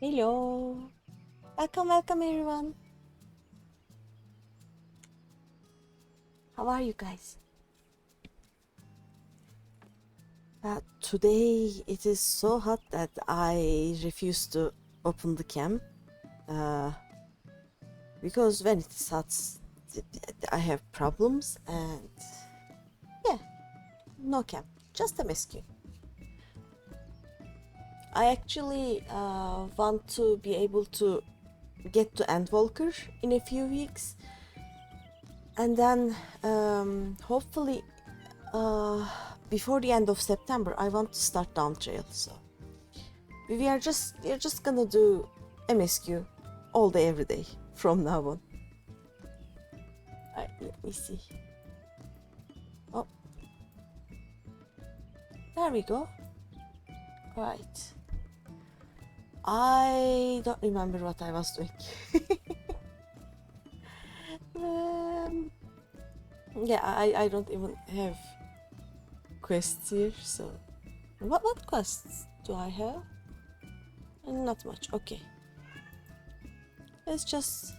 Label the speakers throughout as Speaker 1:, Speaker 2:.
Speaker 1: Hello. Welcome everyone. How are you guys? Today it is so hot that I refuse to open the cam. Because when it is hot, I have problems and yeah, no cam, just a MSQ. I actually want to be able to get to Endwalker in a few weeks, and then hopefully before the end of September I want to start down trail. So we're just gonna do MSQ all day every day from now on. Alright, let me see. Oh, there we go. Right. I don't remember what I was doing. Yeah, I don't even have quests here, so what quests do I have? Not much. Okay, let's just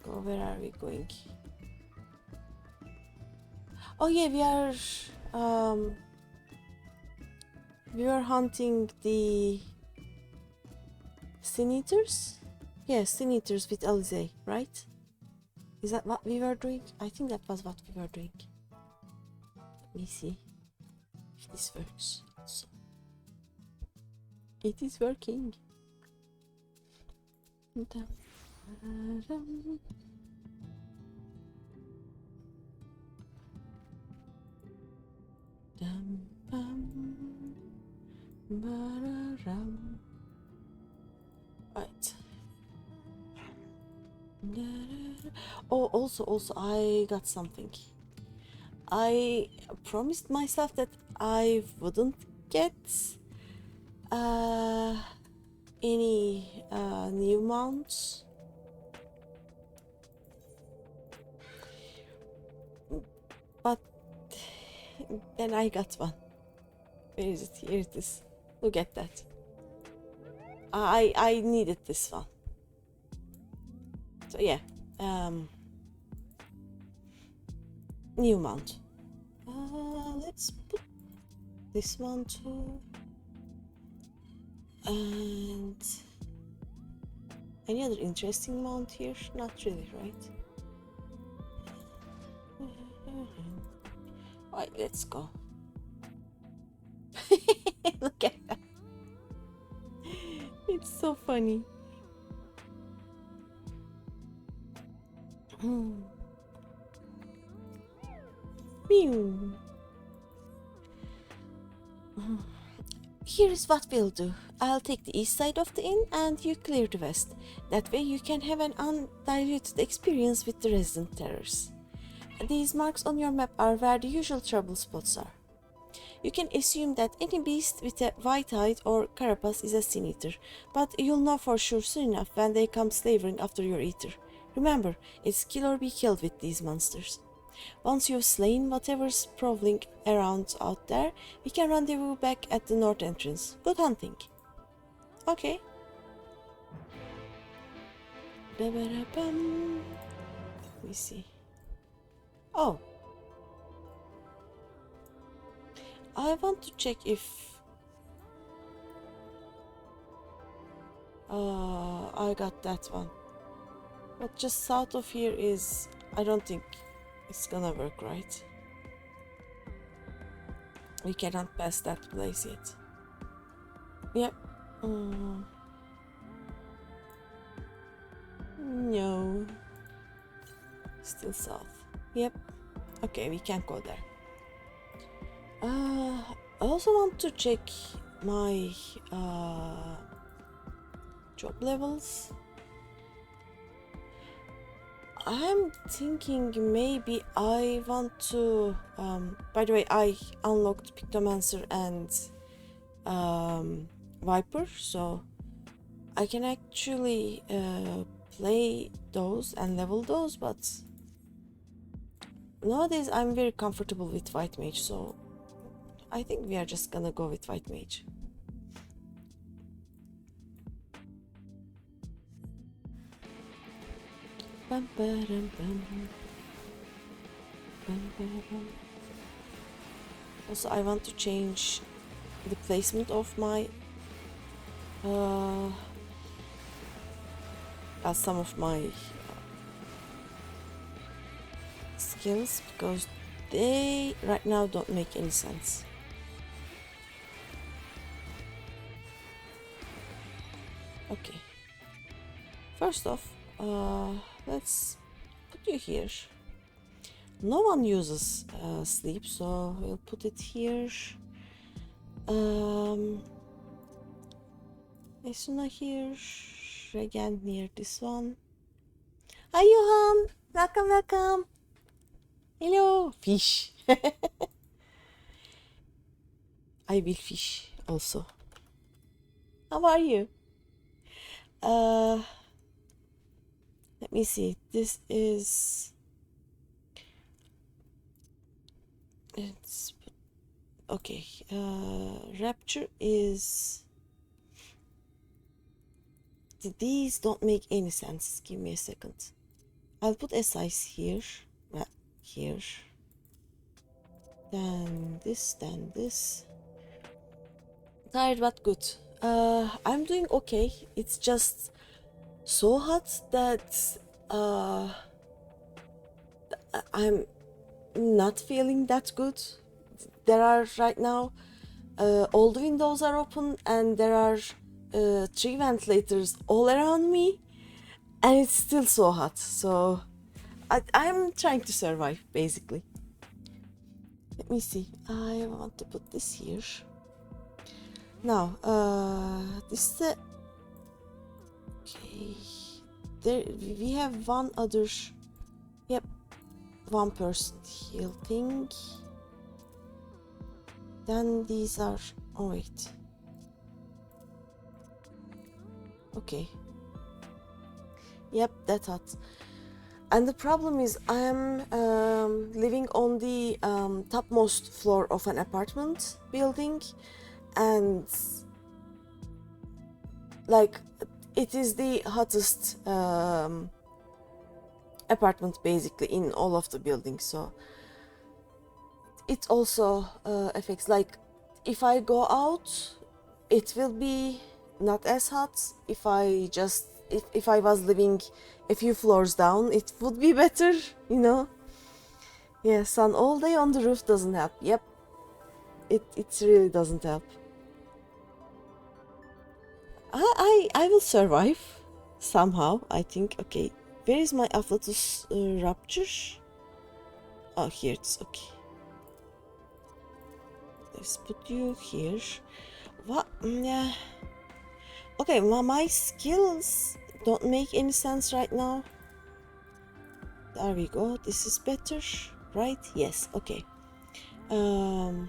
Speaker 1: go. Where are we going? Oh yeah, we are hunting the Sin Eaters. Yeah, Sin Eaters with aliveeee, right? Is that what we were doing? I think that was what we were doing. Let me see if this works. So, it is working. Right. Oh, also, I got something. I promised myself that I wouldn't get any new mounts, but then I got one. Where is it? Here it is. Look at that. I needed this one. So yeah, new mount. Let's put this one too. And any other interesting mount here? Not really, right? Alright, let's go. Look at that. It's so funny. Mew. Here is what we'll do. I'll take the east side of the inn and you clear the west. That way you can have an undiluted experience with the resident terrors. These marks on your map are where the usual trouble spots are. You can assume that any beast with a white hide or carapace is a sin eater, but you'll know for sure soon enough when they come slavering after your eater. Remember, it's kill or be killed with these monsters. Once you've slain whatever's prowling around out there, we can rendezvous back at the north entrance. Good hunting. Okay. Let me see. Oh. I want to check if I got that one. But just south of here is, I don't think it's gonna work, right? We cannot pass that place yet. Yep. No. Still south. Yep. Okay, we can't go there. I also want to check my job levels. I'm thinking maybe I want to by the way, I unlocked Pictomancer and Viper, so I can actually play those and level those, but nowadays I'm very comfortable with White Mage, so I think we are just gonna go with White Mage. Bum, ba-dum, bum. Bum, ba-dum. Also, I want to change the placement of my some of my skills, because they right now don't make any sense. Okay, first off, let's put you here. No one uses sleep, so we'll put it here. Esuna here, again near this one. Hi Johan, welcome, welcome. Hello, fish. I will fish also. How are you? Let me see. This is. It's okay. Rapture is. These don't make any sense. Give me a second. I'll put SIs here. Here. Then this. Tired but good. I'm doing okay. It's just so hot that I'm not feeling that good. There are right now all the windows are open and there are 3 ventilators all around me, and it's still so hot. So I'm trying to survive basically. Let me see. I want to put this here. Now, this is the. Okay. There we have one other. Yep, one person heal thing. Then these are. Oh wait. Okay. Yep, that's hot. And the problem is I'm living on the topmost floor of an apartment building, and like it is the hottest apartment basically in all of the buildings. So it also affects, like if I go out it will be not as hot. If I just if I was living a few floors down it would be better, you know. Yeah, sun all day on the roof doesn't help. Yep, it really doesn't help. I will survive somehow, I think. Okay, where is my afflatus rapture? Oh, here it's okay. Let's put you here. What? Yeah. Okay, my skills don't make any sense right now. There we go. This is better, right? Yes. Okay. I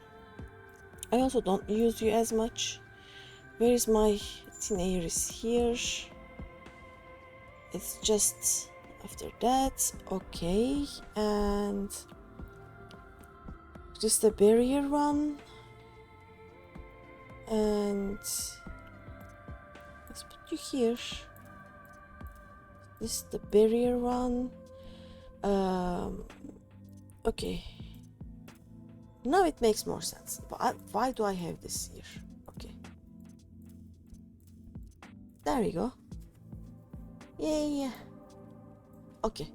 Speaker 1: also don't use you as much. Where is my teenager? Is here. It's just after that. Okay, and just a barrier one, and let's put you here. This is the barrier one. Okay, now it makes more sense. But why do I have this here? Okay, there we go. Yeah. Okay.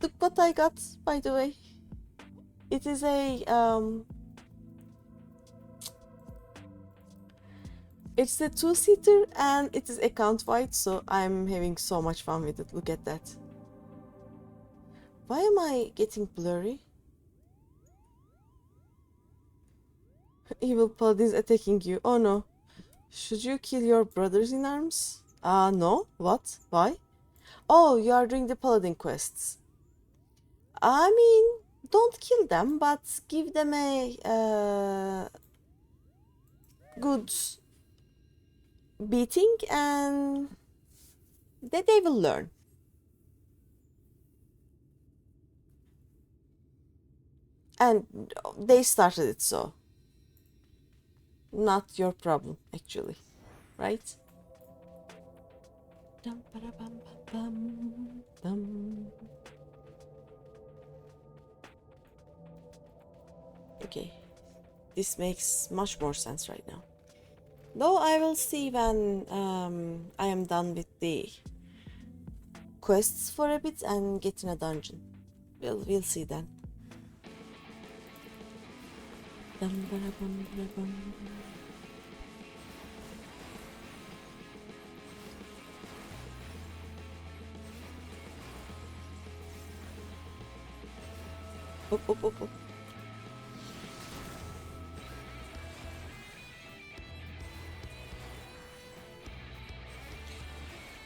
Speaker 1: Look what I got, by the way. It is a it's a 2-seater and it is account wide, so I'm having so much fun with it. Look at that. Why am I getting blurry? Evil paladins attacking you. Oh no. Should you kill your brothers in arms? No. What? Why? Oh, you are doing the paladin quests. I mean, don't kill them, but give them a good beating and they will learn. And they started it, so not your problem actually, right? Dum, ba, bum, bum, bum. Okay, this makes much more sense right now. Though I will see when I am done with the quests for a bit and get in a dungeon. We'll see then. Hop, hop, hop, hop.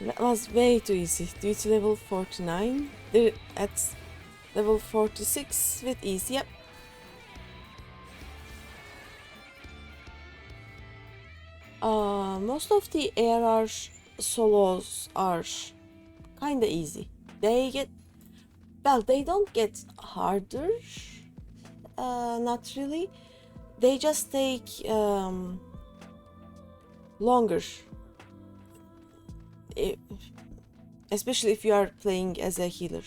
Speaker 1: That was way too easy. Due to level 49, they're at level 46 with ease. Yep. Most of the ARR solos are kinda easy. They get, well, they don't get harder. Not really. They just take longer. Especially if you are playing as a healer.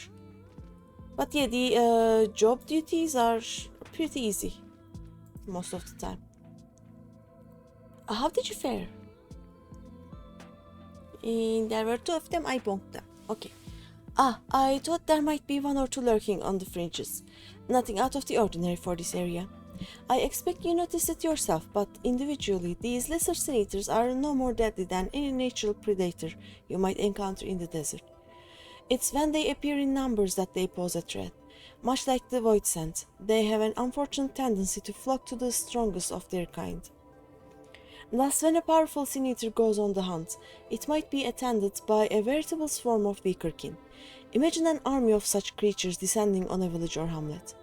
Speaker 1: But yeah, the job duties are pretty easy most of the time. How did you fare? There were 2 of them, I bonked them. Okay. I thought there might be 1 or 2 lurking on the fringes. Nothing out of the ordinary for this area. I expect you noticed it yourself, but individually, these lesser sin-eaters are no more deadly than any natural predator you might encounter in the desert. It's when they appear in numbers that they pose a threat. Much like the void scent, they have an unfortunate tendency to flock to the strongest of their kind. Thus, when a powerful sin-eater goes on the hunt, it might be attended by a veritable swarm of weaker kin. Imagine an army of such creatures descending on a village or hamlet.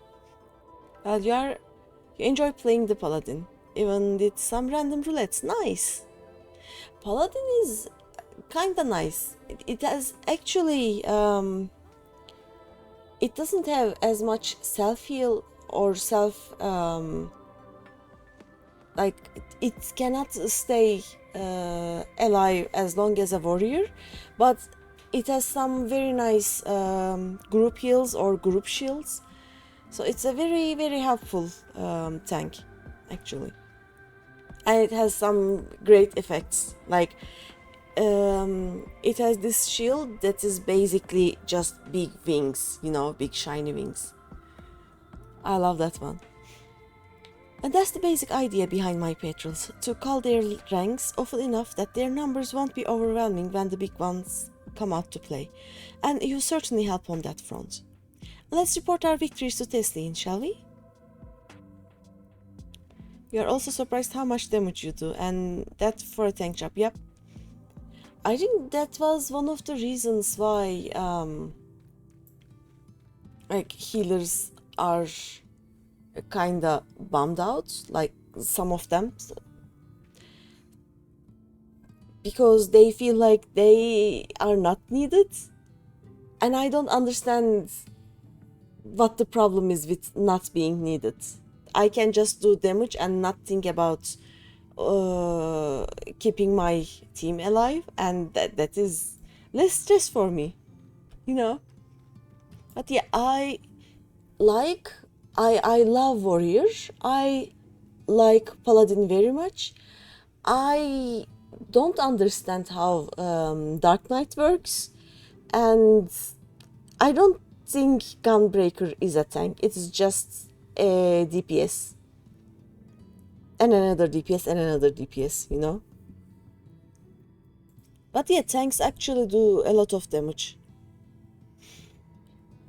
Speaker 1: Well, you enjoy playing the paladin. Even did some random roulettes. Nice! Paladin is kinda nice. It has actually... it doesn't have as much self-heal or self... like, it cannot stay alive as long as a warrior, but it has some very nice group heals or group shields. So it's a very, very helpful tank, actually. And it has some great effects. Like, it has this shield that is basically just big wings, you know, big shiny wings. I love that one. And that's the basic idea behind my patrols, to cull their ranks often enough that their numbers won't be overwhelming when the big ones come out to play. And you certainly help on that front. Let's report our victories to Tesleen, shall we? You are also surprised how much damage you do, and that for a tank job, yep. I think that was one of the reasons why like healers are kinda bummed out, like some of them, because they feel like they are not needed, and I don't understand what the problem is with not being needed. I can just do damage and not think about keeping my team alive, and that is less stress for me, you know. But yeah, I love warrior. I like paladin very much. I don't understand how Dark Knight works, and I don't think Gunbreaker is a tank. It's just a DPS. And another DPS and another DPS, you know? But yeah, tanks actually do a lot of damage.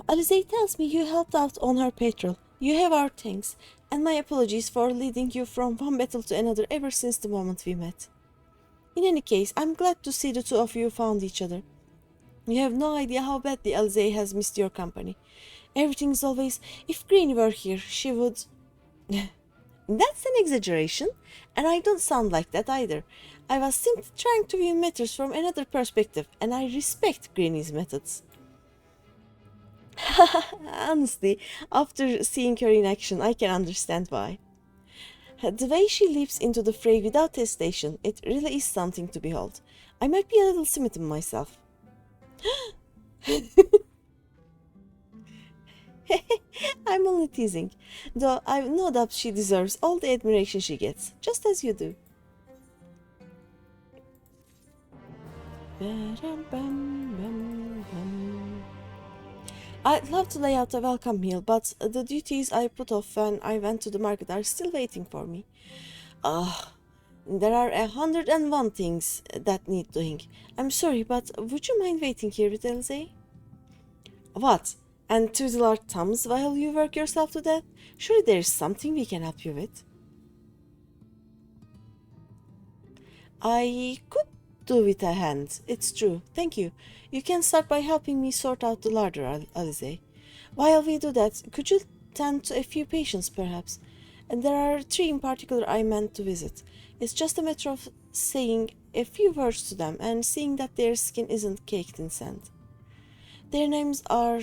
Speaker 1: Aliveeee tells me you helped out on her patrol. You have our thanks, and my apologies for leading you from one battle to another ever since the moment we met. In any case, I'm glad to see the 2 of you found each other. You have no idea how badly Aliveeee has missed your company. Everything's always, if Greeny were here, she would... That's an exaggeration, and I don't sound like that either. I was simply trying to view matters from another perspective, and I respect Greeny's methods. Honestly, after seeing her in action, I can understand why. The way she leaps into the fray without hesitation, it really is something to behold. I might be a little smitten myself. I'm only only teasing. Though I've no doubt she deserves all the admiration she gets, just as you do. I'd love to lay out a welcome meal, but the duties I put off when I went to the market are still waiting for me. Ah, there are 101 things that need doing. I'm sorry, but would you mind waiting here with Elsie? What? And twiddle our thumbs while you work yourself to death? Surely there's something we can help you with. I could do with a hand, it's true. Thank you. You can start by helping me sort out the larder, Alize. While we do that, could you tend to a few patients, perhaps? And there are 3 in particular I meant to visit. It's just a matter of saying a few words to them and seeing that their skin isn't caked in sand. Their names are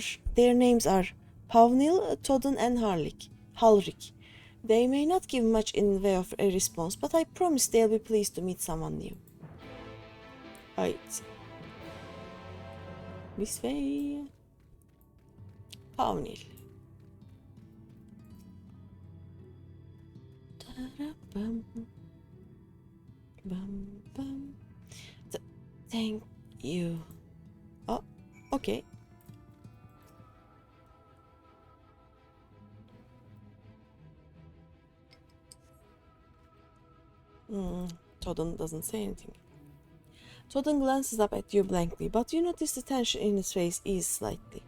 Speaker 1: Pavnil, Todden, and Halrik. They may not give much in the way of a response, but I promise they'll be pleased to meet someone new. Right. This way. Pavnil. Thank you. Oh, okay. Todden doesn't say anything. Todden glances up at you blankly, but you notice the tension in his face ease slightly.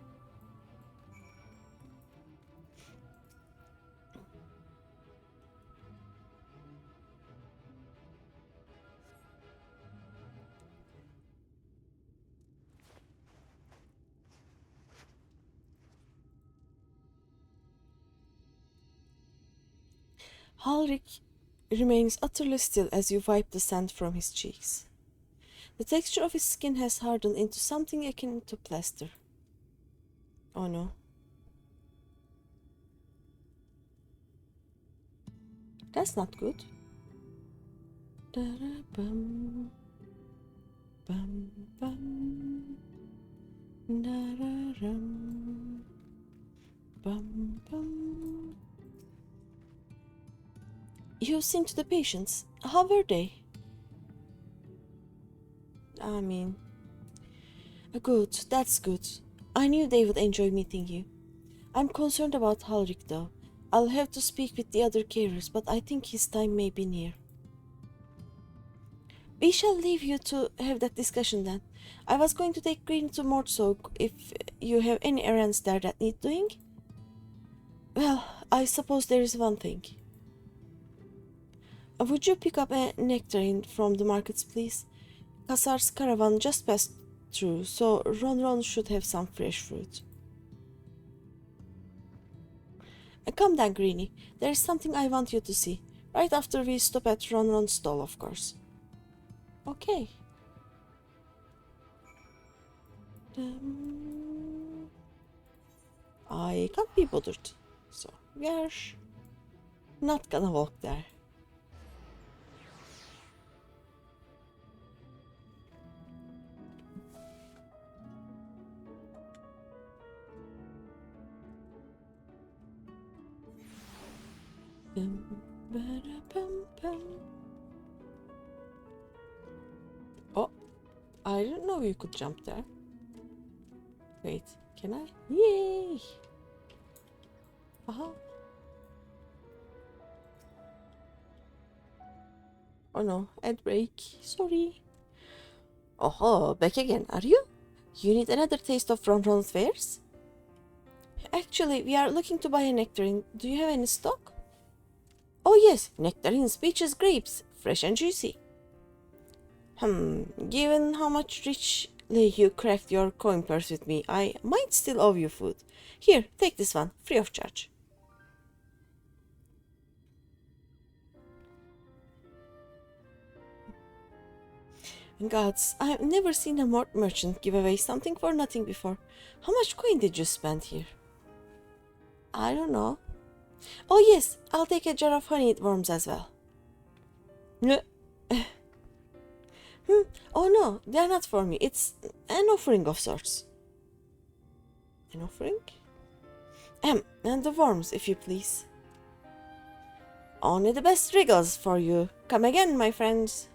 Speaker 1: Halrik remains utterly still as you wipe the sand from his cheeks. The texture of his skin has hardened into something akin to plaster. Oh no. That's not good. Bum, bum, bum. Bum, bum. You've seen to the patients. How were they? I mean... Good, that's good. I knew they would enjoy meeting you. I'm concerned about Halrik though. I'll have to speak with the other carers, but I think his time may be near. We shall leave you to have that discussion then. I was going to take Green to Mortsog if you have any errands there that need doing. Well, I suppose there is one thing. Would you pick up a nectarine from the markets, please? Kassar's caravan just passed through, so Ronron should have some fresh fruit. Come then, Greeny. There is something I want you to see. Right after we stop at Ronron's stall, of course. Okay. I can't be bothered, so we are not gonna walk there. Oh, I didn't know you could jump there. Wait, can I? Yay! Uh-huh. Oh no, ad break. Sorry. Oh, back again, are you? You need another taste of Ronron's wares? Actually, we are looking to buy a nectarine. Do you have any stock? Oh yes, nectarines, peaches, grapes, fresh and juicy. Given how much richly you cracked your coin purse with me, I might still owe you food. Here, take this one, free of charge. Gods, I've never seen a merchant give away something for nothing before. How much coin did you spend here? I don't know. Oh yes, I'll take a jar of honeyed worms as well. Oh no, they're not for me. It's an offering of sorts. An offering? And the worms, if you please. Only the best wriggles for you. Come again, my friends.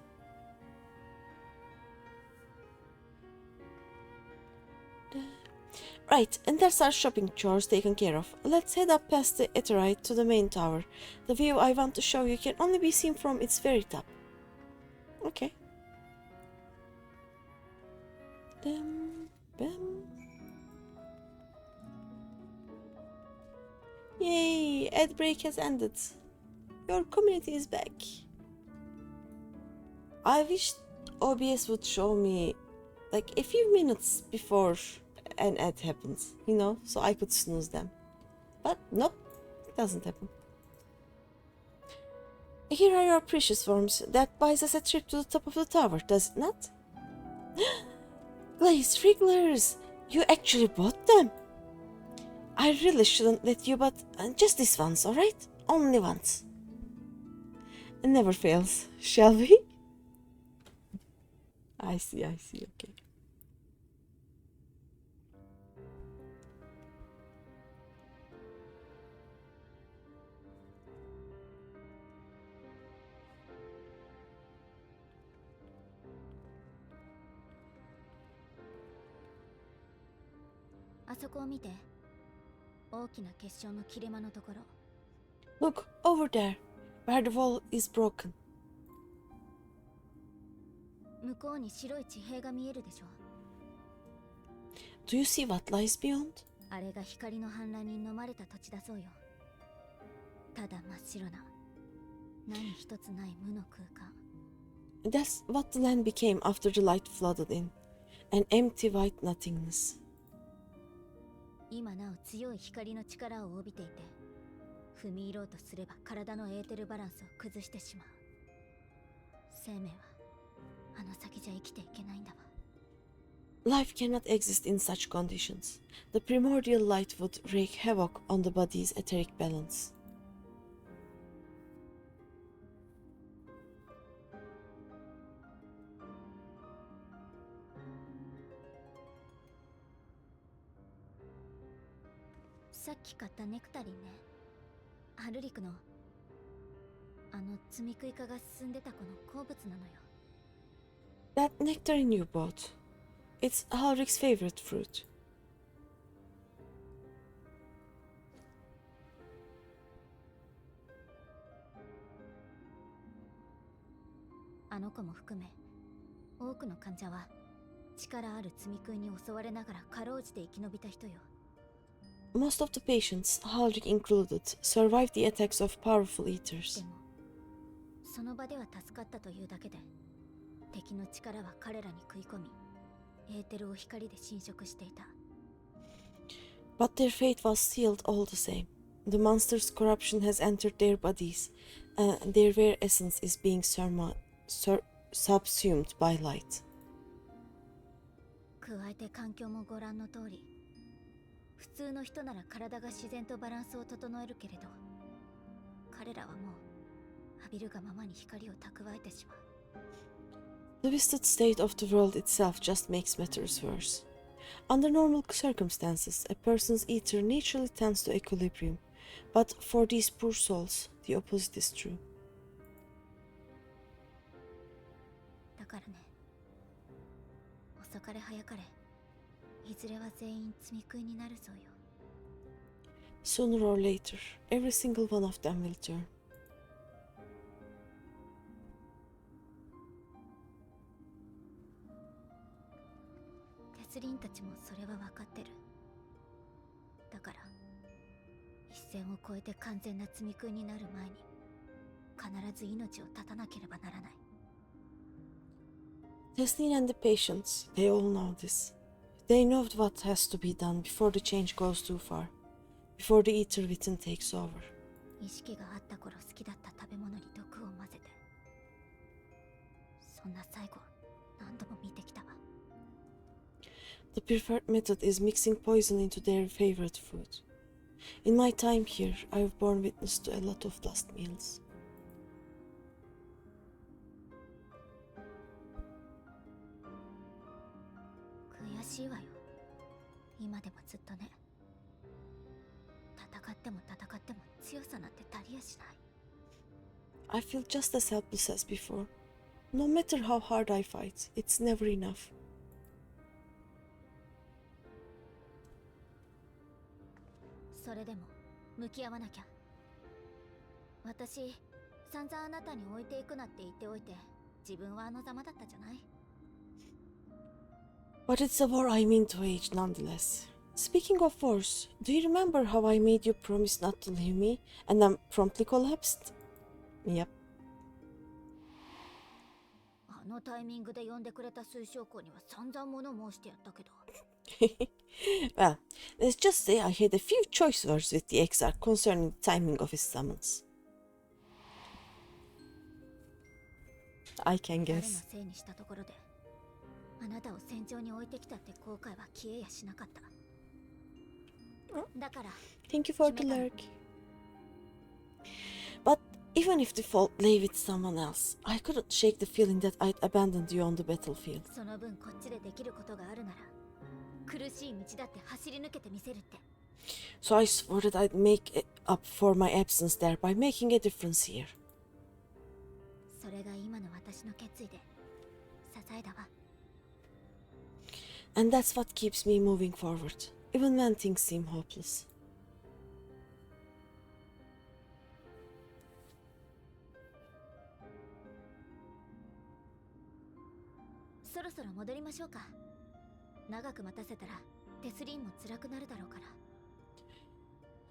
Speaker 1: Right, and that's our shopping chores taken care of. Let's head up past the Etherite to the main tower. The view I want to show you can only be seen from its very top. Okay. Bam. Yay, ad break has ended. Your community is back. I wish OBS would show me like a few minutes before an ad happens, you know, so I could snooze them. But nope, it doesn't happen. Here are your precious worms. That buys us a trip to the top of the tower, does it not? Glazed wrigglers! You actually bought them? I really shouldn't let you, but just this once, alright? Only once. It never fails, shall we? I see, okay. Look, over there, where the wall is broken. Do you see what lies beyond? That's what the land became after the light flooded in. An empty white nothingness. Life cannot exist in such conditions. The primordial light would wreak havoc on the body's etheric balance. That nectarine you bought. It's Ulrich's favorite fruit. Most of the patients, Ulrich included, survived the attacks of powerful eaters. But their fate was sealed all the same. The monster's corruption has entered their bodies, and their very essence is being subsumed by light. The twisted state of the world itself just makes matters worse. Under normal circumstances, a person's ether naturally tends to equilibrium, but for these poor souls, the opposite is true. Sooner or later, every single one of them will turn. Tesleen and the patients, they all know this. They know what has to be done before the change goes too far, before the ether within takes over. The preferred method is mixing poison into their favorite food. In my time here, I've borne witness to a lot of lost meals. I feel just as helpless as before. No matter how hard I fight, it's never enough.
Speaker 2: それでも向き合わなきゃ。私、散々あなたに置いていくなって言っておいて、自分はあのざまだったじゃない。
Speaker 1: But it's a war I mean to wage nonetheless. Speaking of wars, do you remember how I made you promise not to leave me and then promptly collapsed? Yep.
Speaker 2: あのタイミングで呼んでくれた水晶校には散々物申してやったけど。
Speaker 1: Well, let's just say I had a few choice words with the Exarch concerning the timing of his summons. I can guess.
Speaker 2: 誰のせいにしたところで、あなたを戦場に置いてきたって後悔は消えやしなかった。だから。
Speaker 1: Thank you for the lurk. But even if the fault lay with someone else, I couldn't shake the feeling that I'd abandoned you on the battlefield.
Speaker 2: その分こっちでできることがあるなら、苦しい道だって走り抜けてみせるって。
Speaker 1: So I swore that I'd make it up for my absence there by making a difference here.
Speaker 2: それが今の私の決意で支えだわ。
Speaker 1: And that's what keeps me moving forward, even when things seem hopeless.
Speaker 2: そろそろ戻りましょうか。長く待たせたらテスリーンも辛くなるだろうから。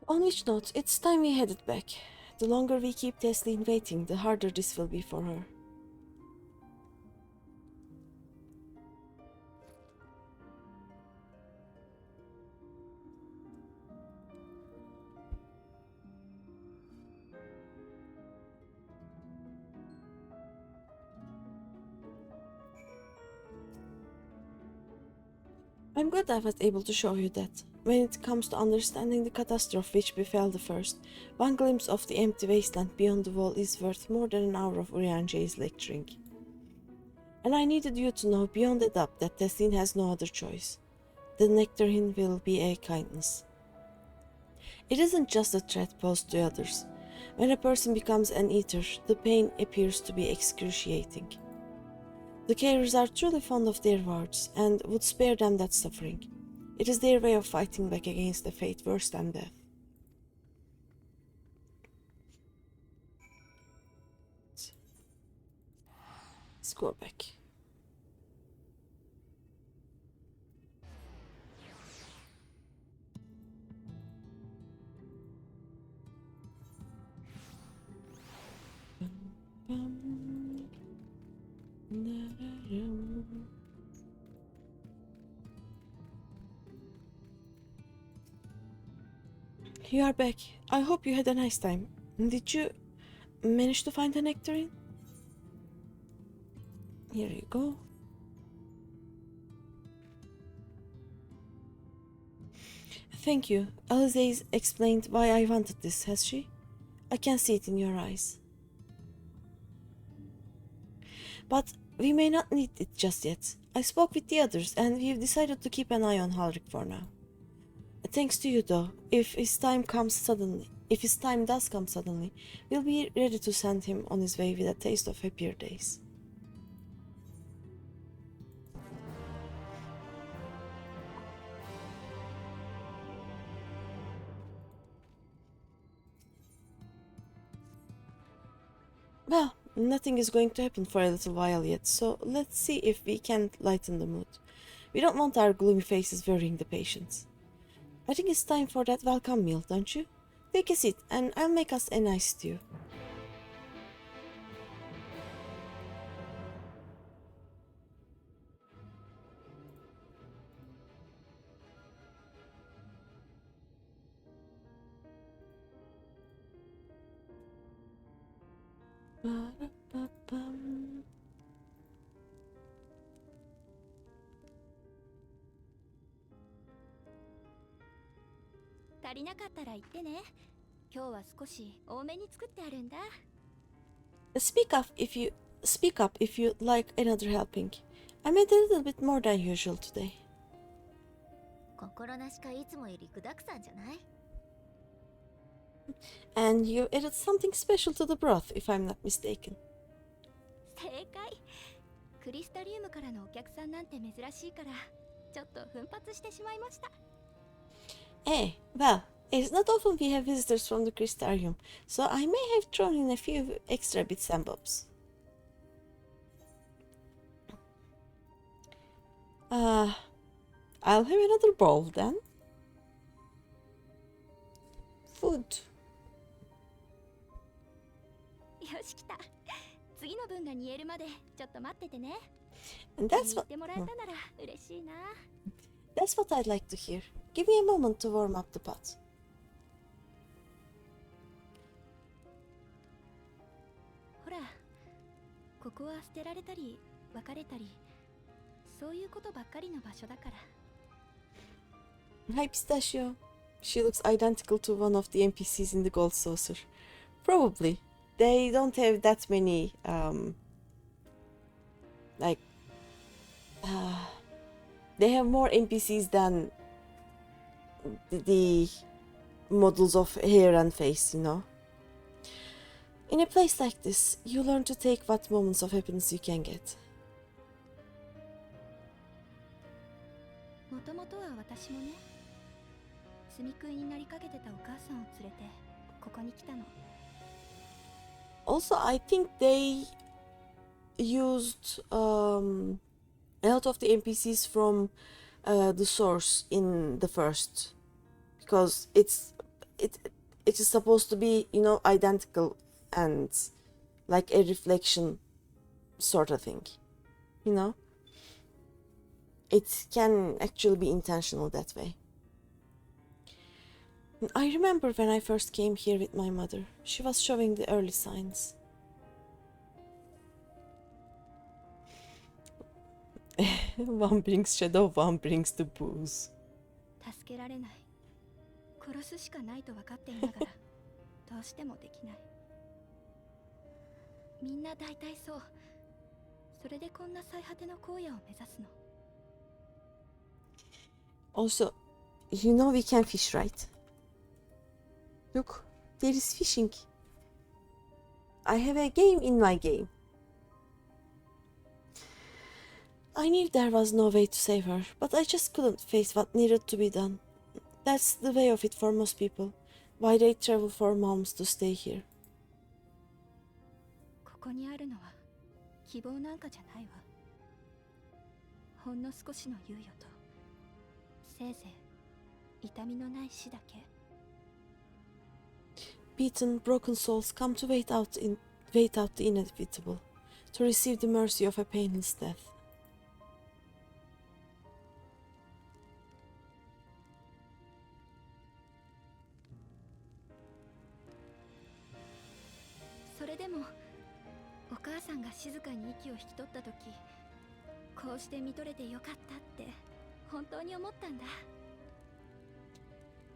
Speaker 1: On which note, it's time we headed back. The longer we keep Tesleen waiting, the harder this will be for her. I'm glad I was able to show you that. When it comes to understanding the catastrophe which befell the first, one glimpse of the empty wasteland beyond the wall is worth more than an hour of Urianjay's lecturing. And I needed you to know beyond a doubt that Tesleen has no other choice. The nectarine will be a kindness. It isn't just a threat posed to others. When a person becomes an eater, the pain appears to be excruciating. The carers are truly fond of their wards and would spare them that suffering. It is their way of fighting back against a fate worse than death. Let's go back. You are back. I hope you had a nice time. Did you manage to find the nectarine? Here you go. Thank you. Alizee's explained why I wanted this, has she? I can see it in your eyes. But we may not need it just yet. I spoke with the others and we've decided to keep an eye on Halric for now. Thanks to you though, if his time does come suddenly, we'll be ready to send him on his way with a taste of happier days. Well, nothing is going to happen for a little while yet, so let's see if we can't lighten the mood. We don't want our gloomy faces worrying the patients. I think it's time for that welcome meal, don't you? Take a seat and I'll make us a nice stew. Ba-da-ba-bum.
Speaker 2: 足りなかったら言ってね。今日は少し多めに作ってあるんだ。
Speaker 1: Speak up if you like another helping. I made a little bit more than usual today.
Speaker 2: 心なしかいつもより具沢山じゃない？
Speaker 1: And you added something special to the broth, if I'm not mistaken.
Speaker 2: 正解。クリスタリウムからのお客さんなんて珍しいからちょっと奮発してしまいました。
Speaker 1: Eh, well, it's not often we have visitors from the Crystarium, so I may have thrown in a few extra bits and bobs. I'll have another bowl then. Food.
Speaker 2: よし来た。次の分が煮えるまでちょっと待っててね。
Speaker 1: And that's
Speaker 2: 言
Speaker 1: what
Speaker 2: ってもらえたなら嬉しいな。
Speaker 1: that's what I'd like to hear. Give me a moment to warm up the pot.
Speaker 2: ほら、ここは捨てられたり別れたりそういうことばっかりの場所だから。
Speaker 1: Hi, Pistachio. She looks identical to one of the NPCs in the Gold Saucer. Probably. They don't have that many, they have more NPCs than the models of hair and face, you know. In a place like this, you learn to take what moments of happiness you can get.
Speaker 2: もともとは私もね、住み食いになりかけてたお母さんを連れてここに来たの。
Speaker 1: Also, I think they used a lot of the NPCs from the source in the first, because it is supposed to be, you know, identical and like a reflection sort of thing, you know. It can actually be intentional that way. I remember when I first came here with my mother, she was showing the early signs. One brings shadow, one brings the booze.
Speaker 2: 助けられない。殺すしかないと分かっていながらどうしてもできない。みんな大体そう。それでこんな最果ての荒野を目指すの。
Speaker 1: Also, you know we can fish, right? Look, there is fishing. I have a game in my game. I knew there was no way to save her, but I just couldn't face what needed to be done. That's the way of it for most people. Why they travel for months to stay here.
Speaker 2: ここにあるのは希望なんかじゃないわ。ほんの少しの猶予とせいぜい痛みのない死だけ。
Speaker 1: Beaten, broken souls come to wait out the inevitable, to receive the mercy of a painless death.
Speaker 2: それでもお母さんが静かに息を引き取った時、こうして見とれてよかったって本当に思ったんだ。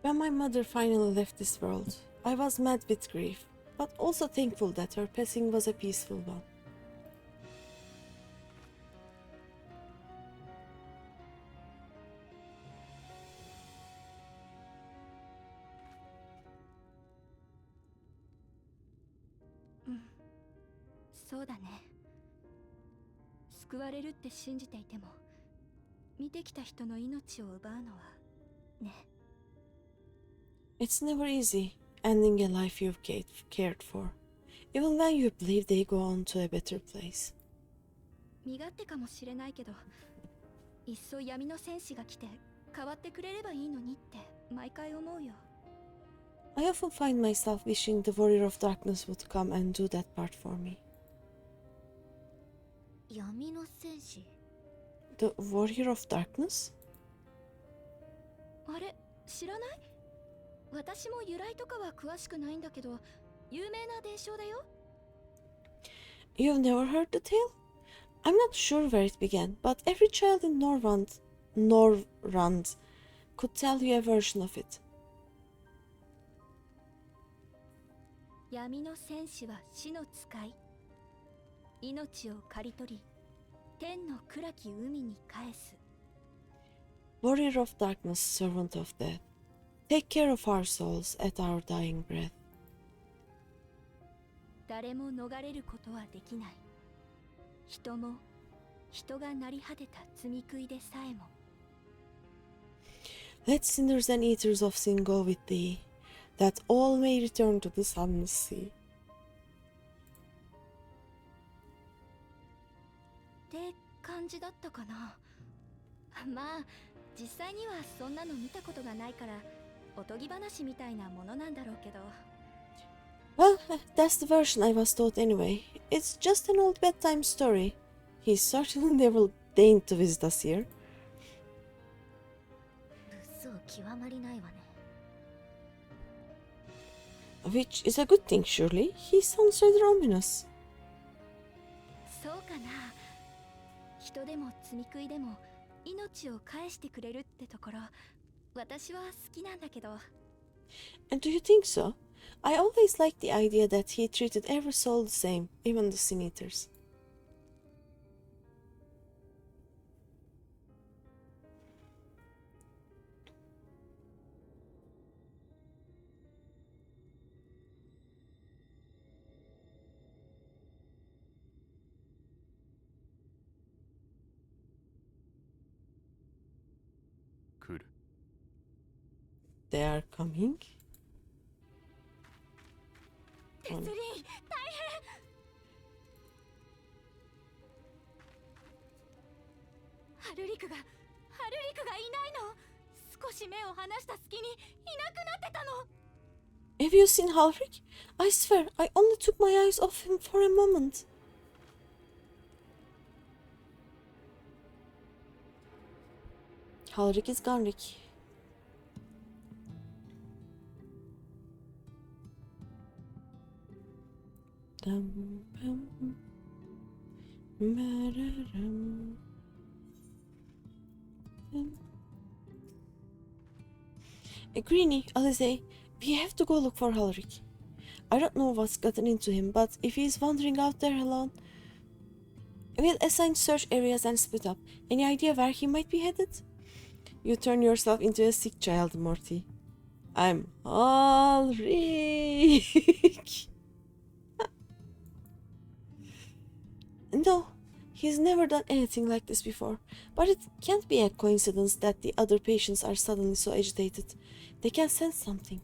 Speaker 1: When my mother finally left this world, I was mad with grief, but also thankful that her passing was a peaceful one.
Speaker 2: そうだね。救われるって信じていても見てきた人の命を奪うのはね。
Speaker 1: It's never easy, ending a life you've cared for, even when you believe they go on to a better place.
Speaker 2: 身勝手かもしれないけど、いっそ闇の戦士が来て変わってくれればいいのにって毎回思うよ。
Speaker 1: I often find myself wishing the warrior of darkness would come and do that part for me.
Speaker 2: 闇の戦士？
Speaker 1: The warrior of darkness?
Speaker 2: あれ、知らない？私も由来とかは詳しくないんだけど、有名な伝承だよ。
Speaker 1: You've never heard the tale? I'm not sure where it began, but every child in Norrand could tell you a version of it.
Speaker 2: 闇の戦士は死の使い。命を刈り取り、天の暗き海に返す。
Speaker 1: Warrior of darkness, servant of death, take care of our souls at our dying breath.
Speaker 2: 誰も逃れることはできない。人も人が成り果てた罪食いでさえも。
Speaker 1: Let sinners and eaters of sin go with thee, that all may return to the sunless sea.
Speaker 2: って感じだったかな。まあ実際にはそんなの見たことがないからおとぎ話みたいなものなんだろうけど。
Speaker 1: Well, that's the version I was taught anyway. It's just an old bedtime story. He certainly never deigned to visit us here.
Speaker 2: 物騒極まりないわね。
Speaker 1: Which is a good thing, surely. He sounds rather ominous.
Speaker 2: そうかな。人でも罪食いでも命を返してくれるってところ、私は好きなんだけど。
Speaker 1: And do you think so? I always liked the idea that he treated every soul the same, even the sin eaters. They are coming.
Speaker 2: テスリーン、大変。ハルリクがいないの。少し目を離した隙にいなくなってたの。
Speaker 1: Have you seen Halric? I swear, I only took my eyes off him for a moment. Halric is gone, Rick. Greeny, Alize, we have to go look for Halric. I don't know what's gotten into him, but if he's wandering out there alone, we'll assign search areas and split up. Any idea where he might be headed? You turn yourself into a sick child, Morty. I'm Halric. No, he's never done anything like this before, but it can't be a coincidence that the other patients are suddenly so agitated. They can sense something.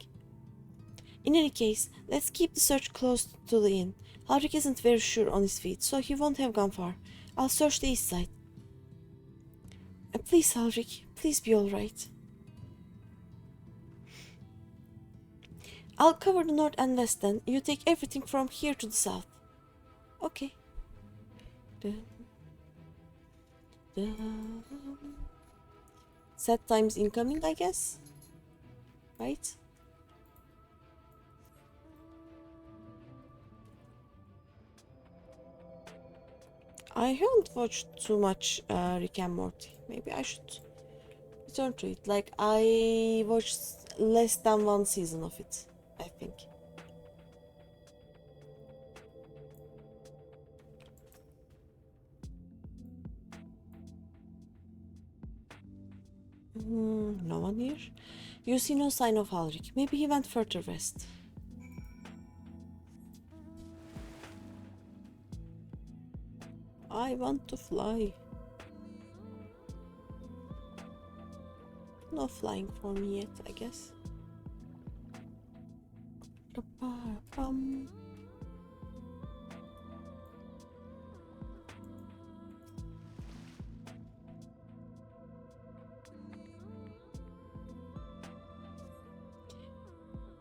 Speaker 1: In any case, let's keep the search close to the inn. Halric isn't very sure on his feet, so he won't have gone far. I'll search the east side. Please, Halric, please be alright. I'll cover the north and west then. You take everything from here to the south. Okay. Set times incoming, I guess. Right? I haven't watched too much Rick and Morty. Maybe I should return to it. Like, I watched less than one season of it, I think. No one here. You see no sign of Halric. Maybe he went further west. I want to fly. No flying for me yet, I guess.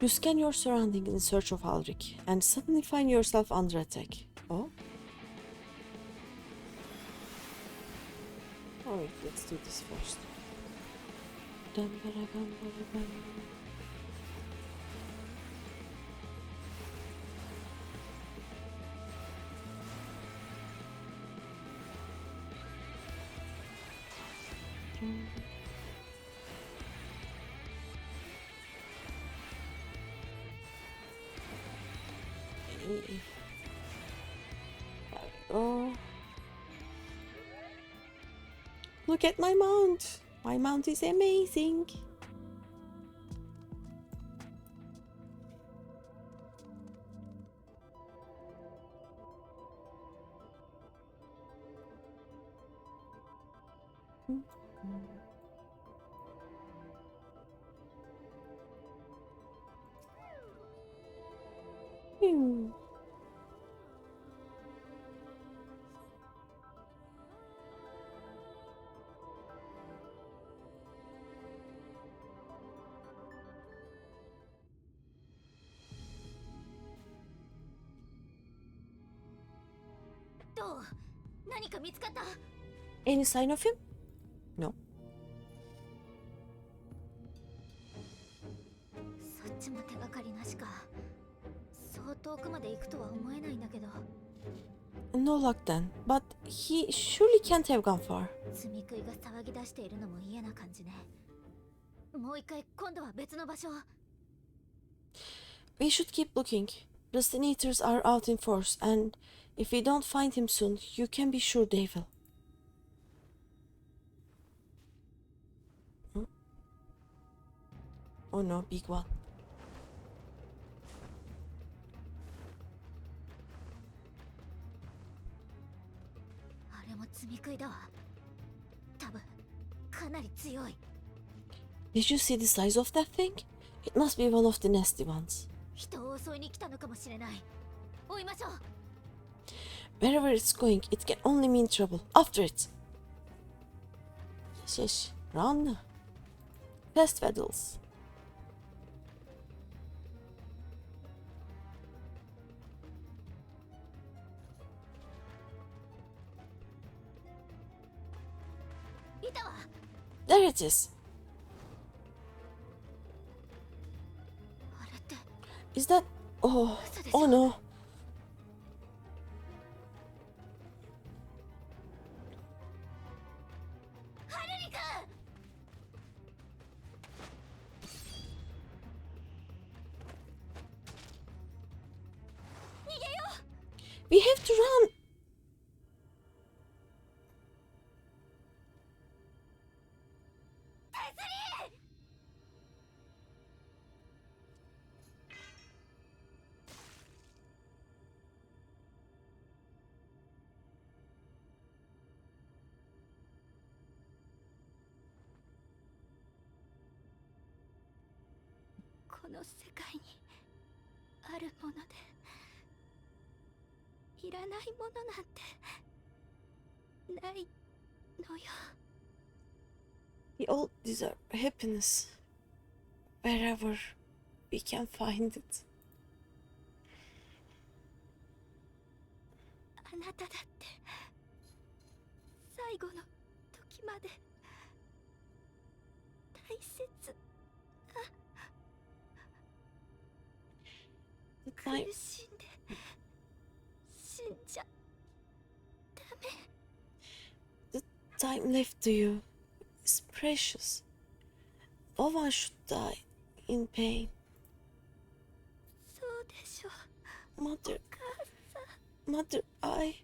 Speaker 1: You scan your surroundings in search of Halric and suddenly find yourself under attack. Oh? Alright, let's do this first. Oh, look at my mount. My mount is amazing. Hmm. Any sign of him? No.
Speaker 2: そっちも手がかりなしか。そう遠くまで行くとは思えないんだけど。
Speaker 1: No luck then, but he surely can't have gone far.
Speaker 2: 積み食いが騒ぎ出しているのも嫌な感じね。もう一回今度は別の場所。
Speaker 1: We should keep looking. The Eaters are out in force, and if we don't find him soon, you can be sure they will. Oh no, big one.
Speaker 2: あれも積み食いだわ。多分かなり強い。
Speaker 1: Did you see the size of that thing? It must be one of the nasty ones.
Speaker 2: 人を襲いに来たのかもしれない。追いましょう。
Speaker 1: Wherever it's going, it can only mean trouble. After it! Yes, run. Fast Waddles. There it is. Is that... Oh no. We have to run.
Speaker 2: This この世界にあるものでいらないものなんてないのよ。
Speaker 1: We all deserve happiness wherever we can find it.
Speaker 2: あなただって最後の時まで大切な。 苦しんで死んじゃダメ。
Speaker 1: The time left to you is precious. No one should die in pain.
Speaker 2: そうでしょ。
Speaker 1: Mother, Mother, I...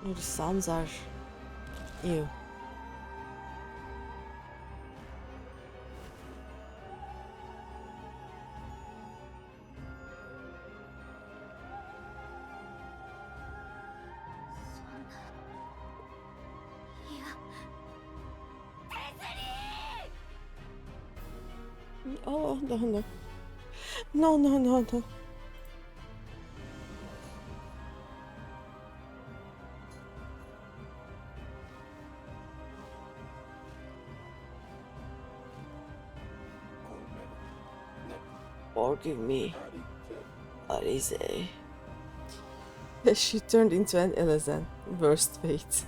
Speaker 1: Oh, the sounds are... Ew. Oh, no, no. No, no, no, no. Forgive me, Alize. She turned into an elephant. Worst fate.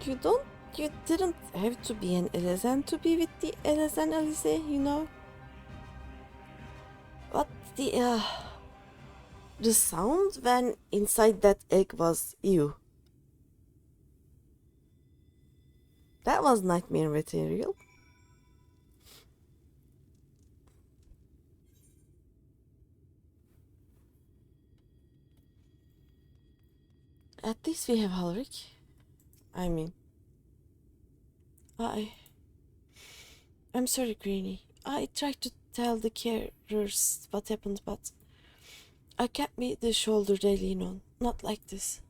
Speaker 1: You didn't have to be an elephant to be with the elephant, Alize, you know? But the sound when inside that egg was you. That was nightmare material. At least we have Halric. I mean, I'm sorry, Greeny. I tried to tell the carers what happened, but I can't be the shoulder they lean on. Not like this.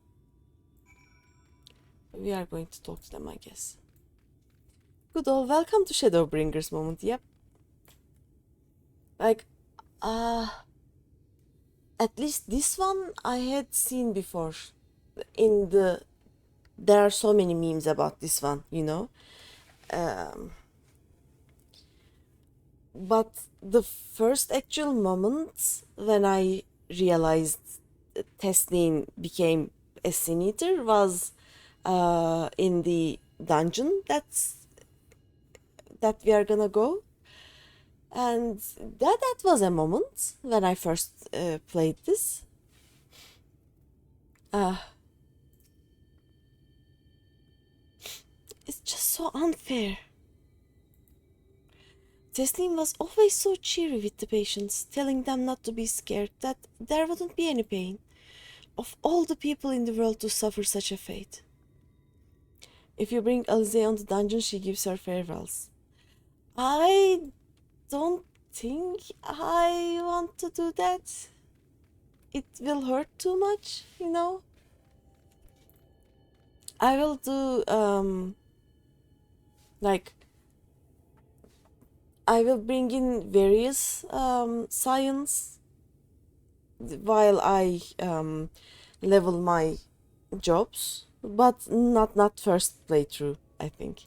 Speaker 1: We are going to talk to them, I guess. Good old welcome to ShadowBringers moment, yep. Like, at least this one I had seen before. There are so many memes about this one, you know. But the first actual moment when I realized Tesleen became a Sin Eater was in the dungeon that we are gonna go, and that was a moment when I first played this. It's just so unfair. Tesleen was always so cheery with the patients, telling them not to be scared, that there wouldn't be any pain. Of all the people in the world to suffer such a fate. If you bring Alize on the dungeon, she gives her farewells. I don't think I want to do that. It will hurt too much, you know. I will do, like, I will bring in various science while I level my jobs, but not first playthrough, I think.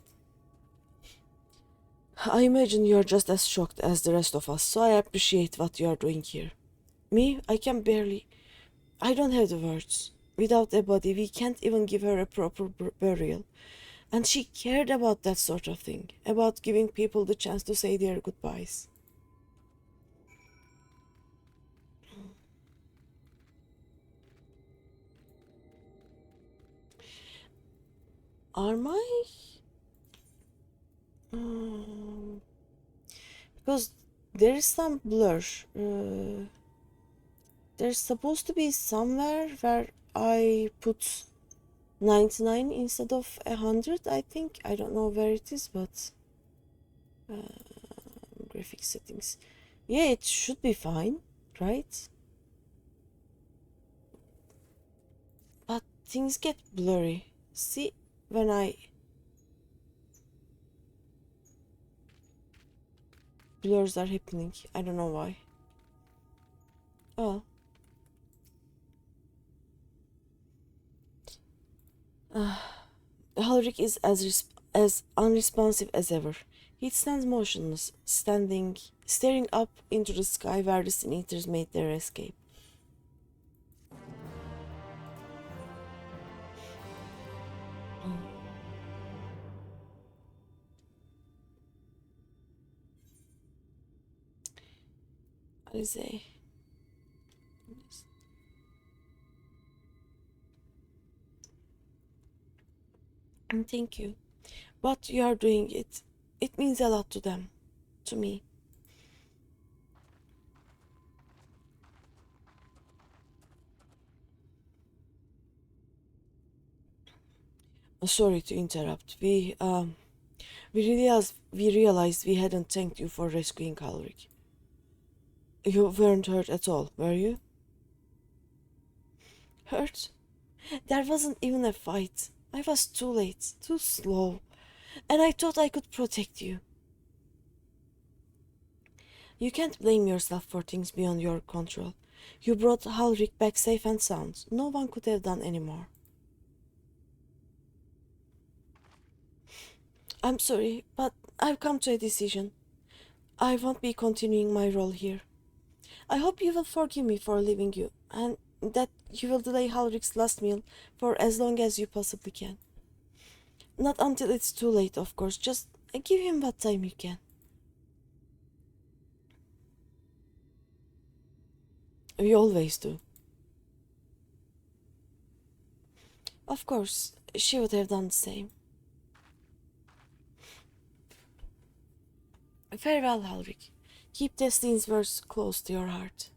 Speaker 1: I imagine you're just as shocked as the rest of us, so I appreciate what you are doing here. Me, I don't have the words. Without a body, we can't even give her a proper burial. And she cared about that sort of thing, about giving people the chance to say their goodbyes. Are my... because there is some blur. There's supposed to be somewhere where I put 99 instead of 100, I think. I don't know where it is, but graphic settings. Yeah, it should be fine, right? But things get blurry. See, when blurs are happening. I don't know why. Oh. Halric is as unresponsive as ever. He stands motionless, staring up into the sky where the Sin Eaters made their escape. Alize. And thank you. What you are doing, it means a lot to them, to me. Sorry to interrupt. We realized we hadn't thanked you for rescuing Halric. You weren't hurt at all, were you? Hurt? There wasn't even a fight. I was too late, too slow, and I thought I could protect you. You can't blame yourself for things beyond your control. You brought Halric back safe and sound. No one could have done any more. I'm sorry, but I've come to a decision. I won't be continuing my role here. I hope you will forgive me for leaving you, and that you will delay Halric's last meal for as long as you possibly can. Not until it's too late, of course, just give him what time you can. We always do. Of course, she would have done the same. Farewell, Halric. Keep Tesleen's words close to your heart.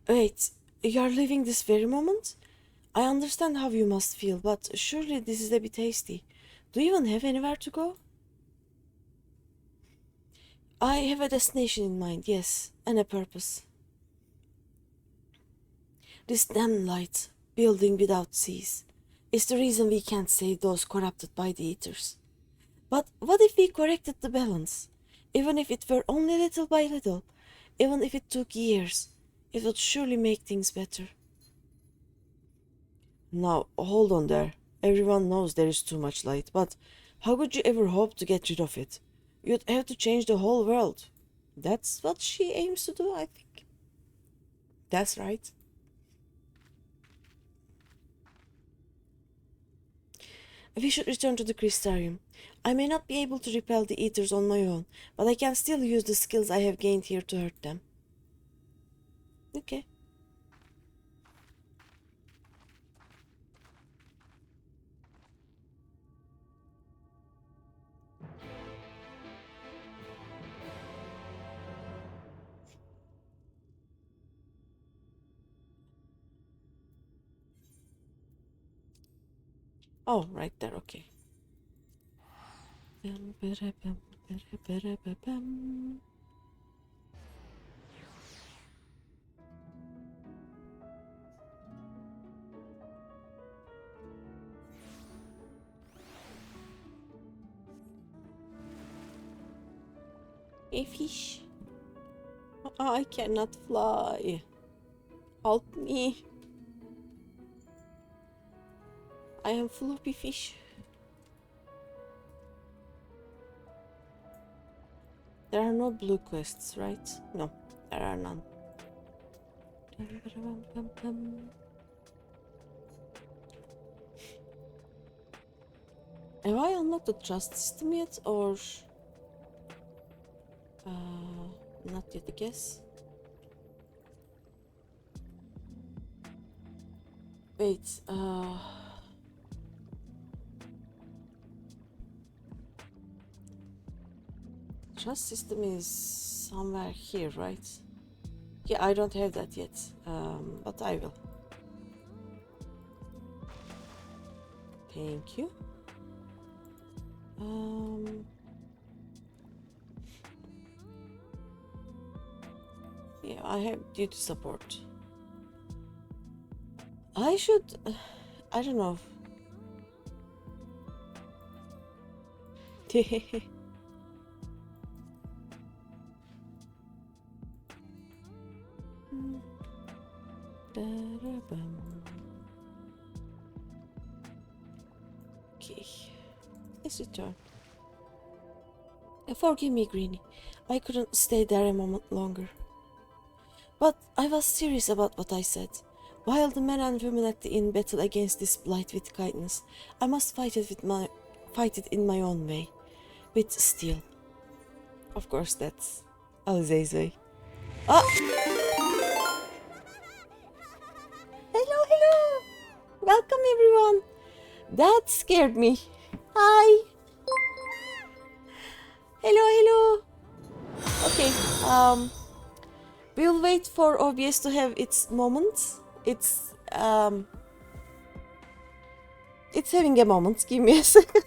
Speaker 1: Wait, you are leaving this very moment? I understand how you must feel, but surely this is a bit hasty. Do you even have anywhere to go? I have a destination in mind, yes, and a purpose. This damn light, building without seas, is the reason we can't save those corrupted by the eaters. But what if we corrected the balance? Even if it were only little by little, even if it took years, it would surely make things better. Now, hold on there. Everyone knows there is too much light, but how could you ever hope to get rid of it? You'd have to change the whole world. That's what she aims to do, I think. That's right. We should return to the crystarium. I may not be able to repel the eaters on my own, but I can still use the skills I have gained here to hurt them. Okay. Oh, right there, okay. A fish. I cannot fly. Help me. I am floppy fish. There are no blue quests, right? No, there are none. Have I unlocked the trust system yet, or not yet, I guess? Wait, trust system is somewhere here, right? Yeah, I don't have that yet, but I will. Thank you. Yeah, I have duty support. I should, I don't know. Okay, let's return. Forgive me, Greeny. I couldn't stay there a moment longer. But I was serious about what I said. While the men and women at the inn battle against this blight with kindness, I must fight it in my own way, with steel. Of course, that's Alizee's way. Ah! Hello, hello! Welcome, everyone. That scared me. Hi. Hello, hello. Okay. We'll wait for OBS to have its moment. It's having a moment. Give me a second.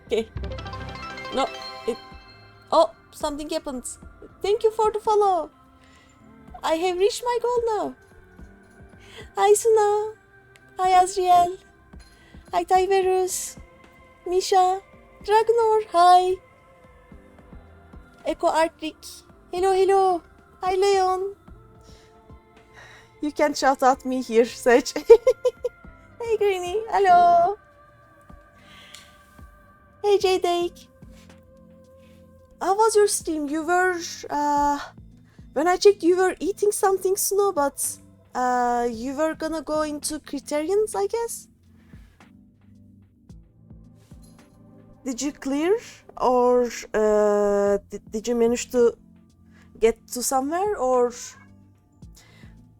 Speaker 1: Okay. No, oh, something happened. Thank you for the follow. I have reached my goal now. Hi, Suna. Hi, Azriel. Hi, Tyverus. Misha. Dragnor. Hi. Echo Arctic. Hello, hello. Hi, Leon. You can shout at me here, Sage. Hey Greeny, hello. Hey J-Dake. How was your stream? You were, when I checked you were eating something, Snow, but you were gonna go into Criterions, I guess? Did you clear, or did you manage to get to somewhere, or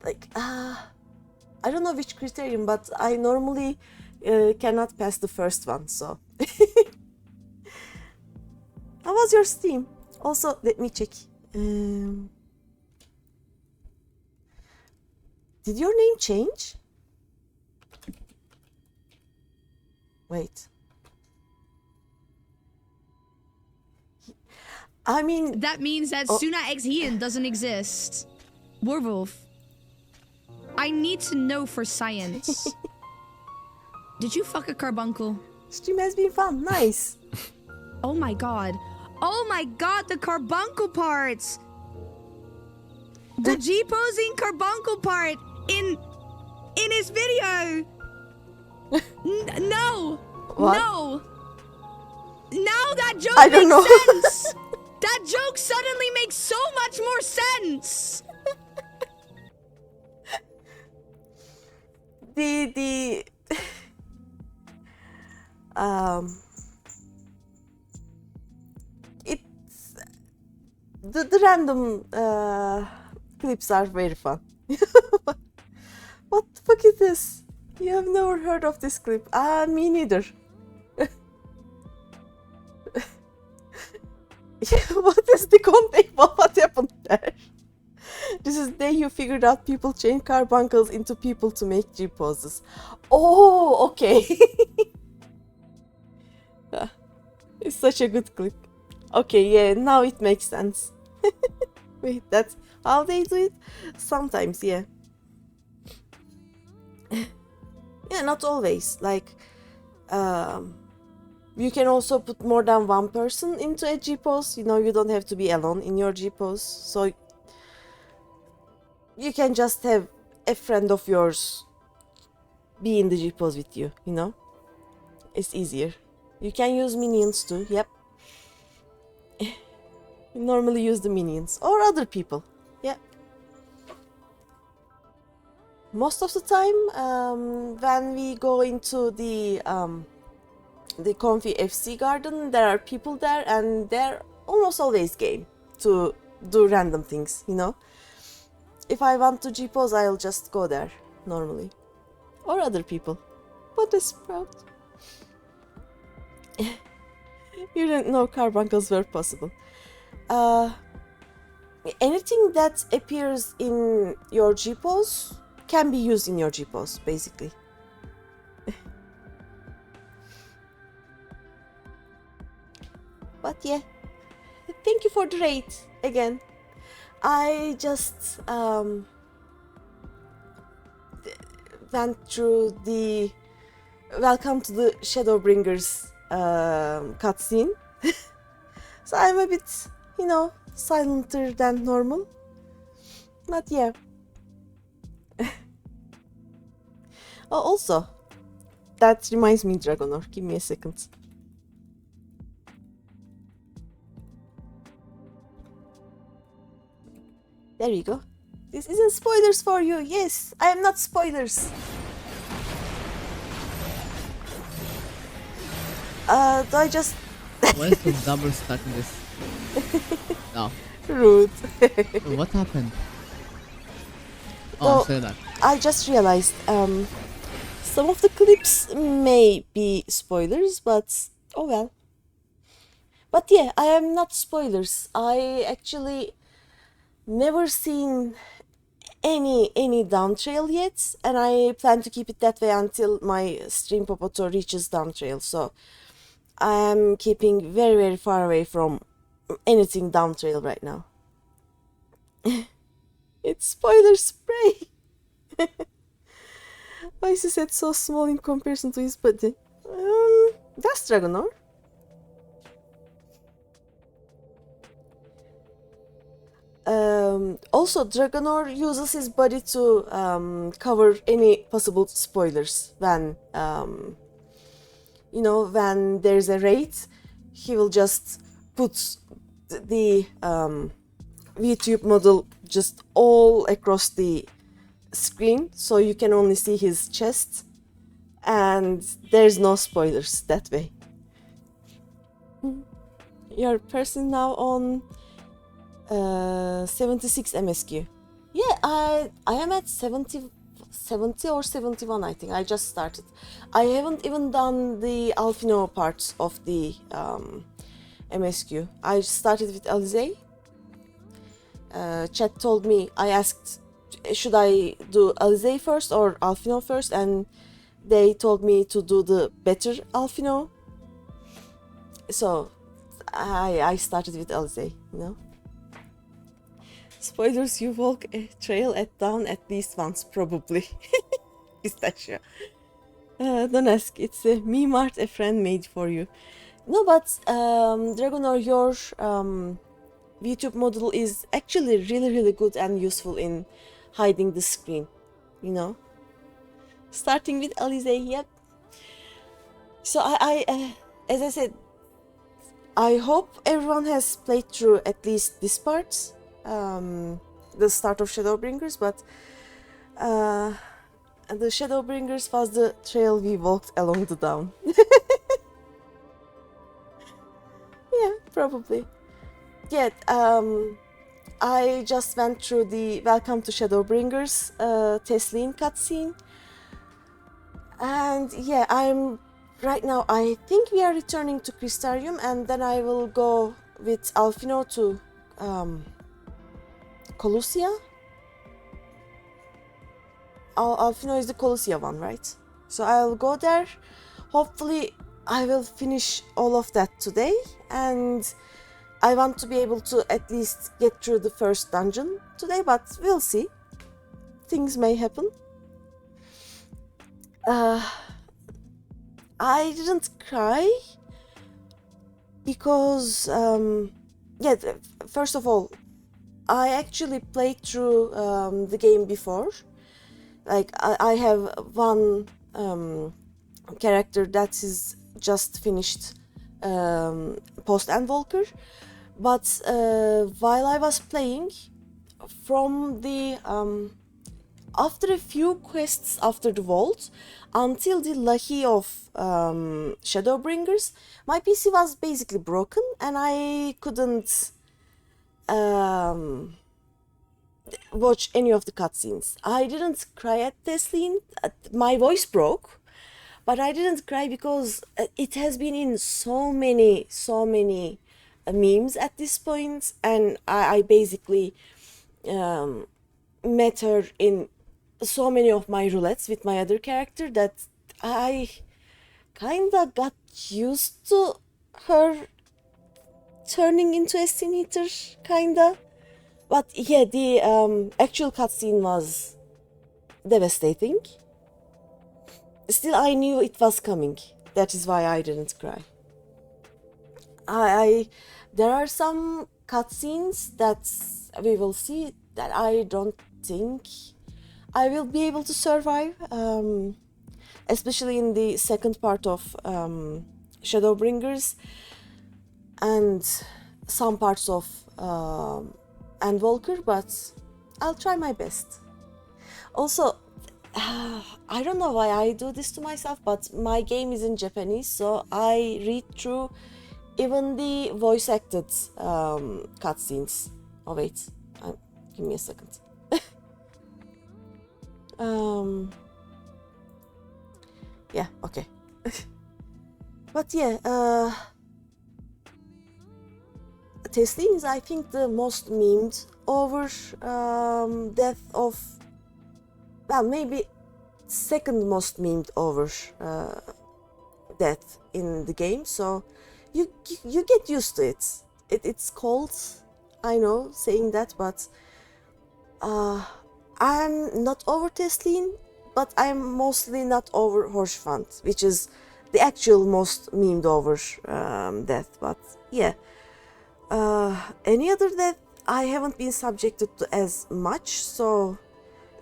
Speaker 1: like I don't know which criterion, but I normally cannot pass the first one, so. How was your stream? Also, let me check. Did your name change? Wait. I mean...
Speaker 3: That means that Suna X Hien doesn't exist. Werewolf. I need to know for science. Did you fuck a carbuncle?
Speaker 1: Stream has been fun. Nice.
Speaker 3: Oh my god. Oh my god, the carbuncle parts! The G-posing carbuncle part in his video! No!
Speaker 1: What?
Speaker 3: No! Now that joke
Speaker 1: I don't
Speaker 3: makes
Speaker 1: know.
Speaker 3: sense! That joke suddenly makes so much more sense!
Speaker 1: The random clips are very fun. What the fuck is this? You have never heard of this clip? Me neither. What is the context? What happened there? This is the day you figured out people change carbuncles into people to make G poses. Oh, okay. It's such a good clip. Okay, yeah, now it makes sense. Wait, that's how they do it? Sometimes, yeah. Yeah, not always. Like, you can also put more than one person into a G pose. You know, you don't have to be alone in your G pose. So, you can just have a friend of yours be in the G pose with you, you know? It's easier. You can use minions too, yep. You normally use the minions or other people, yeah. Most of the time, when we go into the Comfy FC garden, there are people there and they're almost always game to do random things, you know. If I want to G-pose, I'll just go there, normally. Or other people. What a sprout. You didn't know carbuncles were possible. Anything that appears in your G-pose can be used in your G-pose, basically. But yeah, thank you for the raid again. I just went through the welcome to the ShadowBringers cutscene. So I'm a bit, you know, silenter than normal. But yeah. Oh, also, that reminds me, Dragonor. Give me a second. There you go. This isn't spoilers for you. Yes, I am not spoilers. Do I just...
Speaker 4: Why is the double stuck in this? No.
Speaker 1: Rude.
Speaker 4: What happened? Oh,
Speaker 1: Oh,
Speaker 4: say that.
Speaker 1: I just realized, some of the clips may be spoilers, but oh well. But yeah, I am not spoilers. I actually never seen any down trail yet, and I plan to keep it that way until my stream Popoto reaches down trail. So I am keeping very, very far away from anything down trail right now. It's spoiler spray. Why is his head so small in comparison to his body? That's Dragonor. Also, Dragonor uses his body to cover any possible spoilers when, you know, when there's a raid, he will just put the VTube model just all across the screen, so you can only see his chest, and there's no spoilers that way. Your person now on 76 MSQ. Yeah, I am at 70 or 71, I think. I just started. I haven't even done the Alfino parts of the MSQ. I started with aliveeee. Chat told me, I asked, should I do aliveeee first or Alfino first, and they told me to do the better Alfino. So I started with aliveeee, you know. Spoilers, you walk a trail at dawn at least once, probably. Pistachio. Don't ask, it's a meme art a friend made for you. No, but Dragonor, your VTube model is actually really good and useful in hiding the screen, you know. Starting with aliveeee, yep. So I as I said, I hope everyone has played through at least this part, the start of ShadowBringers, but the ShadowBringers was the trail we walked along the dawn. Yeah, probably. Yeah, I just went through the Welcome to ShadowBringers Tesleen cutscene, and yeah, right now I think we are returning to Crystarium, and then I will go with Alfino to Colossia. Alfino is the Colossia one, right? So I'll go there. Hopefully I will finish all of that today, and I want to be able to at least get through the first dungeon today, but we'll see. Things may happen. I didn't cry because, yeah, first of all, I actually played through the game before. Like, I have one character that is just finished post-Endwalker, but while I was playing, from the after a few quests after the vault until the Lahi of ShadowBringers, my PC was basically broken and I couldn't watch any of the cutscenes. I didn't cry at Tesleen. My voice broke, but I didn't cry because it has been in so many memes at this point, and I basically met her in so many of my roulettes with my other character that I kinda got used to her turning into a sin eater, kinda. But yeah, the actual cutscene was devastating. Still, I knew it was coming. That is why I didn't cry. There are some cutscenes that we will see that I don't think I will be able to survive, especially in the second part of ShadowBringers and some parts of Endwalker, but I'll try my best. Also, I don't know why I do this to myself, but my game is in Japanese, so I read through even the voice-acted cutscenes. Oh wait, give me a second. Yeah, okay. But yeah, Tesleen is, I think, the most memed over death of, well, maybe second most memed over death in the game. So you get used to it. It's cold, I know, saying that, but I'm not over Tesleen, but I'm mostly not over Horshfant, which is the actual most memed over death. But yeah, any other death I haven't been subjected to as much, so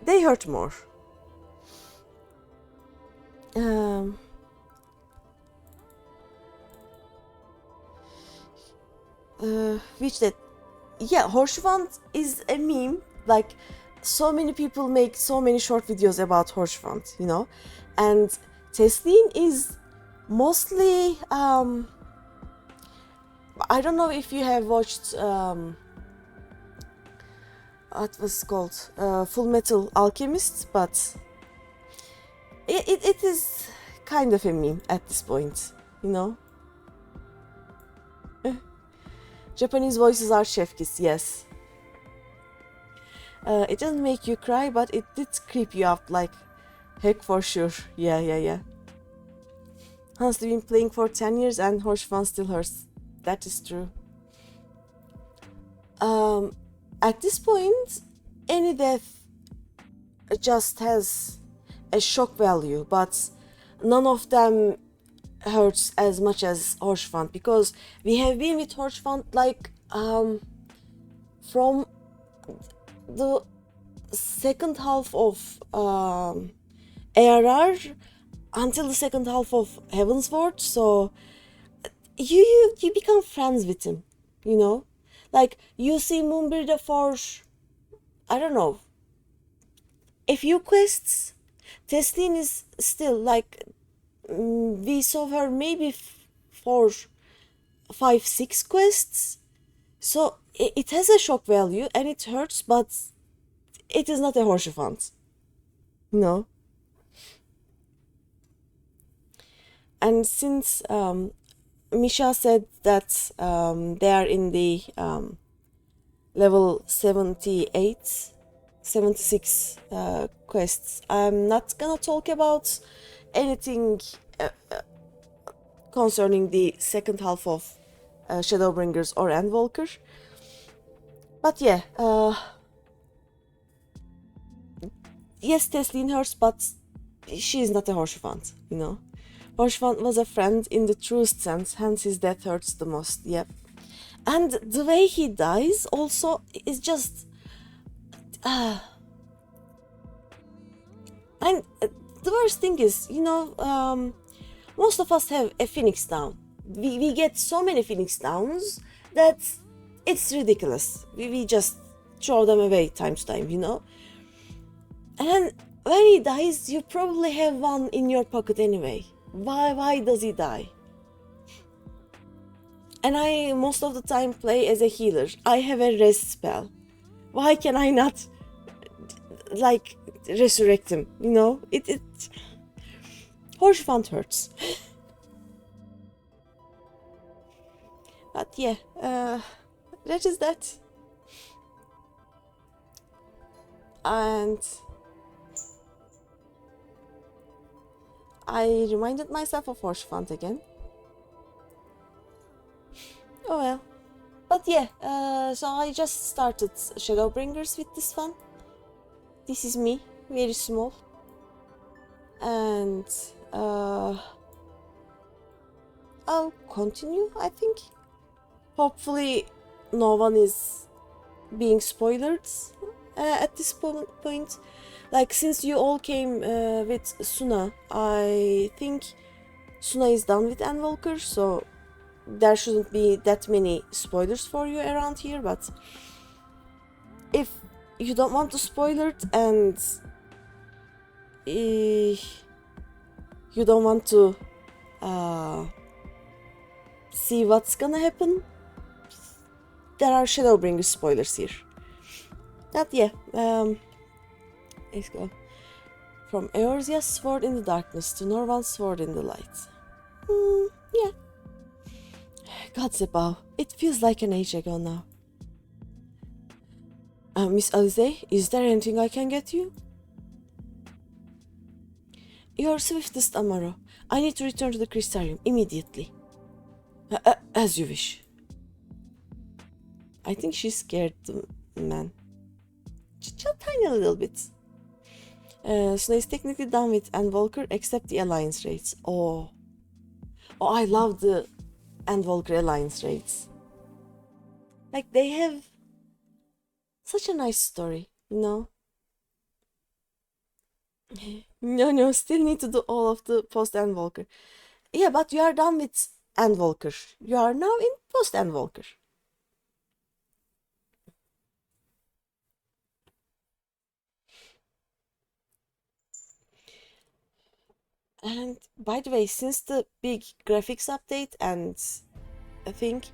Speaker 1: they hurt more. Which that, yeah, Horshvand is a meme. Like, so many people make so many short videos about Horshvand, you know, and Tesleen is mostly I don't know if you have watched what was called Full Metal Alchemist, but it is kind of a meme at this point, you know. Japanese voices are chef kiss, yes. It doesn't make you cry, but it did creep you out like heck for sure. Yeah. Hans, been playing for 10 years and Horshvan still hurts. That is true. At this point, any death just has a shock value, but none of them hurts as much as Horshvan, because we have been with Horshvan like from the second half of ARR until the second half of Heavensward, so you become friends with him, you know. Like, you see Moonbird for, I don't know, a few quests. Tesleen is still like, we saw her maybe for 5-6 quests. So it has a shock value and it hurts, but it is not a Horshvand, you know. And since Misha said that they are in the level 78, 76 quests, I'm not gonna talk about anything concerning the second half of ShadowBringers or Endwalker. But yeah, yes, Tesleen hurts, but she is not a Horshvand, you know. Horshvand was a friend in the truest sense, hence his death hurts the most, yep. And the way he dies also is just... and the worst thing is, you know, most of us have a Phoenix down. We get so many Phoenix downs that it's ridiculous. We just throw them away time to time, you know. And when he dies, you probably have one in your pocket anyway. Why does he die? And I most of the time play as a healer. I have a rest spell. Why can I not like resurrect him? You know, it Horshvand hurts. But yeah, that is that. And I reminded myself of Horshvand again. Oh well. But yeah, so I just started ShadowBringers with this one. This is me, very small. And I'll continue, I think. Hopefully no one is being spoiled at this point. Like, since you all came with Suna, I think Suna is done with Endwalker, so there shouldn't be that many spoilers for you around here. But if you don't want to spoil it and you don't want to see what's gonna happen, there are ShadowBringers spoilers here. But yeah, let's go. From Eorzea's sword in the darkness to Norval's sword in the light. Yeah. God's above. It feels like an age ago now. Miss Alize, is there anything I can get you? Your swiftest, Amaro. I need to return to the Crystarium immediately. As you wish. I think she scared the man. Just a tiny little bit. Suna is technically done with Endwalker except the Alliance raids. Oh, I love the Endwalker Alliance raids. Like, they have Such a nice story, you know? No, still need to do all of the post Endwalker. Yeah, but you are done with Endwalker. You are now in post Endwalker. And by the way, since the big graphics update, and I think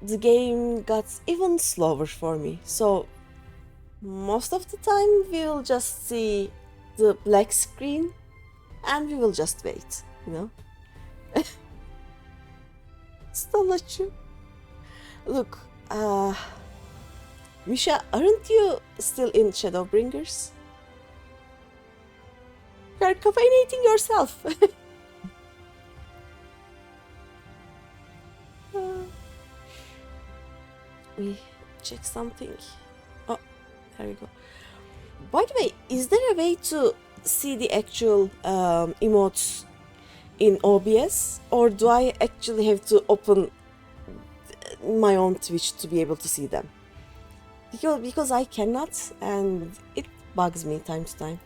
Speaker 1: the game got even slower for me. So most of the time we will just see the black screen and we will just wait, you know? Stalachu. Look, Misha, aren't you still in ShadowBringers? You're caffeinating yourself. We check something. Oh, there we go. By the way, is there a way to see the actual emotes in OBS, or do I actually have to open my own Twitch to be able to see them? Because I cannot, and it bugs me time to time.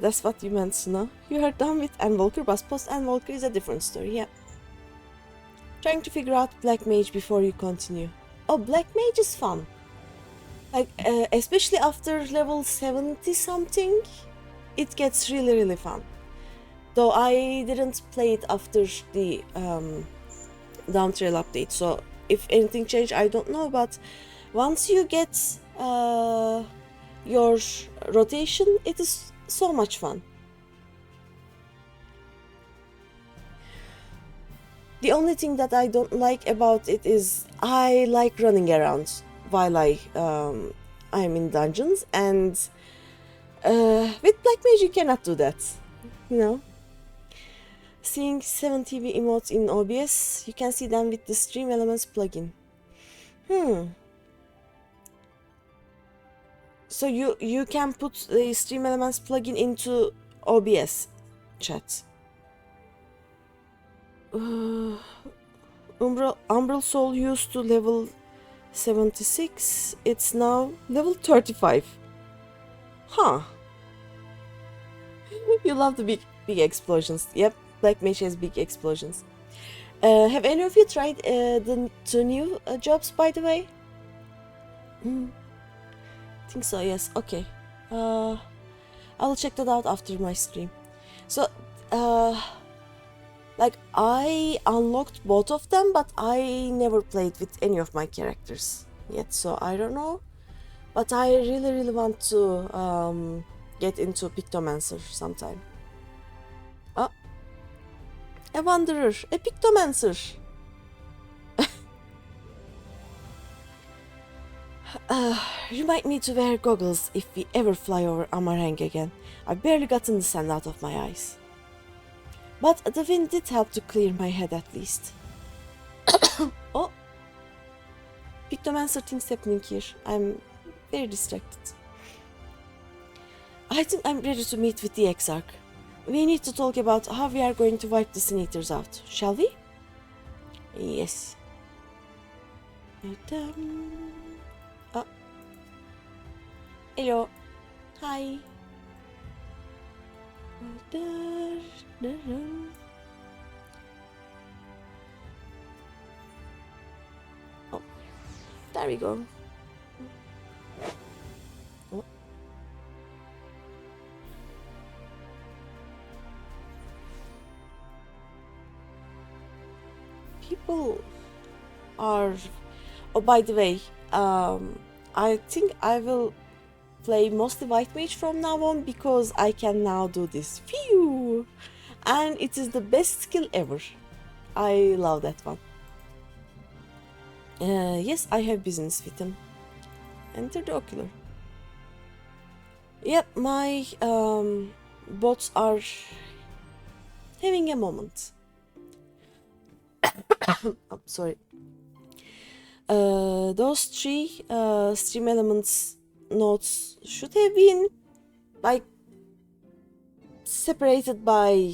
Speaker 1: That's what you meant, no? You are done with Endwalker, but post Endwalker is a different story, yeah. Trying to figure out Black Mage before you continue. Oh, Black Mage is fun. Like, especially after level 70 something, it gets really fun. Though I didn't play it after the Downtrail update, so if anything changed, I don't know, but once you get your rotation, it is so much fun. The only thing that I don't like about it is I like running around while I'm in dungeons, and with Black Mage you cannot do that, you know. Seeing 7TV emotes in OBS, you can see them with the Stream Elements plugin. So you can put the Stream Elements plugin into OBS chat. Umbral Soul used to level 76, it's now level 35. Huh. You love the big explosions. Yep, Black Mage has big explosions. Have any of you tried the two new jobs, by the way? I think so, yes. Okay. I'll check that out after my stream. So, like, I unlocked both of them, but I never played with any of my characters yet, so I don't know. But I really want to get into Pictomancer sometime. Oh, a Wanderer, a Pictomancer. You might need to wear goggles if we ever fly over Amarang again. I've barely gotten the sand out of my eyes. But the wind did help to clear my head at least. Oh! Pictomancer things happening here. I'm very distracted. I think I'm ready to meet with the Exarch. We need to talk about how we are going to wipe the Sin Eaters out, shall we? Yes. Oh. Hello. Hi. Oh, there we go. Oh. People are... Oh, by the way, I think I will play mostly White Mage from now on because I can now do this. Phew! And it is the best skill ever. I love that one. Yes, I have business with him. Enter the ocular. Yep, my bots are having a moment. I'm sorry. Those three Stream Elements notes should have been like separated by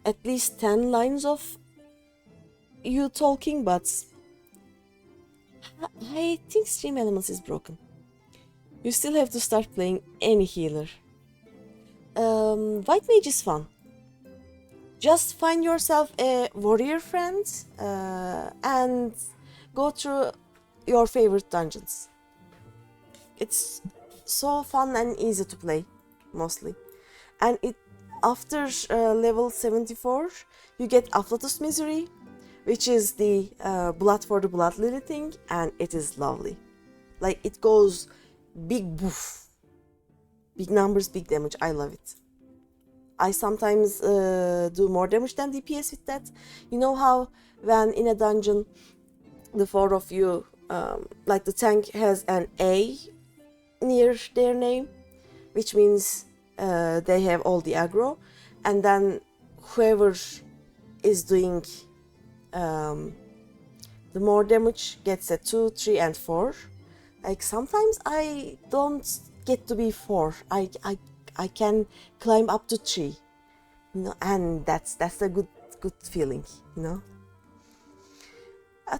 Speaker 1: at least 10 lines of you talking, but I think Stream Elements is broken. You still have to start playing any healer. White Mage is fun. Just find yourself a warrior friend and go through your favorite dungeons. It's so fun and easy to play, mostly. And after level 74, you get Afflatus Misery, which is the Blood for the Blood Lily thing, and it is lovely. Like, it goes big boof. Big numbers, big damage. I love it. I sometimes do more damage than DPS with that. You know how when in a dungeon, the four of you, like the tank has an A near their name, which means they have all the aggro, and then whoever is doing the more damage gets a 2, 3, and 4. Like sometimes I don't get to be 4. I can climb up to 3, you know, and that's a good feeling, you know.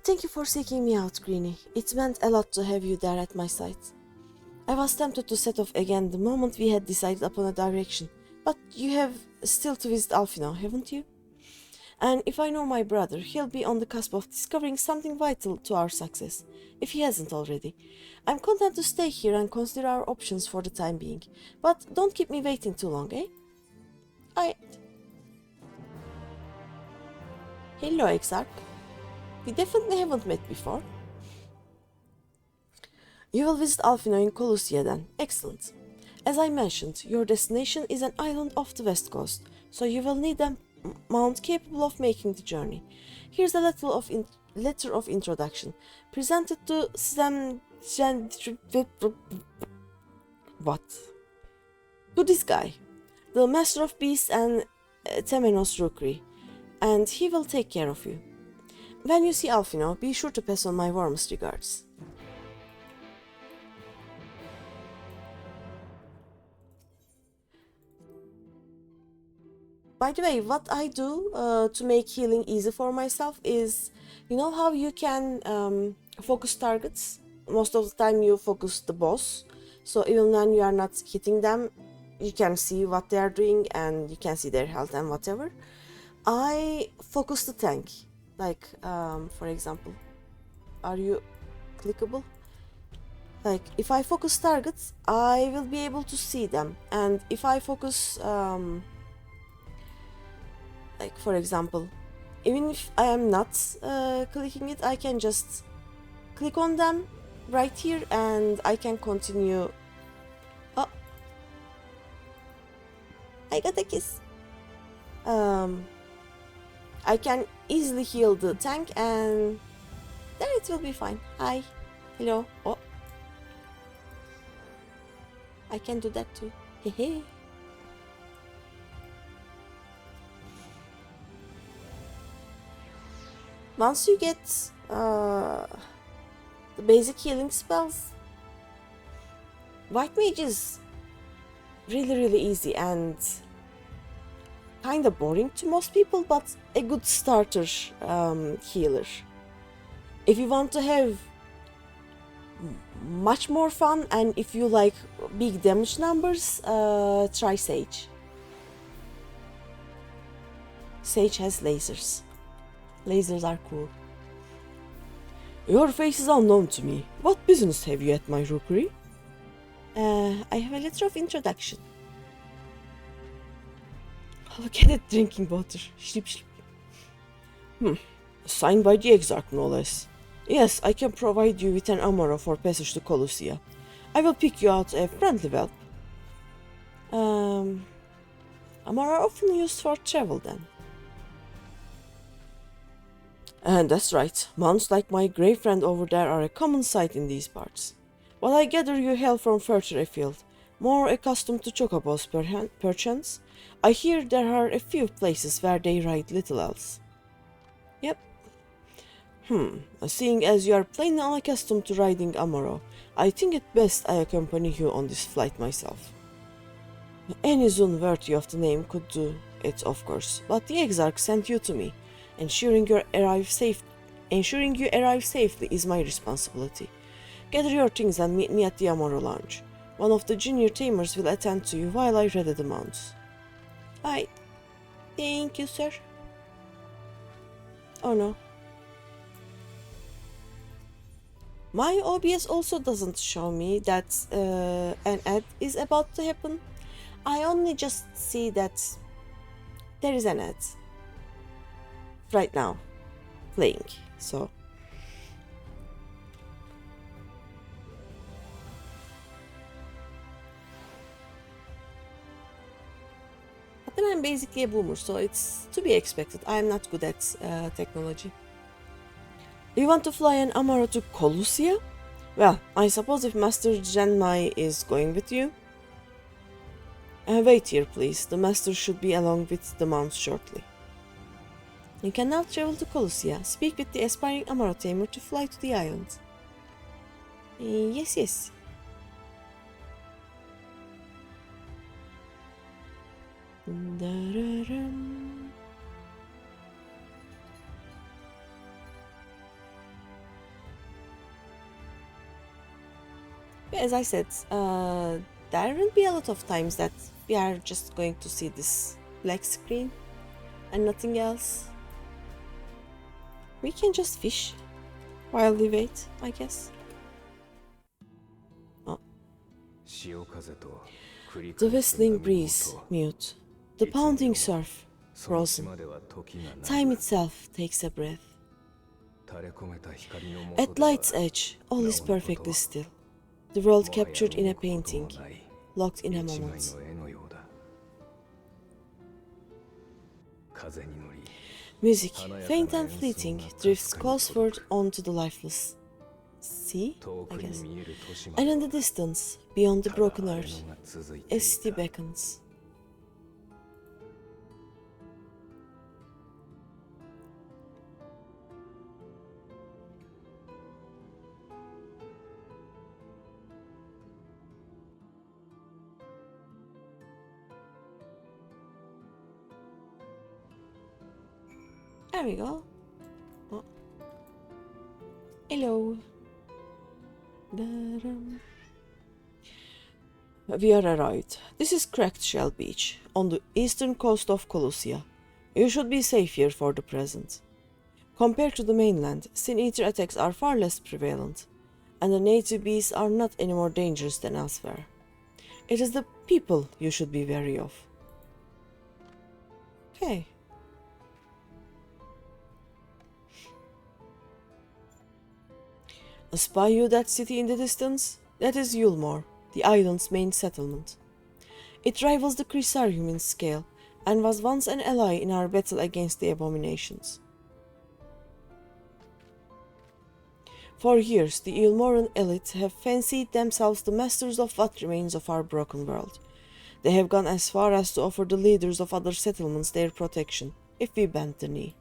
Speaker 1: Thank you for seeking me out, Greeny. It meant a lot to have you there at my side. I was tempted to set off again the moment we had decided upon a direction, but you have still to visit Alfino, haven't you? And if I know my brother, he'll be on the cusp of discovering something vital to our success, if he hasn't already. I'm content to stay here and consider our options for the time being, but don't keep me waiting too long, eh? Hello, Exarch. We definitely haven't met before. You will visit Alfino in Colossia then. Excellent. As I mentioned, your destination is an island off the west coast, so you will need a mount capable of making the journey. Here's a letter of introduction, presented to to this guy, the Master of Beasts and Temenos Rookery, and he will take care of you. When you see Alfino, be sure to pass on my warmest regards. By the way, what I do to make healing easy for myself is, you know how you can focus targets? Most of the time you focus the boss, so even when you are not hitting them, you can see what they are doing and you can see their health and whatever. I focus the tank, like for example, are you clickable? Like if I focus targets, I will be able to see them, and if I focus like for example, even if I am not clicking it, I can just click on them right here and I can continue. Oh, I got a kiss. I can easily heal the tank and then it will be fine. Hi, hello. Oh, I can do that too. Hehe. Once you get the basic healing spells, White Mage is really easy and kinda boring to most people, but a good starter healer. If you want to have much more fun and if you like big damage numbers, try Sage. Sage has lasers. Lasers are cool. Your face is unknown to me. What business have you at my rookery? I have a letter of introduction. Look at it drinking water. Slip. Signed by the Exarch, no less. Yes, I can provide you with an Amara for passage to Colossia. I will pick you out a friendly whelp. Amara often used for travel then. And that's right, mounts like my grey friend over there are a common sight in these parts. But I gather you hail from further afield, more accustomed to chocobos perchance. I hear there are a few places where they ride little else. Yep. Seeing as you are plainly unaccustomed to riding Amaro, I think it best I accompany you on this flight myself. Any Zun worthy of the name could do it, of course, but the Exarch sent you to me, ensuring your Ensuring you arrive safely is my responsibility. Gather your things and meet me at the Amaro Lounge. One of the junior tamers will attend to you while I ready the mounts. Aye. Thank you, sir. Oh no. My OBS also doesn't show me that an ad is about to happen. I only just see that there is an ad right now playing, so but then I'm basically a boomer, so it's to be expected. I'm not good at technology. You want to fly an Amaro to Colusia? Well, I suppose if Master Genmai is going with you. Wait here, please. The Master should be along with the mounts shortly. You can now travel to Colusia. Speak with the aspiring Amaro tamer to fly to the island. Yes, yes. Da-da-dum. As I said, there will be a lot of times that we are just going to see this black screen and nothing else. We can just fish while we wait, I guess. Oh. The whistling breeze, mute. The pounding surf, frozen. Time itself takes a breath. At light's edge, all is perfectly still. The world captured in a painting, locked in a moment. Music, faint and fleeting, drifts closeward onto the lifeless sea, I guess. And in the distance, beyond the broken earth, a city beckons. There we go. Oh. Hello. Da-dum. We are arrived. This is Cracked Shell Beach, on the eastern coast of Colusia. You should be safe here for the present. Compared to the mainland, Sin Eater attacks are far less prevalent, and the native beasts are not any more dangerous than elsewhere. It is the people you should be wary of. Okay. Spy you that city in the distance? That is Yulmore, the island's main settlement. It rivals the Chrysarium in scale, and was once an ally in our battle against the abominations. For years, the Yulmoran elite have fancied themselves the masters of what remains of our broken world. They have gone as far as to offer the leaders of other settlements their protection, if we bend the knee.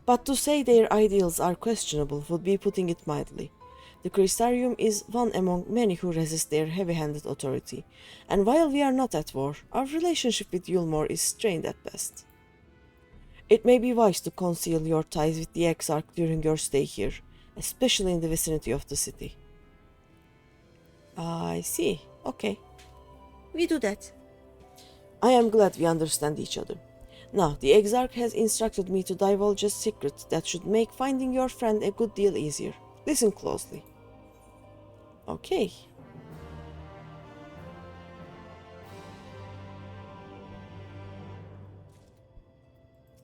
Speaker 1: But to say their ideals are questionable would be putting it mildly. The Chrysarium is one among many who resist their heavy-handed authority, and while we are not at war, our relationship with Yulmore is strained at best. It may be wise to conceal your ties with the Exarch during your stay here, especially in the vicinity of the city. I see. Okay. We do that. I am glad we understand each other. Now, the Exarch has instructed me to divulge a secret that should make finding your friend a good deal easier. Listen closely. Okay.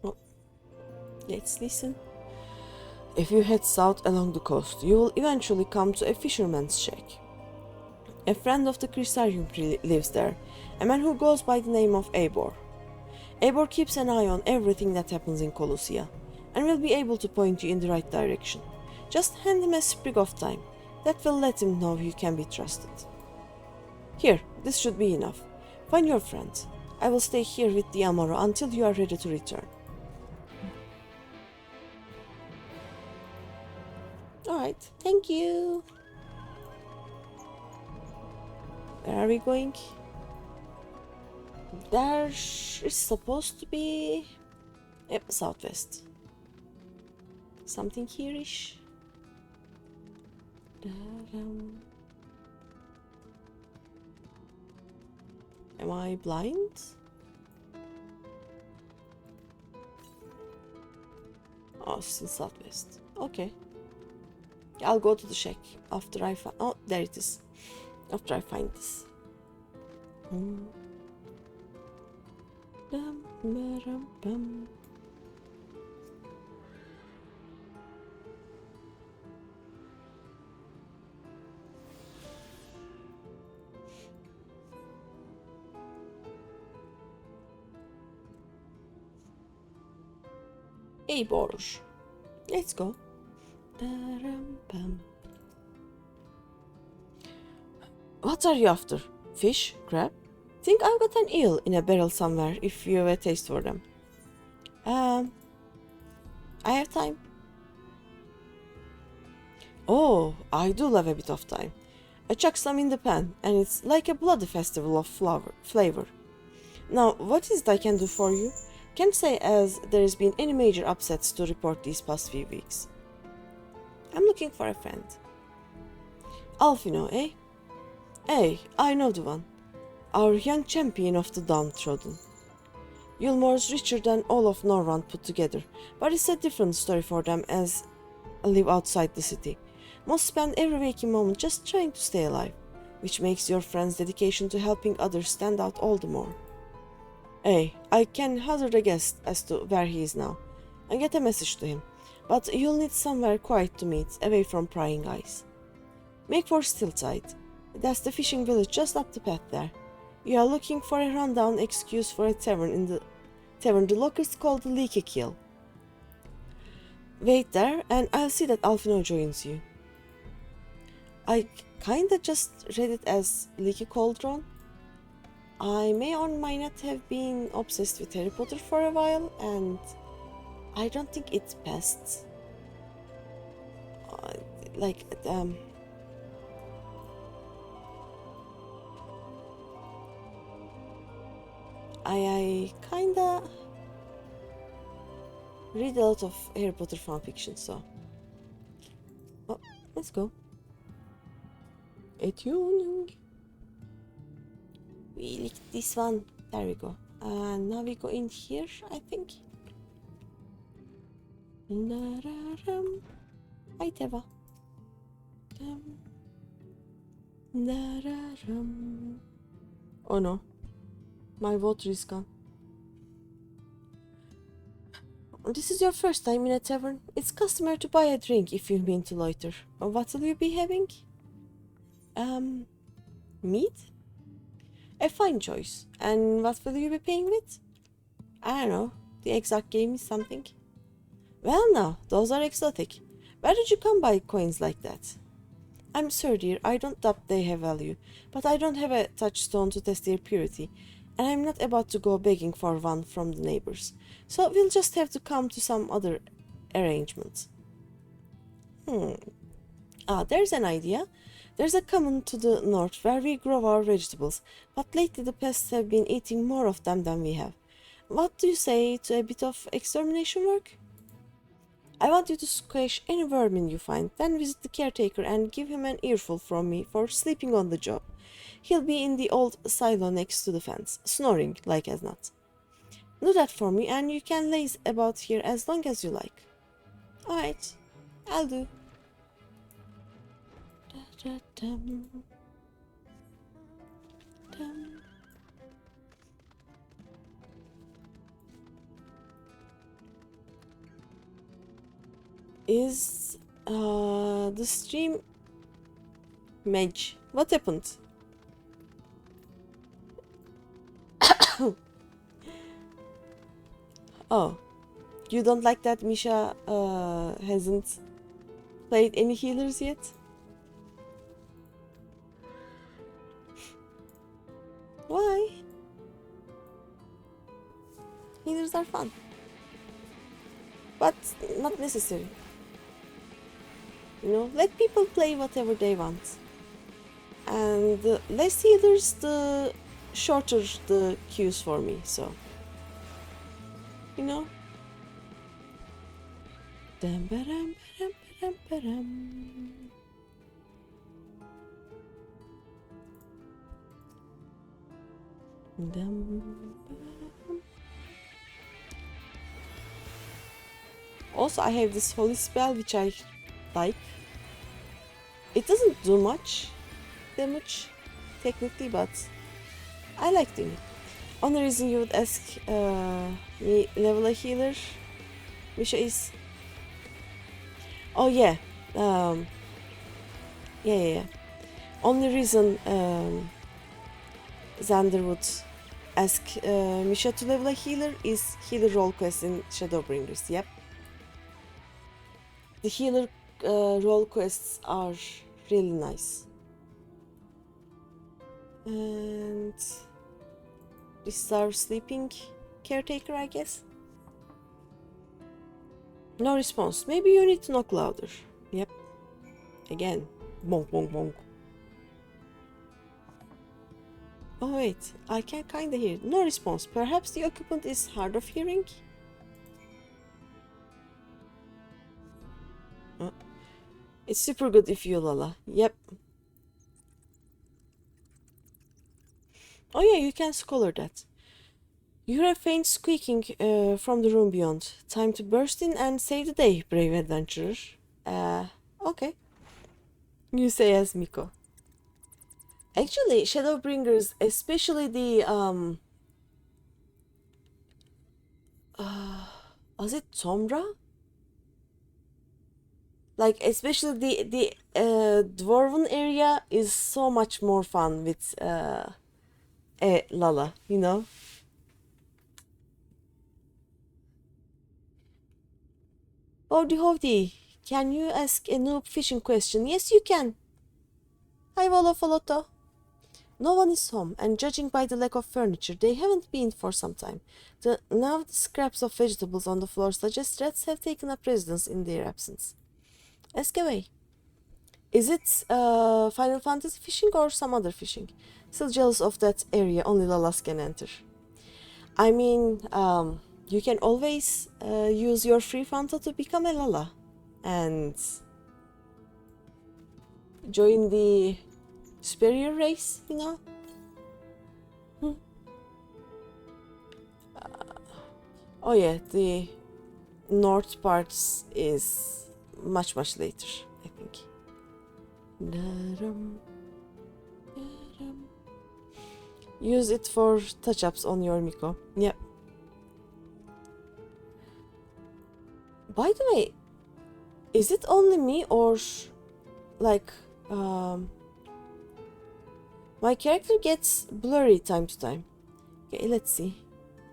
Speaker 1: Well, let's listen. If you head south along the coast, you will eventually come to a fisherman's shack. A friend of the Chrysarium lives there, a man who goes by the name of Eivor. Eivor keeps an eye on everything that happens in Colusia, and will be able to point you in the right direction. Just hand him a sprig of time. That will let him know you can be trusted. Here, this should be enough. Find your friend. I will stay here with the Amaro until you are ready to return. Alright, thank you. Where are we going? There is supposed to be... Yep, southwest. Something here-ish. Am I blind? Oh, it's in southwest. Okay. I'll go to the shack after I find. Oh, there it is. After I find this. Hey, Borj. Let's go. What are you after? Fish? Crab? Think I've got an eel in a barrel somewhere if you have a taste for them. I have time. Oh, I do love a bit of time. I chuck some in the pan, and it's like a bloody festival of flavor. Now, what is it I can do for you? Can't say as there's been any major upsets to report these past few weeks. I'm looking for a friend. Alfino, eh? Hey, I know the one. Our young champion of the downtrodden. Yulmore's richer than all of Norrand put together, but it's a different story for them as live outside the city. Most spend every waking moment just trying to stay alive, which makes your friend's dedication to helping others stand out all the more. Hey, I can hazard a guess as to where he is now, and get a message to him, but you'll need somewhere quiet to meet, away from prying eyes. Make for Stillside. That's the fishing village just up the path there. You are looking for a rundown excuse for a tavern the locals call the Leaky Kill. Wait there, and I'll see that Alfino joins you. I kinda just read it as Leaky Cauldron. I may or may not have been obsessed with Harry Potter for a while, and I don't think it's best. I kinda read a lot of Harry Potter fanfiction, so. Oh, let's go. Attuning. We licked this one. There we go. And now we go in here, I think. Hi, Teva. Oh no. My Vauthry is gone. This is your first time in a tavern. It's customary to buy a drink if you mean to loiter. What will you be having? Meat? A fine choice. And what will you be paying with? I don't know. The exact game is something. Well now, those are exotic. Where did you come by coins like that? I'm sorry dear, I don't doubt they have value, but I don't have a touchstone to test their purity, and I'm not about to go begging for one from the neighbors, so we'll just have to come to some other arrangements. There's an idea. There's a common to the north where we grow our vegetables, but lately the pests have been eating more of them than we have. What do you say to a bit of extermination work? I want you to squash any vermin you find, then visit the caretaker and give him an earful from me for sleeping on the job. He'll be in the old silo next to the fence, snoring like as not. Do that for me and you can laze about here as long as you like. Alright, I'll do. Is the stream Mage? What happened? Oh, you don't like that Misha hasn't played any healers yet? Why? Healers are fun, but not necessary. You know, let people play whatever they want. And the less healers, the shorter the queues for me, so. You know? Dum, ba-dum, ba-dum, ba-dum, ba-dum. Dum, ba-dum. Also, I have this holy spell which I like. It doesn't do much damage technically, but I like doing it. Only reason you would ask me level a healer, Misha, is oh yeah, yeah. Only reason Xander would ask Misha to level a healer is healer role quest in ShadowBringers. Yep, the healer role quests are really nice. And this is our sleeping caretaker, I guess. No response. Maybe you need to knock louder. Yep. Again. Bonk, bonk, bonk. Oh wait, I can kinda hear. No response. Perhaps the occupant is hard of hearing? It's super good if you Lala. Yep. Oh yeah, you can scholar that. You hear a faint squeaking from the room beyond. Time to burst in and save the day, brave adventurer. Okay. You say as Miko. Actually, ShadowBringers, especially the was it Tomra? Like especially the dwarven area is so much more fun with Lala, you know. Howdy, can you ask a noob fishing question? Yes, you can. Hi, Volofoloto. No one is home, and judging by the lack of furniture, they haven't been for some time. The scraps of vegetables on the floor suggest rats have taken up residence in their absence. Ask away. Is it Final Fantasy fishing or some other fishing? Still jealous of that area only Lalas can enter. I mean, you can always use your free Fanta to become a Lala and join the superior race, you know? Oh yeah, the north parts is much later, I think. Use it for touch-ups on your Miko. Yep. By the way, is it only me or like my character gets blurry time to time? Okay, let's see.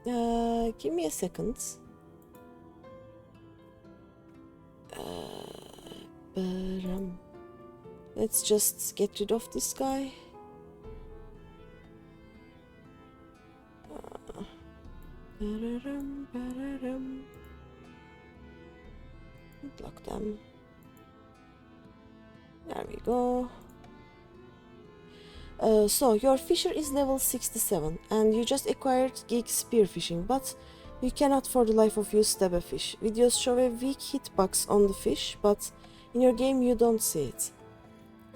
Speaker 1: Give me a second. Let's just get rid of this guy. Block them. There we go. So your fisher is level 67 and you just acquired geek spearfishing, but you cannot for the life of you stab a fish. Videos show a weak hitbox on the fish, but in your game you don't see it.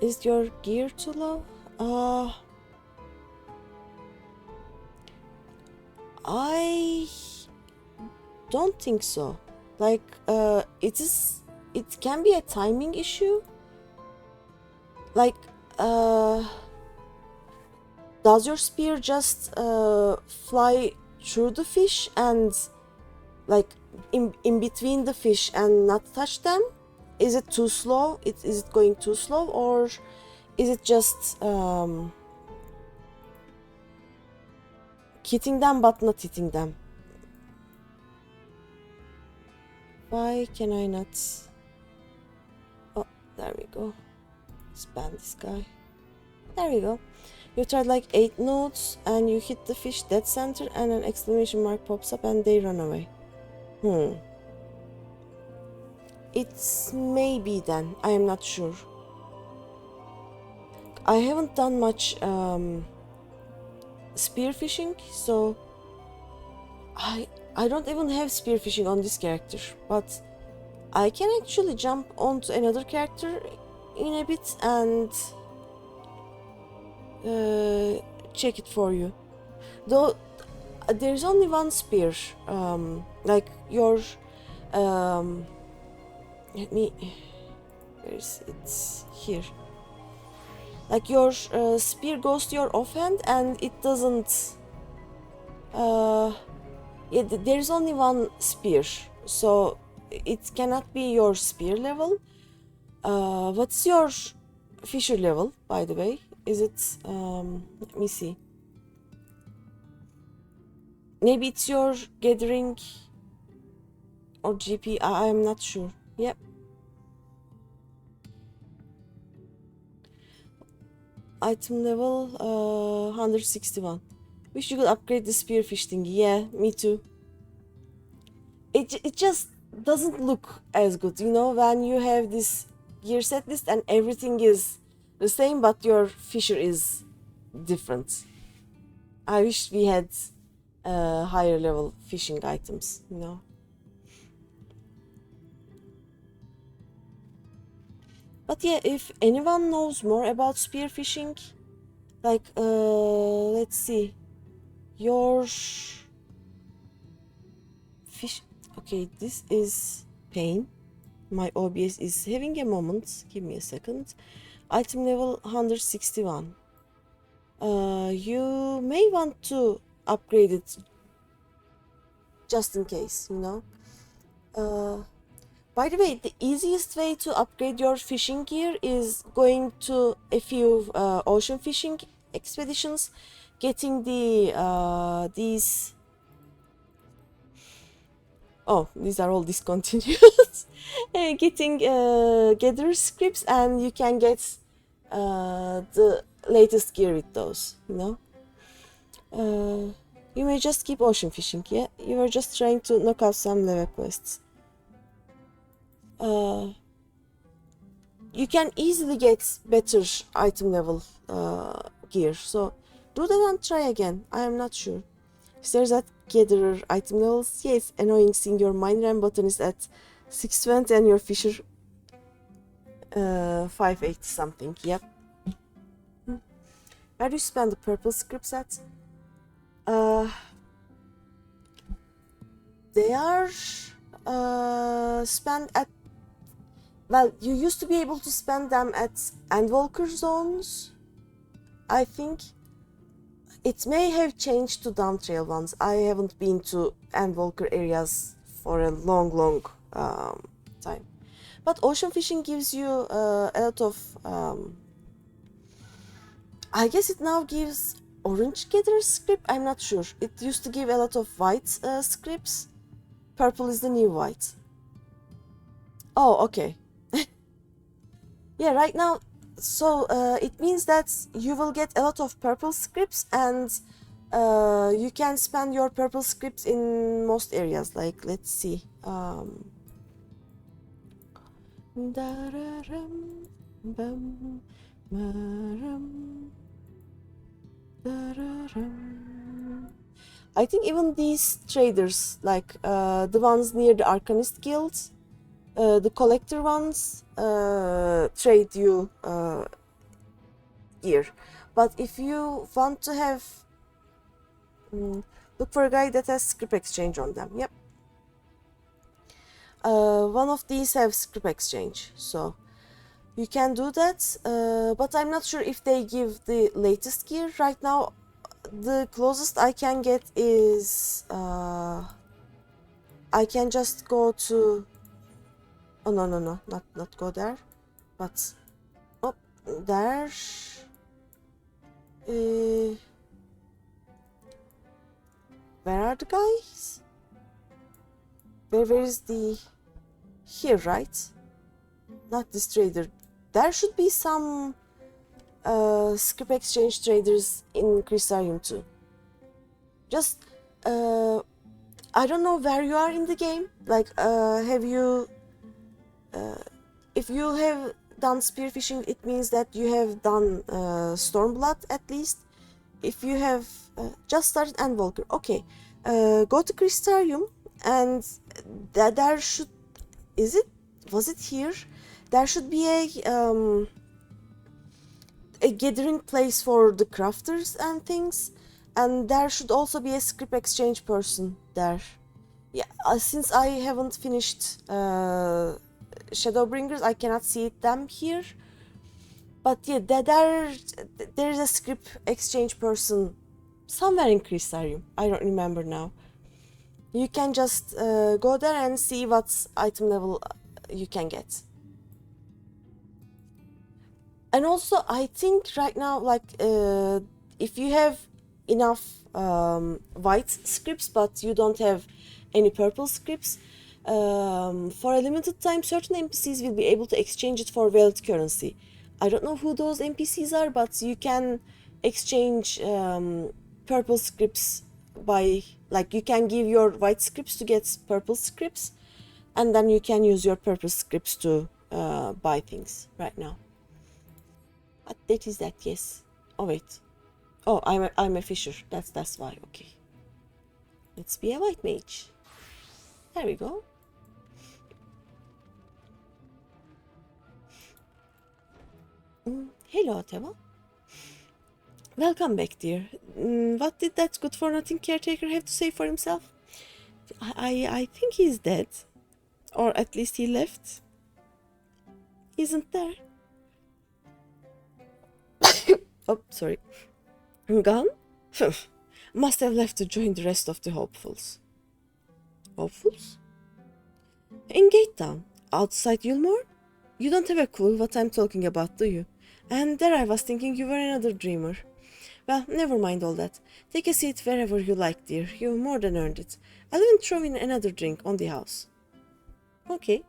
Speaker 1: Is your gear too low? I don't think so. Like it can be a timing issue. Like does your spear just fly through the fish and like in between the fish and not touch them? Is it too slow? Is it going too slow, or is it just hitting them but not hitting them? Why can I not? Oh, there we go. Let's ban this guy. There we go. You tried like 8 notes and you hit the fish dead center and an exclamation mark pops up and they run away. It's maybe then. I am not sure. I haven't done much spearfishing, so I don't even have spearfishing on this character, but I can actually jump onto another character in a bit and check it for you. Though there's only one spear. Like your let me. Where is it? Here. Like your spear goes to your offhand and it doesn't. There's only one spear, so it cannot be your spear level. What's your fissure level, by the way? Is it? Let me see. Maybe it's your gathering or GP. I'm not sure. Yep. Item level 161. Wish you could upgrade the spearfish thingy. Yeah, me too. It just doesn't look as good, you know, when you have this gear set list and everything is the same, but your fissure is different. I wish we had higher level fishing items, you know. But yeah, if anyone knows more about spearfishing, like let's see, your fish. Okay, this is pain. My OBS is having a moment. Give me a second. Item level 161. You may want to upgrade it just in case, you know. By the way, the easiest way to upgrade your fishing gear is going to a few ocean fishing expeditions, getting the these. Oh, these are all discontinued. Getting gatherer scripts, and you can get the latest gear with those, you know. You may just keep ocean fishing, yeah? You were just trying to knock out some level quests. You can easily get better item level gear, so do that and try again. I am not sure. If there's that gatherer item levels, yeah, it's annoying seeing your mine ram button is at 620 and your fisher 580 something. Yep. Where do you spend the purple scripts at? They are spent at, well, you used to be able to spend them at Endwalker zones, I think. It may have changed to Downtrail ones. I haven't been to Endwalker areas for a long time. But ocean fishing gives you a lot of... I guess it now gives orange gatherer script. I'm not sure. It used to give a lot of white scripts. Purple is the new white. Oh, okay. Yeah, right now, so it means that you will get a lot of purple scripts, and you can spend your purple scripts in most areas. Like, let's see. I think even these traders, like the ones near the Arcanist Guild, the collector ones, trade you gear. But if you want to have, look for a guy that has script exchange on them. Yep. One of these have script exchange, so you can do that. But I'm not sure if they give the latest gear right now. The closest I can get is I can just go to, oh no, not go there, but oh, there. Where are the guys? Where is the, here, right? Not this trader. There should be some script exchange traders in Crystarium too. Just I don't know where you are in the game. Like, have you if you have done spearfishing, it means that you have done Stormblood at least. If you have just started Endwalker, okay, go to Crystarium, and there should, is it was it here? There should be a gathering place for the crafters and things, and there should also be a script exchange person there. Yeah, since I haven't finished ShadowBringers, I cannot see them here. But yeah, there's a script exchange person somewhere in Crystarium. I don't remember now. You can just go there and see what item level you can get. And also, I think right now, like, if you have enough white scripts, but you don't have any purple scripts, for a limited time, certain NPCs will be able to exchange it for valid currency. I don't know who those NPCs are, but you can exchange purple scripts by, like, you can give your white scripts to get purple scripts, and then you can use your purple scripts to buy things right now. But that is that, yes. Oh wait. Oh, I'm a fisher. That's why. Okay. Let's be a white mage. There we go. Hello, Teva. Welcome back, dear. What did that good-for-nothing caretaker have to say for himself? I think he's dead. Or at least he left. Isn't there? Oh, sorry. Gone? Must have left to join the rest of the hopefuls. Hopefuls? In Gate Town, outside Yulmore? You don't have a clue what I'm talking about, do you? And there I was thinking you were another dreamer. Well, never mind all that. Take a seat wherever you like, dear. You've more than earned it. I'll even throw in another drink on the house. Okay.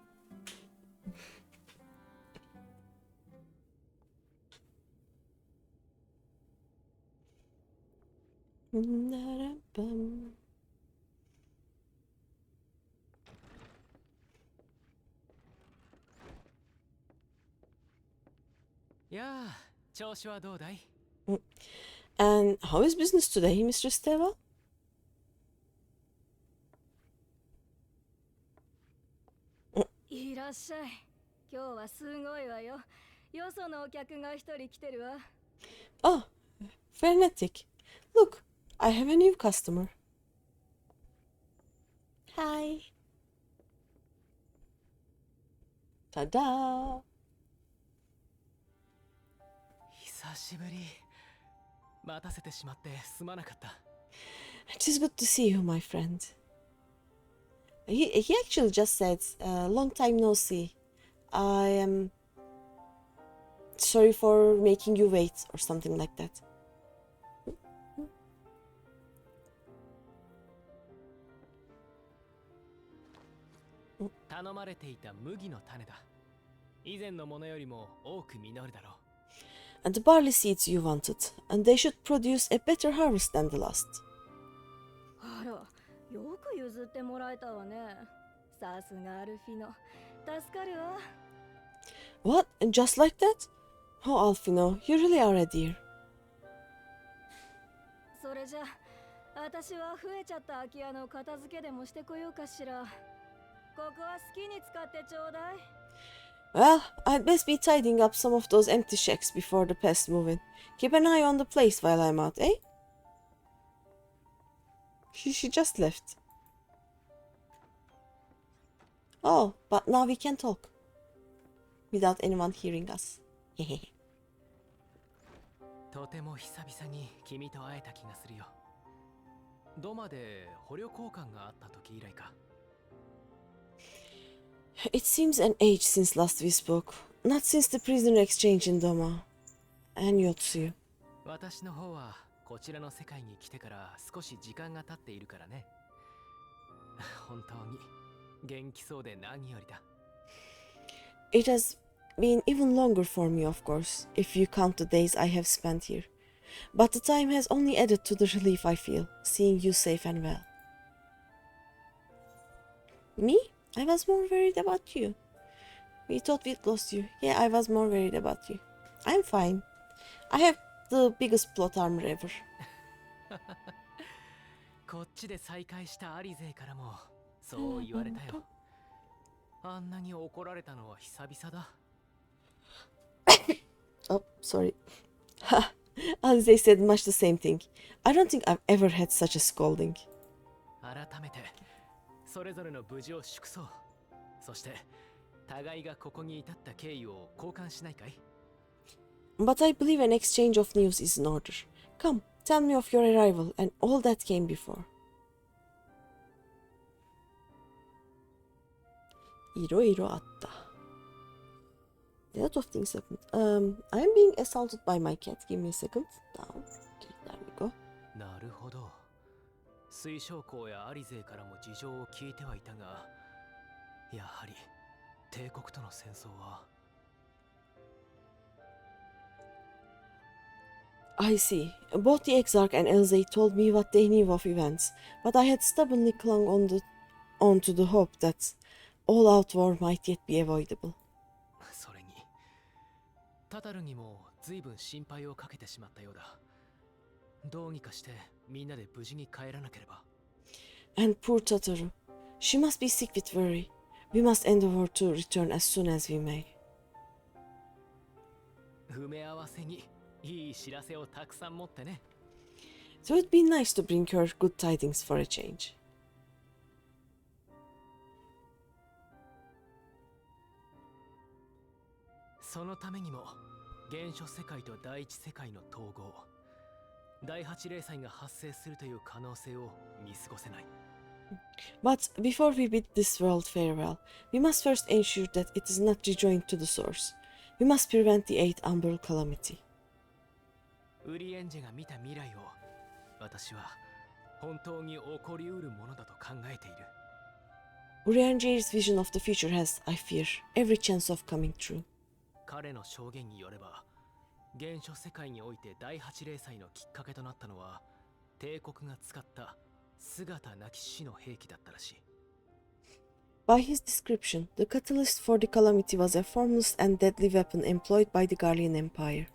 Speaker 1: Da-da-bum.
Speaker 5: やあ、調子はどうだい?
Speaker 1: And how is business today, Mr. Steva?
Speaker 2: いらっしゃい。今日はすごいわよ。よそのお客が一人来てるわ。
Speaker 1: Oh, Fernetic. Look, I have a new customer. Hi. Ta-da!
Speaker 5: 久しぶり。待たせてしまってすまなかった。
Speaker 1: It is good to see you, my friend. He actually just said, long time no see. I am sorry for making you wait, or something like that.
Speaker 5: 頼まれていた麦の種だ。以前のものよりも多く実るだろう。
Speaker 1: And the barley seeds you wanted, and they should produce a better harvest than the last.
Speaker 2: あら、よく譲ってもらえたわね。さすがアルフィノ。助かるわ。
Speaker 1: What? And just like that? Oh, Alfino, you really are a dear.
Speaker 2: それじゃ、私は増えちゃった空き家の片付けでもしてこようかしら。ここは好きに使ってちょうだい。
Speaker 1: Well, I'd best be tidying up some of those empty shacks before the pests move in. Keep an eye on the place while I'm out, eh? She just left. Oh, but now we can talk. Without anyone hearing us.
Speaker 5: とても久々に君と会えた気がするよ。土間で捕虜交換があった時以来か。
Speaker 1: It seems an age since last we spoke. Not since the prisoner exchange in Doma. And Yotsuyu.
Speaker 5: 私の方はこちらの世界に来てから少し時間が経っているからね。本当に元気そうで何よりだ。
Speaker 1: It has been even longer for me, of course, if you count the days I have spent here. But the time has only added to the relief I feel, seeing you safe and well. Me? I was more worried about you. We thought we'd lost you. Yeah, I was more worried about you. I'm fine. I have the biggest plot armor ever.
Speaker 5: こっちで再会したアリゼからもそう言われたよ。あんなに怒られたのは久々だ。
Speaker 1: Oh, sorry. Alize said much the same thing. I don't think I've ever had such a scolding.
Speaker 5: 改めてそれぞれの無事を祝そう。そして互いがここに至った経緯を交換しないかい？
Speaker 1: But I believe an exchange of news is in order. Come, tell me of your arrival and all that came before. いろいろあった。A lot of things happened. I'm being assaulted by my cat. Give me a second. Down. Okay, there we go.
Speaker 5: なるほど。水晶港やアリゼーからも事情を聞いてはいたが、やはり帝国との戦争は。
Speaker 1: I see. Both the Exarch and Elzey told me what they knew of events, but I had stubbornly clung on to the hope that all-out war might yet be avoidable.
Speaker 5: それにタタルにも随分心配をかけてしまったようだ。どうにかしてみんなで無事に帰らなければ。
Speaker 1: And poor Tataru. She must be sick with worry. We must endeavor to return as soon as we may.
Speaker 5: 埋め合わせにいい知らせをたくさん持ってね。
Speaker 1: So it'd be nice to bring her good tidings for a change.
Speaker 5: そのためにも原初世界と第一世界の統合、第八霊災が発生するという可能性を見過ごせない。
Speaker 1: But before we bid this world farewell, we must first ensure that it is not rejoined to the source. We must prevent the eighth umbral calamity.
Speaker 5: ウリエンジェが見た未来を私は本当に起こりうるものだと考えている。
Speaker 1: Urianjir's vision of the future has, I fear, every chance of coming true.
Speaker 5: 彼の証言によれば、原初世界において第八霊災のきっかけとなったのは帝国が使った姿なき死の兵器だったらしい。
Speaker 1: By his description, the catalyst for the calamity was a formless and deadly weapon employed by the Garlean Empire.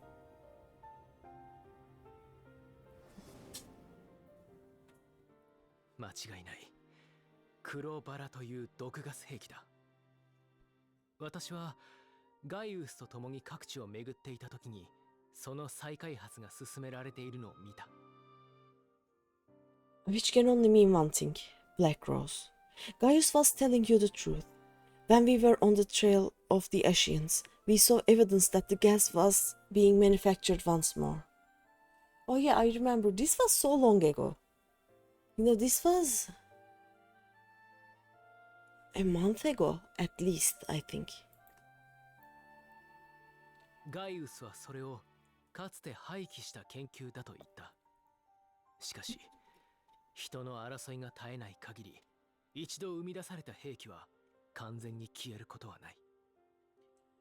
Speaker 5: 間違いない。黒バラという毒ガス兵器だ。私はガイウスと共に各地を巡っていた時にその再開発が進められているのを見た。
Speaker 1: Which can only mean one thing, Black Rose. Gaius was telling you the truth. When we were on the trail of the Ashians, we saw evidence that the gas was being manufactured once more. Oh yeah, I remember. This was so long ago. You know, this was a month ago, at least, I think.
Speaker 5: ガイウスはそれをかつて廃棄した研究だと言った。しかし人の争いが絶えない限り、一度生み出された兵器は完全に消えることはない。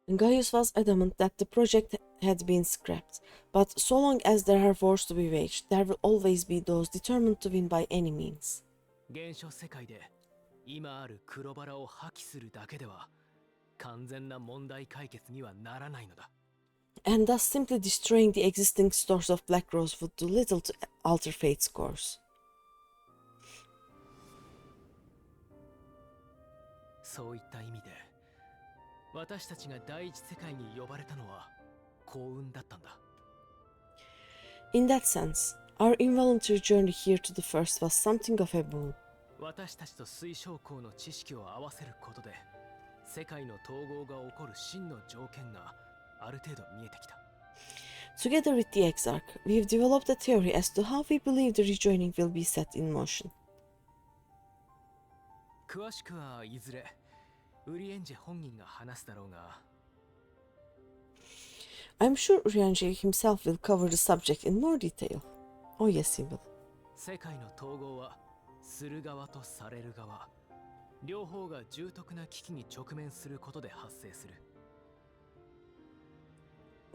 Speaker 1: Gaius was adamant that the project had been scrapped, but so long as there are wars to be waged, there will always be those determined to win by any means.
Speaker 5: 原初世界で今ある黒バラを破棄するだけでは完全な問題解決にはならないのだ。
Speaker 1: And thus simply destroying the existing stores of Black Rose would do little to alter fate's course.
Speaker 5: そういった意味で私たちが第一世界に呼ばれたのは幸運だったんだ。
Speaker 1: In that sense, our involuntary journey here to the first was something of a boon.
Speaker 5: 私たちと水晶港の知識を合わせることで世界の統合が起こる真の条件がある程度見えてきた。
Speaker 1: Together with the Exarch, we've developed a theory as to how we believe the rejoining will be set in motion.
Speaker 5: 詳しくはいずれウリエンジェ本人が話すだろうが、
Speaker 1: I'm sure Urianger himself will cover the subject in more detail. Oh yes, he will.
Speaker 5: 世界の統合はする側とされる側両方が重篤な危機に直面することで発生する。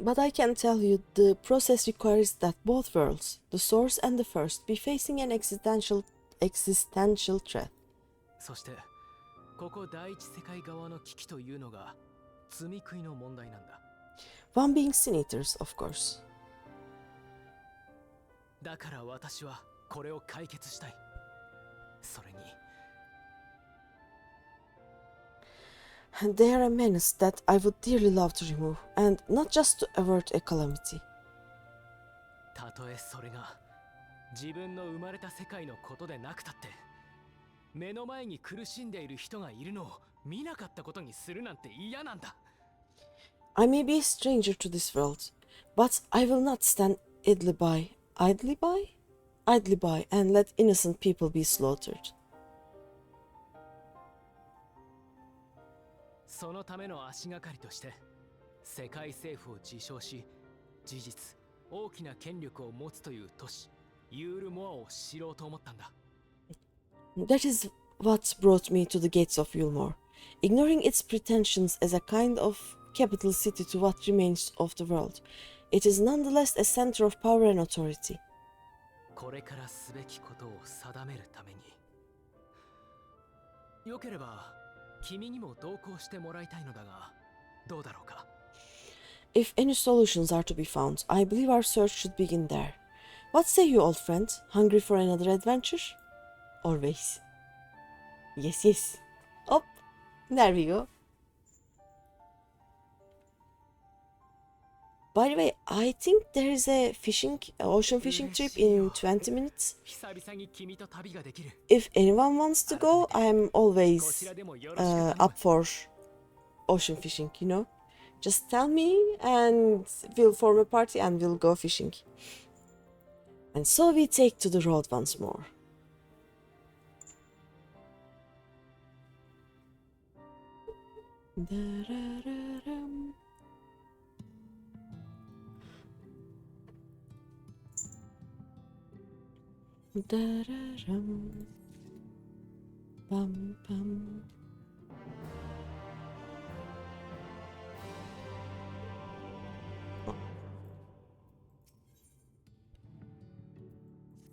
Speaker 1: But I can tell you the process requires that both worlds, the source and the first, be facing an existential threat.
Speaker 5: そしてここ第一世界側の危機というのが積み食いの問題なんだ。
Speaker 1: One being sin eaters, of course.
Speaker 5: だから私はこれを解決したい。それに
Speaker 1: They are a menace that I would dearly love to remove, and not just to avert a calamity.
Speaker 5: たとえそれが自分の生まれた世界のことでなくたって、目の前に苦しんでいる人がいるのを見なかったことにするなんて嫌なんだ。
Speaker 1: I may be a stranger to this world, but I will not stand idly by, and let innocent people be slaughtered.
Speaker 5: そのための足がかりとして、世界政府を自称し、事実、大きな権力を持つという都市、ユールモアを知ろうと思ったんだ。
Speaker 1: That is what brought me to the gates of Yulmore, ignoring its pretensions as a kind of capital city to what remains of the world. It is nonetheless a center of power and authority.
Speaker 5: これからすべきことを定めるために、よければ君にも同行してもらいたいのだが、どうだろうか。
Speaker 1: If any solutions are to be found, I believe our search should begin there. What say you, old friend? Hungry for another adventure? Always. Yes, yes. Hop. There we go. By the way, I think there is a ocean fishing trip in 20 minutes.
Speaker 5: 久々に君と旅ができる。
Speaker 1: If anyone wants to go, I'm always up for ocean fishing, you know? Just tell me and we'll form a party and we'll go fishing. And so we take to the road once more. Da-da-da-dum. Da-da-dum. Bum, bum.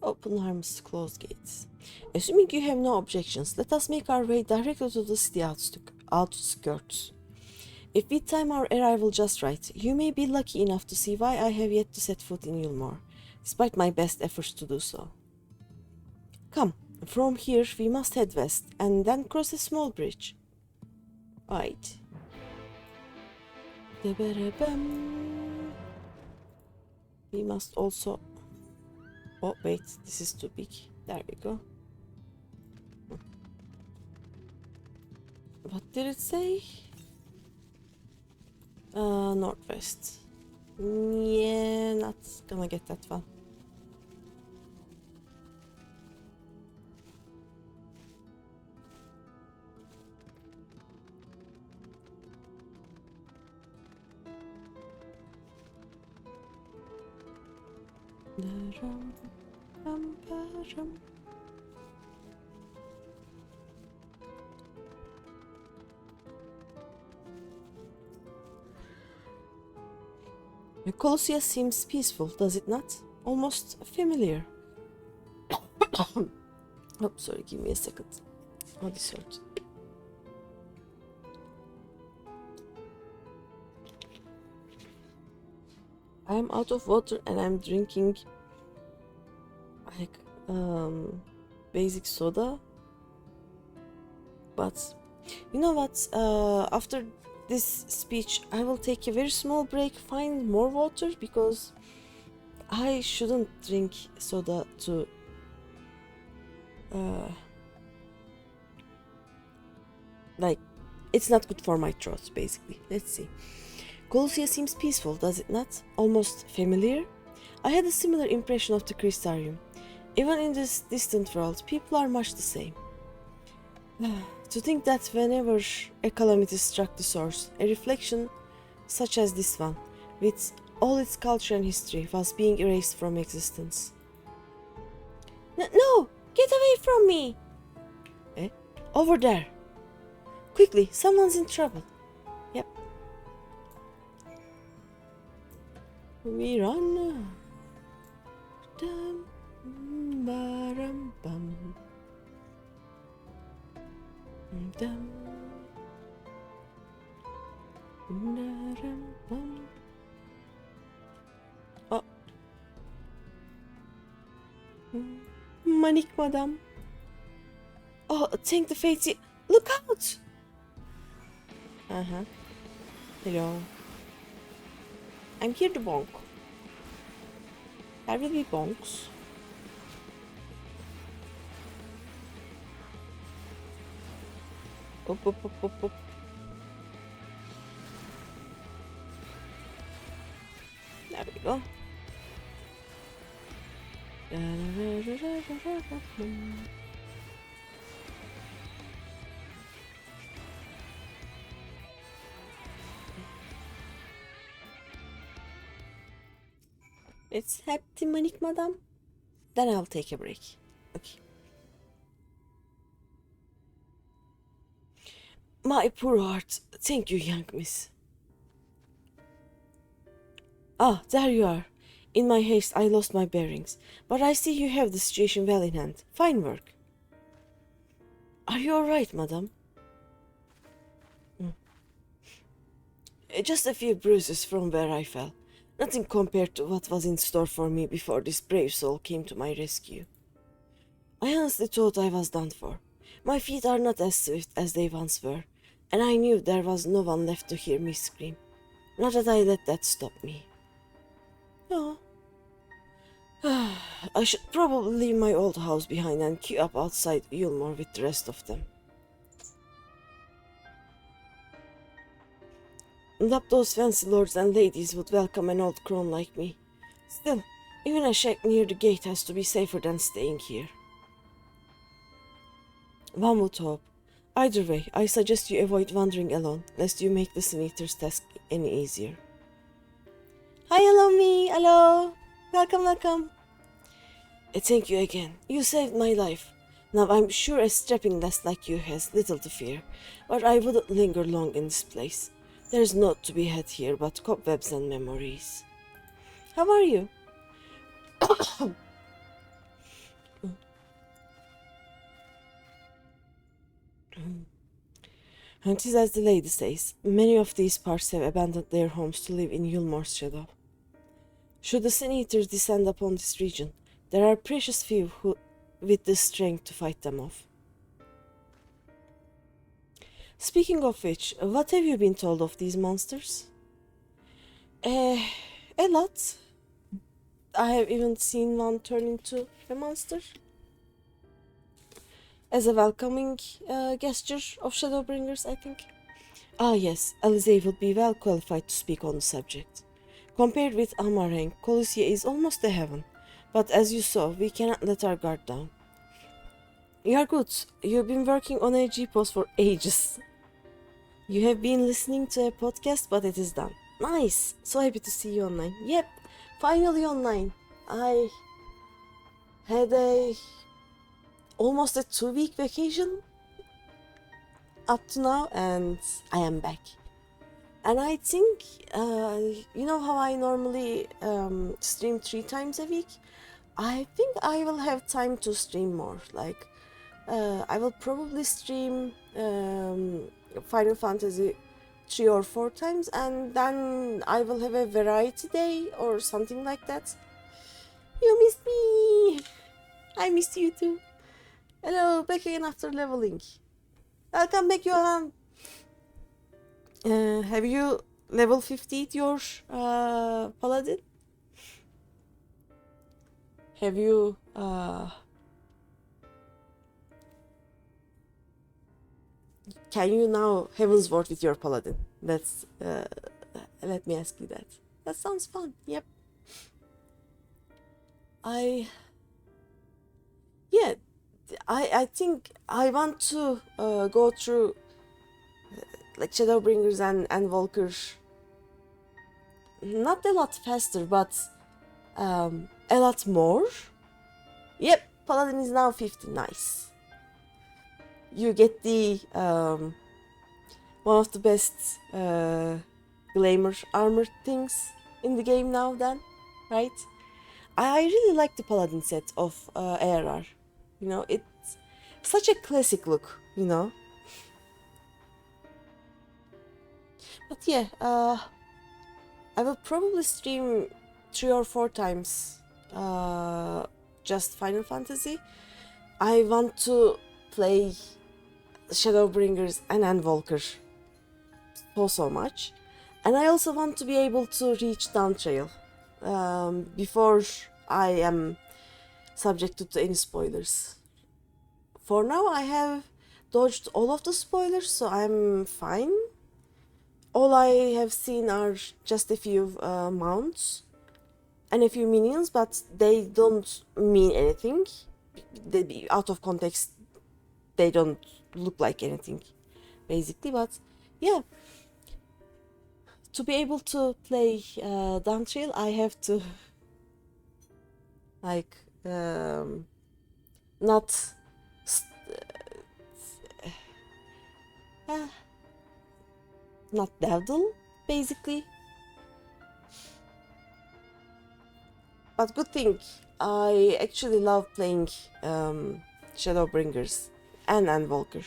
Speaker 1: Open arms, close gates. Assuming you have no objections, let us make our way directly to the city outskirts. If we time our arrival just right, you may be lucky enough to see why I have yet to set foot in Yulmore, despite my best efforts to do so. Come, from here we must head west, and then cross a small bridge. Right. We must also... Oh, wait, this is too big. There we go. What did it say? Northwest. Yeah, not gonna get that one. The Colossia seems peaceful, does it not? Almost familiar. Oh, sorry, give me a second. Oh, this hurt. I'm out of water and I'm drinking like basic soda. But you know what? After this speech, I will take a very small break, find more water, because I shouldn't drink soda to like, it's not good for my throat, basically. Let's see. Colossia seems peaceful, does it not? Almost familiar? I had a similar impression of the Crystarium. Even in this distant world, people are much the same. To think that whenever a calamity struck the source, a reflection such as this one, with all its culture and history, was being erased from existence. No! Get away from me! Eh? Over there! Quickly, someone's in trouble. Yep. We run. Dum, ba-rum, bum. Dum. Da-rum, bum. Oh. Manik, madam. Oh, thank the fates. Look out! Hello. I'm here to bonk. There will be bonks. Up, up, up, up, up. There we go. It's happy Manik madam. Then I'll take a break. Okay. My poor heart. Thank you, young miss. Ah, there you are. In my haste, I lost my bearings, but I see you have the situation well in hand. Fine work. Are you all right, madam? Just a few bruises from where I fell. Nothing compared to what was in store for me before this brave soul came to my rescue. I honestly thought I was done for. My feet are not as swift as they once were, and I knew there was no one left to hear me scream. Not that I let that stop me. Oh. I should probably leave my old house behind and queue up outside Yulmore with the rest of them. Not those fancy lords and ladies would welcome an old crone like me. Still, even a shack near the gate has to be safer than staying here. One would hope. Either way, I suggest you avoid wandering alone, lest you make the Sin-Eater's task any easier. Hi, hello me, hello. Welcome. Thank you again. You saved my life. Now I'm sure a strapping lass like you has little to fear, but I wouldn't linger long in this place. There's naught to be had here but cobwebs and memories. How are you? And 'tis as the lady says, many of these parts have abandoned their homes to live in Yulmore's shadow. Should the Sin-Eaters descend upon this region, there are precious few who with the strength to fight them off. Speaking of which, what have you been told of these monsters? A lot. I have even seen one turn into a monster. As a welcoming gesture of ShadowBringers, I think. Ah yes, aliveeee would be well qualified to speak on the subject. Compared with Amareng, Colossia is almost a heaven, but as you saw, we cannot let our guard down. You are good. You've been working on a G-post for ages. You have been listening to a podcast, but it is done. Nice! So happy to see you online. Yep, finally online. I had almost a 2-week vacation up to now, and I am back. And I think, you know how I normally stream 3 times a week? I think I will have time to stream more. Like, I will probably stream Final Fantasy 3 or 4 times, and then I will have a variety day or something like that. You missed me! I missed you too. Hello, back again after leveling. Welcome back, Johan. Have you level 50'd your paladin? Have you can you now Heaven's Ward with your paladin? That's let me ask you that. That sounds fun. Yep. I think I want to go through like ShadowBringers and Volker not a lot faster, but a lot more. Yep, Paladin is now 50. Nice. You get the one of the best glamour armor things in the game now then, right? I really like the Paladin set of ARR. You know, it's such a classic look, you know. But yeah, I will probably stream 3 or 4 times just Final Fantasy. I want to play ShadowBringers and Endwalker so much. And I also want to be able to reach Down Trail before I am subjected to any spoilers. For now, I have dodged all of the spoilers, so I'm fine. All I have seen are just a few mounts and a few minions, but they don't mean anything. Out of context, they don't look like anything, basically. But yeah, to be able to play Down Trail, I have to like not not dawdle, basically. But good thing, I actually love playing ShadowBringers and Walker,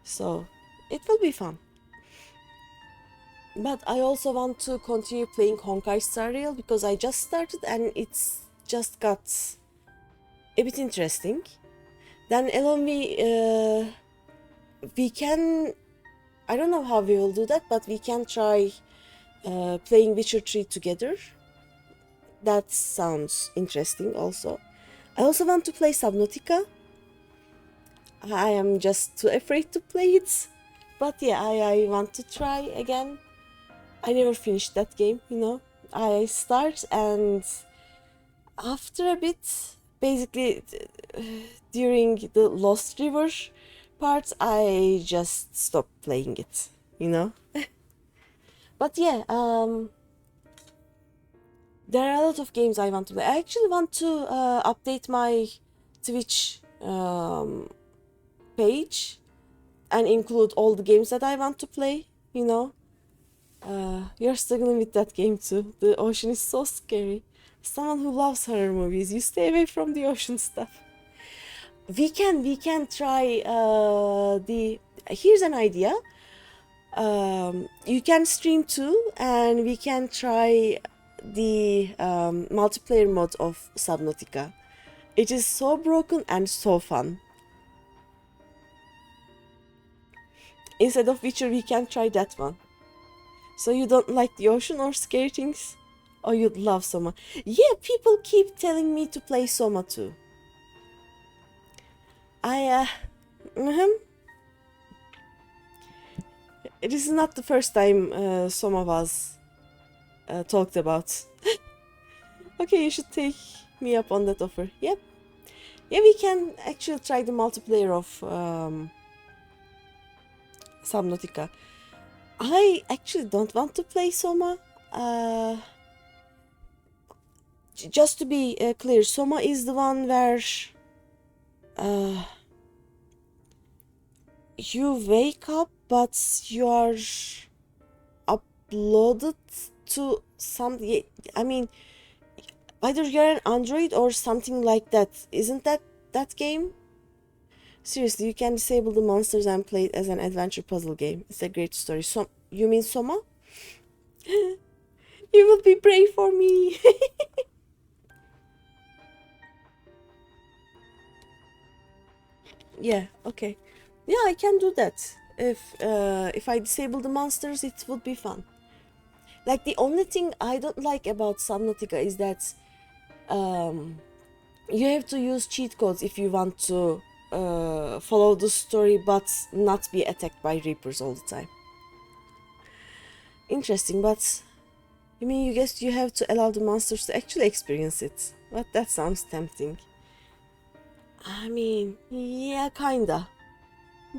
Speaker 1: so it will be fun. But I also want to continue playing Honkai Star Rail because I just started and it's just got a bit interesting. Then alone we can, I don't know how we will do that, but we can try playing Witcher 3 together. That sounds interesting also. I also want to play Subnautica. I am just too afraid to play it. But yeah, I want to try again. I never finished that game, you know. I start and after a bit, basically during the Lost River part, I just stopped playing it, you know. But yeah, there are a lot of games I want to play. I actually want to update my Twitch page and include all the games that I want to play, you know. You're struggling with that game too. The ocean is so scary. Someone who loves horror movies, you stay away from the ocean stuff. We can try here's an idea. You can stream too, and we can try the multiplayer mode of Subnautica. It is so broken and so fun. Instead of Witcher, we can try that one. So you don't like the ocean or scary things? Or you'd love Soma? Yeah, people keep telling me to play Soma too. This is not the first time Soma was talked about. Okay, you should take me up on that offer. Yep. Yeah, we can actually try the multiplayer of Subnautica. I actually don't want to play Soma. Just to be clear, Soma is the one where you wake up, but you are uploaded to some. I mean, either you're an android or something like that. Isn't that game? Seriously, you can disable the monsters and play it as an adventure puzzle game. It's a great story. You mean Soma? You will be brave for me. Yeah, okay. Yeah, I can do that. If I disable the monsters, it would be fun. Like, the only thing I don't like about Subnautica is that you have to use cheat codes if you want to follow the story but not be attacked by Reapers all the time. Interesting, but you mean you guess you have to allow the monsters to actually experience it? But that sounds tempting. I mean, yeah, kinda.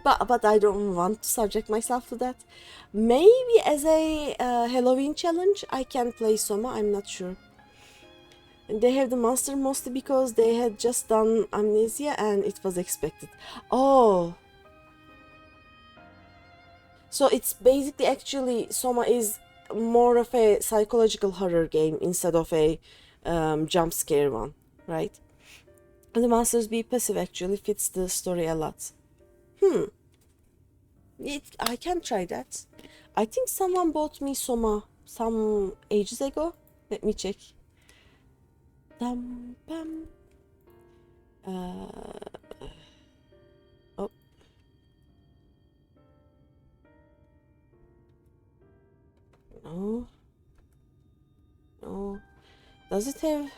Speaker 1: But I don't want to subject myself to that. Maybe as a Halloween challenge, I can play Soma, I'm not sure. And they have the monster mostly because they had just done Amnesia and it was expected. Oh. So it's basically actually Soma is more of a psychological horror game instead of a jump scare one, right? And the monsters be passive actually fits the story a lot. I can try that. I think someone bought me Soma some ages ago. Let me check. Dum bum. Oh. No. No. Does it have...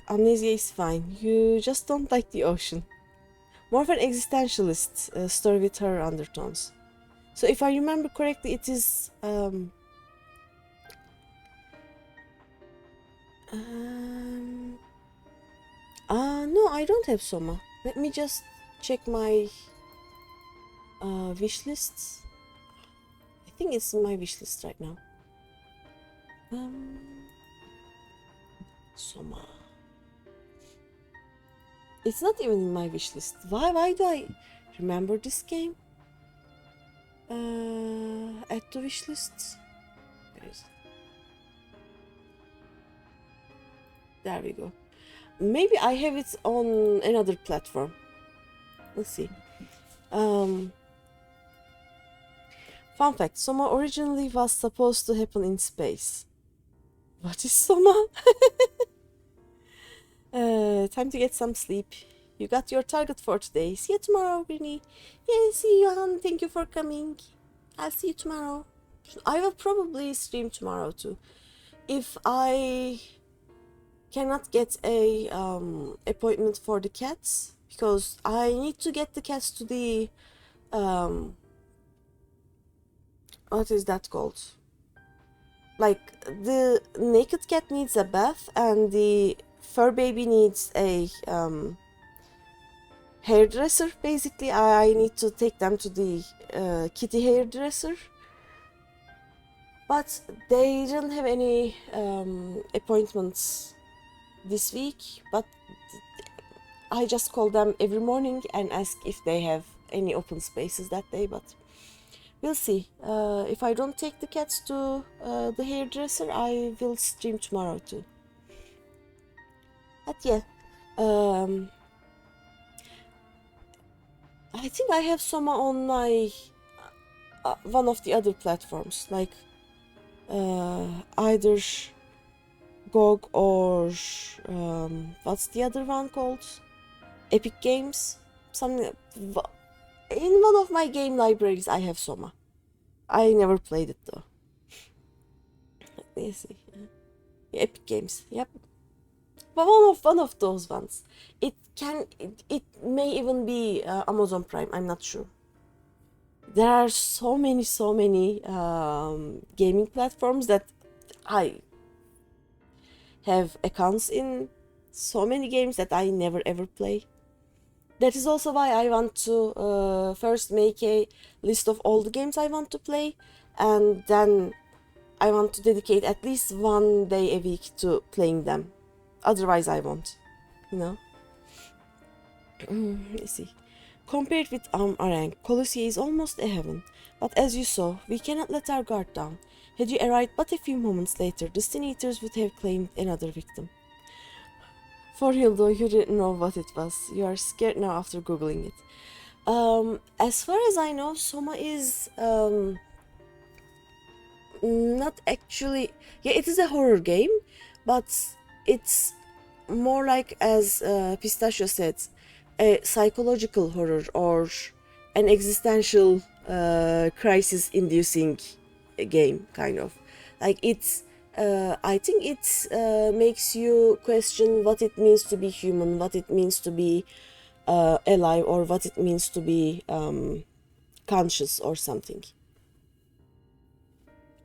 Speaker 1: Amnesia is fine. You just don't like the ocean. More of an existentialist story with her undertones. So if I remember correctly, it is... no, I don't have Soma. Let me just check my wish lists. I think it's in my wish list right now. Soma. It's not even in my wish list. Why do I remember this game? Add to wish lists. Where is it? There we go. Maybe I have it on another platform. Let's see. Fun fact, Soma originally was supposed to happen in space. What is Soma? Time to get some sleep. You got your target for today. See you tomorrow, Greeny. Yeah, see you, Han. Thank you for coming. I'll see you tomorrow. I will probably stream tomorrow too. If I cannot get a appointment for the cats, because I need to get the cats to the what is that called? Like, the naked cat needs a bath and the fur baby needs a hairdresser. Basically, I need to take them to the kitty hairdresser, but they didn't have any appointments this week. But I just call them every morning and ask if they have any open spaces that day. But we'll see. If I don't take the cats to the hairdresser, I will stream tomorrow too. But yeah, I think I have Soma on my one of the other platforms, like either GOG or what's the other one called? Epic Games. Something. In one of my game libraries, I have Soma. I never played it though. Let me see. Epic Games. Yep. But one of those ones. It may even be Amazon Prime. I'm not sure. There are so many gaming platforms that I have accounts in. So many games that I never ever play. That is also why I want to first make a list of all the games I want to play, and then I want to dedicate at least one day a week to playing them. Otherwise, I won't, you know. Let's see. Compared with Arang, Colossia is almost a heaven, but as you saw, we cannot let our guard down. Had you arrived but a few moments later, the Sin Eaters would have claimed another victim. For real though, you didn't know what it was. You are scared now after googling it. As far as I know, Soma is not actually... Yeah, it is a horror game, but it's more like, as Pistachio said, a psychological horror or an existential crisis-inducing game, kind of. Like, it's... I think it makes you question what it means to be human, what it means to be alive, or what it means to be conscious or something.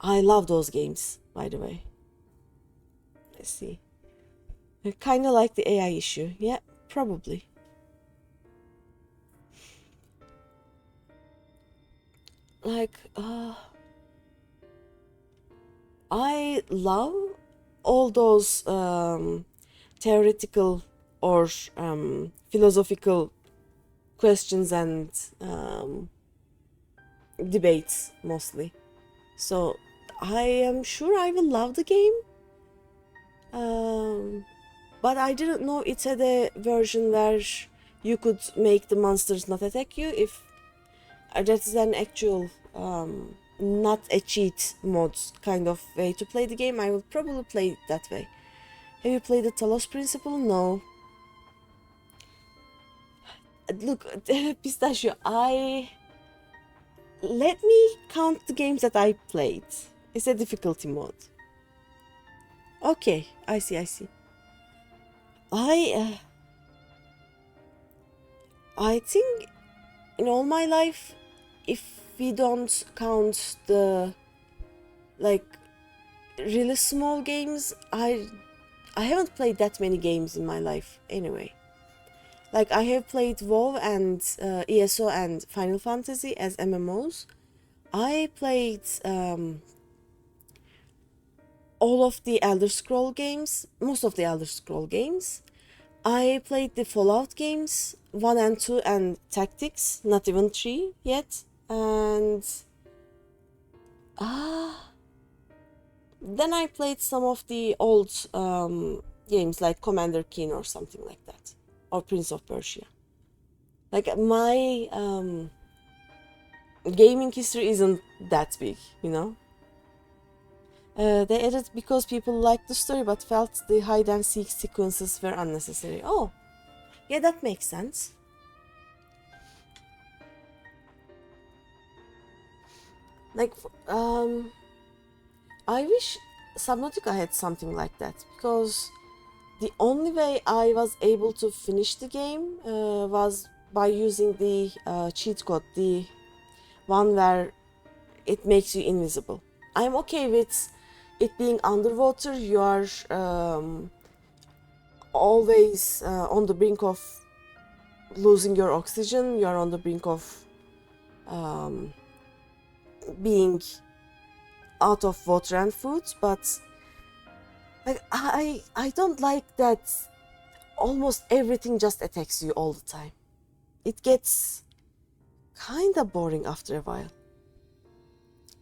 Speaker 1: I love those games, by the way. Let's see. I kind of like the AI issue. Yeah, probably. Like, I love all those theoretical or philosophical questions and debates, mostly. So I am sure I will love the game. But I didn't know it had a version where you could make the monsters not attack you. If that is an actual not a cheat mod kind of way to play the game, I will probably play it that way. Have you played the Talos Principle? No. Look, Pistachio, I let me count the games that I played. It's a difficulty mode. Okay, I see. I think in all my life, if we don't count the like really small games, I haven't played that many games in my life anyway. Like I have played WoW and ESO and Final Fantasy as MMOs. I played all of the Elder Scroll games, most of the Elder Scroll games. I played the Fallout games, 1 and 2 and Tactics, not even 3 yet. And then I played some of the old games like Commander Keen or something like that, or Prince of Persia. Like my gaming history isn't that big, you know. They added because people liked the story but felt the hide and seek sequences were unnecessary. Oh, yeah, that makes sense. Like, I wish Subnautica had something like that, because the only way I was able to finish the game was by using the cheat code, the one where it makes you invisible. I'm okay with it being underwater. You are always on the brink of losing your oxygen. You are on the brink of being out of water and food, but like I don't like that almost everything just attacks you all the time. It gets kinda boring after a while.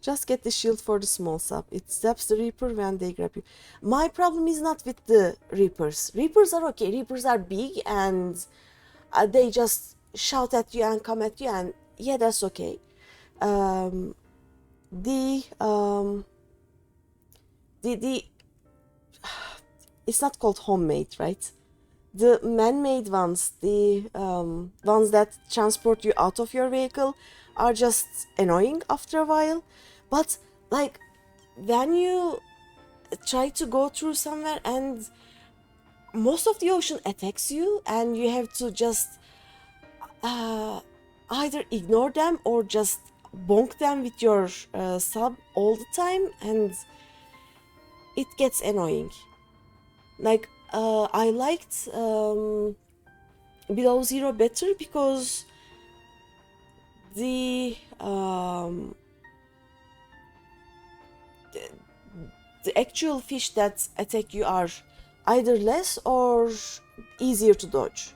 Speaker 1: Just get the shield for the small sub. It zaps the Reaper when they grab you. My problem is not with the Reapers. Reapers are okay. Reapers are big and they just shout at you and come at you, and yeah, that's okay. The it's not called homemade, right? The man-made ones, the ones that transport you out of your vehicle, are just annoying after a while. But like when you try to go through somewhere and most of the ocean attacks you and you have to just either ignore them or just bonk them with your sub all the time, and it gets annoying. Like I liked Below Zero better because the actual fish that attack you are either less or easier to dodge.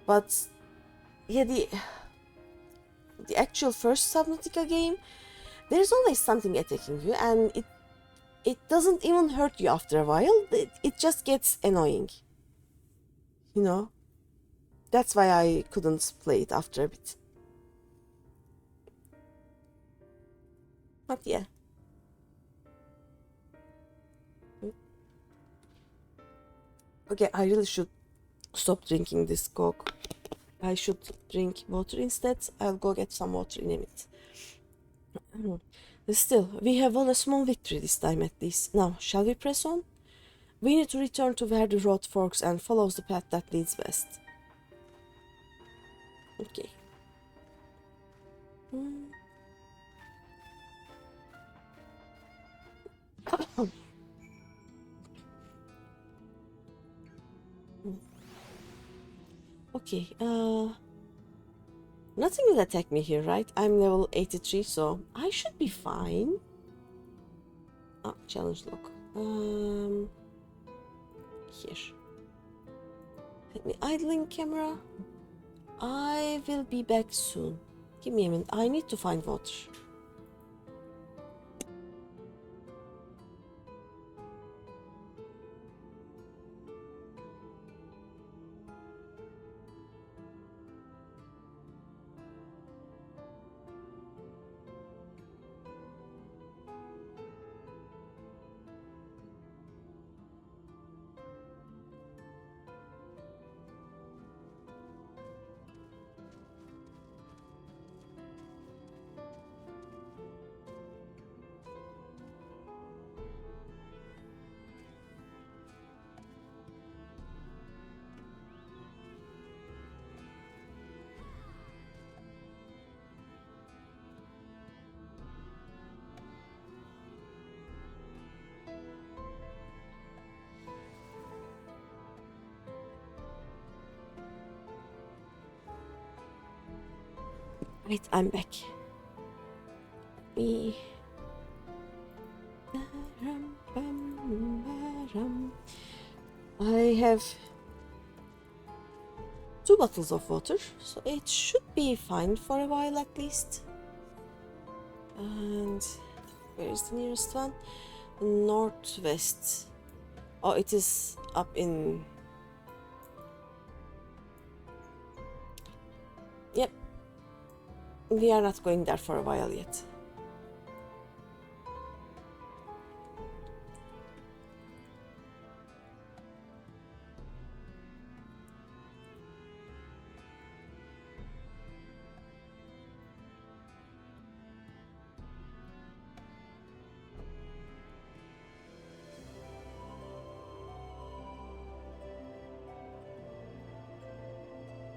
Speaker 1: But yeah, the actual first Subnautica game, there's always something attacking you, and it doesn't even hurt you after a while. It just gets annoying, you know. That's why I couldn't play it after a bit. But yeah. Okay, I really should stop drinking this Coke. I should drink water instead. I'll go get some water in a minute. Still, we have won a small victory this time at least. Now, shall we press on? We need to return to where the road forks and follows the path that leads west. Okay. Okay, nothing will attack me here, right? I'm level 83, so I should be fine. Ah, challenge lock. Here. Let me idling camera. I will be back soon. Give me a minute. I need to find water. Wait, I'm back. Me. I have 2 bottles of water, so it should be fine for a while at least. And where is the nearest one? Northwest. Oh, it is up in... Yep. We are not going there for a while yet.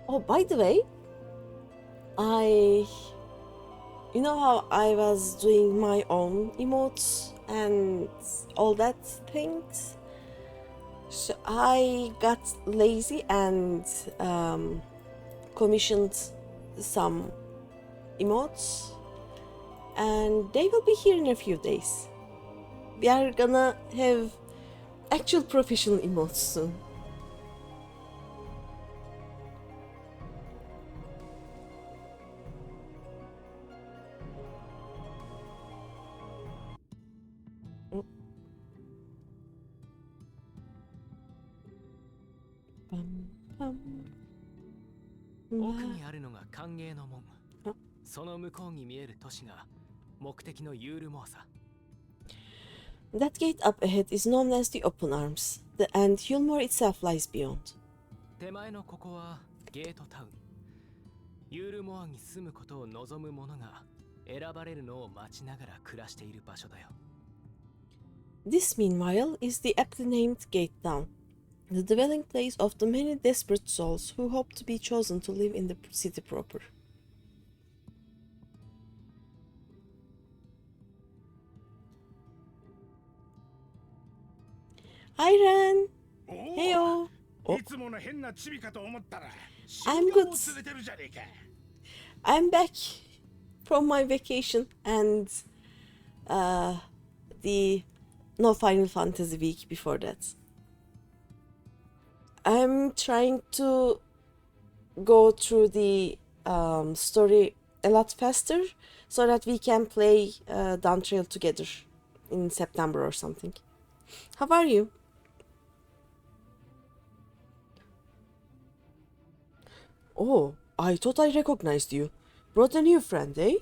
Speaker 1: Oh, by the way, you know how I was doing my own emotes and all that things? So I got lazy and commissioned some emotes, and they will be here in a few days. We are gonna have actual professional emotes soon. Bum,
Speaker 5: 奥にあるのが歓迎の門。その向こうに見える都市が目的のユールモアさ。
Speaker 1: That gate up ahead is known as the Open Arms, and Hulmore itself lies beyond.
Speaker 5: 手前のここはゲートタウン。ユールモアに住むことを望む者が選ばれるのを待ちながら暮らしている場所だよ。
Speaker 1: This, meanwhile, is the aptly named Gate Town, the dwelling place of the many desperate souls who hope to be chosen to live in the city proper. Hi, Ren! Heyo! Oh. I'm good. I'm back from my vacation and the no Final Fantasy week before that. I'm trying to go through the story a lot faster so that we can play Dawn Trail together in September or something. How are you? Oh, I thought I recognized you. Brought a new friend, eh?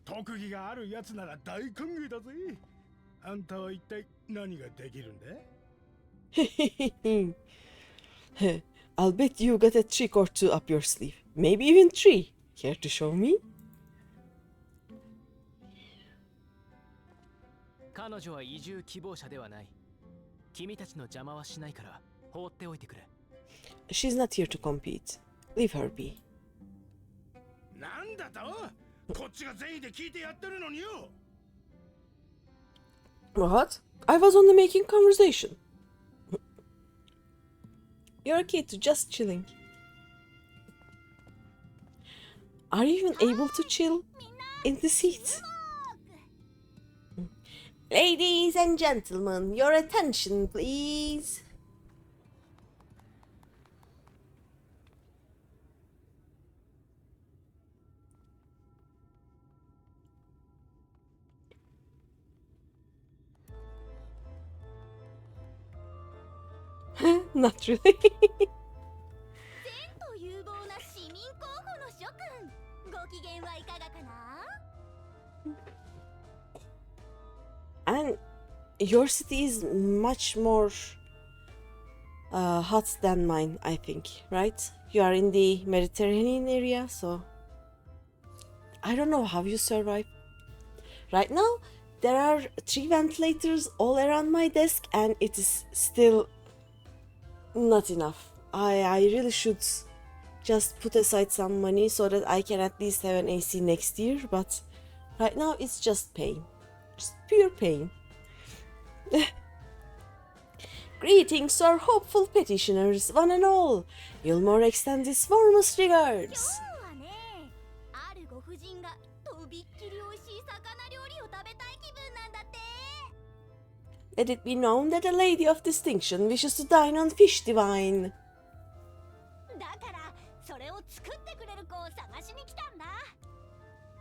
Speaker 6: 特技があるやつなら大歓迎だぜ。あんたは一体何ができるんだ？
Speaker 1: I'll bet you got a trick or two up your sleeve. Maybe even 3. Care to show me?
Speaker 5: 彼女は移住希望者ではない。君たちの邪魔はしないから放っておいてくれ。
Speaker 1: She's not here to compete. Leave her be.
Speaker 6: なんだと？こっちが善意で聞いてやってるのによ。
Speaker 1: What? I was only making conversation. You're a kid, just chilling. Are you even able to chill in the seat? Ladies and gentlemen, your attention, please. Not really. And your city is much more hot than mine, I think, right? You are in the Mediterranean area, so I don't know how you survive. Right now, there are 3 ventilators all around my desk, and it is still not enough. I really should just put aside some money so that I can at least have an AC next year, but right now it's just pain. Just pure pain. Greetings to our hopeful petitioners, one and all. Yulmore extends his warmest regards.
Speaker 2: 今日はね、あるご婦人がとびっきり美味しい魚料理を食べたい気分なんだって。
Speaker 1: Let it be known that a lady of distinction wishes to dine on fish divine.
Speaker 2: だからそれを作ってくれる子を探しに来たんだ。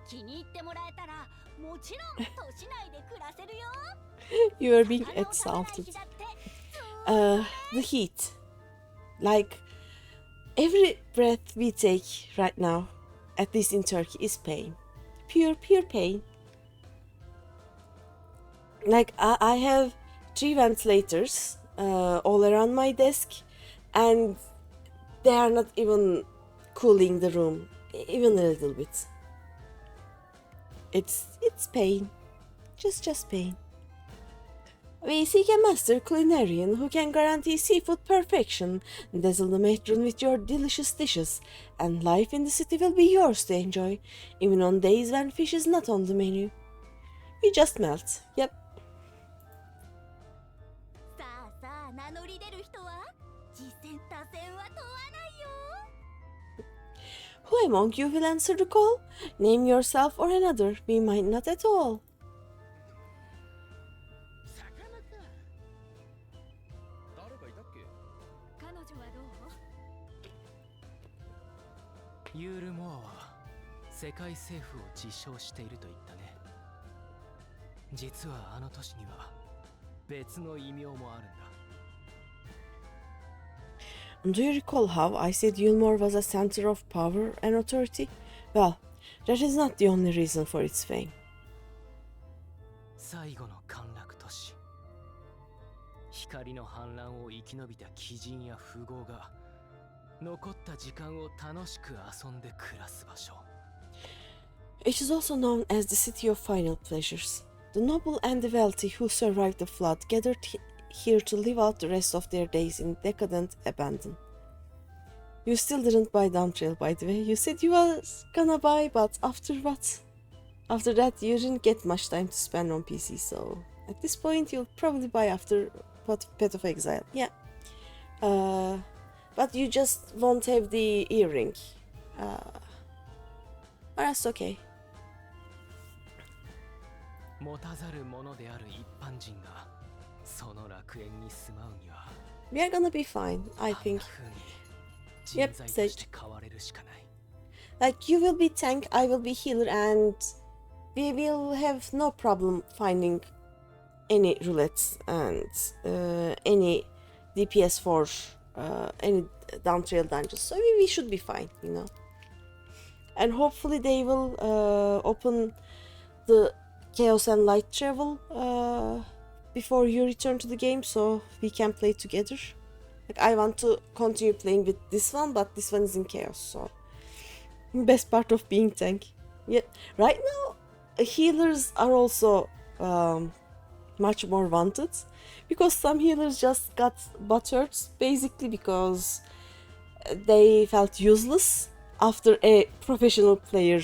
Speaker 2: 気に入ってもらえたらもちろん都市内で暮らせるよ。
Speaker 1: You are being
Speaker 2: 魚を食べない
Speaker 1: exalted.
Speaker 2: 日だって
Speaker 1: The heat. Like, every breath we take right now, at least in Turkey, is pain. Pure pain. Like, I have 3 ventilators all around my desk, and they are not even cooling the room, even a little bit. It's pain. Just pain. We seek a master culinarian who can guarantee seafood perfection, dazzle the matron with your delicious dishes, and life in the city will be yours to enjoy, even on days when fish is not on the menu. We just melt. Yep.
Speaker 2: さあさあ名乗り出る人は実践多戦は問わないよ。
Speaker 1: Who among you will answer the call? Name yourself or another. We might not at all.
Speaker 7: 誰かいたっけ？
Speaker 2: 彼女はどう？
Speaker 5: ユールモアは世界政府を自称していると言ったね。実はあの都市には別の異名もあるんだ。
Speaker 1: Do you recall how I said Yulmore was a center of power and authority? Well, that is not the only reason for its fame.
Speaker 5: 最後の陥落都市。光の反乱を生き延びた鬼人や富豪が残った時間を楽しく遊んで暮らす場所。
Speaker 1: It is also known as the City of Final Pleasures. The noble and the wealthy who survived the flood gathered here to live out the rest of their days in decadent abandon. You still didn't buy Downtrail, by the way. You said you was gonna buy, but after what? After that, you didn't get much time to spend on PC, so at this point, you'll probably buy after Path of Exile. Yeah. But you just won't have the earring. But that's okay.
Speaker 5: 持たざる者である一般人がその楽園に住まうには
Speaker 1: We are gonna be fine, I
Speaker 5: あん
Speaker 1: think.
Speaker 5: な風に人
Speaker 1: Yep,
Speaker 5: 材と
Speaker 1: sage.
Speaker 5: して変われるしかない。
Speaker 1: Like, you will be tank, I will be healer, and we will have no problem finding any roulettes and any DPS for any downtrail dungeons. So we should be fine, you know. And hopefully they will open the Chaos and Light travel before you return to the game, so we can play together. Like, I want to continue playing with this one, but this one is in Chaos, so best part of being tank. Yeah, right now healers are also much more wanted because some healers just got buttered basically because they felt useless after a professional player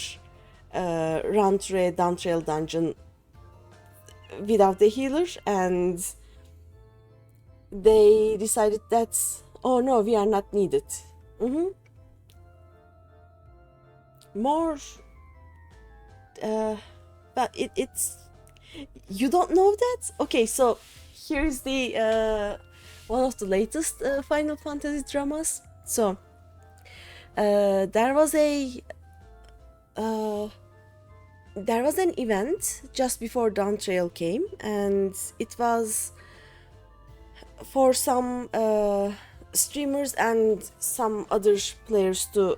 Speaker 1: ran through a downtrail dungeon without the healer, and they decided that, oh no, we are not needed. More but it's you don't know that? Okay, so here's the one of the latest Final Fantasy dramas. So there was an event just before Dawntrail came, and it was for some streamers and some other players to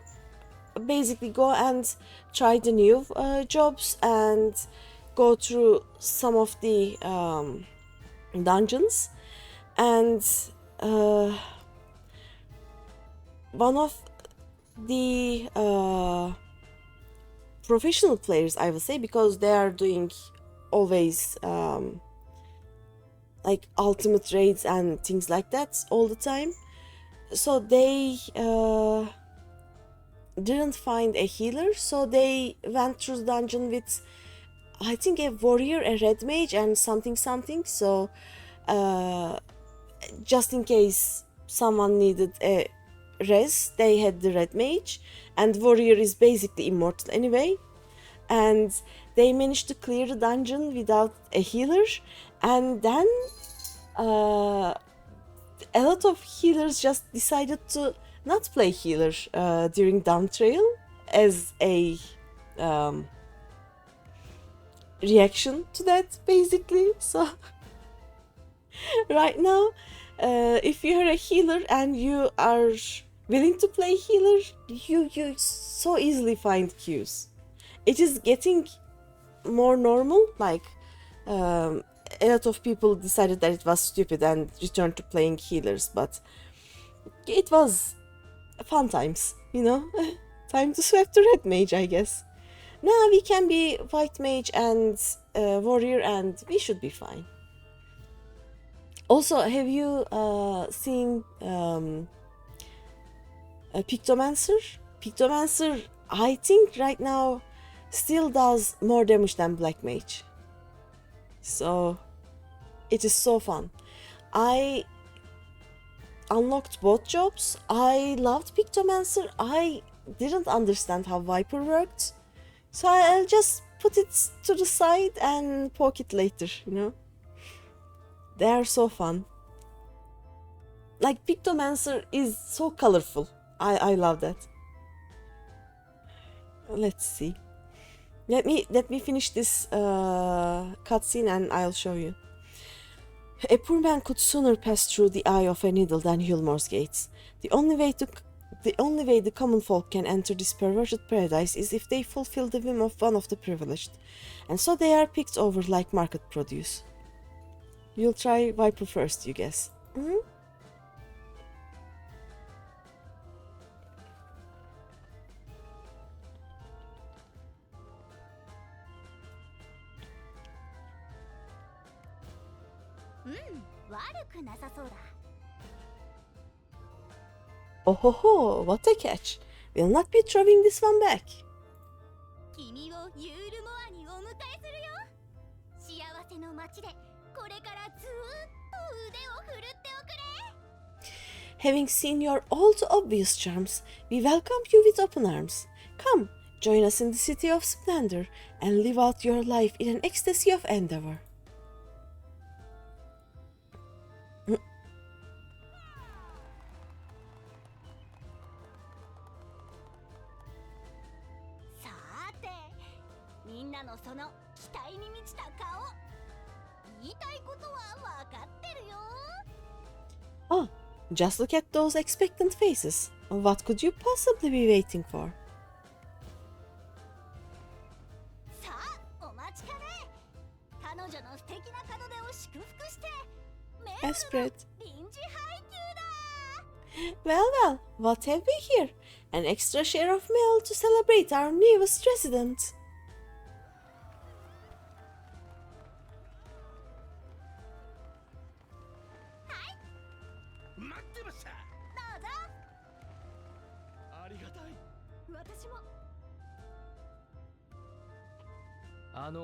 Speaker 1: basically go and try the new jobs and go through some of the dungeons. And one of the professional players, I will say, because they are doing always like ultimate raids and things like that all the time, so they didn't find a healer, so they went through the dungeon with, I think, a warrior, a red mage, and something. So just in case someone needed a res, they had the red mage, and warrior is basically immortal anyway. And they managed to clear the dungeon without a healer, and then a lot of healers just decided to not play healer during down trail as a reaction to that, basically. So right now, if you're a healer and you are willing to play healer, you so easily find queues. It is getting more normal, like a lot of people decided that it was stupid and returned to playing healers, but it was fun times, you know. Time to swap to red mage, I guess. Now we can be white mage and warrior, and we should be fine. Also, have you seen Pictomancer? Pictomancer, I think right now still does more damage than black mage. So it is so fun. I unlocked both jobs. I loved Pictomancer. I didn't understand how Viper worked, so I'll just put it to the side and poke it later, you know. They are so fun. Like, Pictomancer is so colorful. I love that. Let's see. Let me finish this cutscene and I'll show you. A poor man could sooner pass through the eye of a needle than Hulmore's gates. The only way the common folk can enter this perverted paradise is if they fulfill the whim of one of the privileged, and so they are picked over like market produce. You'll try Viper first, you guess. Mm-hmm. Oh ho ho, what a catch! We'll not be throwing this one back. Having seen your all too obvious charms, we welcome you with open arms. Come, join us in the city of splendor and live out your life in an ecstasy of endeavor. Oh, just look at those expectant faces. What could you possibly be waiting for? Esprit. Well, what have we here? An extra share of mail to celebrate our newest resident.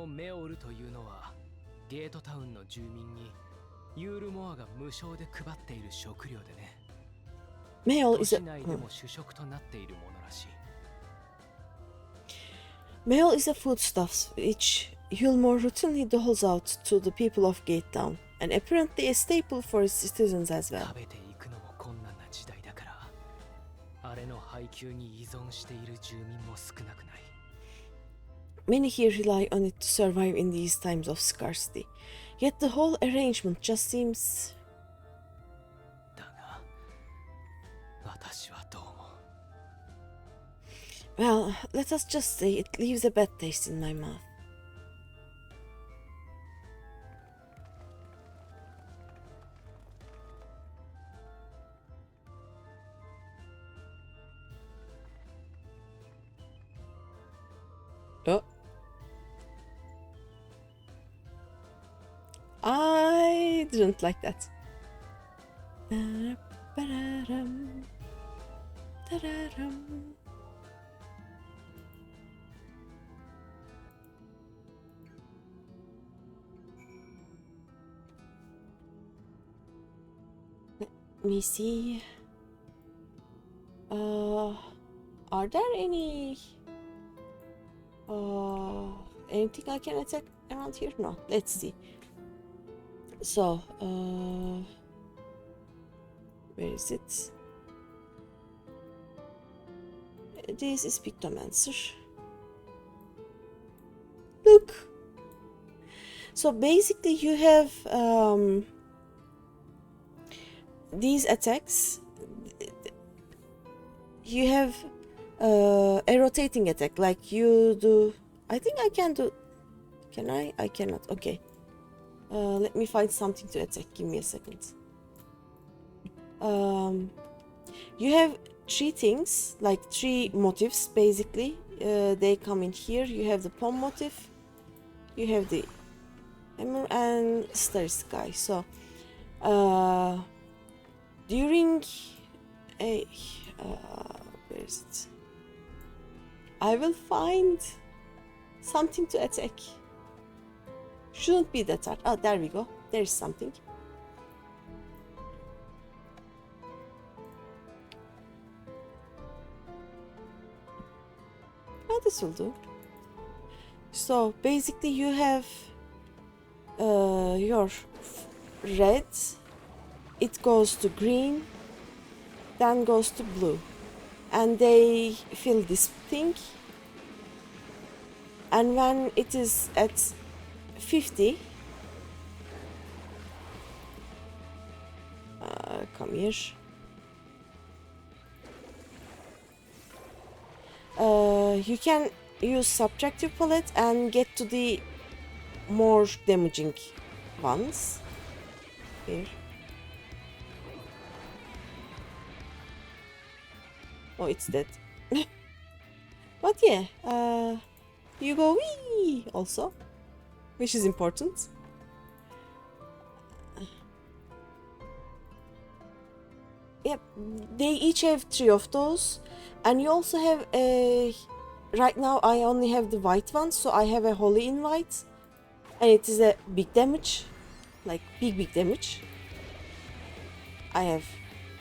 Speaker 5: メオルというのはゲートタウンの住民にユールモアが無償で配っている食料でね。
Speaker 1: Mail is a
Speaker 5: 都市内でも主食となっているものらしい。
Speaker 1: Mail is a foodstuff which Hulmore routinely doles out to the people of Gate Town, and apparently a staple for its citizens as well.
Speaker 5: 食べていくのも困難な時代だから、あれの配給に依存している住民も少なくない。
Speaker 1: Many here rely on it to survive in these times of scarcity, yet the whole arrangement just seems...
Speaker 5: だが、私はどうも。
Speaker 1: Well, let us just say it leaves a bad taste in my mouth. Oh. I didn't like that. me see. Are there any anything I can attack around here? No. Let's see. So, where is it? This is Pictomancer. Look. So basically, you have these attacks. You have a rotating attack, like you do. I think I can do. Can I? I cannot. Okay. Let me find something to attack. Give me a second. You have three things, like three motifs basically. They come in here. You have the palm motif, you have the hammer, and starry sky. So during a where is it? I will find something to attack. Shouldn't be that hard. Oh, there we go. There is something. Oh, this will do. So basically you have your red, it goes to green, then goes to blue, and they fill this thing, and when it is at 50, come here, you can use subtractive palette and get to the more damaging ones. Here. Oh, it's dead. But yeah, you go wee also, which is important. Yep, they each have 3 of those, and you also have a. Right now I only have the white one, so I have a holy in white, and it is a big damage, like big damage. I have,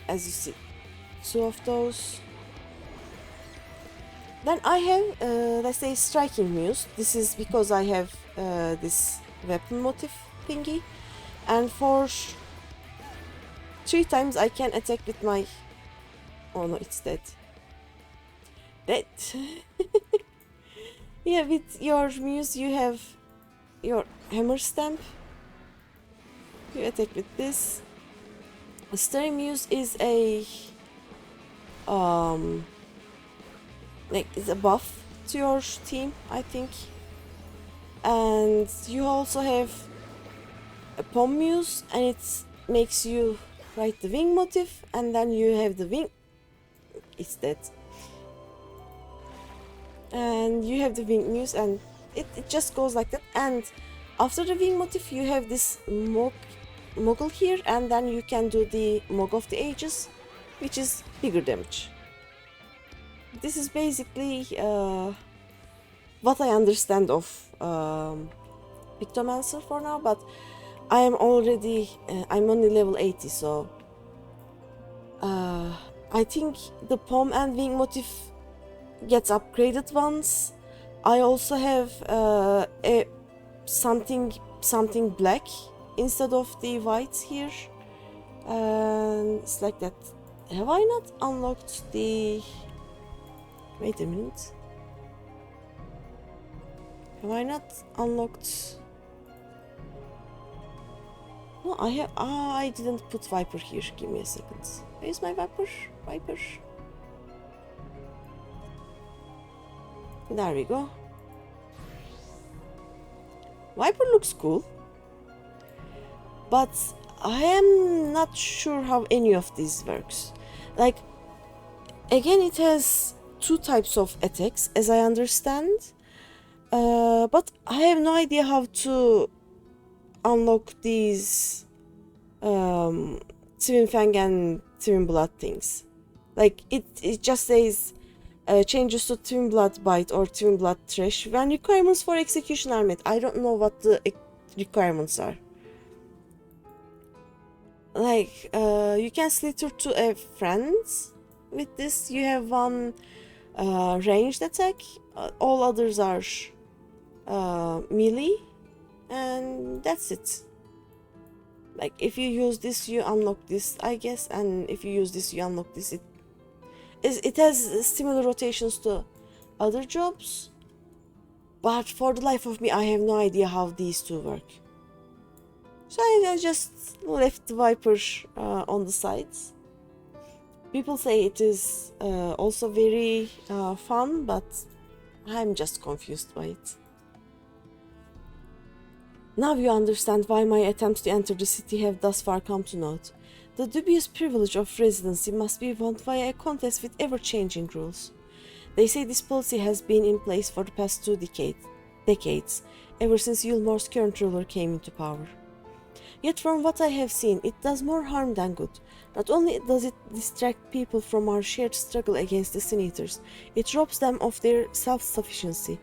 Speaker 1: as you see, 2 of those. Then I have, let's say, striking muse. This is because I have this weapon motif thingy, and for 3 times I can attack with my. Oh no, it's dead. Dead. Yeah, with your muse you have your hammer stamp. You attack with this. The starry muse is a like it's a buff to your team, I think. And you also have a palm muse, and it makes you write the wing motif, and then you have the wing. It's dead. And you have the wing muse, and it just goes like that. And after the wing motif you have this mogul here, and then you can do the Mog of the Ages, which is bigger damage. This is basically what I understand of Pictomancer for now, but I am already I'm only level 80, so I think the palm and wing motif gets upgraded once. I also have a something black instead of the white here, and it's like that. Have I not unlocked the? Wait a minute. Have I not unlocked? No, I have. Ah, I didn't put Viper here. Give me a second. Where's my Viper? Viper. There we go. Viper looks cool, but I am not sure how any of this works. Like, again, it has 2 types of attacks, as I understand, but I have no idea how to unlock these Twin Fang and Twin Blood things. Like, it just says changes to Twin Blood Bite or Twin Blood Trash when requirements for execution are met. I don't know what the requirements are. Like, you can slither to a friend with this. You have one ranged attack. All others are melee, and that's it. Like, if you use this, you unlock this, I guess, and if you use this, you unlock this. It has similar rotations to other jobs, but for the life of me, I have no idea how these two work. So I just left the Viper on the sides. People say it is also very fun, but I'm just confused by it. Now you understand why my attempts to enter the city have thus far come to naught. The dubious privilege of residency must be won via a contest with ever-changing rules. They say this policy has been in place for the past 2 decades, ever since Yulmor's current ruler came into power. Yet from what I have seen, it does more harm than good. Not only does it distract people from our shared struggle against the Sin Eaters, it robs them of their self-sufficiency.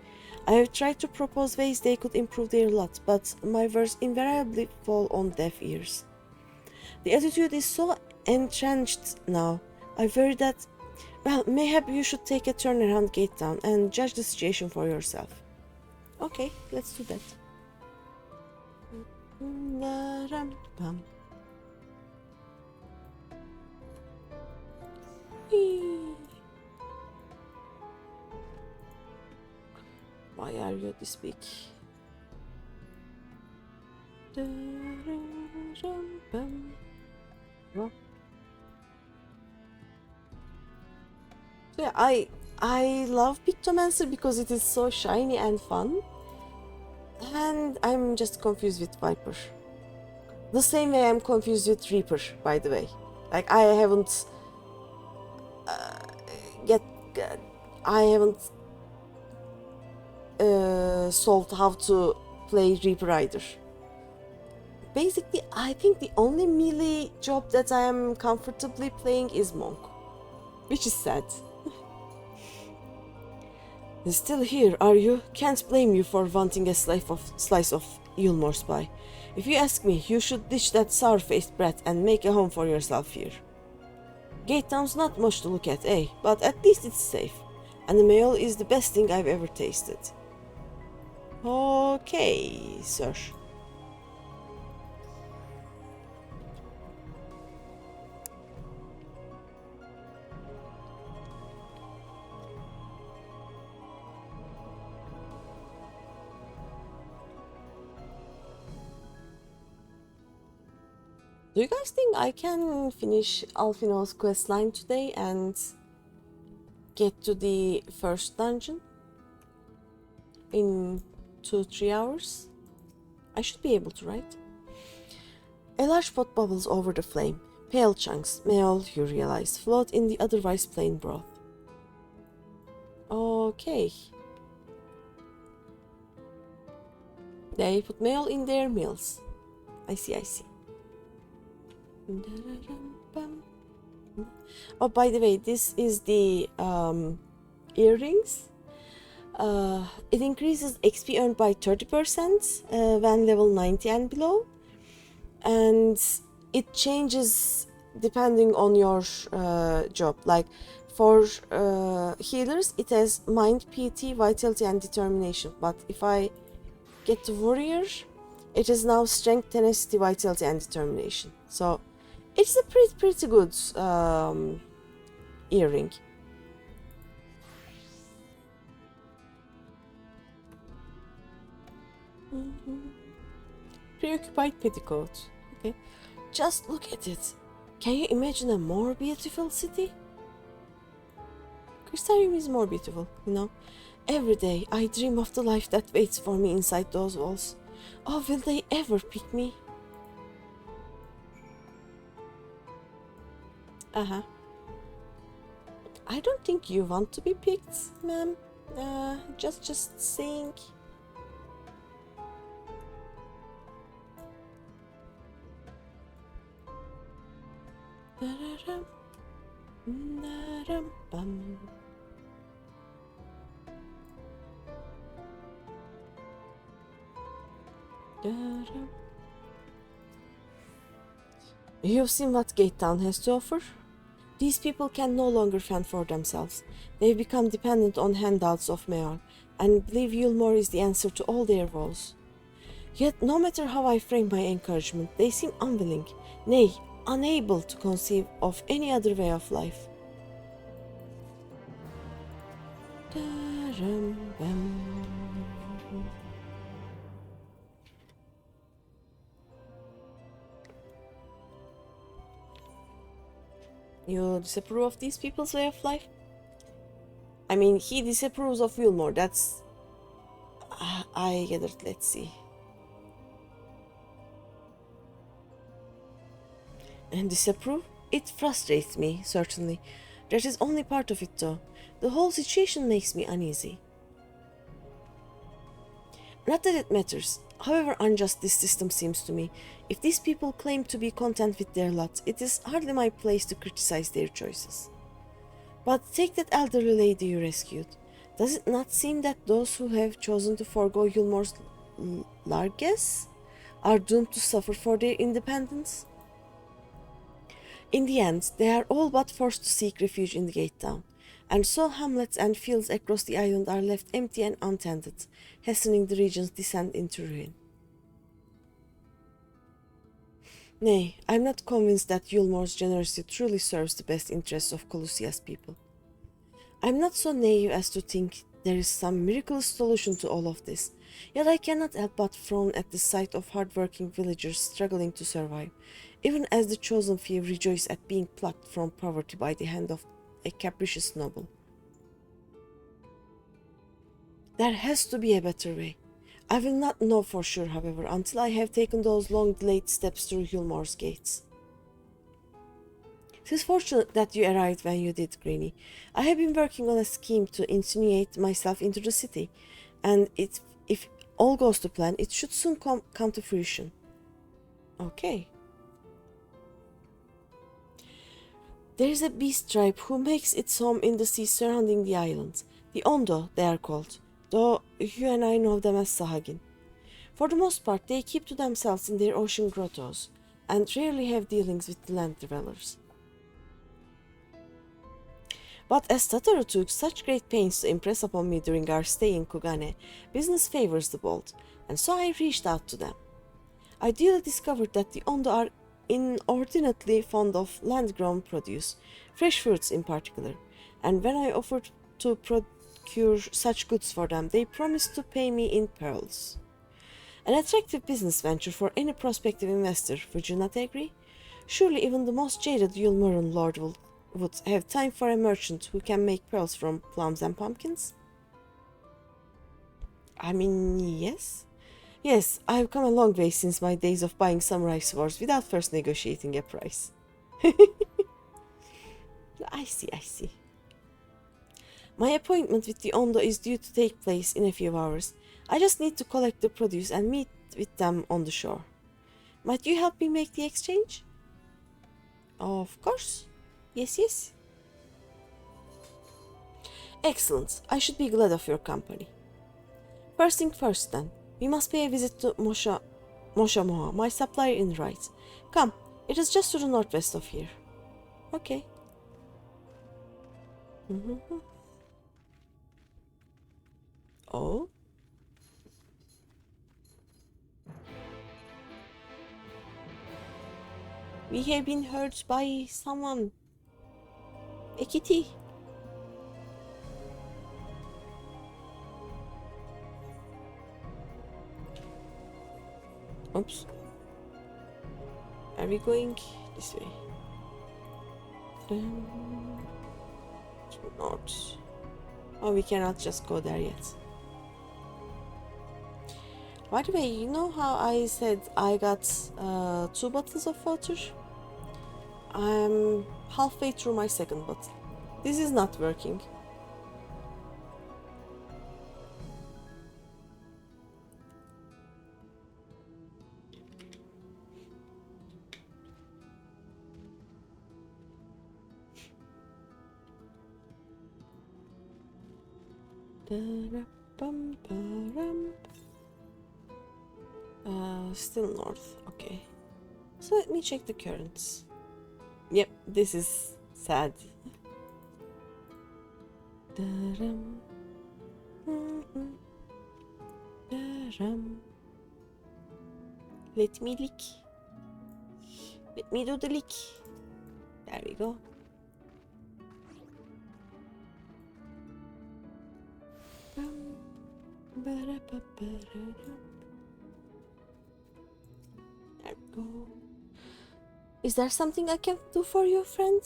Speaker 1: I have tried to propose ways they could improve their lot, but my words invariably fall on deaf ears. The attitude is so entrenched now. I worry that, well, mayhap you should take a turn around Gate Town and judge the situation for yourself. Okay, let's do that. Why are you this big? Yeah, I love Pictomancer because it is so shiny and fun. And I'm just confused with Viper. The same way I'm confused with Reaper, by the way. Like, I haven't solved how to play Reaper either. Basically, I think the only melee job that I am comfortably playing is Monk, which is sad. You're still here, are you? Can't blame you for wanting a slice of Yulmor's pie. If you ask me, you should ditch that sour-faced brat and make a home for yourself here. Gate Town's not much to look at, eh? But at least it's safe. And the mail is the best thing I've ever tasted. Okay, sir. Do you guys think I can finish Alfino's questline today and get to the first dungeon in 2-3 hours? I should be able to, right? A large pot bubbles over the flame. Pale chunks, meal, you realize, float in the otherwise plain broth. Okay. They put meal in their meals. I see, I see. Oh, by the way, this is the earrings. It increases XP earned by 30% when level 90 and below, and it changes depending on your job. Like for healers, it has mind, PT, vitality, and determination. But if I get to warrior, it is now strength, tenacity, vitality, and determination. So it's a pretty good earring. Preoccupied petticoat. Okay, just look at it. Can you imagine a more beautiful city? Crystarium is more beautiful, you know. Every day I dream of the life that waits for me inside those walls. Oh, will they ever pick me? Uh-huh. I don't think you want to be picked, ma'am. Just saying. You've seen what Gate Town has to offer? These people can no longer fend for themselves. They've become dependent on handouts of Meor, and believe Yulmore is the answer to all their woes. Yet, no matter how I frame my encouragement, they seem unwilling, nay, unable to conceive of any other way of life. You disapprove of these people's way of life? I mean, he disapproves of Wilmore, that's... I gathered, let's see. And disapprove? It frustrates me, certainly. That is only part of it, though. The whole situation makes me uneasy. Not that it matters. However unjust this system seems to me, if these people claim to be content with their lot, it is hardly my place to criticize their choices. But take that elderly lady you rescued. Does it not seem that those who have chosen to forego Yulmore's largesse are doomed to suffer for their independence? In the end, they are all but forced to seek refuge in the Gate Town, and so hamlets and fields across the island are left empty and untended, hastening the region's descent into ruin. Nay, I am not convinced that Yulmore's generosity truly serves the best interests of Colusia's people. I am not so naive as to think there is some miraculous solution to all of this, yet I cannot help but frown at the sight of hard-working villagers struggling to survive, even as the chosen few rejoice at being plucked from poverty by the hand of a capricious noble. There has to be a better way. I will not know for sure, however, until I have taken those long-delayed steps through Yulmore's gates. It is fortunate that you arrived when you did, Greeny. I have been working on a scheme to insinuate myself into the city, and if all goes to plan, it should soon come to fruition. Okay. There is a beast tribe who makes its home in the sea surrounding the island. The Ondo, they are called, though you and I know them as Sahagin. For the most part, they keep to themselves in their ocean grottos, and rarely have dealings with the land dwellers. But as Tataru took such great pains to impress upon me during our stay in Kugane, business favors the bold, and so I reached out to them. I duly discovered that the Ondo are inordinately fond of land-grown produce, fresh fruits in particular, and when I offered to procure such goods for them, they promised to pay me in pearls. An attractive business venture for any prospective investor, would you not agree? Surely even the most jaded Yulmuran lord would have time for a merchant who can make pearls from plums and pumpkins? I mean, yes. Yes, I've come a long way since my days of buying samurai swords without first negotiating a price. I see. My appointment with the Ondo is due to take place in a few hours. I just need to collect the produce and meet with them on the shore. Might you help me make the exchange? Of course. Yes. Excellent. I should be glad of your company. First thing first, then. We must pay a visit to Moshamoa, my supplier in the right. Come, it is just to the northwest of here. Okay. Oh? We have been hurt by someone. A kitty. Oops. Are we going this way? North. Oh, we cannot just go there yet. By the way, you know how I said I got 2 bottles of water? I'm halfway through my second bottle. This is not working. Still north, okay. So let me check the currents. Yep, this is sad. Da-dum. Mhm. Da-dum. Let me lick. Let me do the lick. There we go. There we go. Is there something I can do for you, friend?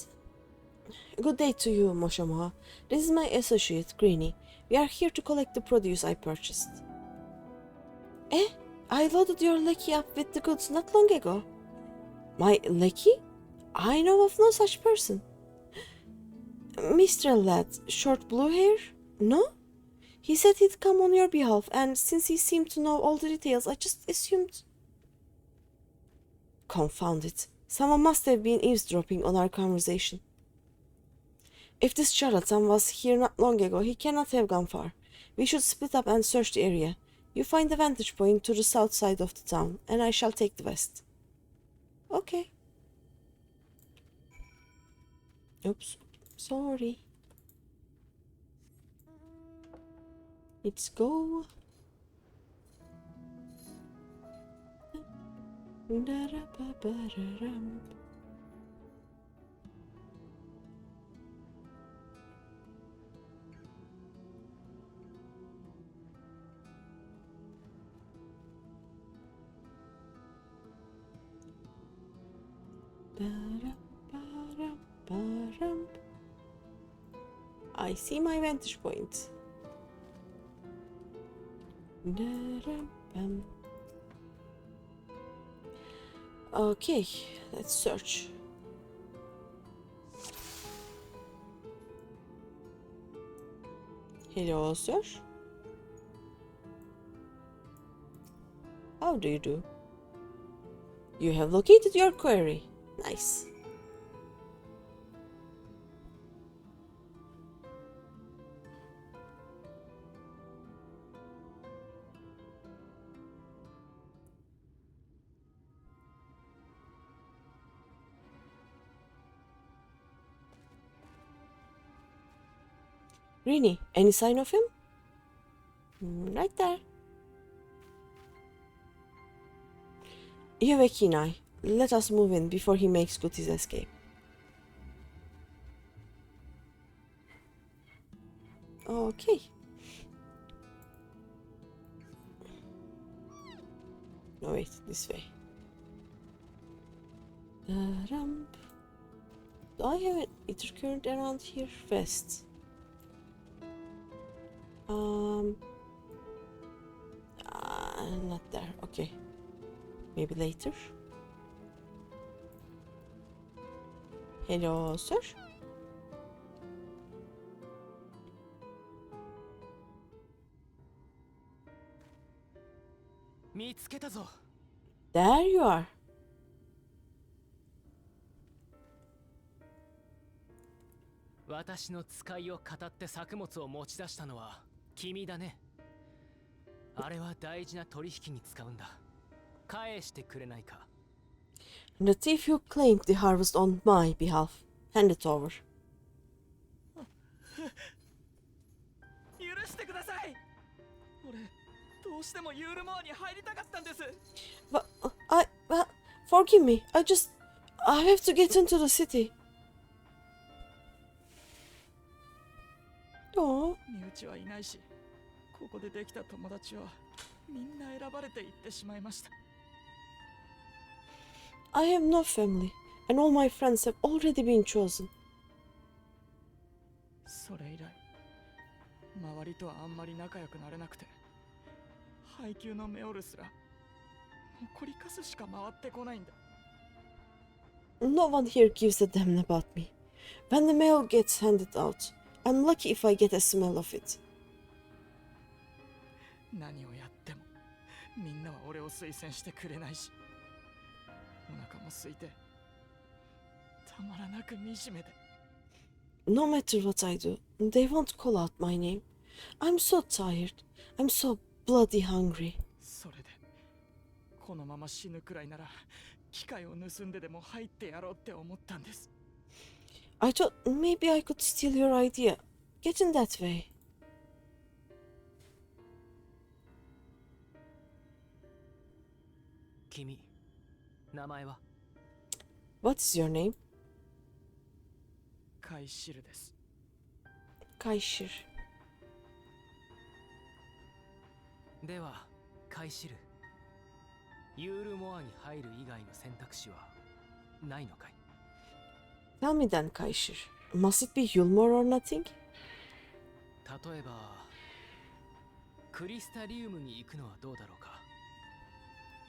Speaker 1: Good day to you, Moshamoha. This is my associate, Greeny. We are here to collect the produce I purchased. Eh? I loaded your lackey up with the goods not long ago. My lackey? I know of no such person. Mr. Lad, short blue hair? No? He said he'd come on your behalf, and since he seemed to know all the details, I just assumed... Confound it. Someone must have been eavesdropping on our conversation. If this charlatan was here not long ago, he cannot have gone far. We should split up and search the area. You find the vantage point to the south side of the town, and I shall take the west. Okay. Oops. Sorry. Let's go. I see my vantage point. Okay, let's search. Hello, sir. How do you do? You have located your quarry. Nice. Greeny, any sign of him? Right there. You have a keen eye. Let us move in before he makes good his escape. Okay. No, wait, this way. Do I have an intercurrent around here? West. Not there. Okay. Maybe later. Hello, sir. There you are. And the thief who claimed the harvest on my behalf. Hand it over. But forgive me. I have to get into the city. Oh. I have no family, and all my friends have already been chosen. No one here gives a damn about me. When the mail gets handed out, I'm lucky if I get a smell of it. No matter what I do, they won't call out my name. I'm so tired. I'm so bloody hungry.
Speaker 7: 機械を盗んででも入ってやろうって思ったんです。
Speaker 1: I thought maybe I could steal your idea. Get in that way.
Speaker 5: 君、名前は？
Speaker 1: What is your name?
Speaker 7: カイシルです。
Speaker 1: Kaishir.
Speaker 5: では、カイシル。ユールモアに入る以外の選択肢はないのかい？
Speaker 1: Tell me then, Kaishir. Must it be Yulmore or nothing?
Speaker 5: 例えば、クリスタリウムに行くのはどうだろうか。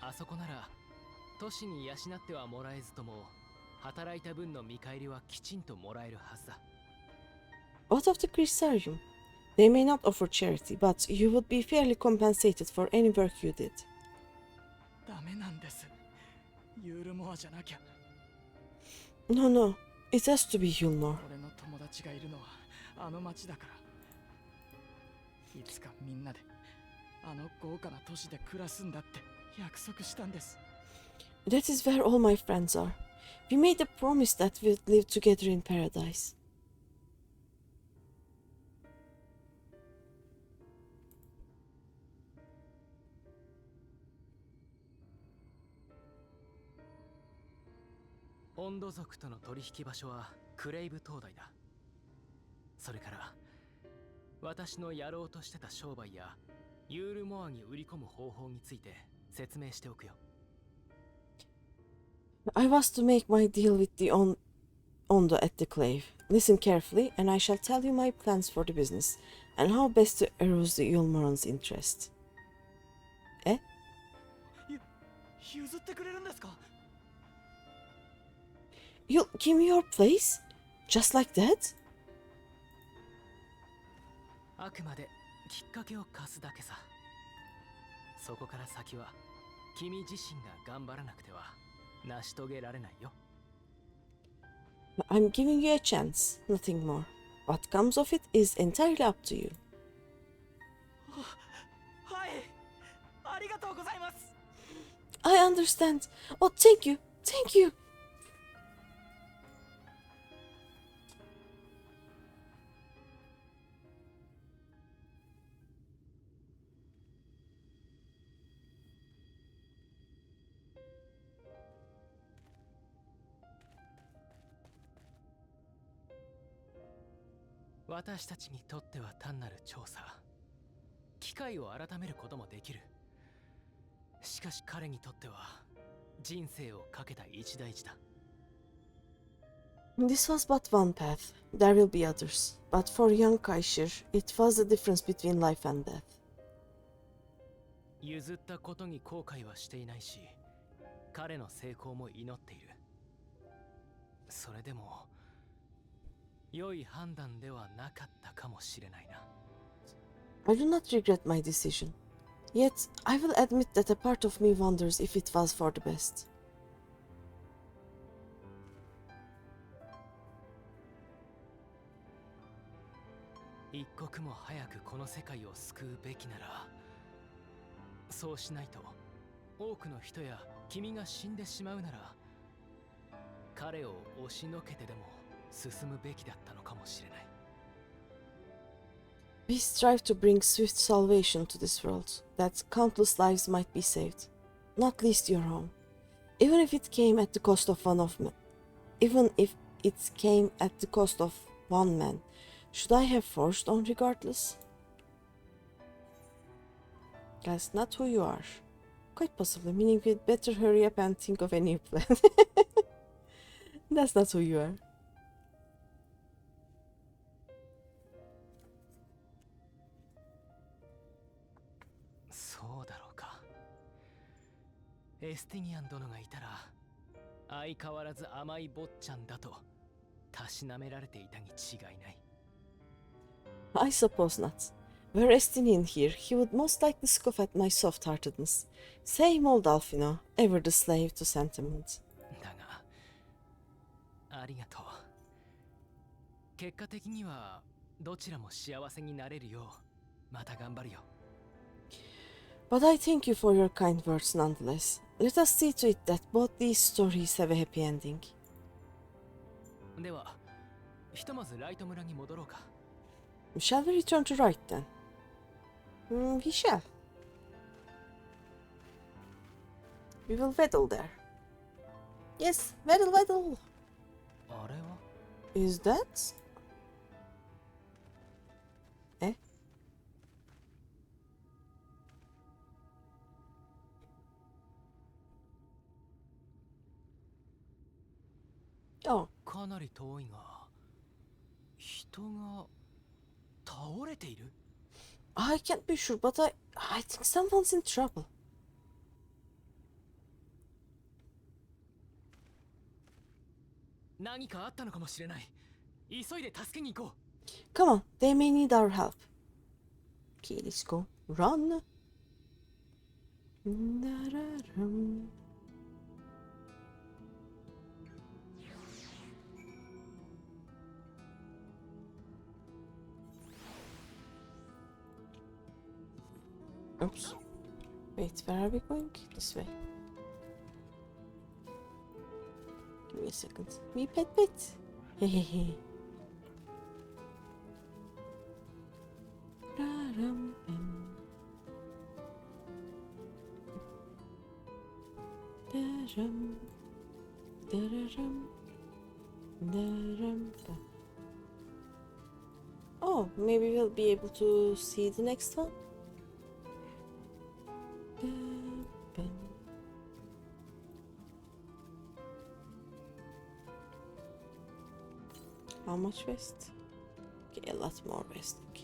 Speaker 5: あそこなら、都市に養ってはもらえずとも、働いた分の見返りはきちんともらえるはずだ。
Speaker 1: What of the Crystarium? They may not offer charity, but you would be fairly compensated for any work you did.
Speaker 7: ダメなんです。ユールモアじゃなきゃ。
Speaker 1: No, no. It has to be Yulmore.
Speaker 7: 俺の友達がいるのはあの町だから。いつかみんなであの豪華な都市で暮らすんだって約束したんです。
Speaker 1: That is where all my friends are. We made a promise that we'd live together in paradise.
Speaker 5: 温度族との取引場所はクレイブ灯台だ。それから私のやろうとしてた商売やユールモアに売り込む方法について説明しておくよ。
Speaker 1: I was to make my deal with the Ondo at the clave. Listen carefully, and I shall tell you my plans for the business and how best to arouse the Yulmoran's interest.
Speaker 7: 譲ってくれるんですか？
Speaker 1: You'll give me your place? Just like that?
Speaker 5: あくまできっかけを貸すだけさ。そこから先は君自身が頑張らなくては成し遂げられないよ。
Speaker 1: I'm giving you a chance, nothing more. What comes of it is entirely up to you.
Speaker 7: はい、ありがとうございます。
Speaker 1: I understand. Oh, thank you. Thank you.
Speaker 5: 私たちにとっては単なる調査。機会を改めることもできる。しかし彼にとっては人生をかけた一大事だ。
Speaker 1: This was but one path. There will be others. But for young Kaishir, it was the difference between life and death.
Speaker 5: 譲ったことに後悔はしていないし、彼の成功も祈っている。それでも良い判断ではなかったかもしれないな。
Speaker 1: I do not regret my decision. Yet, I will admit that a part of me wonders if it was for the best.
Speaker 5: 一刻も早くこの世界を救うべきなら、そうしないと多くの人や君が死んでしまうなら、彼を押しのけてでも進むべきだったのかもしれない。
Speaker 1: We strive to bring swift salvation to this world, that countless lives might be saved, not least your own. Even if it came at the cost of one man, should I have forged on regardless? That's not who you are. Quite possibly, meaning we'd better hurry up and think of a new plan. That's not who you are.
Speaker 5: そうだろうか。エスティニアン殿がいたら、相変わらず甘い坊ちゃんだとたしなめられていたに違いない。
Speaker 1: I suppose not. Were Estinian here, he would most likely scoff at my soft-heartedness. Same old Alfino, ever the slave to sentiment.
Speaker 5: だが、ありがとう。結果的にはどちらも幸せになれるよう、また頑張るよ。
Speaker 1: But I thank you for your kind words nonetheless. Let us see to it that both these stories have a happy ending.
Speaker 5: ではひとまずライト村に戻ろうか。
Speaker 1: Shall we return to right then? We shall. We will waddle there. Yes, waddle waddle.
Speaker 5: あれは
Speaker 1: Is that? Eh? Oh,
Speaker 5: かなり遠いが人が倒れている。
Speaker 1: I can't be sure, but I think someone's in trouble.
Speaker 5: 何かあったのかもしれない。急いで助けに行こう。
Speaker 1: Come on, they may need our help. Okay, let's go. Run. Da-da-dum. Oops. Wait, where are we going? This way. Give me a second. Me pet. Hehehe. Oh, maybe we'll be able to see the next one. How much west? Okay, a lot more west. Okay.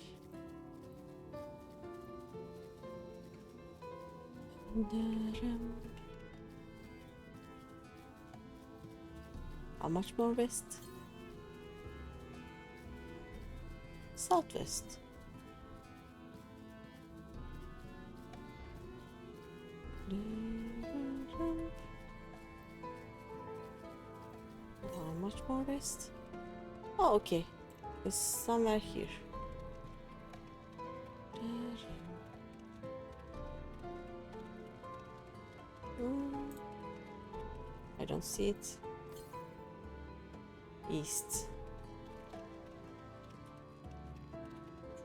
Speaker 1: How much more west? Southwest. How much more west? Oh, okay. It's somewhere here. I don't see it. East.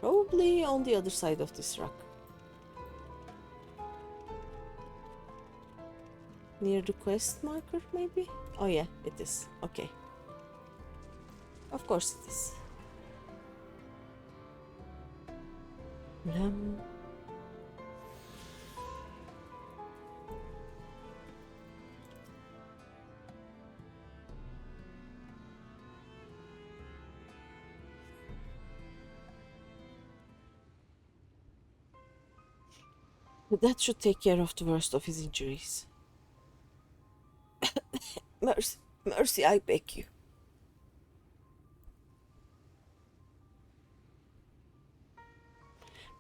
Speaker 1: Probably on the other side of this rock. Near the quest marker, maybe? Oh yeah, it is. Okay. Of course it is. Rum. That should take care of the worst of his injuries. Mercy, mercy, I beg you.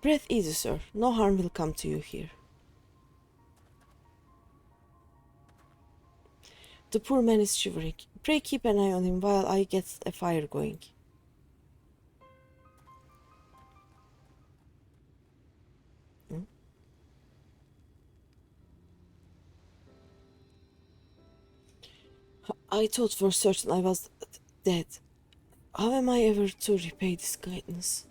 Speaker 1: Breathe easy, sir. No harm will come to you here. The poor man is shivering. Pray keep an eye on him while I get a fire going. I thought for certain I was dead. How am I ever to repay this kindness?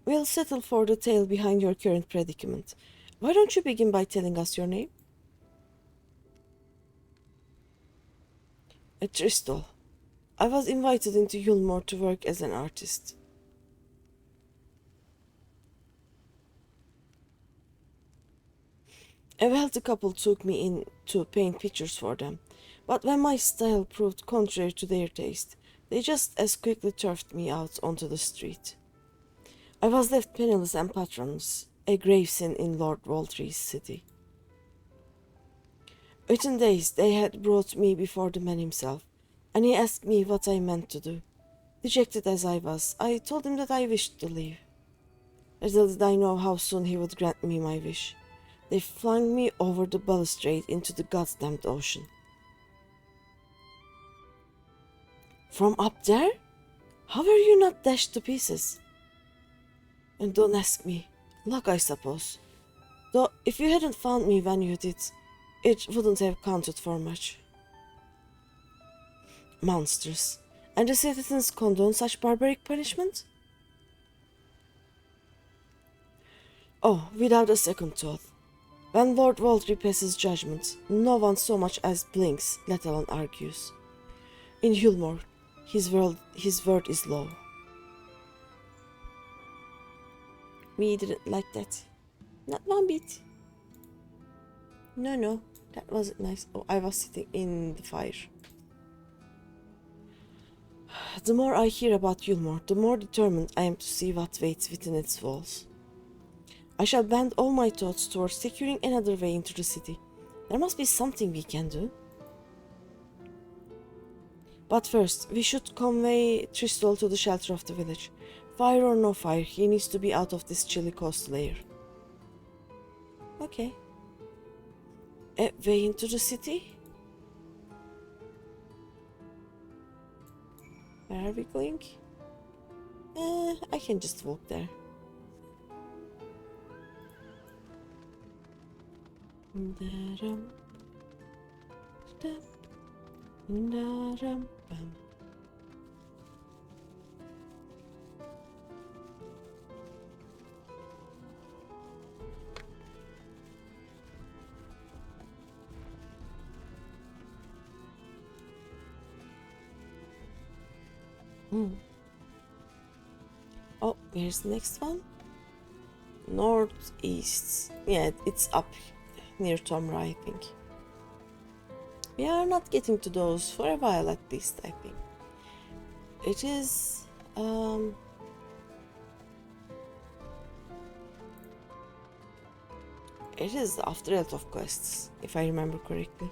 Speaker 1: We'll settle for the tale behind your current predicament. Why don't you begin by telling us your name? Tristol. I was invited into Yulmore to work as an artist. A wealthy couple took me in to paint pictures for them, but when my style proved contrary to their taste, they just as quickly turfed me out onto the street. I was left penniless and patronless, a grave sin in Lord Vauthry's city. Within days they had brought me before the man himself, and he asked me what I meant to do. Dejected as I was, I told him that I wished to leave. Little did I know how soon he would grant me my wish. They flung me over the balustrade into the goddamned ocean. From up there? How were you not dashed to pieces? And don't ask me. Luck, I suppose. Though, if you hadn't found me when you did, it wouldn't have counted for much. Monsters. And the citizens condone such barbaric punishment? Oh, without a second thought. When Lord Vauthry passes judgment, no one so much as blinks, let alone argues. In Hulmore, his word is law. We didn't like that. Not one bit. No, that wasn't nice. Oh, I was sitting in the fire. The more I hear about Hulmore, the more determined I am to see what waits within its walls. I shall bend all my thoughts towards securing another way into the city. There must be something we can do. But first, we should convey Tristol to the shelter of the village. Fire or no fire, he needs to be out of this chilly coastal air. Okay. A way into the city? Where are we going? I can just walk there. Oh, here's the next one. Northeast. Yeah, it's up near Tomra, I think. We are not getting to those for a while at least, I think. It is the afterlife of quests, if I remember correctly.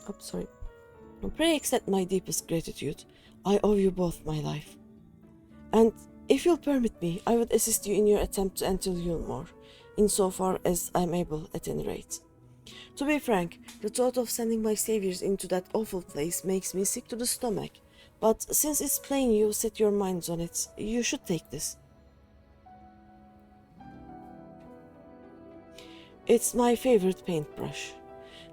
Speaker 1: Oh, sorry. Pray accept my deepest gratitude. I owe you both my life. And if you'll permit me, I would assist you in your attempt to enter Hulmore, insofar as I'm able at any rate. To be frank, the thought of sending my saviors into that awful place makes me sick to the stomach, but since it's plain you've set your minds on it, you should take this. It's my favorite paintbrush.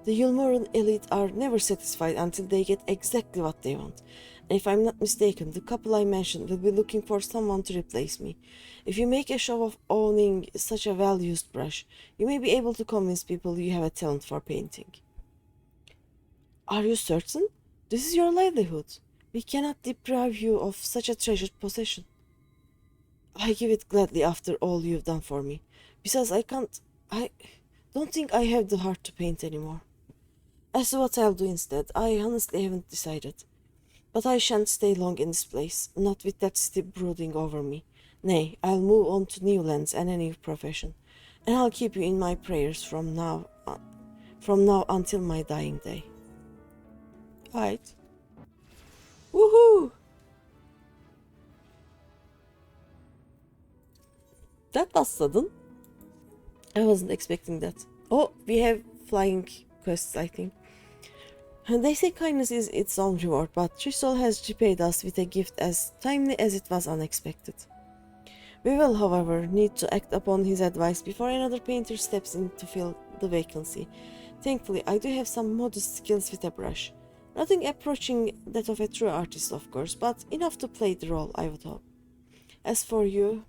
Speaker 1: The Hulmoran elite are never satisfied until they get exactly what they want. And if I'm not mistaken, the couple I mentioned will be looking for someone to replace me. If you make a show of owning such a well-used brush, you may be able to convince people you have a talent for painting. Are you certain? This is your livelihood. We cannot deprive you of such a treasured possession. I give it gladly after all you've done for me. Besides, I don't think I have the heart to paint anymore. As to what I'll do instead, I honestly haven't decided. But I shan't stay long in this place, not with that city brooding over me. Nay, I'll move on to new lands and a new profession, and I'll keep you in my prayers from now until my dying day. Right. Woohoo! That was sudden. I wasn't expecting that. Oh, we have flying quests, I think. And they say kindness is its own reward, but Tristol has repaid us with a gift as timely as it was unexpected. We will, however, need to act upon his advice before another painter steps in to fill the vacancy. Thankfully, I do have some modest skills with a brush. Nothing approaching that of a true artist, of course, but enough to play the role, I would hope. As for you,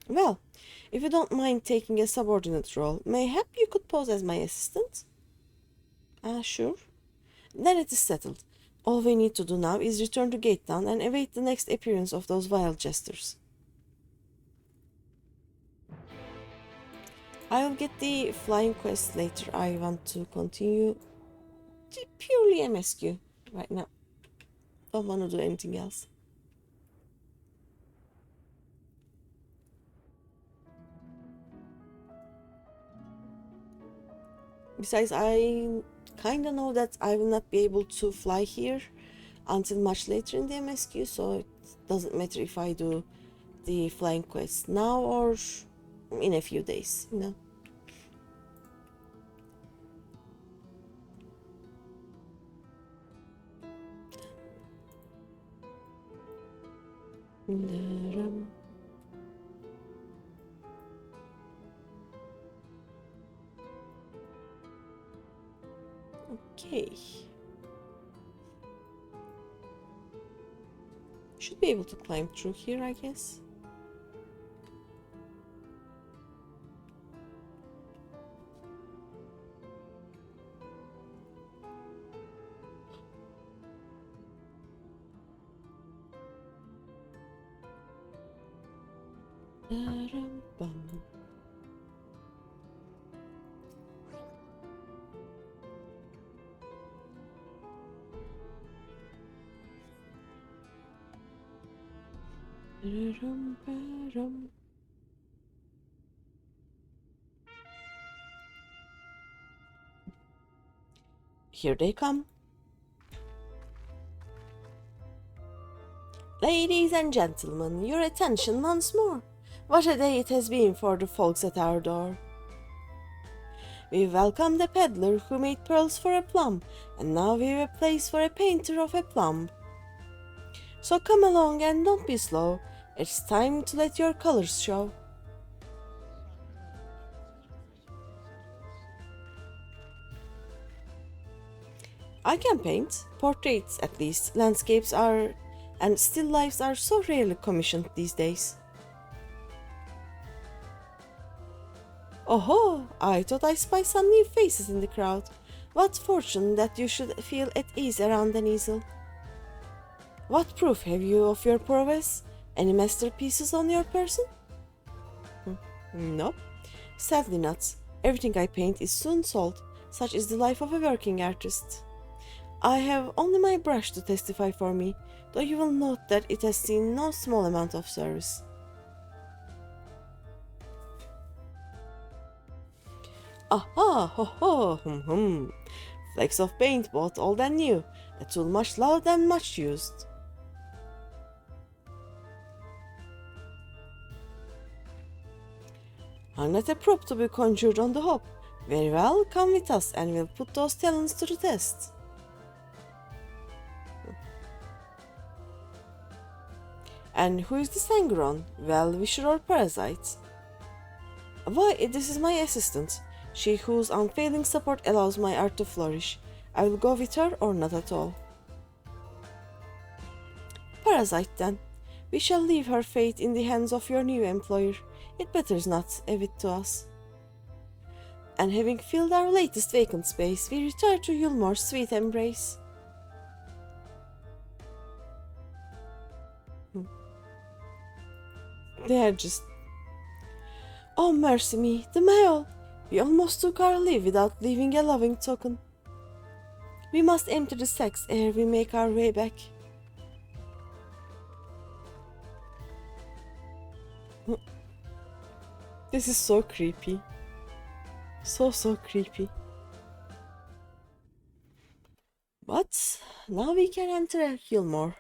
Speaker 1: well, if you don't mind taking a subordinate role, mayhap you could pose as my assistant? Sure. Then it is settled. All we need to do now is return to Gate Town and await the next appearance of those vile jesters. I'll get the flying quest later. I want to continue purely MSQ right now. Don't want to do anything else. Besides, I kinda know that I will not be able to fly here until much later in the MSQ, so it doesn't matter if I do the flying quest now or in a few days, you know. Daram. Okay. Should be able to climb through here, I guess. Daram bum. Daram, daram. Here they come. Ladies and gentlemen, your attention once more. What a day it has been for the folks at our door. We welcome the peddler who made pearls for a plum, and now we have a place for a painter of a plum. So come along and don't be slow, it's time to let your colors show. I can paint, portraits at least, landscapes are, and still lifes are so rarely commissioned these days. Oh, I thought I spied some new faces in the crowd. What fortune that you should feel at ease around an easel. What proof have you of your prowess? Any masterpieces on your person? No, sadly not. Everything I paint is soon sold. Such is the life of a working artist. I have only my brush to testify for me, though you will note that it has seen no small amount of service. Aha, ho ho, hum. Flecks of paint, both old and new, a tool much loved and much used. Are not a prop to be conjured on the hop. Very well, come with us and we'll put those talents to the test. And who is this hanger-on? Well-wisher or parasite? Why, this is my assistant. She whose unfailing support allows my art to flourish. I will go with her or not at all. Parasite then. We shall leave her fate in the hands of your new employer. It matters not a bit to us. And having filled our latest vacant space, we retire to Yulmore's sweet embrace. They are just... Oh, mercy me, the mail! We almost took our leave without leaving a loving token. We must enter the sacks ere we make our way back. This is so creepy. So creepy. But now we can enter Gilmore.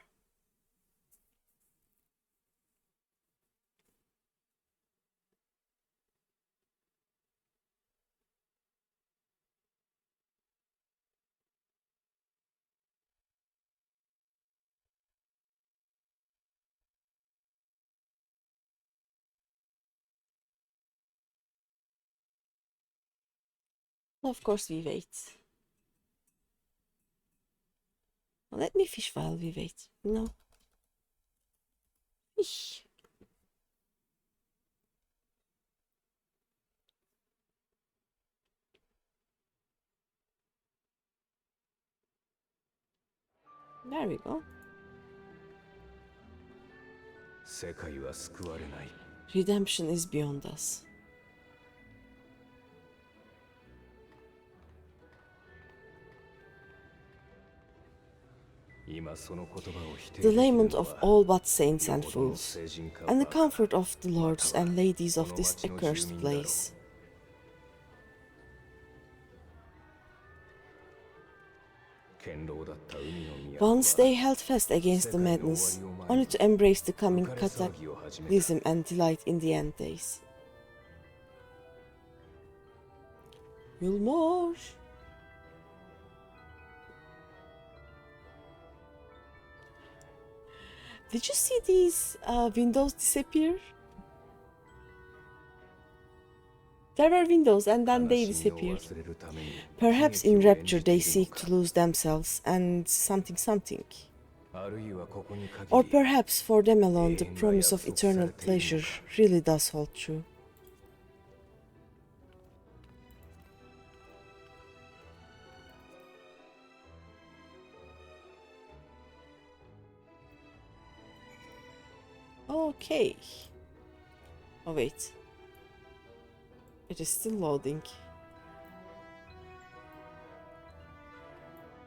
Speaker 1: Of course we wait. Let me fish while we wait. No. Fish. There we go. Redemption is beyond us. The lament of all but saints and fools, and the comfort of the lords and ladies of this accursed place. Once they held fast against the madness, only to embrace the coming cataclysm and delight in the end days. Wilmore! Did you see these windows disappear? There were windows and then they disappeared. Perhaps in rapture they seek to lose themselves and something something. Or perhaps for them alone the promise of eternal pleasure really does hold true. Okay. Oh wait. It is still loading.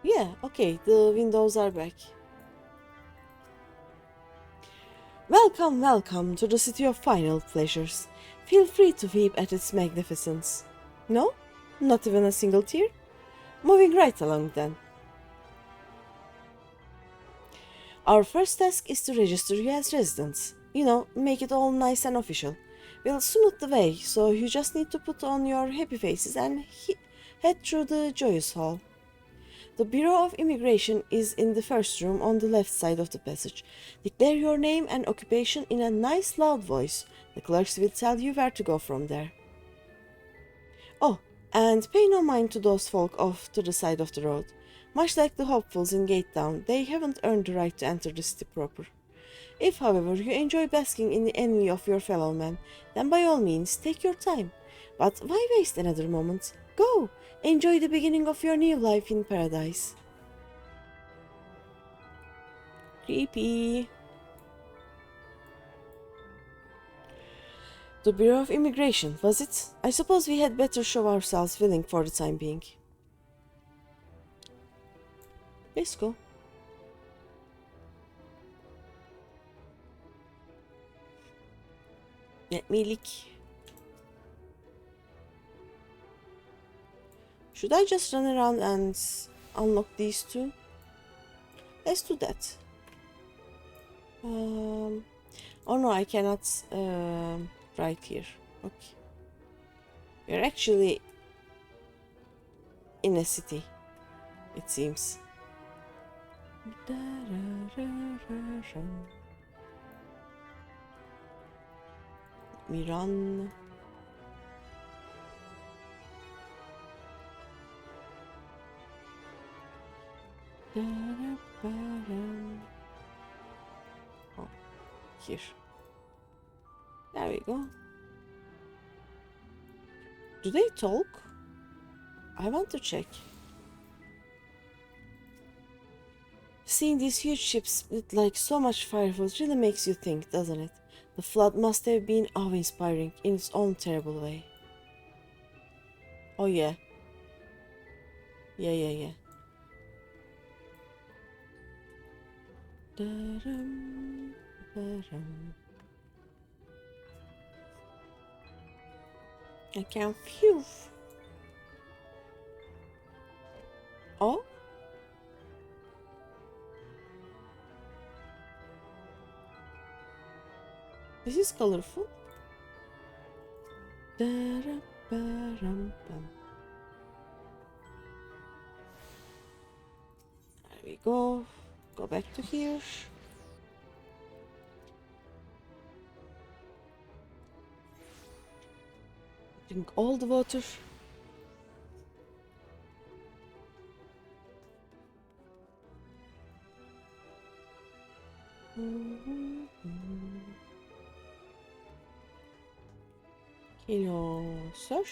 Speaker 1: Yeah, okay, the windows are back. Welcome, welcome to the city of final pleasures. Feel free to weep at its magnificence. No? Not even a single tear? Moving right along then. Our first task is to register you as residents. You know, make it all nice and official. We'll smooth the way, so you just need to put on your happy faces and head through the joyous hall. The Bureau of Immigration is in the first room on the left side of the passage. Declare your name and occupation in a nice loud voice. The clerks will tell you where to go from there. Oh, and pay no mind to those folk off to the side of the road. Much like the hopefuls in Gate Town, they haven't earned the right to enter the city proper. If, however, you enjoy basking in the envy of your fellow men, then by all means take your time. But why waste another moment? Go! Enjoy the beginning of your new life in paradise. Creepy. The Bureau of Immigration, was it? I suppose we had better show ourselves willing for the time being. Let's go. Let me lick. Should I just run around and unlock these two? Let's do that. Oh no, I cannot right here. Okay. We're actually in a city, it seems. Let me run. Oh, here. There we go. Do they talk? I want to check. Seeing these huge ships with like so much fireworks really makes you think, doesn't it? The flood must have been awe-inspiring in its own terrible way. Oh yeah. Yeah. I can phew. Oh? This is colorful. There we go. Go back to here. Drink all the water. Hello, sir.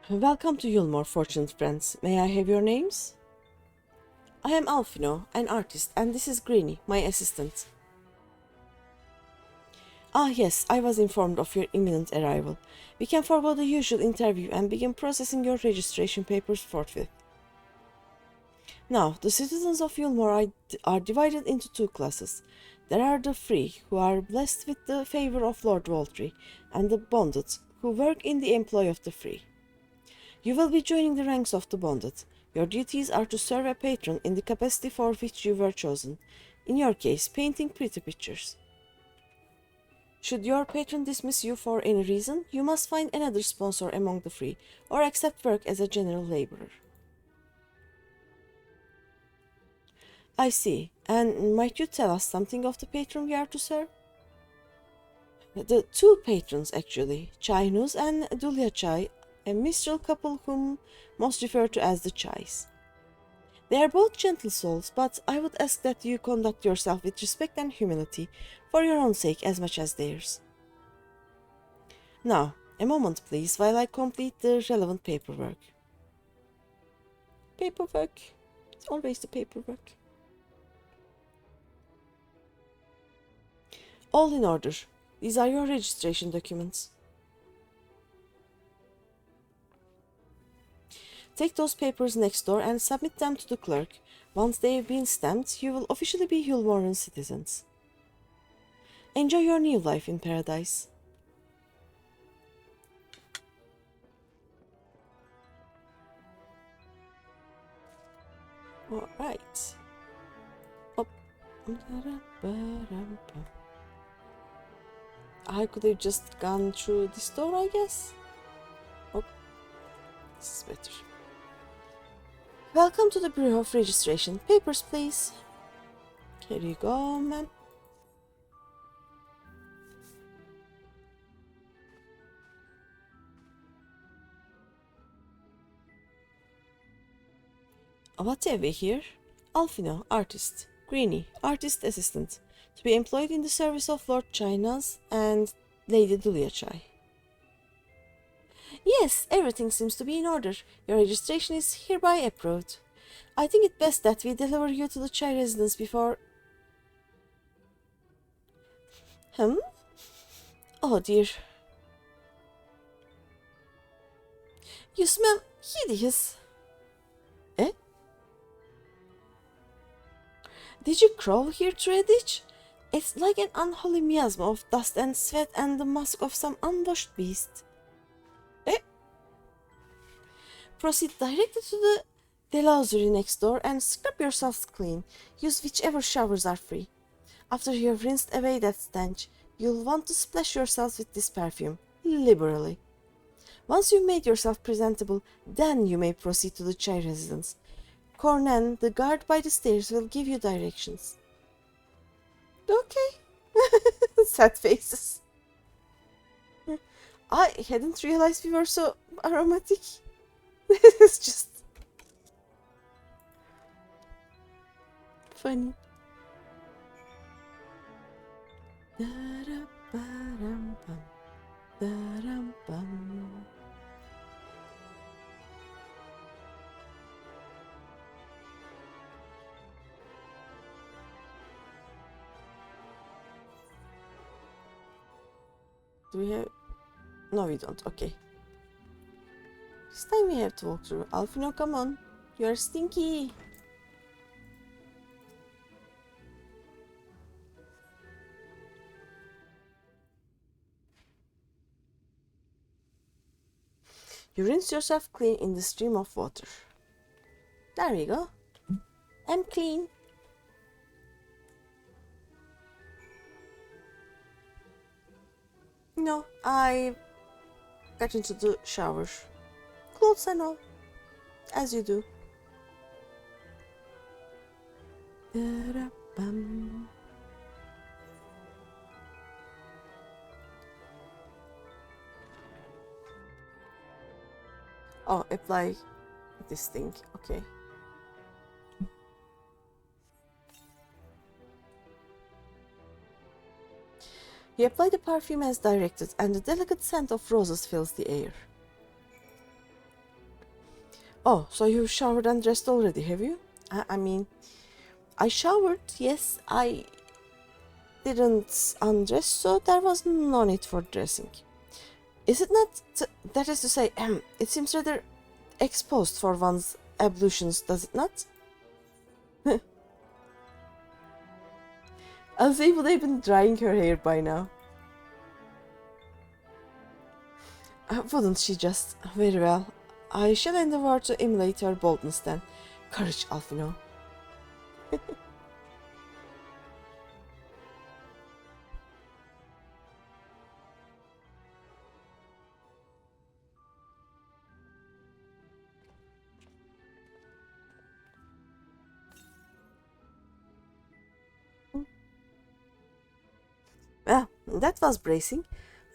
Speaker 1: Welcome to Yulmore, fortunate friends. May I have your names? I am Alfino, an artist, and this is Greeny, my assistant. Ah yes, I was informed of your imminent arrival. We can forego the usual interview and begin processing your registration papers forthwith. Now, the citizens of Yulmore are divided into two classes. There are the free, who are blessed with the favor of Lord Vauthry, and the bonded, who work in the employ of the free. You will be joining the ranks of the bonded. Your duties are to serve a patron in the capacity for which you were chosen. In your case, painting pretty pictures. Should your patron dismiss you for any reason, you must find another sponsor among the free, or accept work as a general laborer. I see. And might you tell us something of the patron we are to serve? The two patrons, actually, Chainuz and Dulya Chai, a mistral couple whom most refer to as the Chais. They are both gentle souls, but I would ask that you conduct yourself with respect and humility, for your own sake as much as theirs. Now, a moment please, while I complete the relevant paperwork. Paperwork. It's always the paperwork. All in order. These are your registration documents. Take those papers next door and submit them to the clerk. Once they have been stamped, you will officially be Hulmoran citizens. Enjoy your new life in paradise. Alright. Oh. I could have just gone through this door, I guess. Oh, this is better. Welcome to the Bureau of Registration. Papers, please. Here you go, ma'am. What have we here? Alfino, artist. Greeny, artist assistant. To be employed in the service of Lord Chainas and Lady Dulya Chai. Yes, everything seems to be in order. Your registration is hereby approved. I think it best that we deliver you to the Chai residence before... Oh dear. You smell hideous. Eh? Did you crawl here through a ditch? It's like an unholy miasma of dust and sweat and the musk of some unwashed beast. Eh? Proceed directly to the Delauzerie next door and scrub yourselves clean. Use whichever showers are free. After you have rinsed away that stench, you'll want to splash yourselves with this perfume, liberally. Once you've made yourself presentable, then you may proceed to the Chai residence. Cornan, the guard by the stairs, will give you directions. Okay. Sad faces. I hadn't realized we were so aromatic. It's just funny. Do we have... No, we don't. Okay. This time we have to walk through. Alfino, come on. You're stinky. You rinse yourself clean in the stream of water. There we go. I'm clean. No, I got into the shower. Clothes and all. As you do. Da-da-bum. Oh, apply this thing. Okay. You apply the perfume as directed, and the delicate scent of roses fills the air. Oh, so you've showered and dressed already, have you? I mean, I showered, yes. I didn't undress, so there was no need for dressing. Is it not? That is to say, it seems rather exposed for one's ablutions, does it not? Azay would have been drying her hair by now. Wouldn't she just? Very well. I shall endeavour to emulate her boldness then. Courage, Alfino. That was bracing.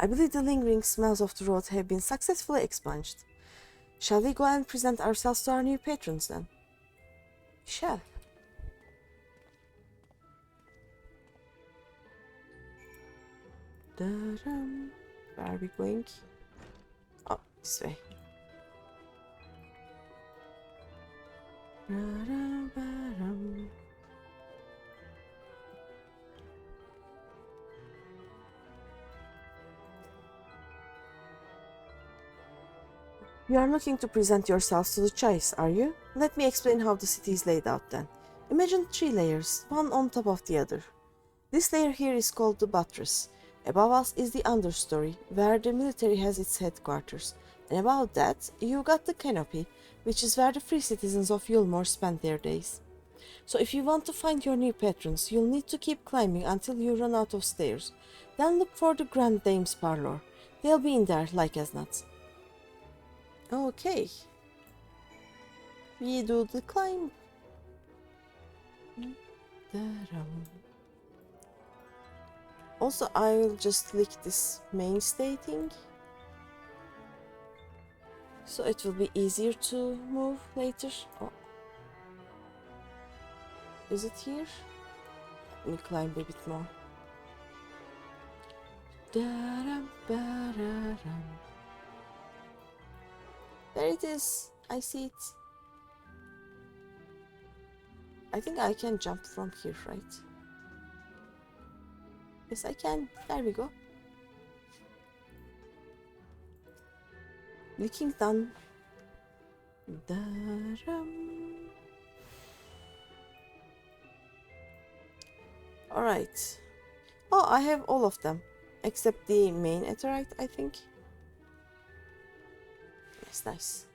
Speaker 1: I believe the lingering smells of the road have been successfully expunged. Shall we go and present ourselves to our new patrons then? Shall. Da-dum. Where are we going? Oh, this way. Ra-ra-ba-rum. You are looking to present yourselves to the Chais, are you? Let me explain how the city is laid out then. Imagine 3 layers, one on top of the other. This layer here is called the buttress. Above us is the understory, where the military has its headquarters. And above that, you got the canopy, which is where the free citizens of Yulmore spend their days. So if you want to find your new patrons, you'll need to keep climbing until you run out of stairs. Then look for the Grand Dame's parlor. They'll be in there like as not. Okay. We do the climb. Also, I'll just click this mainstay thing, so it will be easier to move later. Oh. Is it here? Let me climb a bit more. There it is. I see it. I think I can jump from here, right? Yes, I can. There we go. Looking done. Alright. Oh, I have all of them. Except the main Etherite, I think. Yes, nice.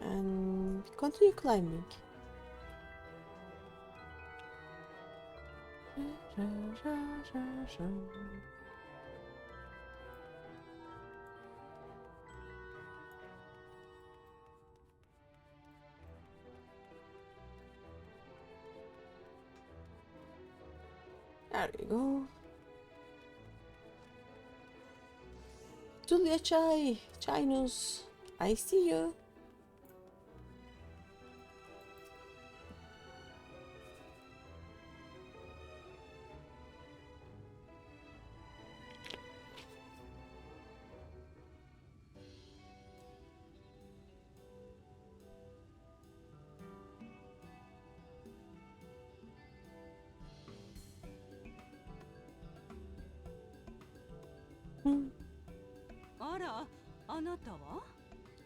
Speaker 1: And continue climbing. There we go. Julia Chai, Chinus, I see you.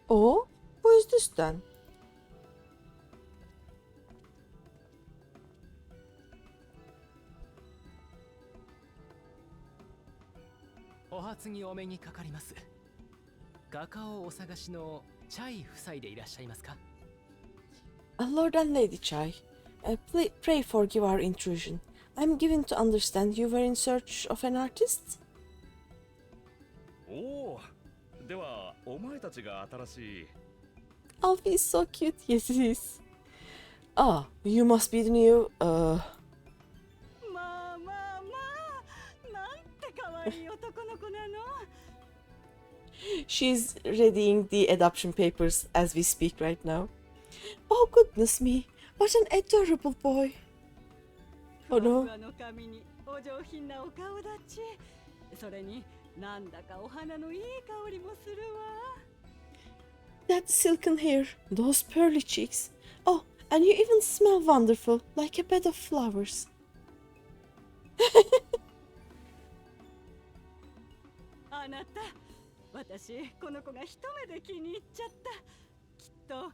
Speaker 1: Oh, who is this then?
Speaker 5: お初にお目にかかります。画家をお探しのチャイ夫妻でいらっしゃいますか？
Speaker 1: Lord and Lady Chai, pray forgive our intrusion. I'm given to understand you were in search of an artist?
Speaker 8: おお、ではお前たちが新しい。
Speaker 1: Oh, he's so cute. Yes, he is. Ah, you must be the new,
Speaker 9: まあまあまあ、なんて可愛い男の子なの。
Speaker 1: She's readying the adoption papers as we speak right now. Oh, goodness me. What an adorable boy. Oh no.
Speaker 9: あの髪にお上品なお顔立ち。それになんだかお花のいい香りもするわ。
Speaker 1: That silken hair, those pearly cheeks. Oh, and you even smell wonderful, like a bed of flowers.
Speaker 9: あなた、私この子が一目で気に入っちゃった。きっと、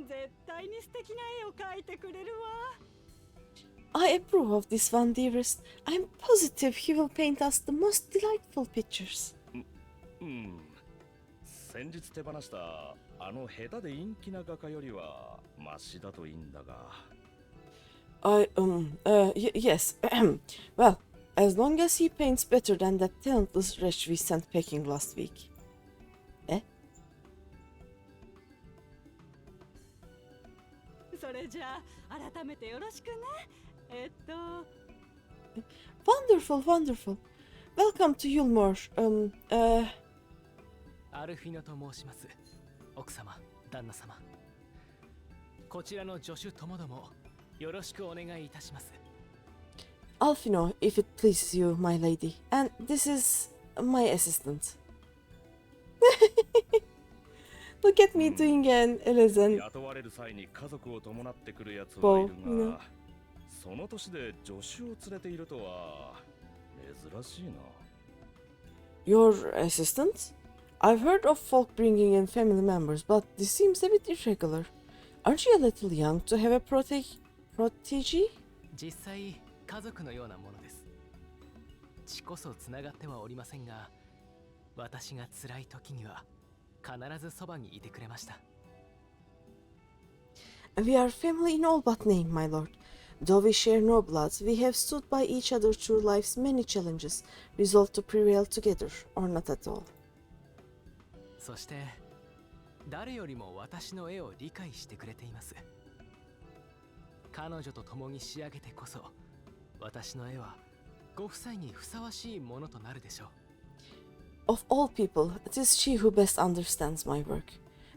Speaker 9: 絶対に素敵な絵を描いてくれるわ。
Speaker 1: I approve of this one, dearest. I'm positive he will paint us the most delightful pictures.
Speaker 8: 先日手放したあの下手で陰気な画家よりはマシだといいんだが。
Speaker 1: Yes. Well, as long as he paints better than that talentless wretch we sent packing last week. Eh?
Speaker 9: それじゃあ改めてよろしくね。
Speaker 1: Wonderful, wonderful. Welcome to Yulmore.
Speaker 5: アルフィノと申します。奥様、旦那様。こちらの助手ともどもよろしくお願いいたします。
Speaker 1: Alfino, if it pleases you, my lady. And this is my assistant. Look at me doing an Elezen.
Speaker 8: 雇われる際に家族を伴ってくるやつ
Speaker 1: ボ
Speaker 8: はい
Speaker 1: ーね
Speaker 8: るが、その年で助手を連れているとは珍しいな。
Speaker 1: Your assistant? I've heard of folk bringing in family members, but this seems a bit irregular. Aren't you a little young to have a protege?
Speaker 5: 実際家族のようなものです。血こそつながってはおりませんが、私が辛い時には必ずそばにいてくれました。
Speaker 1: We are family in all but name, my lord. Though we share no blood, we have stood by each other through life's many challenges, resolved to prevail together, or not at all.
Speaker 5: そして誰よりも私の絵を理解してくれています。彼女と共に仕上げてこそ、私の絵はご夫妻にふさわしいものとなるでしょう。
Speaker 1: Of all people, it is she who best understands my work.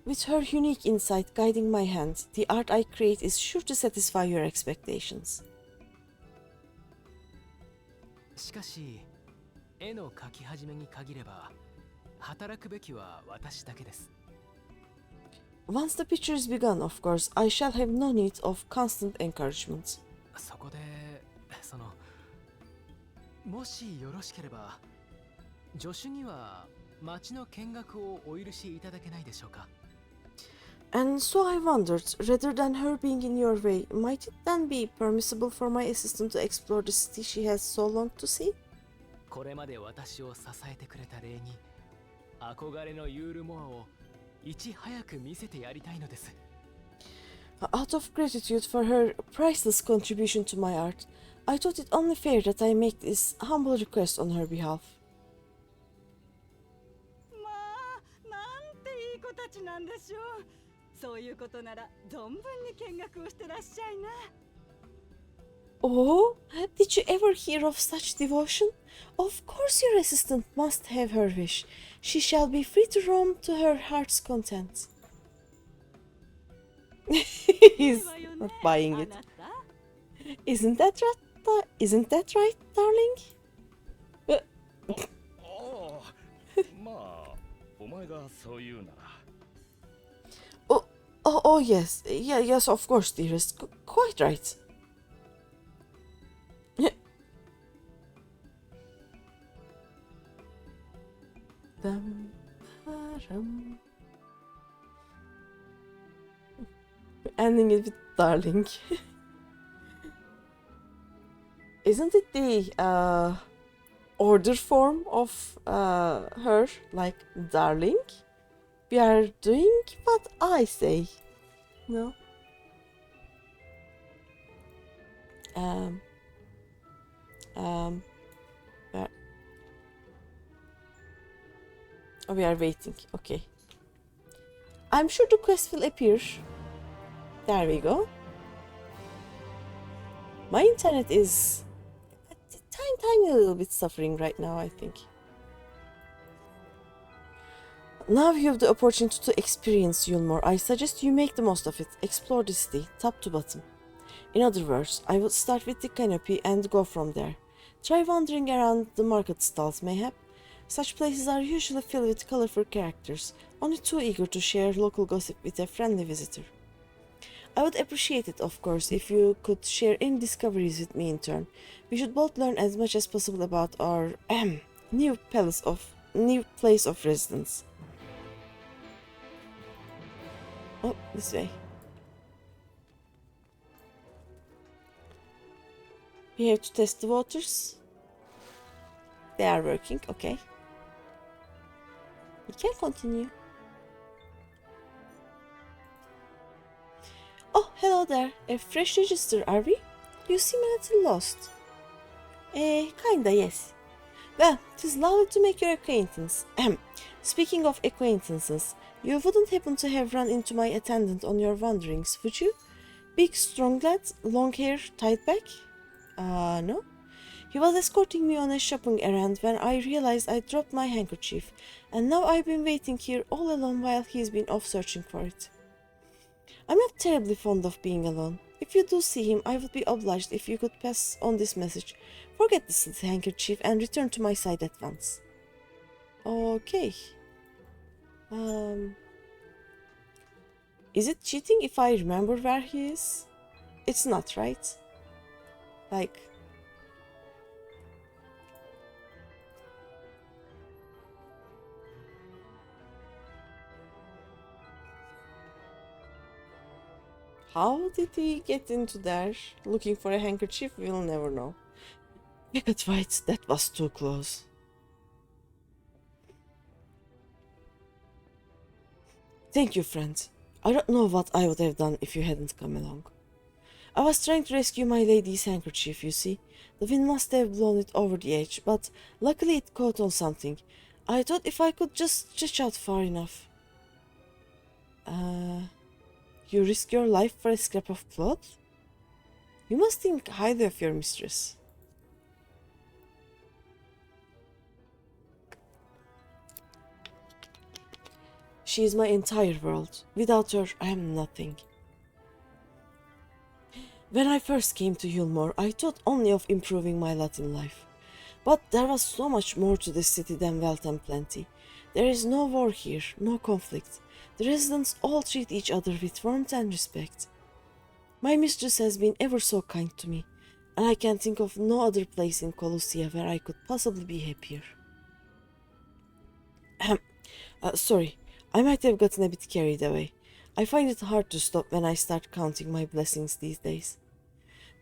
Speaker 1: With her unique insight guiding my hand, the art I create is sure to satisfy your expectations.
Speaker 5: しかし、絵の描き始めに限れば、働くべきは私だけです。
Speaker 1: Once the picture is begun, of course, I shall have no need of constant encouragement.
Speaker 5: そこで、もしよろしければ、助手には町の見学をお許しいただけないでしょうか。
Speaker 1: And so I wondered, rather than her being in your way, might it then be permissible for my assistant to explore the city she has so longed to see?
Speaker 5: これまで私を支えてくれた礼に、憧れのユールモアをいち早く見せてやりたいのです。
Speaker 1: Out of gratitude for her priceless contribution to my art, I thought it only fair that I make this humble request on her behalf.
Speaker 9: まあ、なんていい子たちなんでしょう。そういうことなら存分に見学をしてらっしゃいな。
Speaker 1: Oh, did you ever hear of such devotion? Of course your assistant must have her wish. She shall be free to roam to her heart's content. He's not buying it. Isn't that right, darling?
Speaker 8: おお、まあ、お前がそう言うなら。
Speaker 1: Oh, yes. Yes, of course, dearest. Quite right. Ending it with darling. Isn't it the order form of her, like darling? We are doing what I say. No? Oh, we are waiting. Okay. I'm sure the quest will appear. There we go. My internet is a tiny little bit suffering right now, I think. Now you have the opportunity to experience Yulmore. I suggest you make the most of it. Explore the city, top to bottom. In other words, I will start with the canopy and go from there. Try wandering around the market stalls, mayhap. Such places are usually filled with colorful characters, only too eager to share local gossip with a friendly visitor. I would appreciate it, of course, if you could share any discoveries with me in turn. We should both learn as much as possible about our new place of residence. Oh, this way. We have to test the waters. They are working, okay. We can continue. Oh, hello there. A fresh register, are we? You seem a little lost. Kinda, yes. Well, it is lovely to make your acquaintance. Speaking of acquaintances, you wouldn't happen to have run into my attendant on your wanderings, would you? big, strong lad, long hair, tied back? No. He was escorting me on a shopping errand when I realized I dropped my handkerchief, and now I've been waiting here all alone while he's been off searching for it. I'm not terribly fond of being alone. If you do see him, I would be obliged if you could pass on this message. Forget this little handkerchief and return to my side at once. Okay. Is it cheating if I remember where he is? It's not, right? Like... How did he get into there? Looking for a handkerchief? We'll never know. Wicked right, that was too close. Thank you, friend. I don't know what I would have done if you hadn't come along. I was trying to rescue my lady's handkerchief, you see. The wind must have blown it over the edge, but luckily it caught on something. I thought if I could just stretch out far enough. You risk your life for a scrap of cloth? You must think highly of your mistress. She is my entire world. Without her, I am nothing. When I first came to Yulmore, I thought only of improving my lot in life. But there was so much more to this city than wealth and plenty. There is no war here, no conflict. The residents all treat each other with warmth and respect. My mistress has been ever so kind to me, and I can think of no other place in Colossia where I could possibly be happier. Sorry, I might have gotten a bit carried away. I find it hard to stop when I start counting my blessings these days.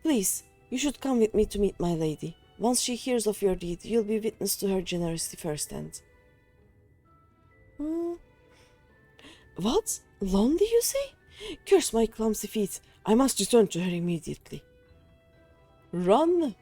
Speaker 1: Please, you should come with me to meet my lady. Once she hears of your deed, you'll be witness to her generosity firsthand. What? Lonely, you say? Curse my clumsy feet. I must return to her immediately. Run!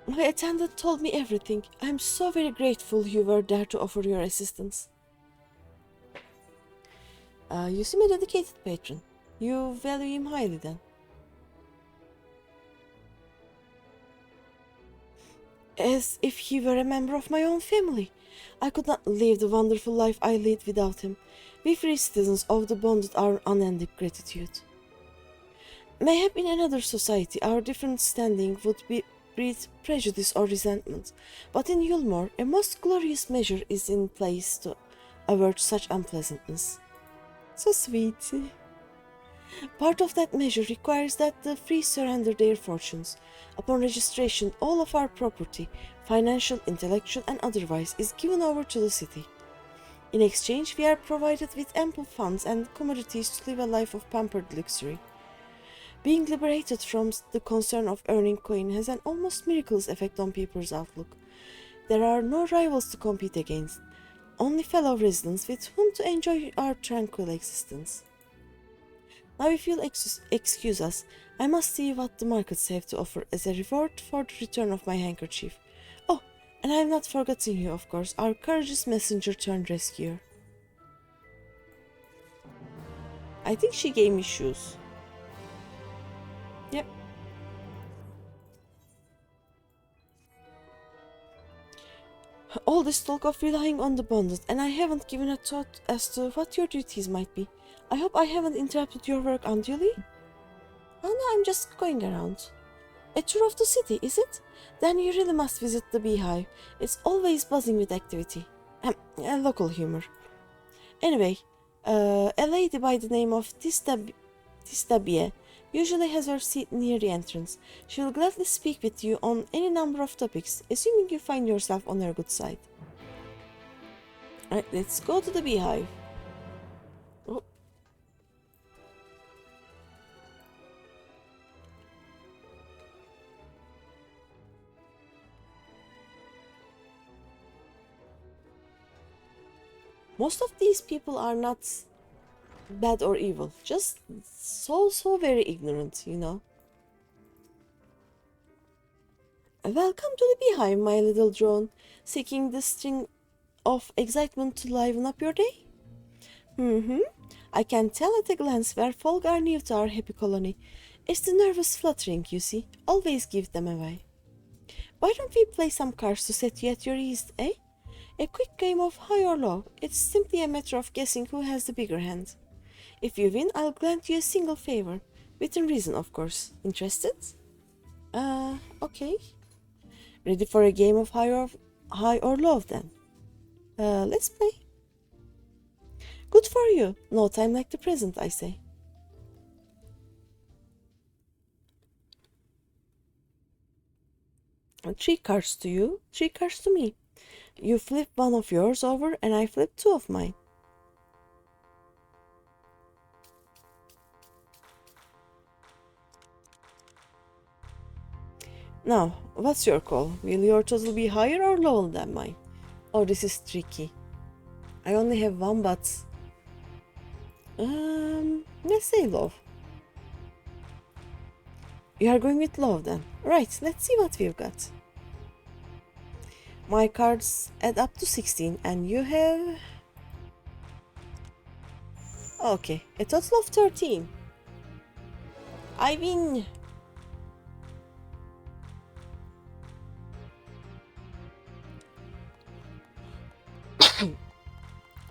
Speaker 1: My attendant told me everything. I'm so very grateful you were there to offer your assistance. You seem a dedicated patron. You value him highly then. As if he were a member of my own family. I could not live the wonderful life I lead without him. We free citizens owe the bonded our unending gratitude. Mayhap in another society our different standing would breed prejudice or resentment, but in Yulmore a most glorious measure is in place to avert such unpleasantness. So sweet. Part of that measure requires that the free surrender their fortunes. Upon registration, all of our property, financial, intellectual, and otherwise, is given over to the city. In exchange, we are provided with ample funds and commodities to live a life of pampered luxury. Being liberated from the concern of earning coin has an almost miraculous effect on people's outlook. There are no rivals to compete against, only fellow residents with whom to enjoy our tranquil existence. Now if you'll excuse us, I must see what the markets have to offer as a reward for the return of my handkerchief. Oh, and I have not forgotten you, of course, our courageous messenger turned rescuer. I think she gave me shoes. Yep. All this talk of relying on the bonded, and I haven't given a thought as to what your duties might be. I hope I haven't interrupted your work unduly? Oh no, I'm just going around. A tour of the city, is it? Then you really must visit the beehive. It's always buzzing with activity. And local humor. Anyway, a lady by the name of Tistabie usually has her seat near the entrance. She will gladly speak with you on any number of topics, assuming you find yourself on her good side. Alright, let's go to the beehive. Oh. Most of these people are not bad or evil. Just so very ignorant, you know. Welcome to the beehive, my little drone. Seeking the sting of excitement to liven up your day? I can tell at a glance where folk are new to our happy colony. It's the nervous fluttering, you see. Always give them away. Why don't we play some cards to set you at your ease, eh? A quick game of high or low. It's simply a matter of guessing who has the bigger hand. If you win, I'll grant you a single favor. Within reason, of course. Interested? Okay. Ready for a game of high or low then? Let's play. Good for you. No time like the present, I say. And 3 cards to you, 3 cards to me. You flip one of yours over and I flip 2 of mine. Now, what's your call? Will your total be higher or lower than mine? Oh, this is tricky. I only have one, but... let's say low. You are going with low then. Right, let's see what we've got. My cards add up to 16 and you have... Okay, a total of 13. I win!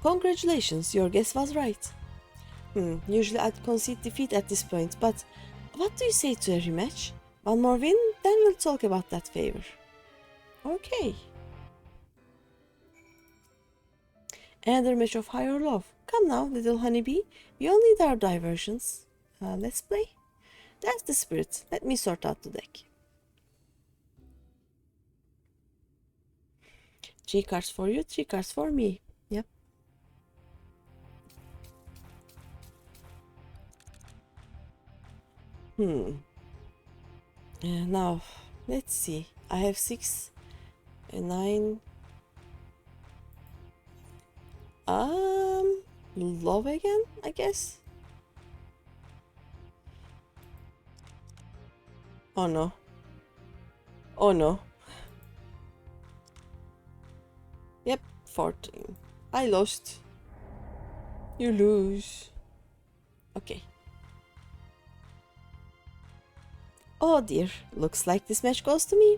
Speaker 1: Congratulations, your guess was right. Usually I'd concede defeat at this point, but what do you say to a rematch? One more win, then we'll talk about that favor. Okay. Another match of high or low. Come now, little honeybee. We all need our diversions. Let's play. That's the spirit. Let me sort out the deck. 3 cards for you, 3 cards for me. Yep. Now, let's see. I have 6 and 9. Low again, I guess. Oh no. Oh no. Yep, 14. I lost. You lose. Okay. Oh dear, looks like this match goes to me.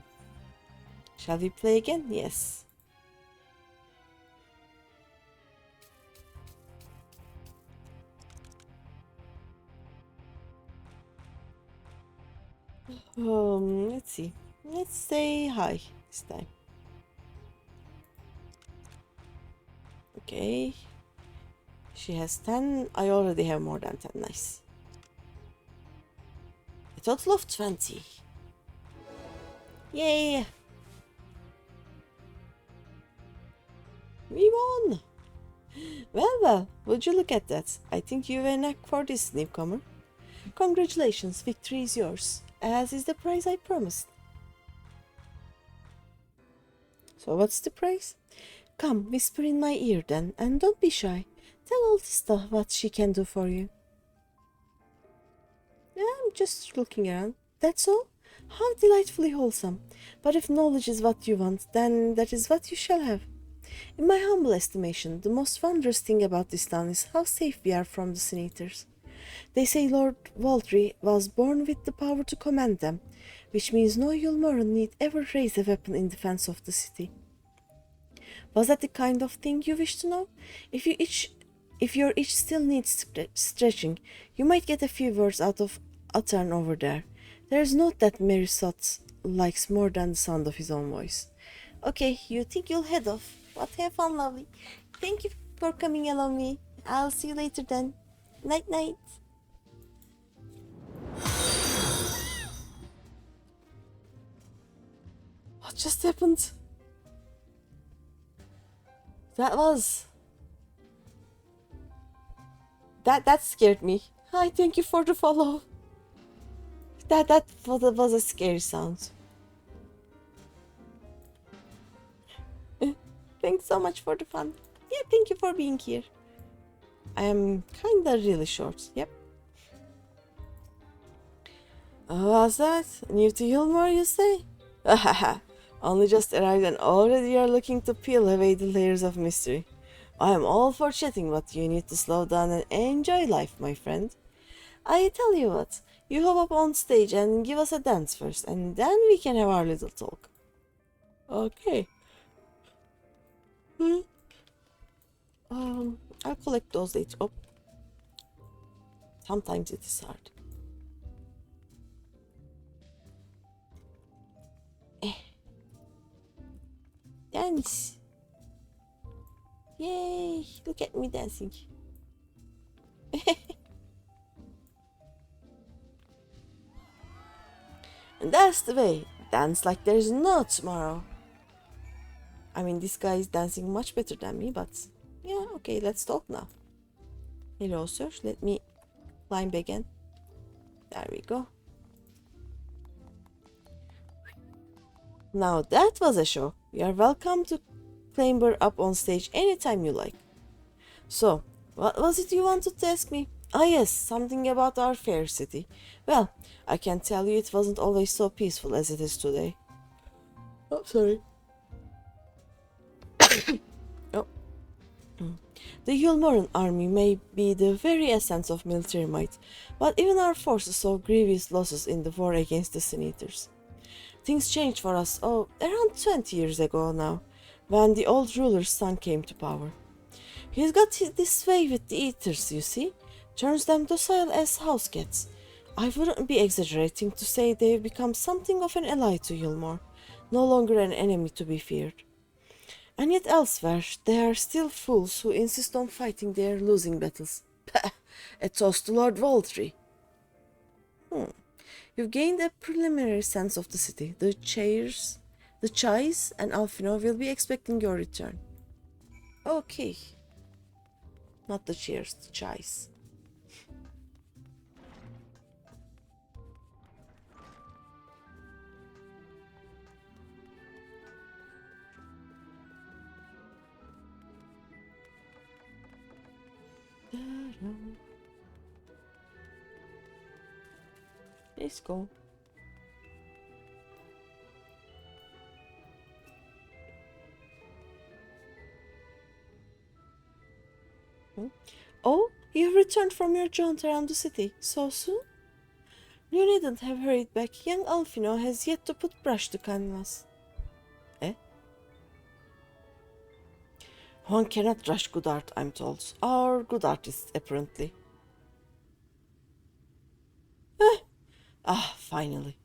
Speaker 1: Shall we play again? Yes. Let's see. Let's say hi this time. Okay. She has 10. I already have more than 10. Nice. A total of 20. Yay! We won! Well, would you look at that? I think you have a knack for this, newcomer. Congratulations, victory is yours, as is the prize I promised. So what's the prize? Come, whisper in my ear then, and don't be shy. Tell all this stuff what she can do for you. I'm just looking around. That's all? How delightfully wholesome. But if knowledge is what you want, then that is what you shall have. In my humble estimation, the most wondrous thing about this town is how safe we are from the Sin-Eaters. They say Lord Vauthry was born with the power to command them, which means no Yulmoran need ever raise a weapon in defense of the city. Was that the kind of thing you wish to know? If your itch still needs stretching, you might get a few words out of Attarn over there. There's note that Merisot likes more than the sound of his own voice. Okay, you think you'll head off? But have fun, lovely. Thank you for coming along with me. I'll see you later then. Night night. What just happened? That scared me. Hi, thank you for the follow. That was a scary sound. Thanks so much for the fun. Yeah, thank you for being here. I am kinda really short. Yep. What's that? New to Gilmore, you say? Haha. Only just arrived and already you're looking to peel away the layers of mystery. I am all for chatting, but you need to slow down and enjoy life, my friend. I tell you what, you hop up on stage and give us a dance first, and then we can have our little talk. Okay. I'll collect those later. Oh. Sometimes it is hard. Dance. Yay, look at me dancing. And that's the way. Dance like there's no tomorrow. I mean, this guy is dancing much better than me, but yeah, okay, let's talk now. Hello, sir. Let me climb again. There we go. Now that was a show. You are welcome to clamber up on stage anytime you like. So, what was it you wanted to ask me? Ah yes, something about our fair city. Well, I can tell you it wasn't always so peaceful as it is today. Oh, sorry. Oh. The Yulmoran army may be the very essence of military might, but even our forces saw grievous losses in the war against the Sin Eaters. Things changed for us, around 20 years ago now, when the old ruler's son came to power. He's got this way with the Eaters, you see, turns them docile as house cats. I wouldn't be exaggerating to say they've become something of an ally to Yulmore, no longer an enemy to be feared. And yet elsewhere, there are still fools who insist on fighting their losing battles. A toast to Lord Vauthry. You've gained a preliminary sense of the city. The Chais and Alfino will be expecting your return. Okay. Not the Chairs, the Chais. Let's go. Oh, you've returned from your jaunt around the city so soon? You needn't have hurried back. Young Alfino has yet to put brush to canvas. Eh? One cannot rush good art, I'm told. Or good artists, apparently. Finally.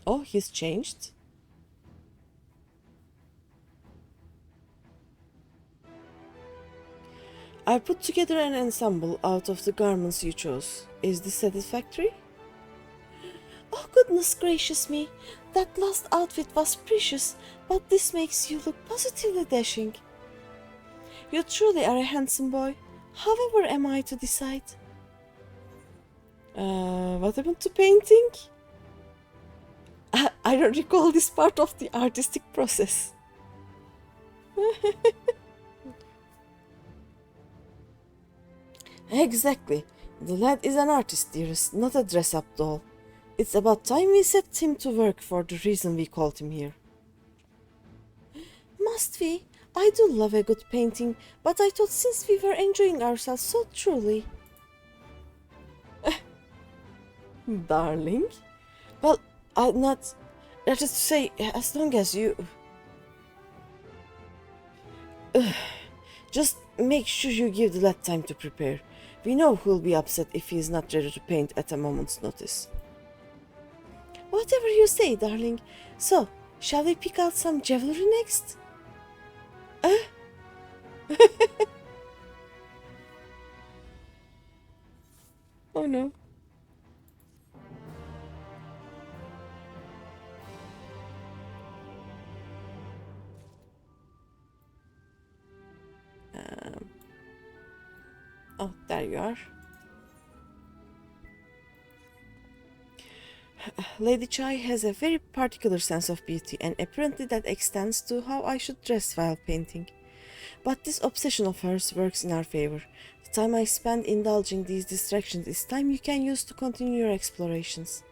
Speaker 1: Oh, he's changed? I put together an ensemble out of the garments you chose. Is this satisfactory? Oh, goodness gracious me! That last outfit was precious, but this makes you look positively dashing. You truly are a handsome boy. However am I to decide? What happened to painting? I don't recall this part of the artistic process. Exactly. The lad is an artist, dearest, not a dress-up doll. It's about time we set him to work for the reason we called him here. Must we? I do love a good painting, but I thought since we were enjoying ourselves so truly. Darling? Well, I'm not... That is to say, as long as you... Just make sure you give the lad time to prepare. We know who'll be upset if he is not ready to paint at a moment's notice. Whatever you say, darling. So, shall we pick out some jewelry next? Oh no. Oh, there you are. Lady Chai has a very particular sense of beauty, and apparently that extends to how I should dress while painting. But this obsession of hers works in our favor. The time I spend indulging these distractions is time you can use to continue your explorations.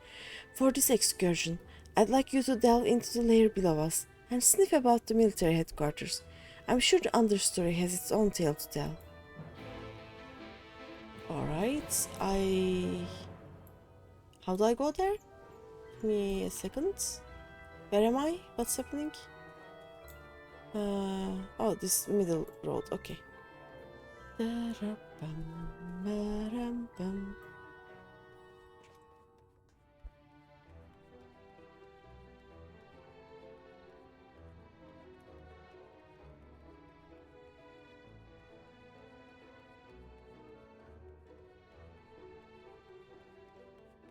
Speaker 1: For this excursion, I'd like you to delve into the layer below us and sniff about the military headquarters. I'm sure the understory has its own tale to tell. Alright, how do I go there? Give me a second. Where am I? What's happening? Oh, this middle road, okay.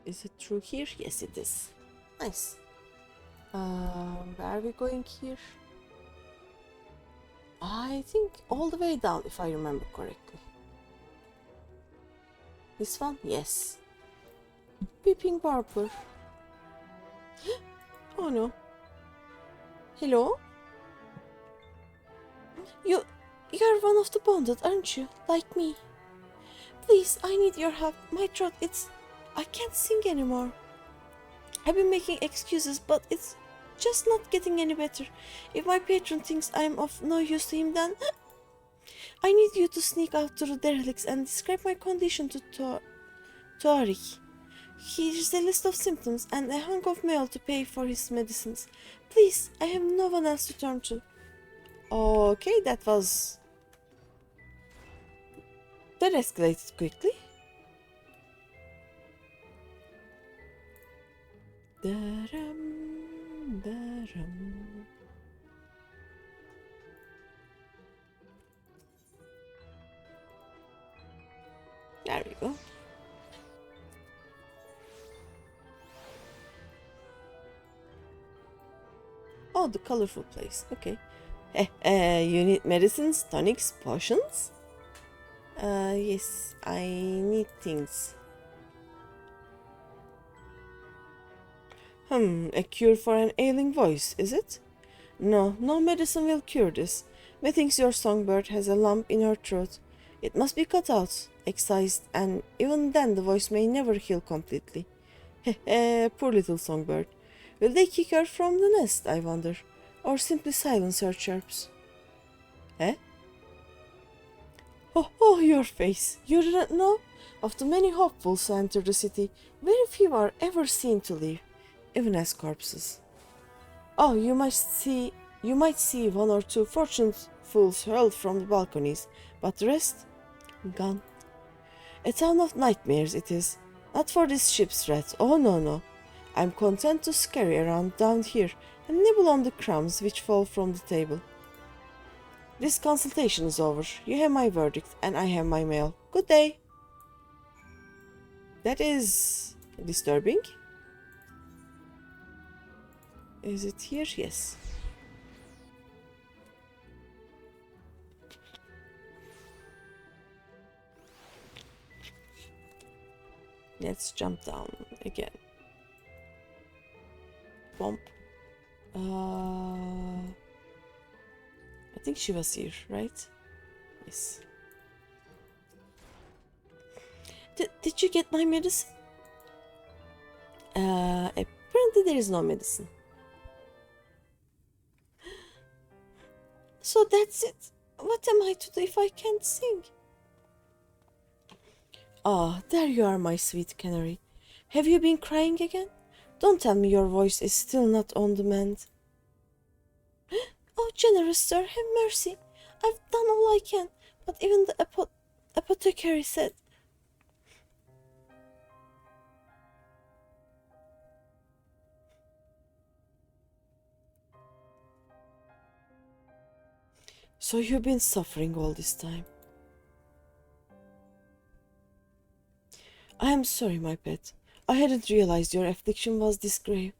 Speaker 1: Is it through here? Yes, it is. Nice. Where are we going here? I think all the way down, if I remember correctly. This one? Yes. Peeping Barber. Oh no. Hello? You're one of the bonded, aren't you? Like me. Please, I need your help. My throat, I can't sing anymore. I've been making excuses, but it's just not getting any better. If my patron thinks I'm of no use to him, then I need you to sneak out to the derelicts and describe my condition to Tariq. Here's a list of symptoms and a hunk of mail to pay for his medicines. Please, I have no one else to turn to. Okay, that escalated quickly. Daram, daram. There we go. Oh, the colorful place. Okay. You need medicines, tonics, potions? Yes, I need things. A cure for an ailing voice, is it? No, no medicine will cure this. Methinks your songbird has a lump in her throat. It must be cut out, excised, and even then the voice may never heal completely. Poor little songbird. Will they kick her from the nest, I wonder? Or simply silence her chirps? Eh? Oh, your face. You didn't know? Of the many hopefuls who enter the city, very few are ever seen to leave, even as corpses. Oh, you might see one or two fortunate fools hurled from the balconies, but the rest, gone. A town of nightmares it is. Not for this ship's rat. Oh, no. I'm content to scurry around down here and nibble on the crumbs which fall from the table. This consultation is over. You have my verdict, and I have my mail. Good day. That is disturbing. Is it here? Yes. Let's jump down again. Bump. I think she was here, right? Yes. Did you get my medicine? Apparently there is no medicine. So that's it. What am I to do if I can't sing? Ah, there you are, my sweet canary. Have you been crying again? Don't tell me your voice is still not on the mend. Oh, generous sir, have mercy. I've done all I can, but even the apothecary said... So you've been suffering all this time. I am sorry, my pet. I hadn't realized your affliction was this grave.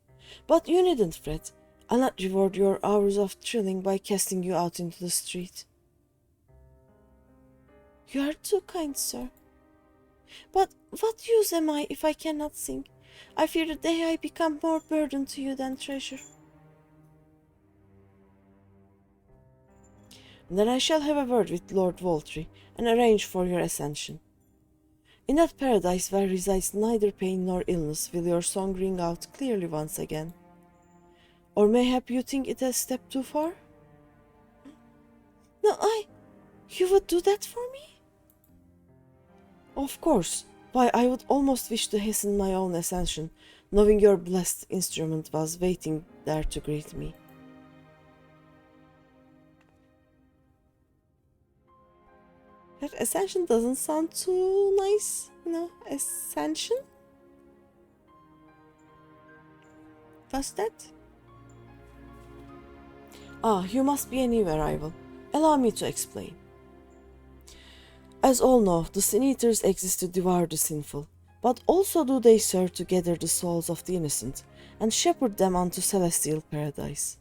Speaker 1: But you needn't fret. I'll not reward your hours of thrilling by casting you out into the street. You are too kind, sir. But what use am I if I cannot sing? I fear the day I become more burden to you than treasure. Then I shall have a word with Lord Vauthry and arrange for your ascension. In that paradise where resides neither pain nor illness will your song ring out clearly once again. Or mayhap you think it a step too far? No, you would do that for me? Of course. Why, I would almost wish to hasten my own ascension, knowing your blessed instrument was waiting there to greet me. That ascension doesn't sound too nice, you know, ascension? What's that? Ah, you must be a new arrival. Allow me to explain. As all know, the Sin Eaters exist to devour the sinful, but also do they serve to gather the souls of the innocent and shepherd them unto celestial paradise.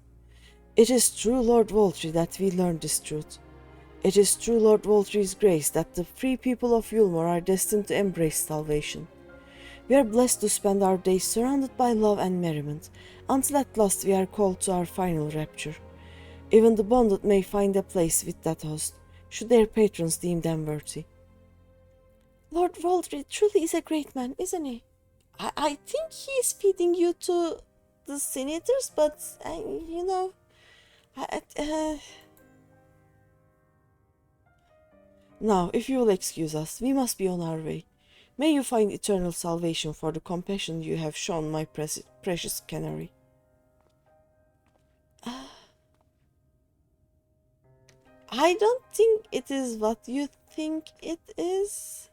Speaker 1: It is through Lord Vauthry that we learn this truth. It is through Lord Vauthry's grace that the free people of Yulmore are destined to embrace salvation. We are blessed to spend our days surrounded by love and merriment, until at last we are called to our final rapture. Even the bonded may find a place with that host, should their patrons deem them worthy. Lord Vauthry truly is a great man, isn't he? I think he is feeding you to the Sin Eaters, but, you know... Now, if you will excuse us, we must be on our way. May you find eternal salvation for the compassion you have shown my precious canary. I don't think it is what you think it is.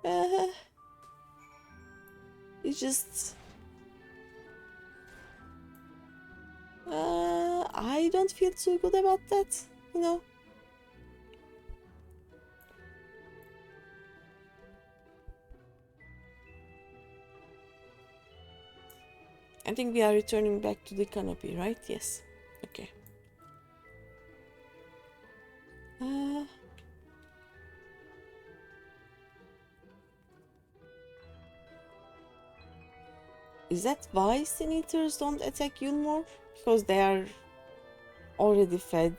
Speaker 1: You just... I don't feel too good about that, you know. I think we are returning back to the canopy, right? Yes. Okay. Is that why Sin Eaters don't attack Yulmore? Because they are already fed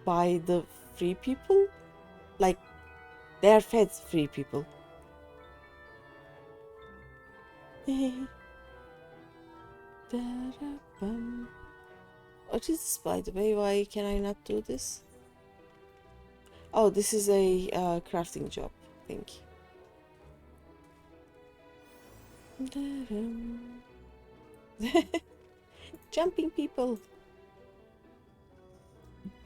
Speaker 1: by the free people? Like, they are fed free people. What is this, by the way? Why can I not do this? Oh, this is a crafting job. Thank you. Jumping people.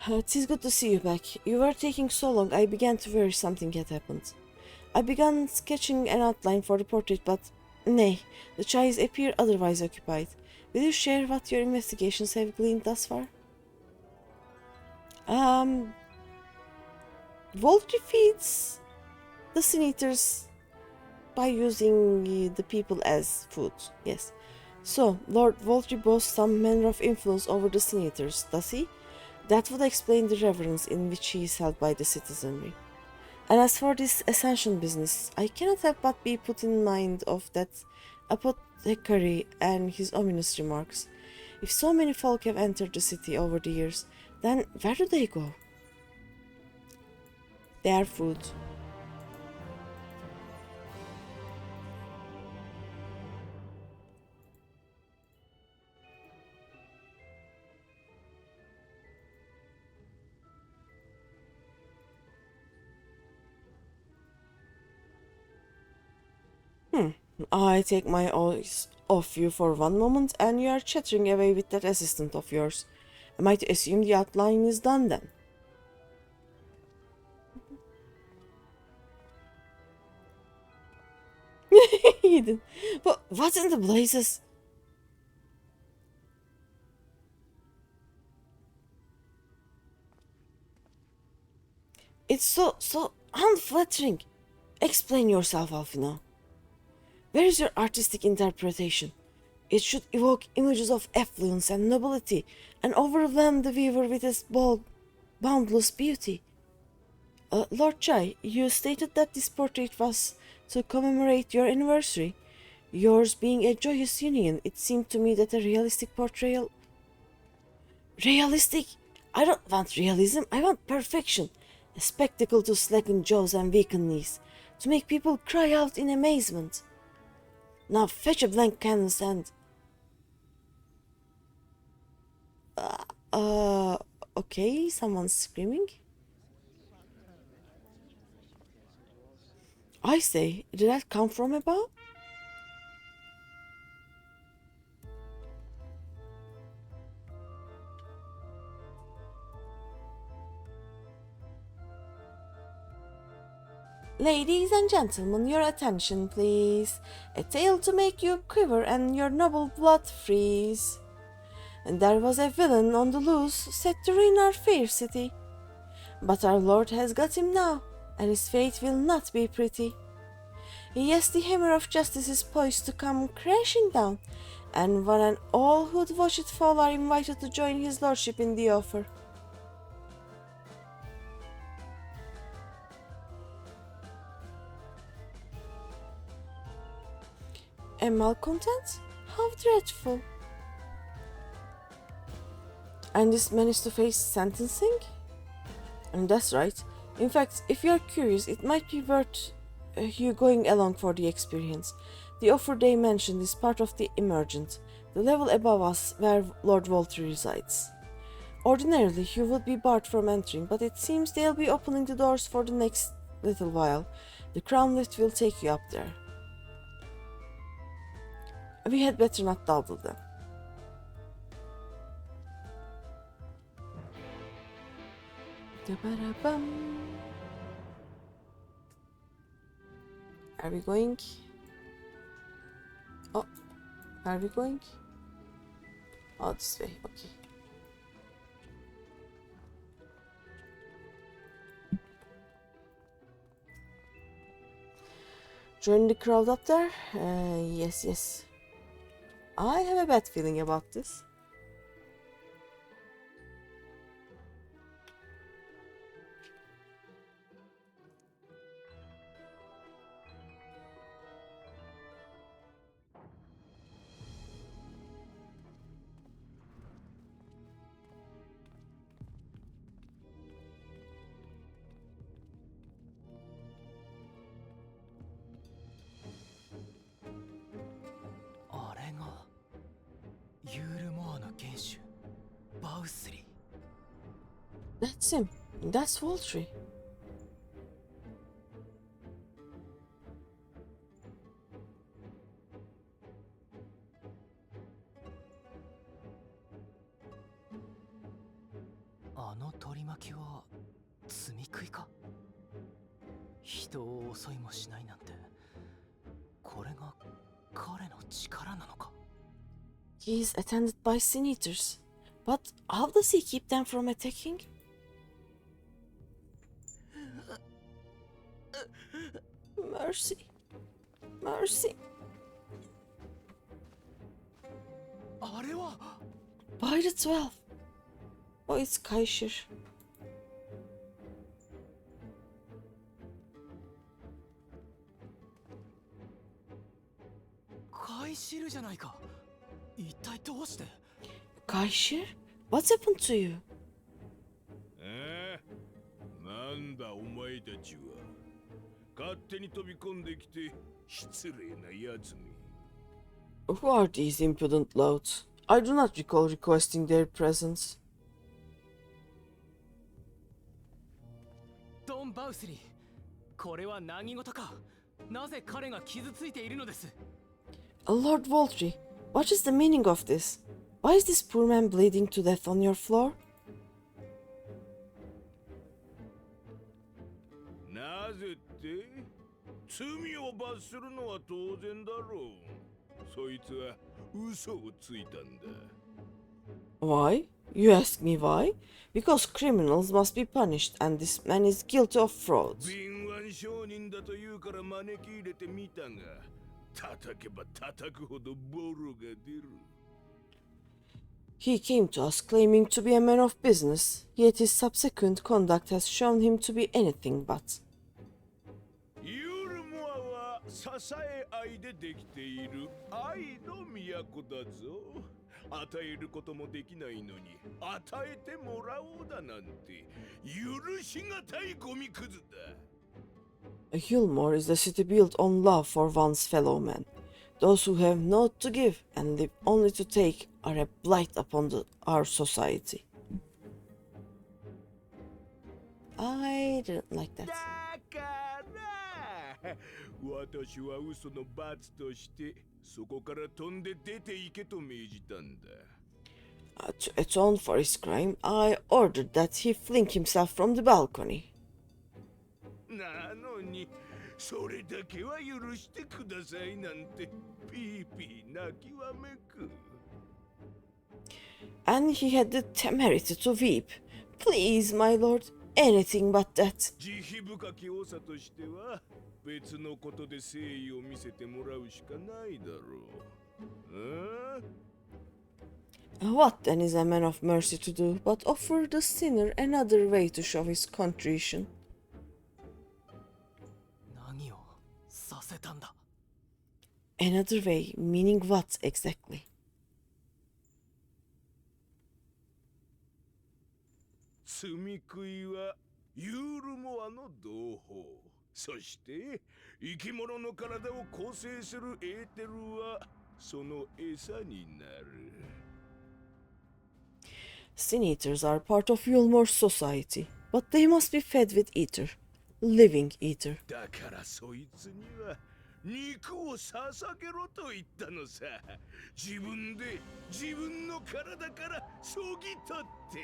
Speaker 1: It is good to see you back. You were taking so long, I began to worry something had happened. I began sketching an outline for the portrait, but nay, the eyes appear otherwise occupied. Will you share what your investigations have gleaned thus far? Vauthry feeds the Sin Eaters by using the people as food, yes. So, Lord Vauthry boasts some manner of influence over the Sin Eaters, does he? That would explain the reverence in which he is held by the citizenry. And as for this ascension business, I cannot help but be put in mind of that apothecary and his ominous remarks. If so many folk have entered the city over the years, then where do they go? Their food. I take my eyes off you for one moment and you are chattering away with that assistant of yours. Am I to assume the outline is done then? Eden. But what in the blazes? It's so unflattering. Explain yourself, Alfina. Where is your artistic interpretation? It should evoke images of affluence and nobility and overwhelm the viewer with its boundless beauty. Lord Chai, you stated that this portrait was to commemorate your anniversary. Yours being a joyous union, it seemed to me that a realistic portrayal... Realistic? I don't want realism, I want perfection. A spectacle to slacken jaws and weaken knees, to make people cry out in amazement. Now fetch a blank canvas and... Okay, someone's screaming. I say, did that come from above? Ladies and gentlemen, your attention please. A tale to make you quiver and your noble blood freeze. And there was a villain on the loose set to ruin our fair city. But our Lord has got him now, and his fate will not be pretty. Yes, the hammer of justice is poised to come crashing down, and one and all who'd watch it fall are invited to join his lordship in the offer. A malcontent? How dreadful. And this man is to face sentencing? And that's right. In fact, if you are curious, it might be worth you going along for the experience. The offer they mentioned is part of the emergent, the level above us where Lord Vauthry resides. Ordinarily, you would be barred from entering, but it seems they'll be opening the doors for the next little while. The crown lift will take you up there. We had better not dawdle them. Are we going? Oh, are we going? Oh, this way, okay. Join the crowd up there? Yes. I have a bad feeling about this.
Speaker 5: Vauthry.
Speaker 1: That's him. That's Vauthry. He is attended by sin eaters. But how does he keep them from attacking? Mercy. Mercy. By the 12. Oh, it's Kaishir. Kaishir? What's happened to you?
Speaker 6: なんだお前たちは勝手に飛び込んできて失礼なやつめ
Speaker 1: Who are these impudent louts? I do not recall requesting their presence.
Speaker 5: Don Vauthry, これは何事か。なぜ彼が傷ついているのです？
Speaker 1: Lord Vauthry, what is the meaning of this? Why is this poor man bleeding to death on your floor?
Speaker 6: なぜって罪を罰するのは当然だろう。そいつは嘘をついたんだ。
Speaker 1: Why? You ask me why? Because criminals must be punished and this man is guilty of fraud.
Speaker 6: 敏腕商人だというから招き入れてみたが、叩けば叩くほどボロが出る。
Speaker 1: He came to us claiming to be a man of business, yet his subsequent conduct has shown him to be anything but.
Speaker 6: ユルモアは支え合いでできている愛の都だぞ。与えることもできないのに与えてもらおうだなんて許しがたいゴミくずだ。
Speaker 1: Yulmore is a city built on love for one's fellow man. Those who have naught to give and live only to take are a blight upon our society. I didn't like that.
Speaker 6: だから私は嘘の罰としてそこから飛んで出て行けと命じたんだ。
Speaker 1: To atone for his crime, I ordered that he fling himself from the balcony.
Speaker 6: なのにそれだけは許してくださいなんてピーピー泣きわめく。
Speaker 1: And he had the temerity to weep. Please, my lord, anything but that.
Speaker 6: 慈悲深き長としては別のことで誠意を見せてもらうしかないだろう。
Speaker 1: What then is a man of mercy to do but offer the sinner another way to show his contrition?
Speaker 5: 何をさせたんだ。
Speaker 1: Another way, meaning what exactly?
Speaker 6: 罪食いはユールモアの同胞。そして生き物の体を構成するエーテルはその餌になる。
Speaker 1: Sin eaters are part of Yulmore's society, but they must be fed with ether, living ether.
Speaker 6: だからそいつには肉を捧げろと言ったのさ。自分で自分の体からそぎ取って。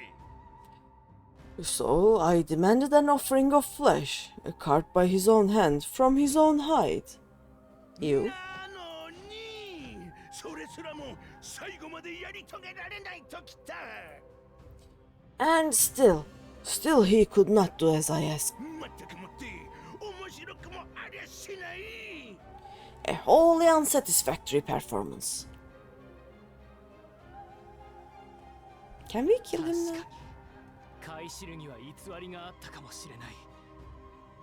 Speaker 1: So I demanded an offering of flesh, carved by his own hand, from his own hide. You?
Speaker 6: なのにそれすらも最後までやり遂げられないときた。
Speaker 1: And still he could not do as I asked.
Speaker 6: まったくもって面白くもありゃしない。
Speaker 1: A wholly unsatisfactory performance. Can we kill him now?
Speaker 5: カイシルには偽りがあったかもしれない。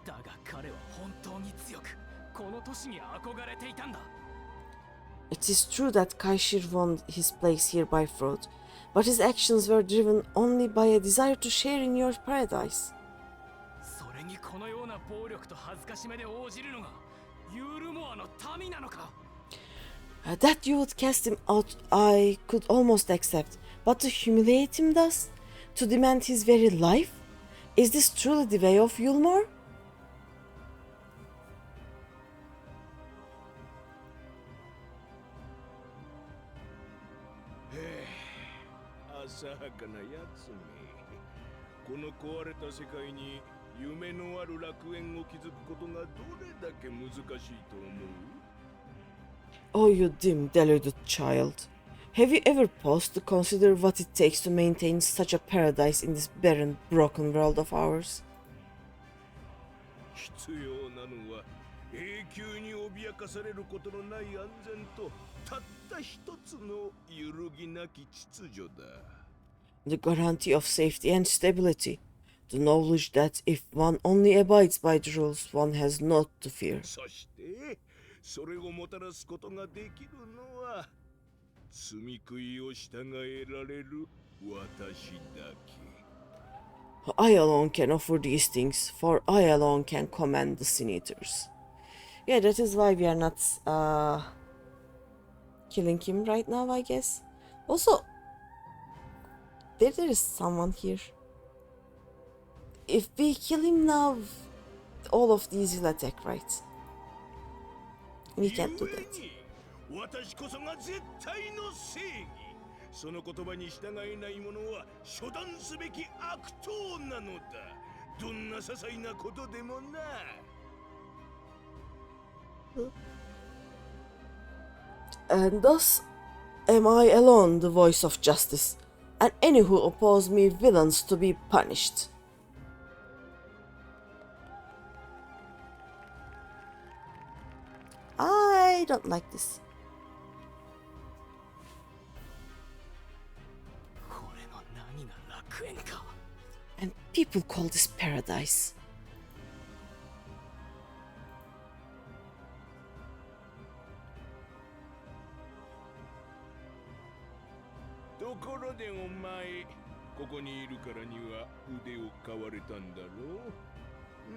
Speaker 5: だが彼は本当に強くこの都市に憧れていたんだ。
Speaker 1: It is true that Kaishir won his place here by fraud, but his actions were driven only by a desire to share in your paradise.
Speaker 5: それにこのような暴力と恥ずかしめで応じるのがユールモアの民なのか。
Speaker 1: That you would cast him out, I could almost accept, but to humiliate him thus? To demand his very life? Is this truly the way of Yulmore?
Speaker 6: 浅はかなやつめ。この壊れた世界に夢のある楽園を築くことがどれだけ難しいと思う？
Speaker 1: Oh, you dim, deluded child. Have you ever paused to consider what it takes to maintain such a paradise in this barren, broken world of ours?
Speaker 6: 必要なのは永久に脅かされることのない安全とたった一つの揺るぎなき秩序だ。
Speaker 1: The guarantee of safety and stability. The knowledge that if one only abides by the rules, one has naught to fear.
Speaker 6: そしてそれをもたらすことができるのは罪食いを従えられる私だけ。
Speaker 1: I alone can offer these things, for I alone can command the sin eaters. Yeah, that is why we are not killing him right now, I guess. Also, there is someone here. If we kill him now, all of these will attack, right? We can't do that.
Speaker 6: 私こそが絶対の正義。その言葉に従えない者は処断すべき悪党なのだ。どんな些細なことでもな。
Speaker 1: And thus am I alone the voice of justice, and any who oppose me villains to be punished. I don't like this.
Speaker 5: これの何が楽園か。
Speaker 1: And people call this paradise.
Speaker 6: ころでお前、ここにいるからには腕を買われたんだろう。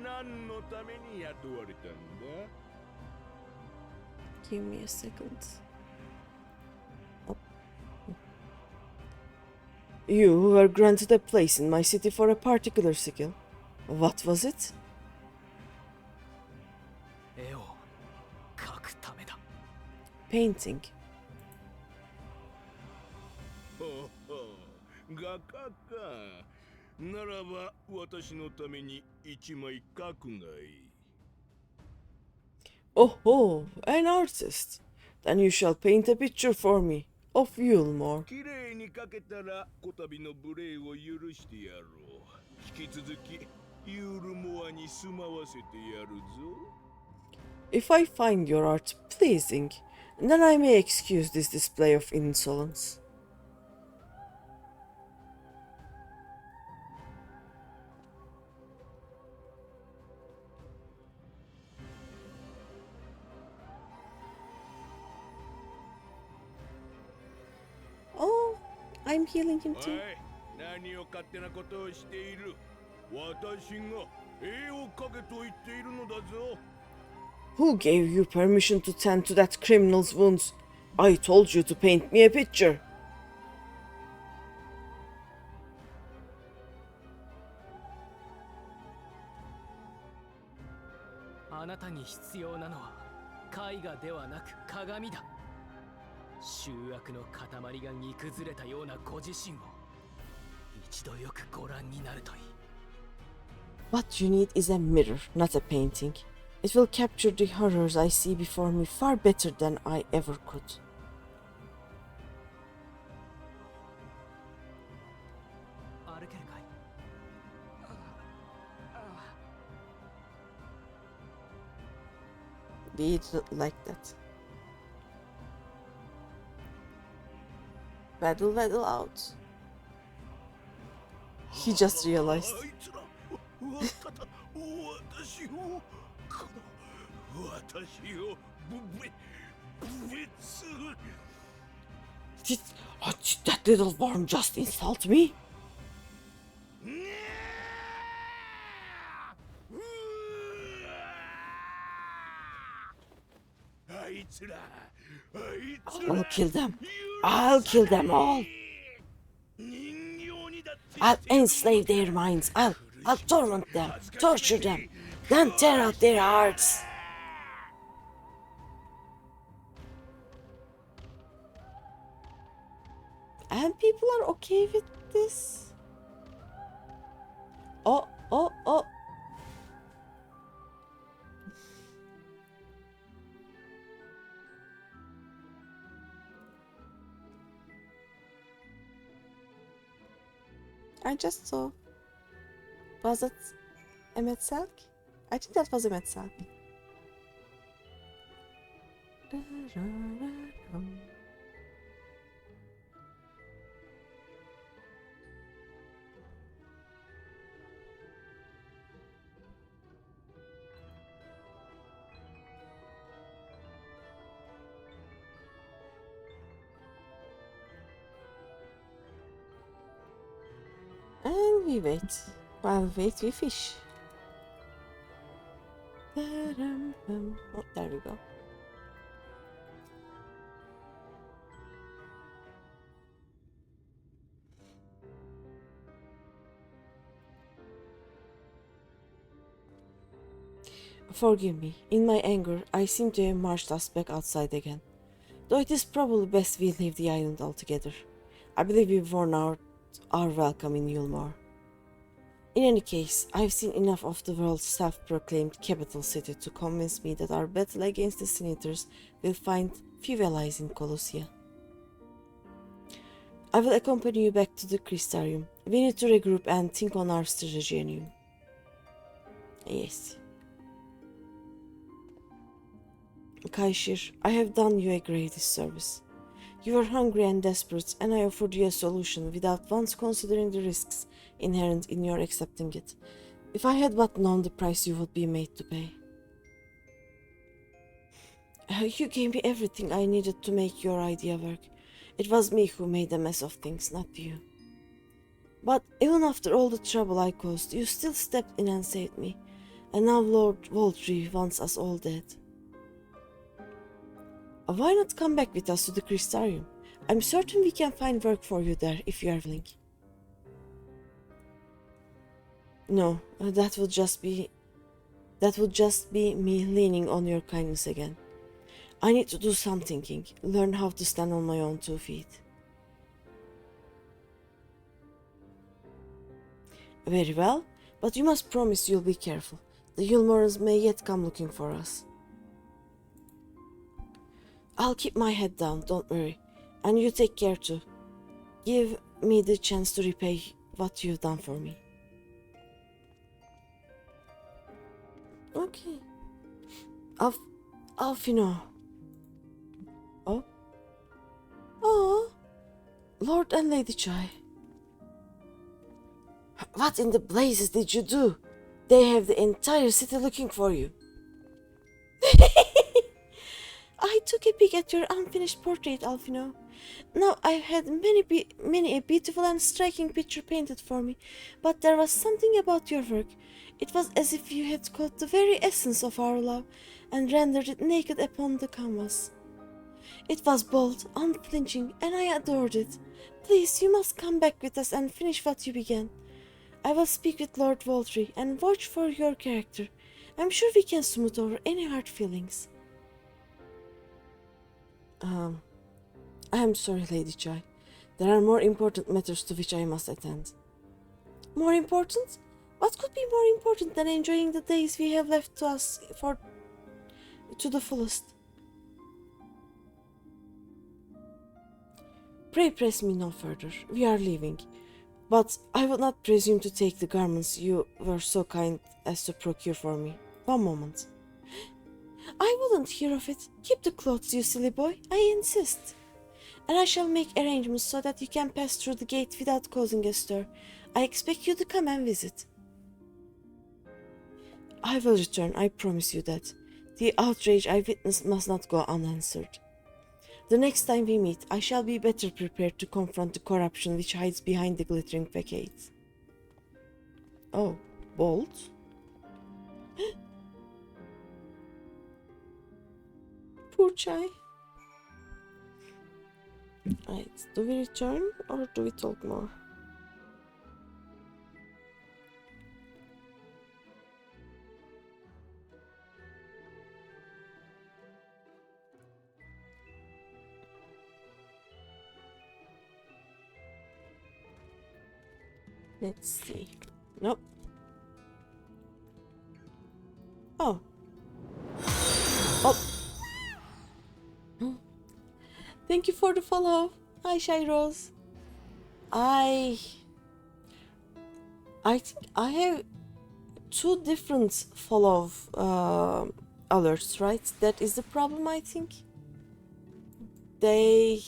Speaker 6: 何のために雇われたんだ？
Speaker 1: Give me a second. Oh. You were granted a place in my city for a particular skill. What was it?
Speaker 5: 絵を描くためだ。
Speaker 1: Painting.
Speaker 6: ほほ、画家か。ならば私のために一枚描くがいい。
Speaker 1: Oh, an artist. Then you shall paint a picture for me of Yulmore.
Speaker 6: 綺麗に描けたらこたびの無礼を許してやろう。引き続きユールモアに住まわせてやるぞ。
Speaker 1: If I find your art pleasing, then I may excuse this display of insolence. Oh, I'm healing him
Speaker 6: おい、
Speaker 1: too.
Speaker 6: 何を勝手なことをしている。私が絵を描けと言っているのだぞ。
Speaker 1: Who gave you permission to tend to that criminal's wounds? I told you to paint me a picture.
Speaker 5: あなたに必要なのは絵画ではなく鏡だ。醜悪の塊が煮崩れたようなご自身を一度よくご覧になるといい。
Speaker 1: What you need is a mirror, not a painting. It will capture the horrors I see before me far better than I ever could. Be it like that. Waddle out. He just realized.
Speaker 6: あいつら、私を
Speaker 1: Did that little worm just insult me?
Speaker 6: あいつら、
Speaker 1: I'll kill them. I'll kill them all. I'll enslave their minds. I'll torment them, torture them, then tear out their hearts. And people are okay with this? Oh. I just saw. Was it a Metzelk? I think that was a Metzelk. And we wait. While we wait, we fish. Oh, there we go. Forgive me. In my anger, I seem to have marched us back outside again. Though it is probably best we leave the island altogether. I believe we've worn out our welcome in Yulmore. In any case, I've seen enough of the world's self-proclaimed capital city to convince me that our battle against the Sin-Eaters will find few allies in Colossia. I will accompany you back to the Crystarium. We need to regroup and think on our strategy anew. Yes. Kaishir, I have done you a great disservice. You were hungry and desperate, and I offered you a solution without once considering the risks inherent in your accepting it. If I had but known the price you would be made to pay. You gave me everything I needed to make your idea work, It was me who made a mess of things, not you. But even after all the trouble I caused, you still stepped in and saved me. And now Lord Vauthry wants us all dead. Why not come back with us to the Crystarium? I'm certain we can find work for you there if you are willing. No, that would just be me leaning on your kindness again. I need to do some thinking, learn how to stand on my own 2 feet. Very well, but you must promise you'll be careful. The Yulmorans may yet come looking for us. I'll keep my head down, don't worry. And you take care too. Give me the chance to repay what you've done for me. Okay. Alfino. Oh? Oh. Lord and Lady Chai. What in the blazes did you do? They have the entire city looking for you. I took a peek at your unfinished portrait, Alfino. Now I've had many a beautiful and striking picture painted for me, but there was something about your work. It was as if you had caught the very essence of our love and rendered it naked upon the canvas. It was bold, unflinching, and I adored it. Please, you must come back with us and finish what you began. I will speak with Lord Vauthry and watch for your character. I'm sure we can smooth over any hard feelings. I am sorry, Lady Chai. There are more important matters to which I must attend. More important? What could be more important than enjoying the days we have left to us to the fullest? Pray press me no further. We are leaving. But I would not presume to take the garments you were so kind as to procure for me. One moment. I wouldn't hear of it. Keep the clothes, you silly boy. I insist. And I shall make arrangements so that you can pass through the gate without causing a stir. I expect you to come and visit. I will return, I promise you that. The outrage I witnessed must not go unanswered. The next time we meet, I shall be better prepared to confront the corruption which hides behind the glittering facades. Oh, bold? Poor Chai. Right, do we return or do we talk more? Let's see. Nope. Oh. Oh. Thank you for the follow. Hi, Shy Rose. I think I have 2 different follow alerts, right? That is the problem, I think. They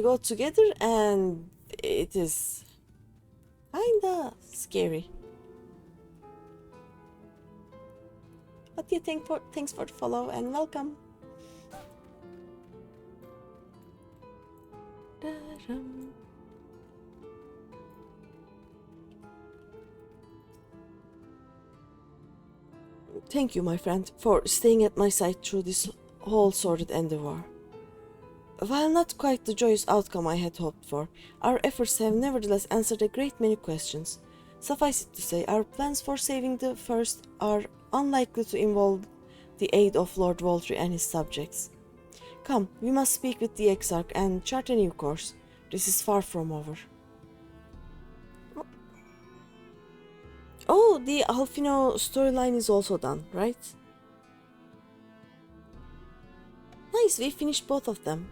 Speaker 1: go together and it is kinda scary. But yeah, thanks for the follow and welcome. Thank you, my friend, for staying at my side through this whole sordid endeavor. While not quite the joyous outcome I had hoped for, our efforts have nevertheless answered a great many questions. Suffice it to say, our plans for saving the first are unlikely to involve the aid of Lord Vauthry and his subjects. Come, we must speak with the Exarch and chart a new course. This is far from over. Oh, the Alfino storyline is also done, right? Nice, we finished both of them.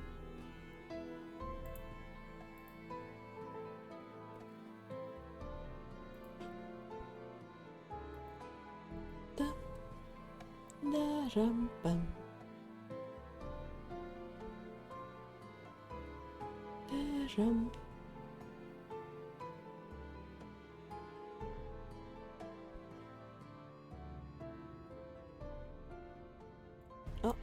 Speaker 1: Oh.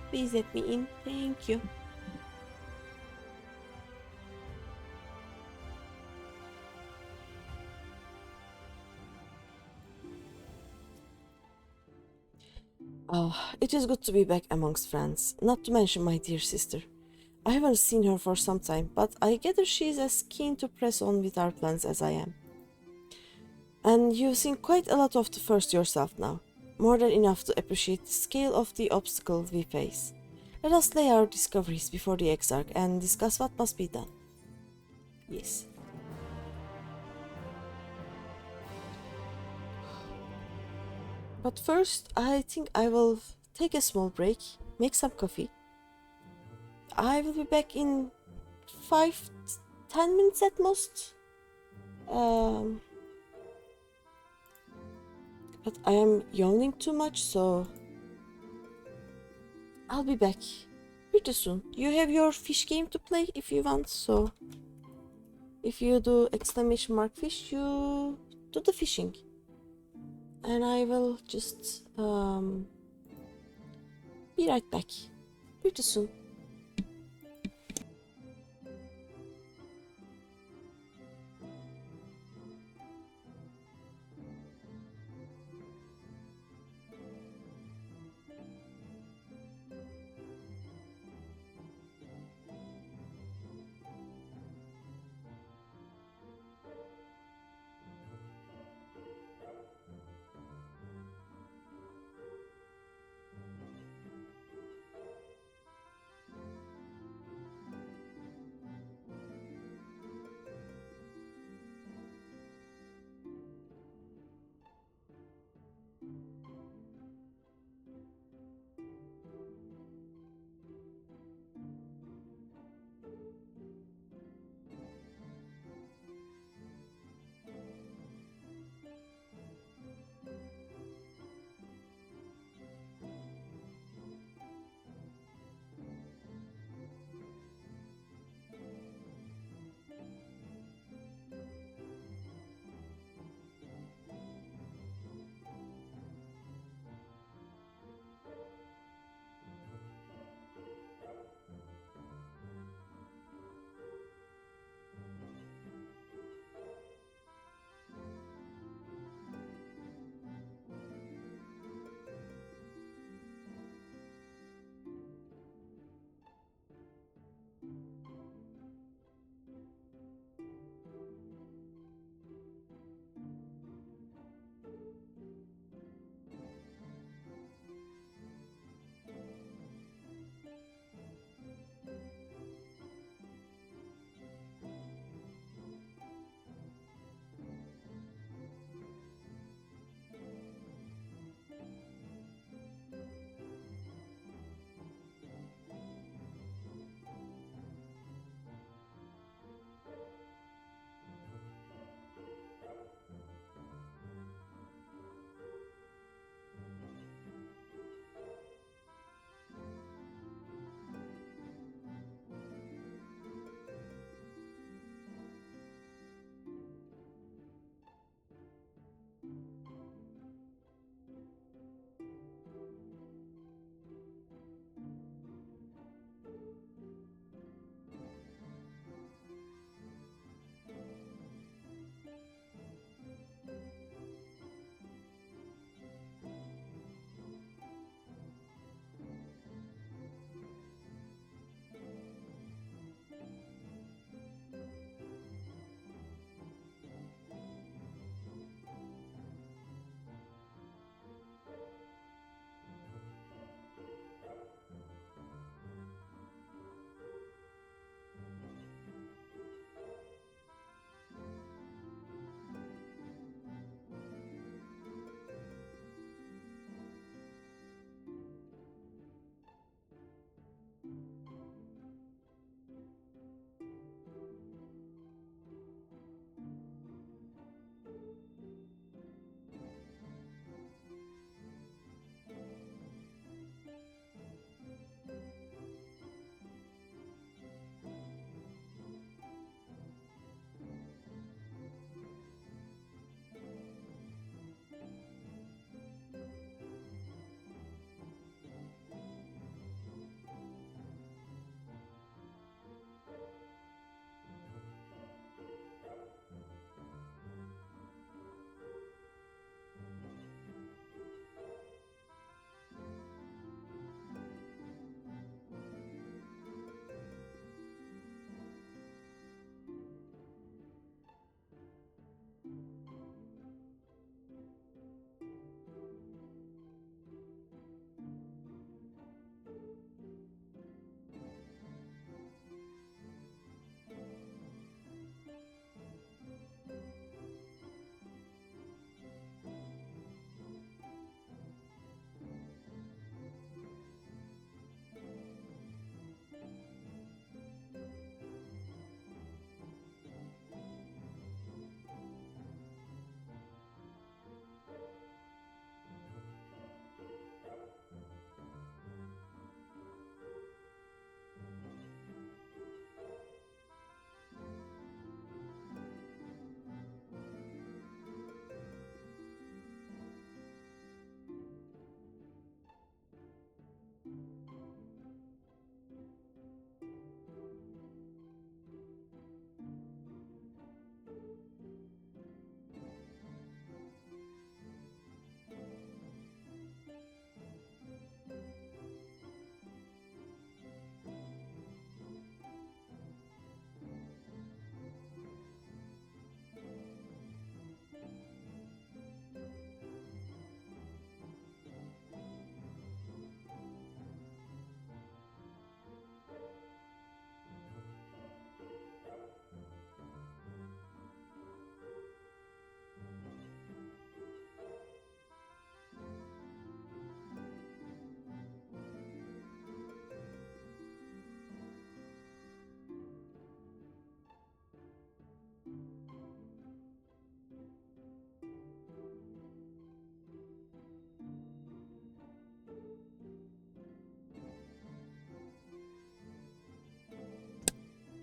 Speaker 1: Please let me in. Thank you. Oh, it is good to be back amongst friends, not to mention my dear sister. I haven't seen her for some time, but I gather she is as keen to press on with our plans as I am. And you've seen quite a lot of the first yourself now, more than enough to appreciate the scale of the obstacle we face. Let us lay our discoveries before the Exarch and discuss what must be done. Yes. But first, I think I will take a small break, make some coffee. I will be back in 5-10 minutes at most. But I am yawning too much, so I'll be back pretty soon. You have your fish game to play if you want, so if you do exclamation mark fish, you do the fishing. And I will just be right back pretty soon.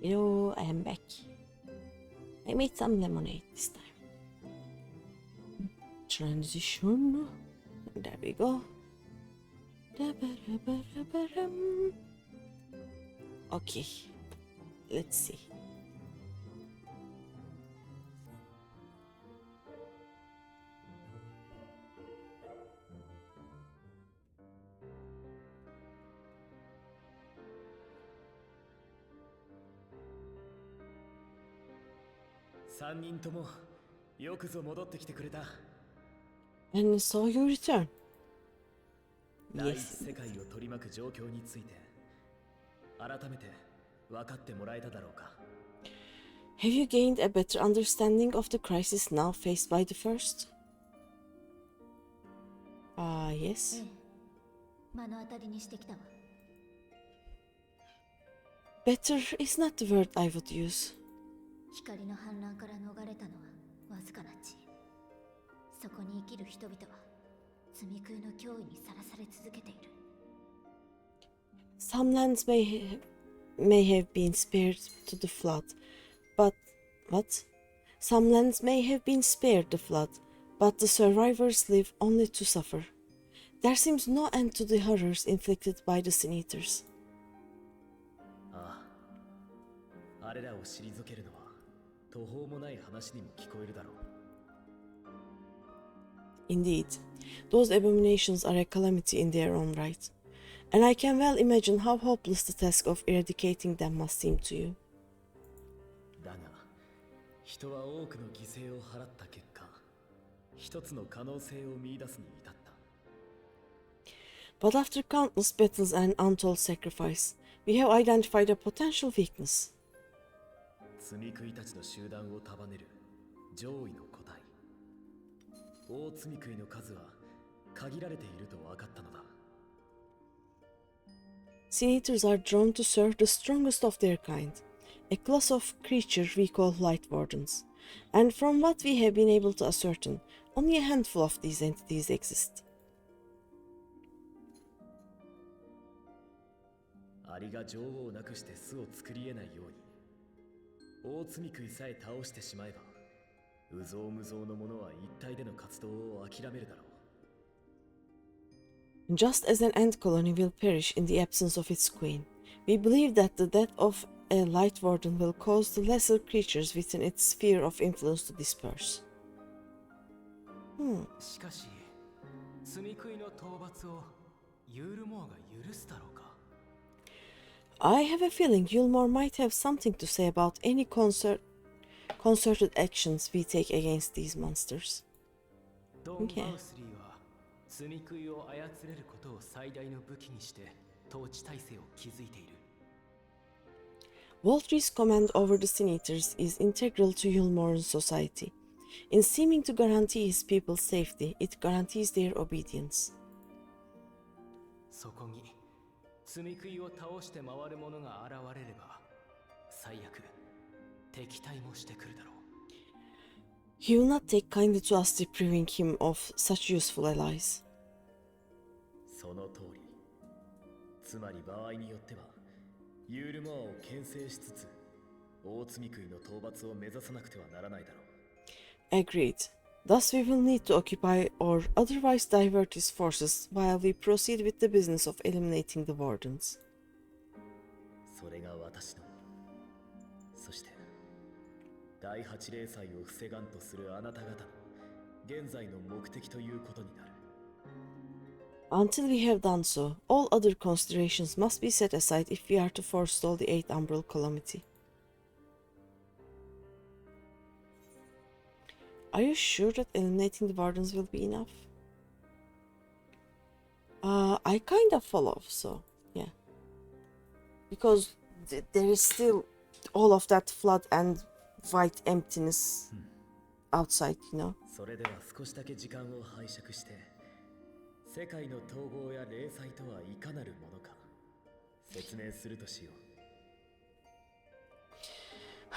Speaker 1: Hello, I am back. I made some lemonade this time. Transition. There we go. Okay, let's see. And so you return. Yes. Have you gained a better understanding of the crisis now faced by the first? Yes. Better is not the word I would use. Some lands may have been spared to the flood, but what? Some lands may have been spared the flood, but the survivors live only to suffer. There seems no end to the horrors inflicted by the Sin Eaters. Indeed, those abominations are a calamity in their own right, and I can well imagine how hopeless the task of eradicating them must seem to you. But after countless battles and untold sacrifice, we have identified a potential weakness. Sin Eaters are drawn to serve the strongest of their kind, a class of creature we call Light Wardens, and from what we have been able to ascertain, only a handful of these entities exist. Just as an ant colony will perish in the absence of its queen, we believe that the death of a Light Warden will cause the lesser creatures within its sphere of influence to disperse. I have a feeling Yulmore might have something to say about any concerted actions we take against these monsters. Okay. Vauthry's command over the Sin Eaters is integral to Yulmore's society. In seeming to guarantee his people's safety, it guarantees their obedience. He will not take kindly to us depriving him of such useful allies. Agreed. Thus we will need to occupy or otherwise divert his forces while we proceed with the business of eliminating the wardens. Until we have done so, all other considerations must be set aside if we are to forestall the 8th Umbral Calamity. Are you sure that eliminating the wardens will be enough? I kind of follow, so yeah. Because there is still all of that flood and white emptiness outside, you know.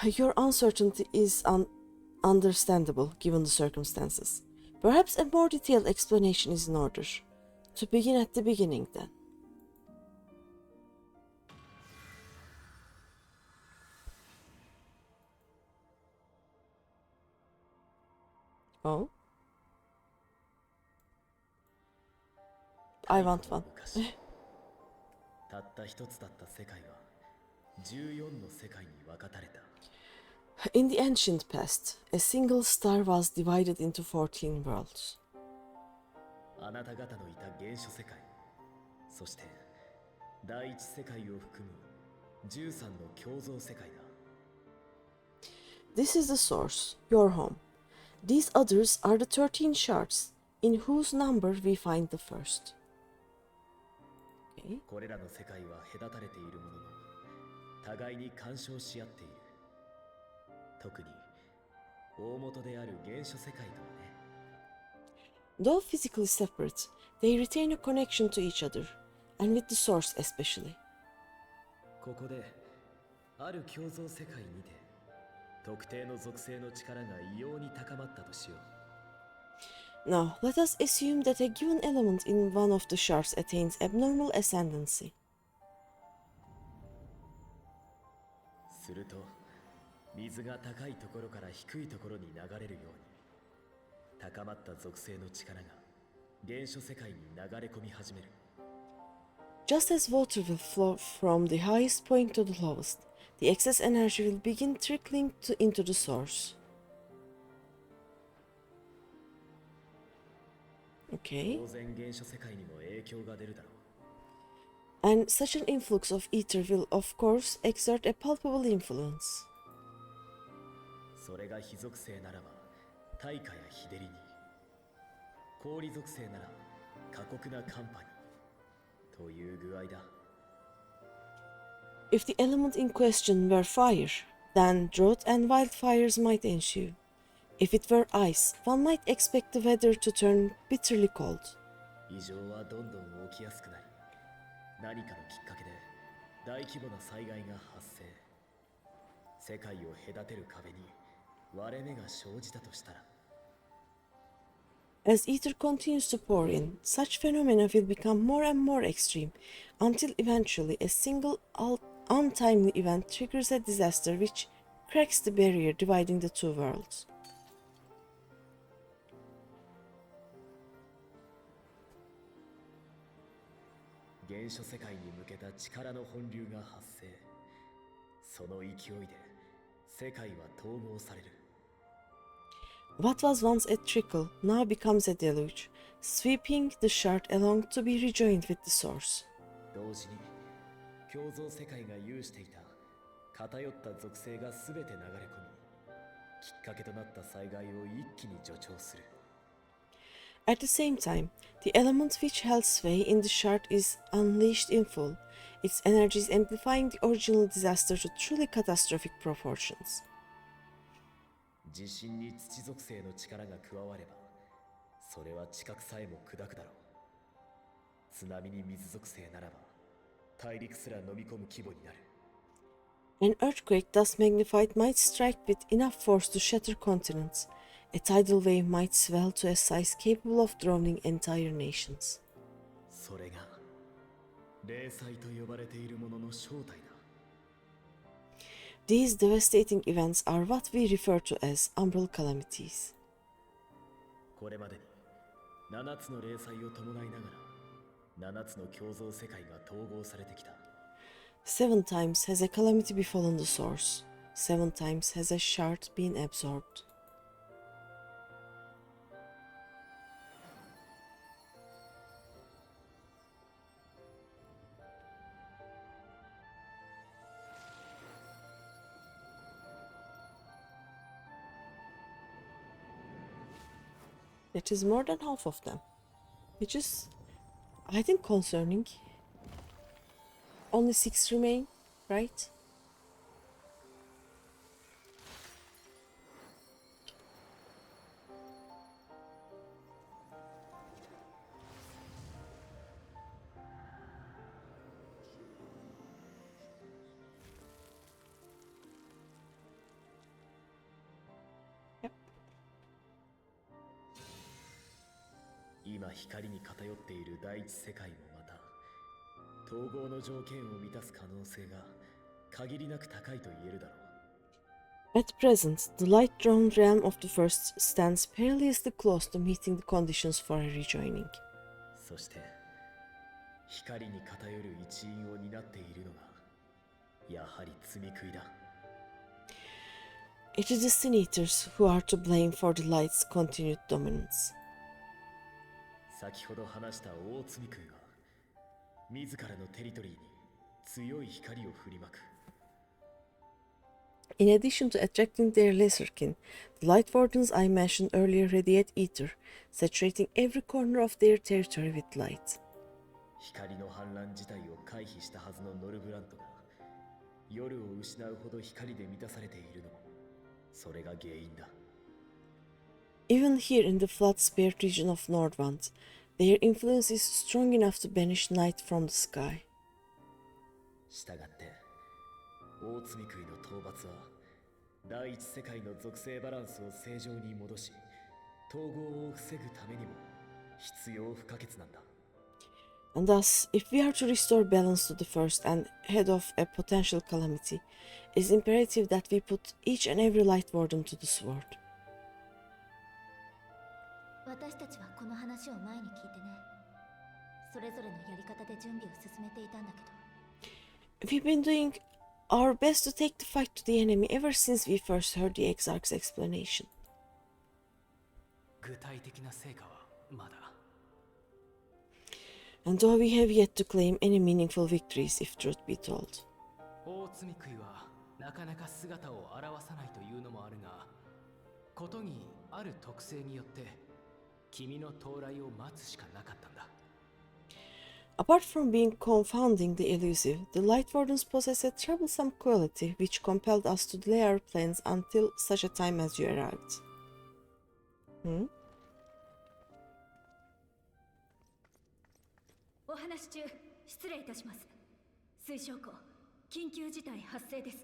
Speaker 1: Your uncertainty is understandable given the circumstances. Perhaps a more detailed explanation is in order. To begin at the beginning, then. Oh, I want one.
Speaker 5: たった一つだった世界が14の世界に分かたれた。
Speaker 1: In the ancient past, a single star was divided into 14 worlds.
Speaker 5: あなた方のいた原初世界、そして第一世界を含む13の共造世界だ。
Speaker 1: This is the source, your home. These others are the 13 shards, in whose number we find the first. Okay.
Speaker 5: これらの世界は隔たれているものの、互いに干渉し合っている。特に大元である原初世界とはね。
Speaker 1: Though physically separate, they retain a connection to each other, and with the source especially.
Speaker 5: ここである共造世界にて特定の属性の力が異様に高まったとしよう。
Speaker 1: Now, let us assume that a given element in one of the shards attains abnormal ascendancy.
Speaker 5: すると水が高いところから低いところに流れるように高まった属性の力が原初世界に流れ込み始める。
Speaker 1: Just as water will flow from the highest point to the lowest, the excess energy will begin trickling into the source. Okay.
Speaker 5: 当然原初世界にも影響が出るだろう。
Speaker 1: And such an influx of ether will, of course, exert a palpable influence.
Speaker 5: それが火属性ならば大火や日照りに、氷属性なら過酷な寒波にという具合だ。
Speaker 1: If the element in question were fire, then drought and wildfires might ensue. If it were ice, one might expect the weather to turn bitterly cold.
Speaker 5: 異常はどんどん起きやすくなり、何かのきっかけで大規模な災害が発生。世界を隔てる壁に割れ目が生じたとしたら、
Speaker 1: As ether continues to pour in, such phenomena will become more and more extreme, until eventually a single untimely event triggers a disaster which cracks the barrier dividing the two worlds.
Speaker 5: 原初世界に向けた力の本流が発生。その勢いで世界は統合される。
Speaker 1: What was once a trickle now becomes a deluge, sweeping the shard along to be rejoined with the source.
Speaker 5: 同時に共造世界が有していた偏った属性が全て流れ込み、きっかけとなった災害を一気に助長する。
Speaker 1: At the same time, the element which held sway in the shard is unleashed in full, its energies amplifying the original disaster to truly catastrophic proportions.
Speaker 5: 地震に土属性の力が加われば、それは地殻さえも砕くだろう。津波に水属性ならば、大陸すら飲み込む規模になる。
Speaker 1: An earthquake thus magnified might strike with enough force to shatter continents. A tidal wave might swell to a size capable of drowning entire nations.
Speaker 5: それが霊災と呼ばれているものの正体だ。
Speaker 1: These devastating events are what we refer to as umbral calamities.
Speaker 5: これまでに7つの霊災を伴いながら7つの共造世界が統合されてきた。
Speaker 1: 7 times has a calamity befallen the source. 7 times has a shard been absorbed. That is more than half of them, which is, I think, concerning. Only 6 remain, right? Yep.
Speaker 5: 今光に偏っている第一世界もまた統合の条件を満たす可能性が限りなく高いと言えるだろ
Speaker 1: At present, the light-drawn realm of the first stands perilously close to meeting the conditions for a rejoining.
Speaker 5: そして光に偏る一因を担っているのがやはり罪食いだ。
Speaker 1: It is the Sin Eaters who are to blame for the light's continued dominance.
Speaker 5: 先ほど話した大罪食いは自らのテリトリーに強い光を振りまく。
Speaker 1: In addition to attracting their lesserkin, the Light Wardens I mentioned earlier radiate ether, saturating every corner of their territory with light.
Speaker 5: 光の反乱自体を回避したはずのノルブラントが夜を失うほど光で満たされているのもそれが原因だ。
Speaker 1: Even here in the flood-spared region of Nordwand, their influence is strong enough to banish night from the sky.
Speaker 5: したがって大罪食いの討伐は第一世界の属性バランスを正常に戻し統合を防ぐためにも必要不可欠なんだ。
Speaker 1: And thus, if we are to restore balance to the first and head off a potential calamity, it is imperative that we put each and every Light Warden to the sword.
Speaker 2: 私たちはこの話を前に聞いてね。それぞれのやり方で準備を進めていたんだけど。
Speaker 1: We've been doing our best to take the fight to the enemy ever since we first heard the Exarch's explanation.
Speaker 5: 具体的な成果はまだ。
Speaker 1: And though we have yet to claim any meaningful victories, if truth be told.
Speaker 5: 大罪食いはなかなか姿を現さないというのもあるが、ことにある特性によって君の到来を待つしかなかったんだ。
Speaker 1: Apart from being confoundingly elusive, the Light Wardens possess a troublesome quality which compelled us to delay our plans until such a time as you arrived. Hmm?
Speaker 2: お話中失礼いたします。水晶湖緊急事態発生です。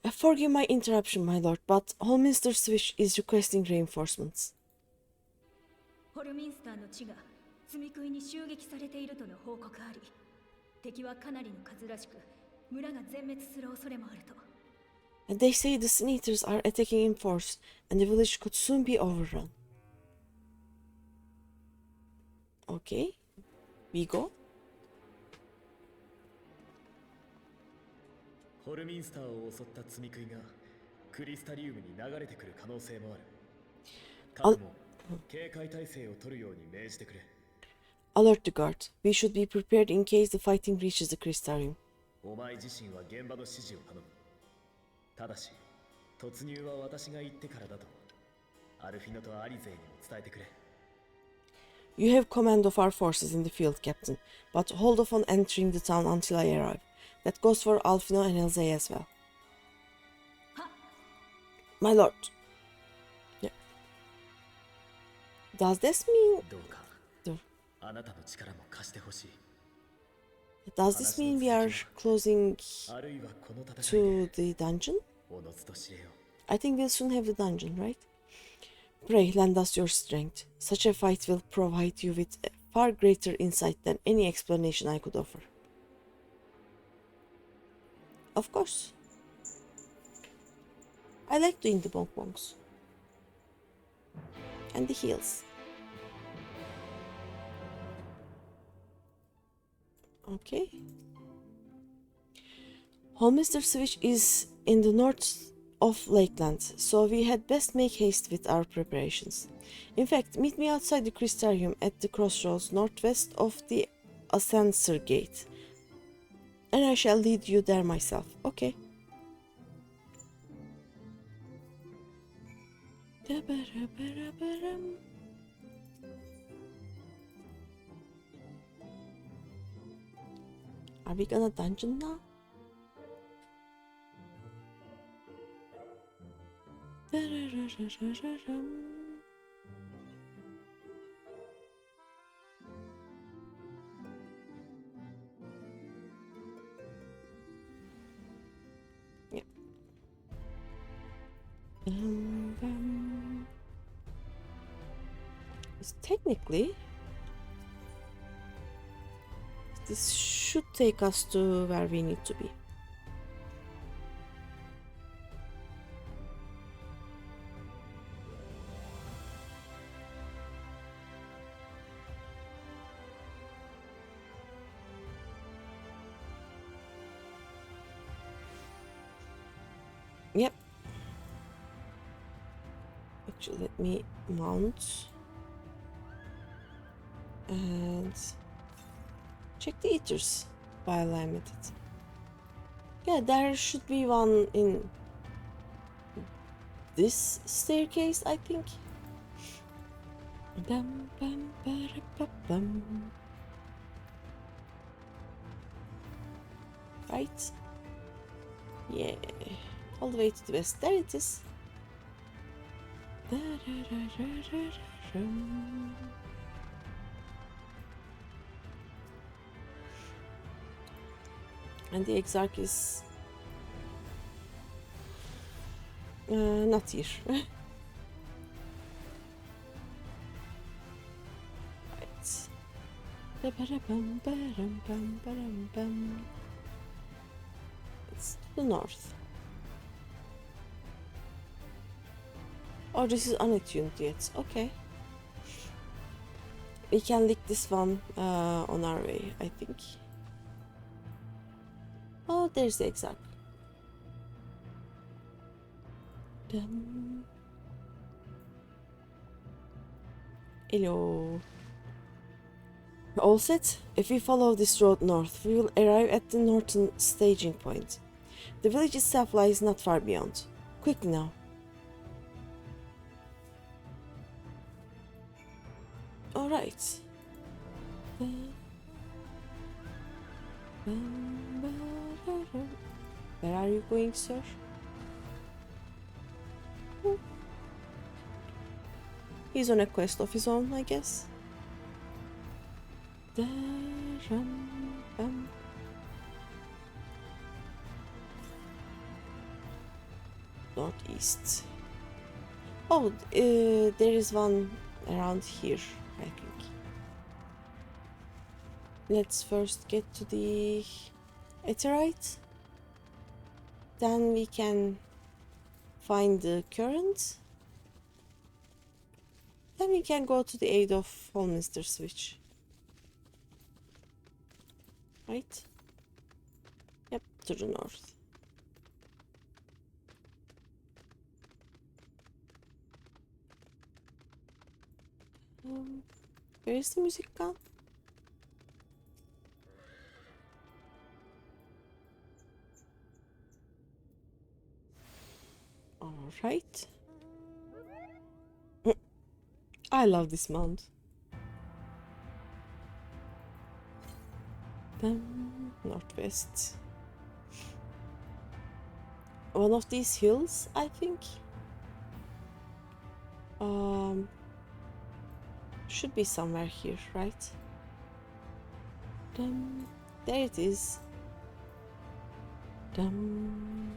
Speaker 1: Forgive my interruption, my lord, but Holminster Switch is requesting reinforcements.
Speaker 2: ホルミンスターの地が積み食いに襲撃されているとの報告あり、敵はかなりの数らしく村が全滅する恐れもあると。
Speaker 1: And they say the Sin Eaters are attacking in force, and the village could soon be overrun. Okay, we go.
Speaker 5: ホルミンスターを襲った積み食いがクリスタリウムに流れてくる可能性もある。各も警戒態勢を取るように命じてくれ。
Speaker 1: Alert the guard. We should be prepared in case the fighting reaches the Crystarium.
Speaker 5: お前自身は現場の指示を頼む。ただし、突入は私が言ってからだと、アルフィノとアリゼーにも伝えてくれ。
Speaker 1: You have command of our forces in the field, Captain, but hold off on entering the town until I arrive. That goes for Alfino and Elzey as well. My lord. Yeah. Does this mean...
Speaker 5: どうか、あなたの力も貸してほしい。
Speaker 1: Does this mean we are closing
Speaker 5: あるいはこの戦い
Speaker 1: to
Speaker 5: で
Speaker 1: the dungeon?
Speaker 5: おのずと知れよ。
Speaker 1: I think we'll soon have the dungeon, right? Pray, lend us your strength. Such a fight will provide you with a far greater insight than any explanation I could offer. Of course. I like doing the bonk bonks. And the heals. Okay. Holminster Switch is in the north of Lakeland, so we had best make haste with our preparations. In fact, meet me outside the Crystarium at the crossroads northwest of the Ascensor Gate, and I shall lead you there myself. Okay. Are we gonna dungeon now? Yeah. Technically, this should take us to where we need to be. Yep. Actually, let me mount and check the eaters while I'm at it. Yeah, there should be one in this staircase, I think. Dum, bum, ba-da-ba-bum. Right? Yeah. All the way to the west. There it is. Da-da-da-da-da-da-dum. And the exarch is not here. Right. Ba-da-bum, ba-dum, bum, ba-dum, bum. It's to the north. Oh, this is unattuned yet. Okay. We can lick this one on our way, I think. Oh, there's the exarch. Dum. Hello. All set? If we follow this road north, we will arrive at the northern staging point. The village itself lies not far beyond. Quickly now. Alright. Where are you going, sir? He's on a quest of his own, I guess. Northeast. Oh, there is one around here, I think. Let's first get to the Etherite. Then we can find the current. Then we can go to the aid of Holminster Switch. Right? Yep, to the north. Where is the music gone? Alright. I love this mount. Northwest. One of these hills, I think. Should be somewhere here, right? There it is. Da-da-bum.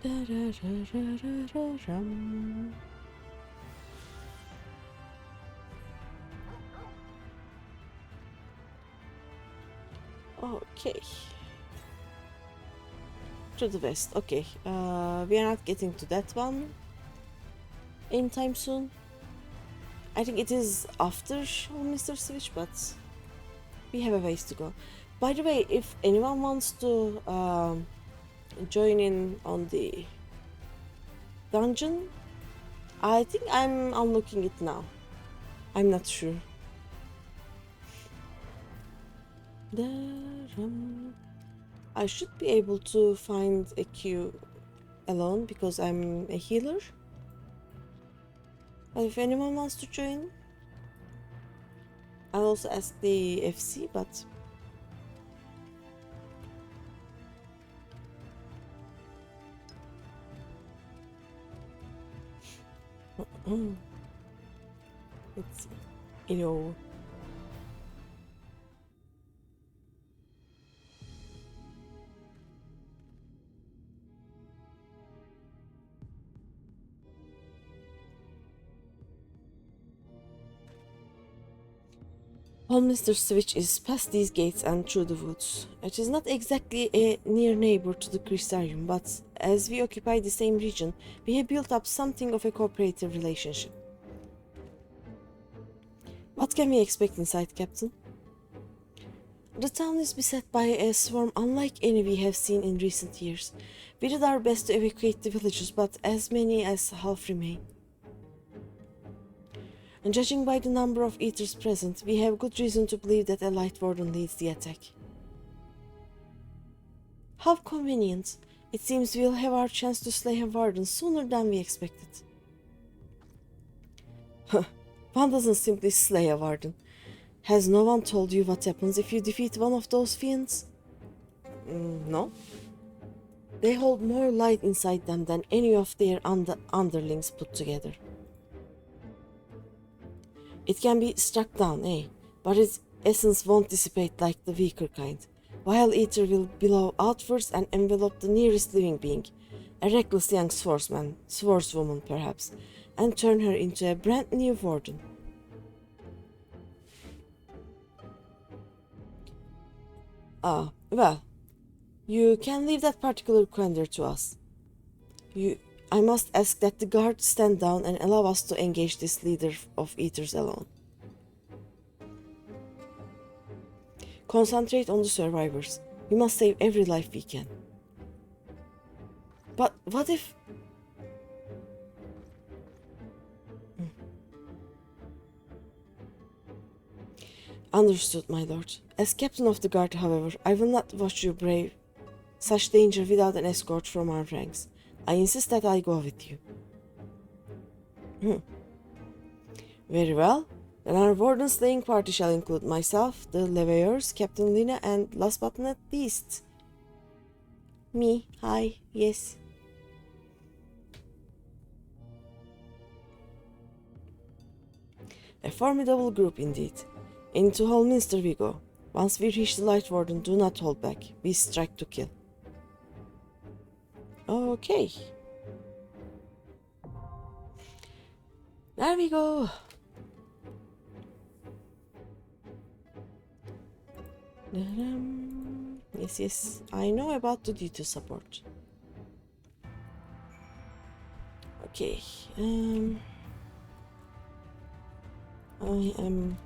Speaker 1: Da-da-da-da-da-da-dum. Okay. To the west. Okay. We are not getting to that one anytime soon. I think it is after Mr. Switch, but we have a ways to go. By the way, if anyone wants to join in on the dungeon, I think I'm unlocking it now. I'm not sure. I should be able to find a queue alone because I'm a healer. But if anyone wants to join, I'll also ask the FC, but it's, you know, Mr. Switch is past these gates and through the woods. It is not exactly a near neighbor to the Crystarium, but as we occupy the same region, we have built up something of a cooperative relationship. What can we expect inside, Captain? The town is beset by a swarm unlike any we have seen in recent years. We did our best to evacuate the villages, but as many as half remain. And judging by the number of eaters present, we have good reason to believe that a light warden leads the attack. How convenient. It seems we'll have our chance to slay a warden sooner than we expected. One doesn't simply slay a warden. Has no one told you what happens if you defeat one of those fiends? No. They hold more light inside them than any of their underlings put together. It can be struck down, but its essence won't dissipate like the weaker kind. Vile Eater will blow outwards and envelop the nearest living being, a reckless young swordswoman perhaps, and turn her into a brand new warden. Well, you can leave that particular quandary to us. I must ask that the guard stand down and allow us to engage this leader of Eaters alone. Concentrate on the survivors. We must save every life we can. But what if... Understood, my lord. As captain of the guard, however, I will not watch you brave such danger without an escort from our ranks. I insist that I go with you. Very well. Then our warden slaying party shall include myself, the Leveilleurs, Captain Lina, and last but not least... me. Hi. Yes. A formidable group indeed. Into Hallminster we go. Once we reach the Light Warden, do not hold back. We strike to kill. Okay. There we go. Yes, I know about the duty support. Okay, I am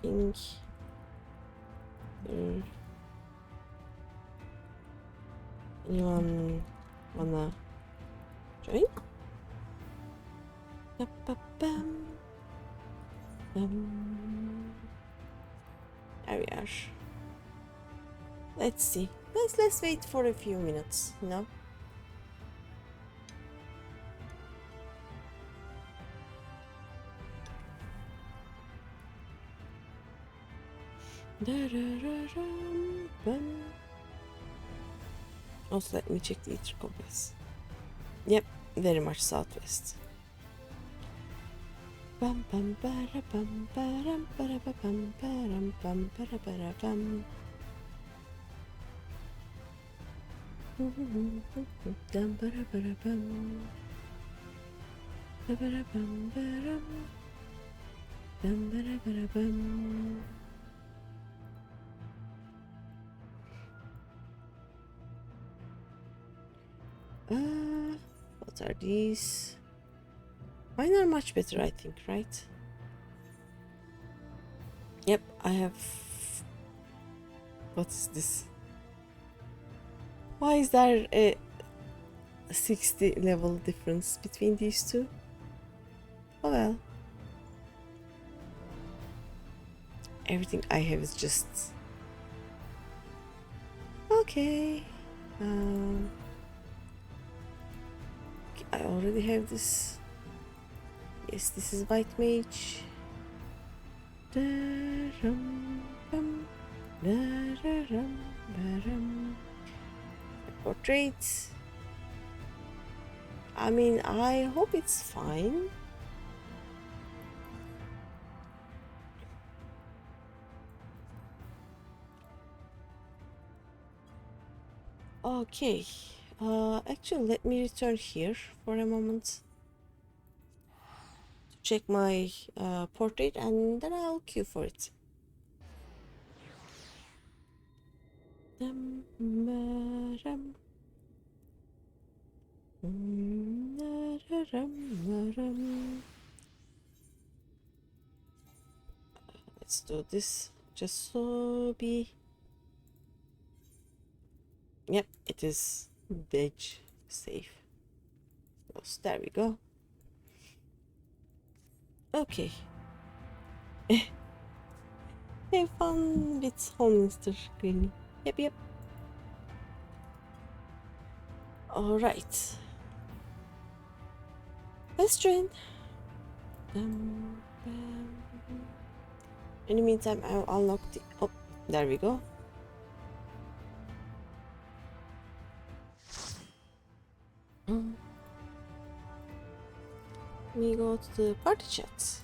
Speaker 1: in here. Anyone wanna join? There we are. Let's see. Let's wait for a few minutes, you know? Also, let me check the Ether compass. Yep, very much southwest. Bum bum bara bum baram bara bum baram bum bara bara bum. Dum bara bara bum. Bara bum baram. Bum bara bara bum. What are these? Mine are much better, I think, right? Yep, I have... What is this? Why is there a 60 level difference between these two? Oh well. Everything I have is just... Okay. I already have this. Yes, this is White Mage. Portrait. I mean, I hope it's fine. Okay. Actually, let me return here for a moment to check my portrait, and then I'll queue for it. Let's do this Just so be. Yep, it is veg safe. So there we go. Okay. Have fun with Holminster, Greeny. Yep. Alright. Let's join. In the meantime, I'll unlock the... Oh, there we go. We go to the party chat.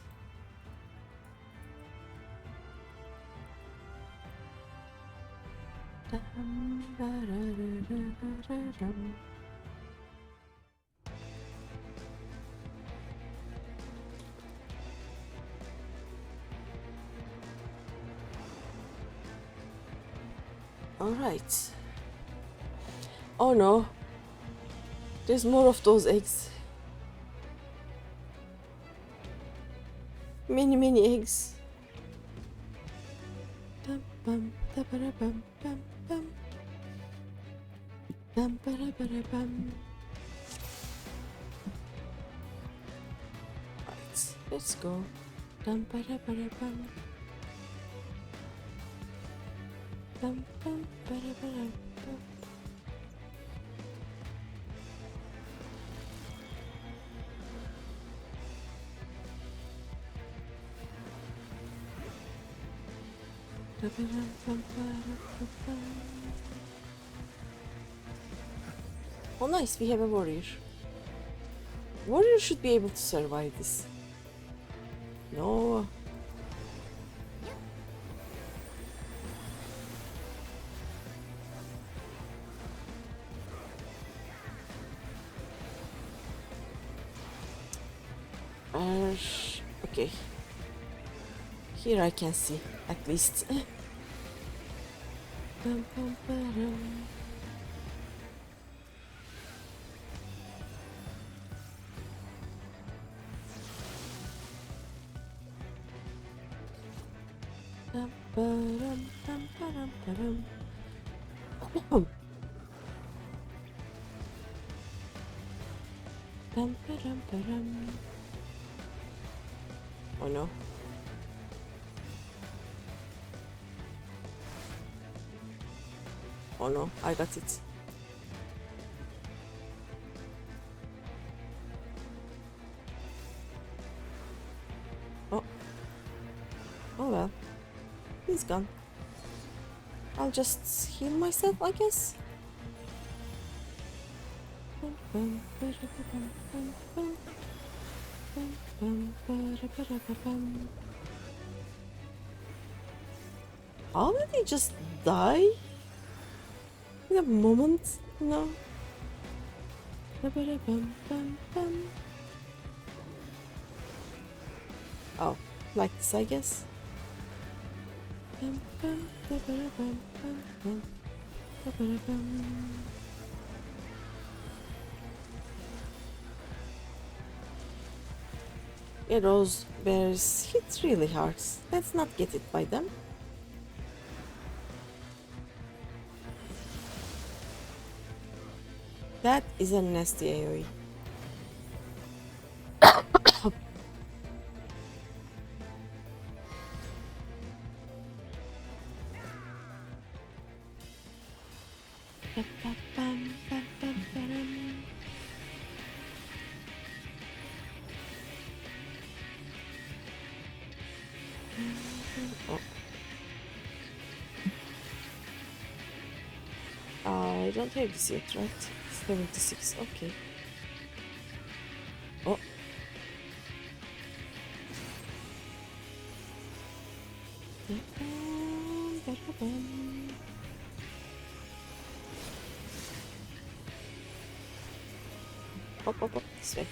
Speaker 1: All right. Oh no. There's more of those eggs. Many eggs. Bum, bum, da, ba, da, bum, bum, bum. Bum, ba, da, ba, da, bum. Right, let's go. Dum, ba, da, ba, da, bum. Bum, bum, ba, da, ba, da, bum. Oh nice, we have a warrior. Warrior should be able to survive this. No. Okay. Here I can see, at least. Bum, bum, ba-dum. Bum, ba-dum, bum, ba-dum, ba-dum. Bum, ba-dum, ba-dum. Oh no. Oh no, I got it. Oh. Oh well. He's gone. I'll just heal myself, I guess. How did he just die? In a moment, no. Oh, like this, I guess. Yeah, those bears hit really hard. Let's not get it by them. That is a nasty AoE. I don't have this yet, right? 76, okay. Oh. Up, this way.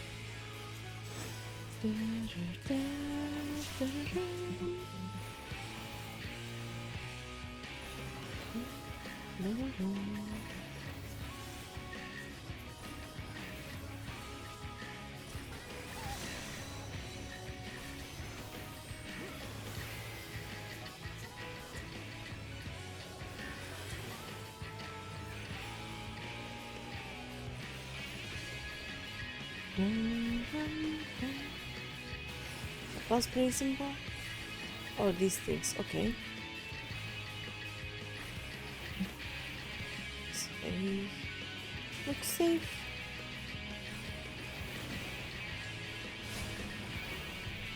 Speaker 1: Was blazing ball? Oh, these things. Okay. Safe. Looks safe.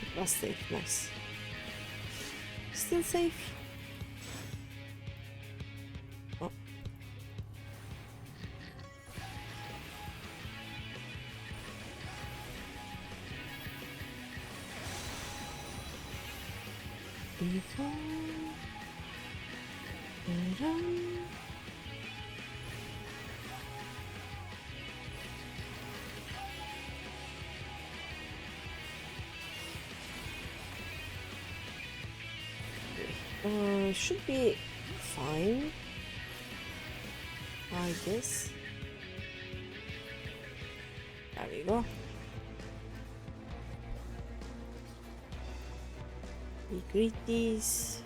Speaker 1: It was safe. Nice. Still safe. Oh. Before should be fine, I guess. There we go. We greet these.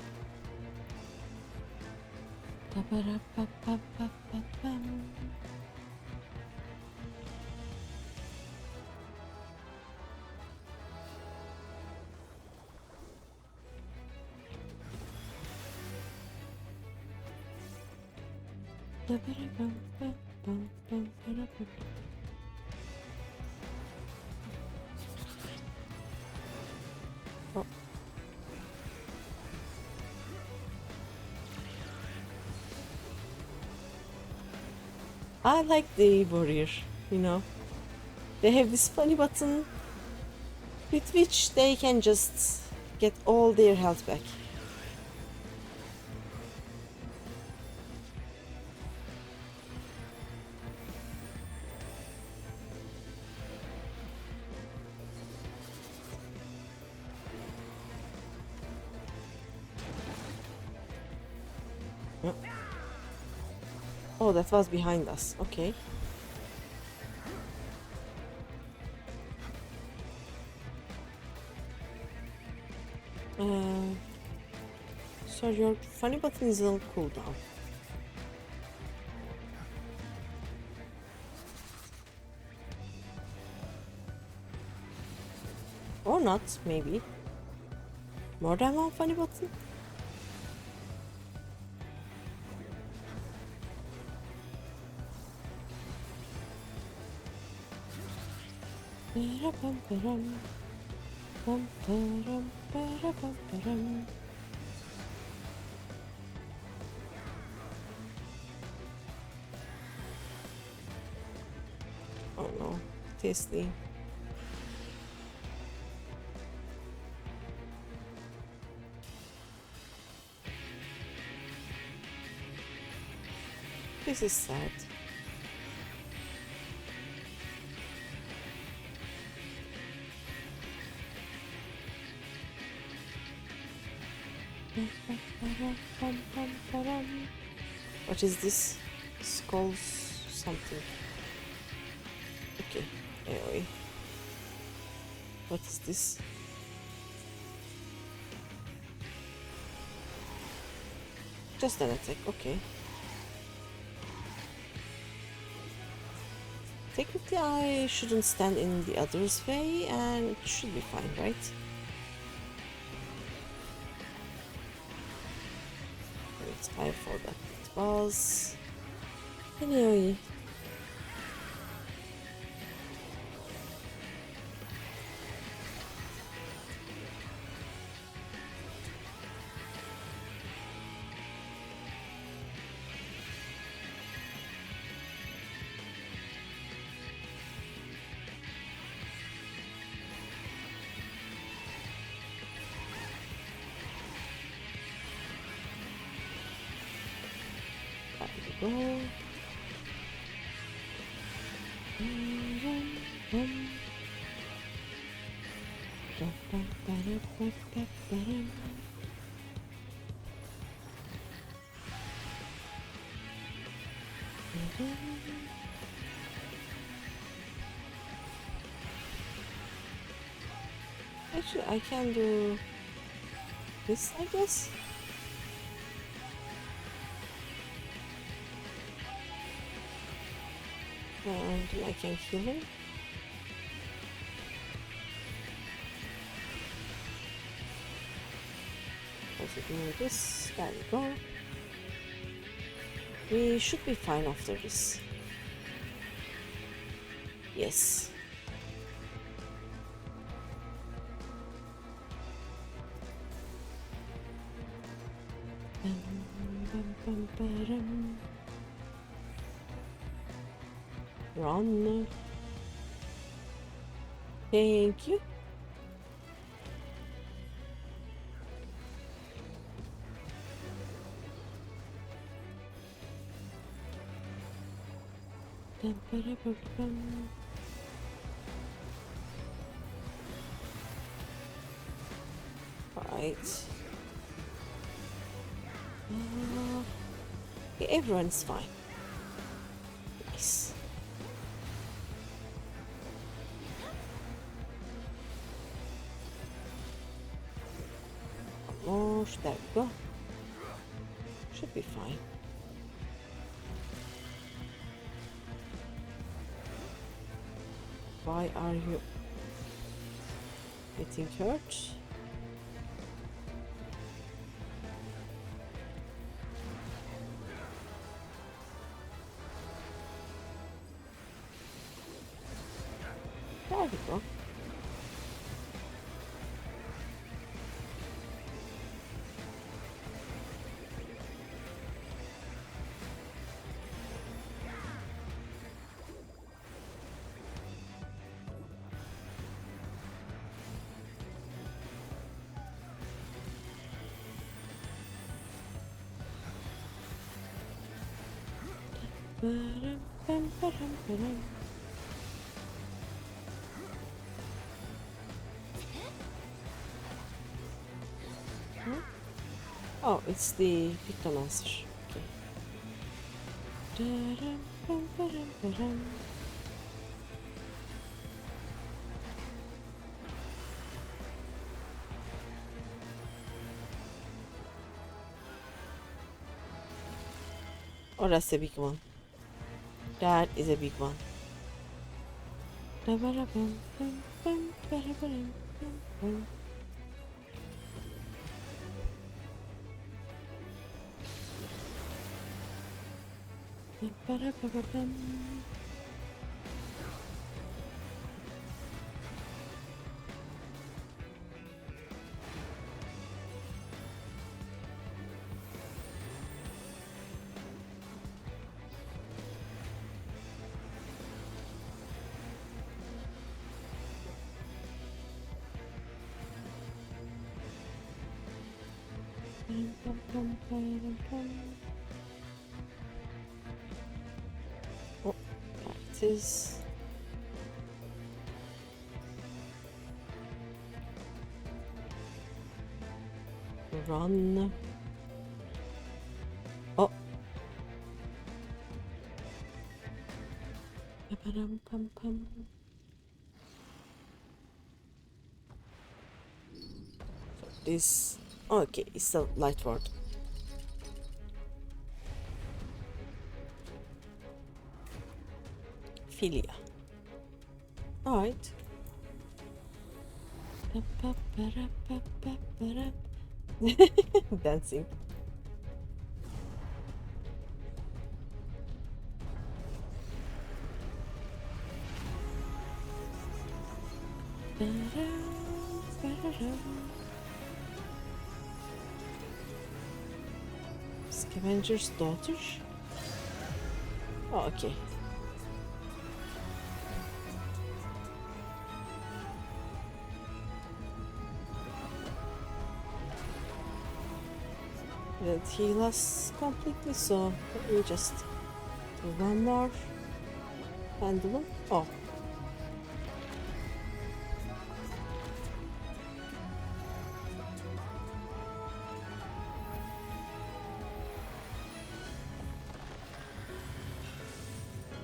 Speaker 1: Oh. I like the warrior, you know. They have this funny button with which they can just get all their health back. Oh, that was behind us. Okay. So your funny button is on cooldown. Or not, maybe. More than one funny button? Oh no, Tesleen. This is sad. What is this? Skulls something. Okay, anyway. What is this? Just an attack, okay. Technically I shouldn't stand in the other's way and it should be fine, right? Wait, I forgot it was... Anyway. Go. Actually, I can do this, I guess. And I can heal him. to do this. There we go. We should be fine after this. Yes. Run. Thank you. Right. Yeah, everyone's fine. Nice. Almost. There we go. Should be fine. Why are you getting hurt? There we go. Oh, it's the Pictomancer. Okay. Oh, that's a big one. That is a big one. Oh, that is run. Oh. This okay, it's a light word. Philia. Alright. Dancing. Scavenger's daughter? Oh, okay. Didn't heal us completely, so let me just do one more pendulum. Oh.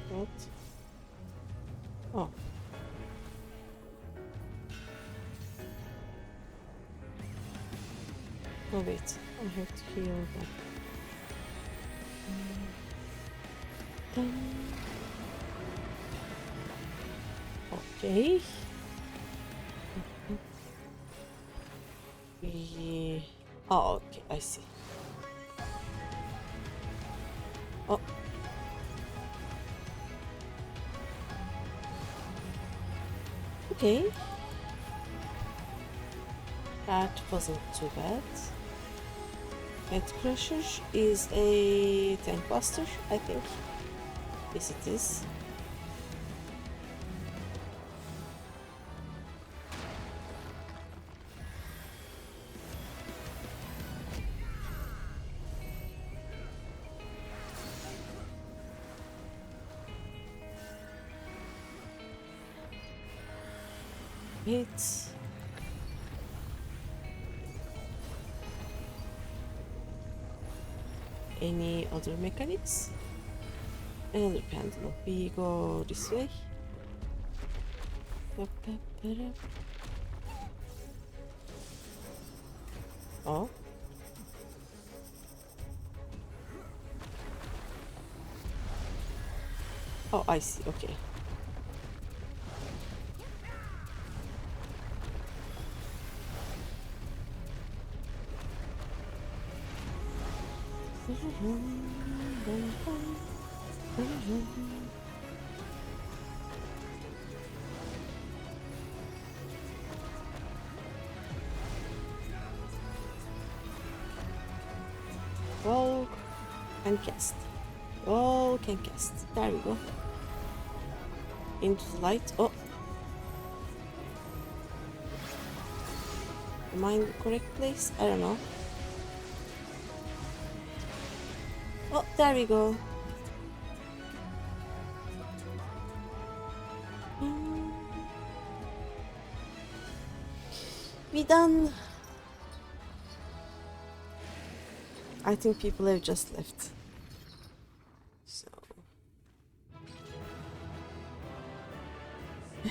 Speaker 1: What? Oh. Oh wait, I have to heal them. Okay. We Oh, okay, I see. Oh. Okay. That wasn't too bad. Head Crusher is a tank buster, I think. Yes, it is. Hit. Any other mechanics? Another pendulum. We go this way. Oh. Oh, I see. Okay. Walk and cast. Walk and cast. There we go. Into the light. Oh. Am I in the correct place? I don't know. Oh, there we go. We done. I think people have just left. So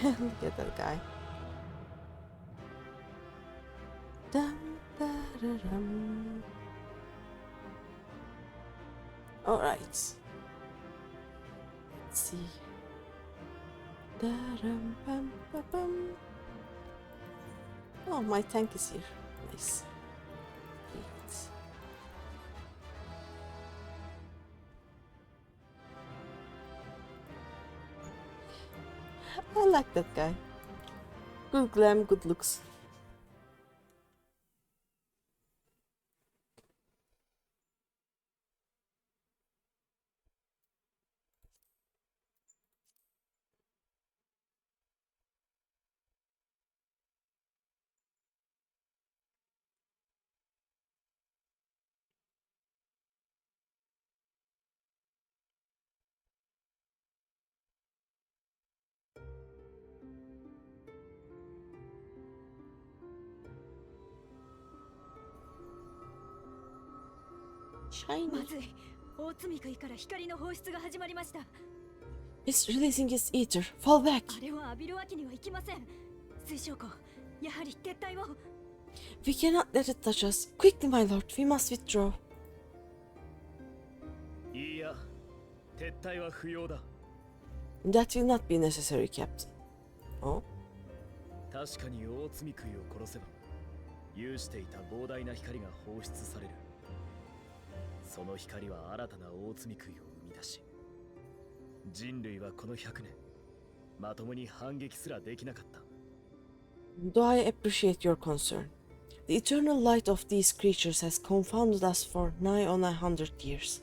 Speaker 1: look at that guy. Dum, da-da-dum. All right. Let's see. Da-dum, bum, ba, bum. Oh, my tank is here. Nice. Great. I like that guy. Good glam, good looks. Shiny.
Speaker 2: まずい。大積み杭から光の放出が始まりました。
Speaker 1: It's releasing its ether. Fall back.
Speaker 2: あれを浴びるわけにはいきません。水晶湖、やはり撤退を。
Speaker 1: We cannot let it touch us. Quickly, my lord. We must withdraw.
Speaker 8: いや、撤退は不要だ。
Speaker 1: That will not be necessary, Captain. Oh?
Speaker 8: 確かに大積み杭を殺せば、有していた膨大な光が放出される。その光は新たな大積み杭を生み出し、人類はこの100年、まともに反撃すらできなかった。
Speaker 1: Though I appreciate your concern, the eternal light of these creatures has confounded us for nigh on 100 years.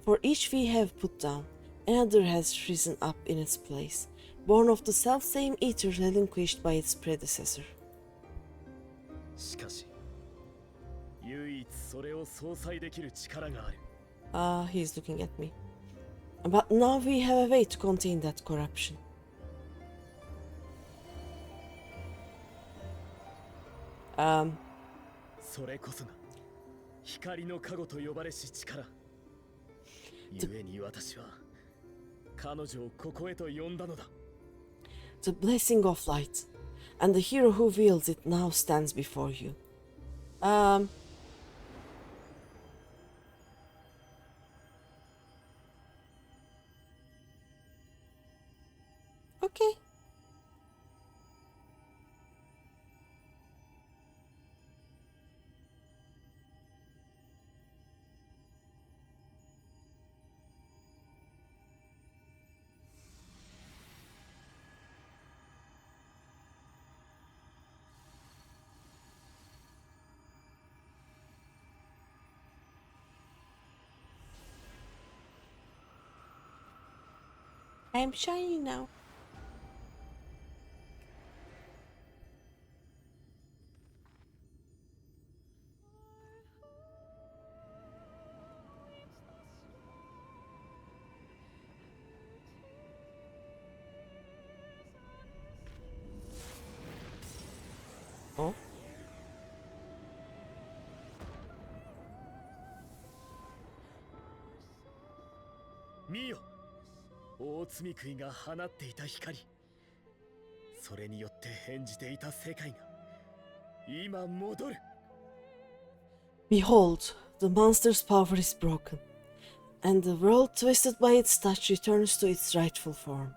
Speaker 1: For each we have put down, another has risen up in its place, born of the selfsame ether relinquished by its predecessor.
Speaker 8: しかし、唯一それを相殺できる力がある。
Speaker 1: Ah, he's looking at me. But now we have a way to contain that corruption.
Speaker 8: それこそが光の加護と呼ばれし力。故に私は彼女をここへと呼んだのだ。
Speaker 1: The blessing of light, and the hero who wields it now stands before you. Okay. I'm shiny now. Oh.
Speaker 8: 見よ、大罪食いが放っていた光、それによって変じていた世界が今戻る。
Speaker 1: Behold, the monster's power is broken, and the world twisted by its touch returns to its rightful form.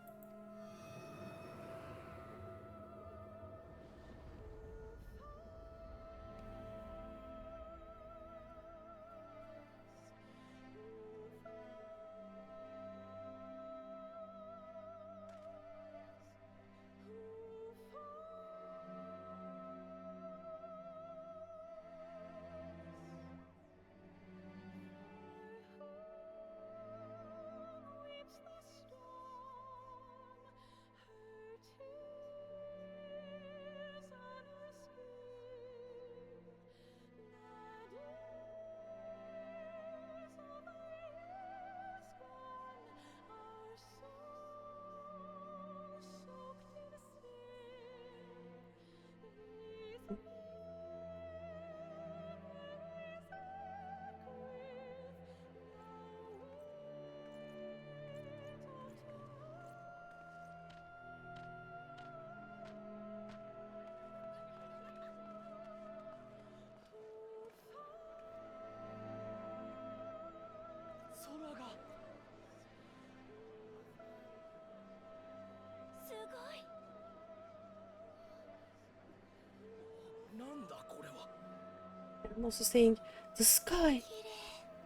Speaker 1: I'm also saying, the sky!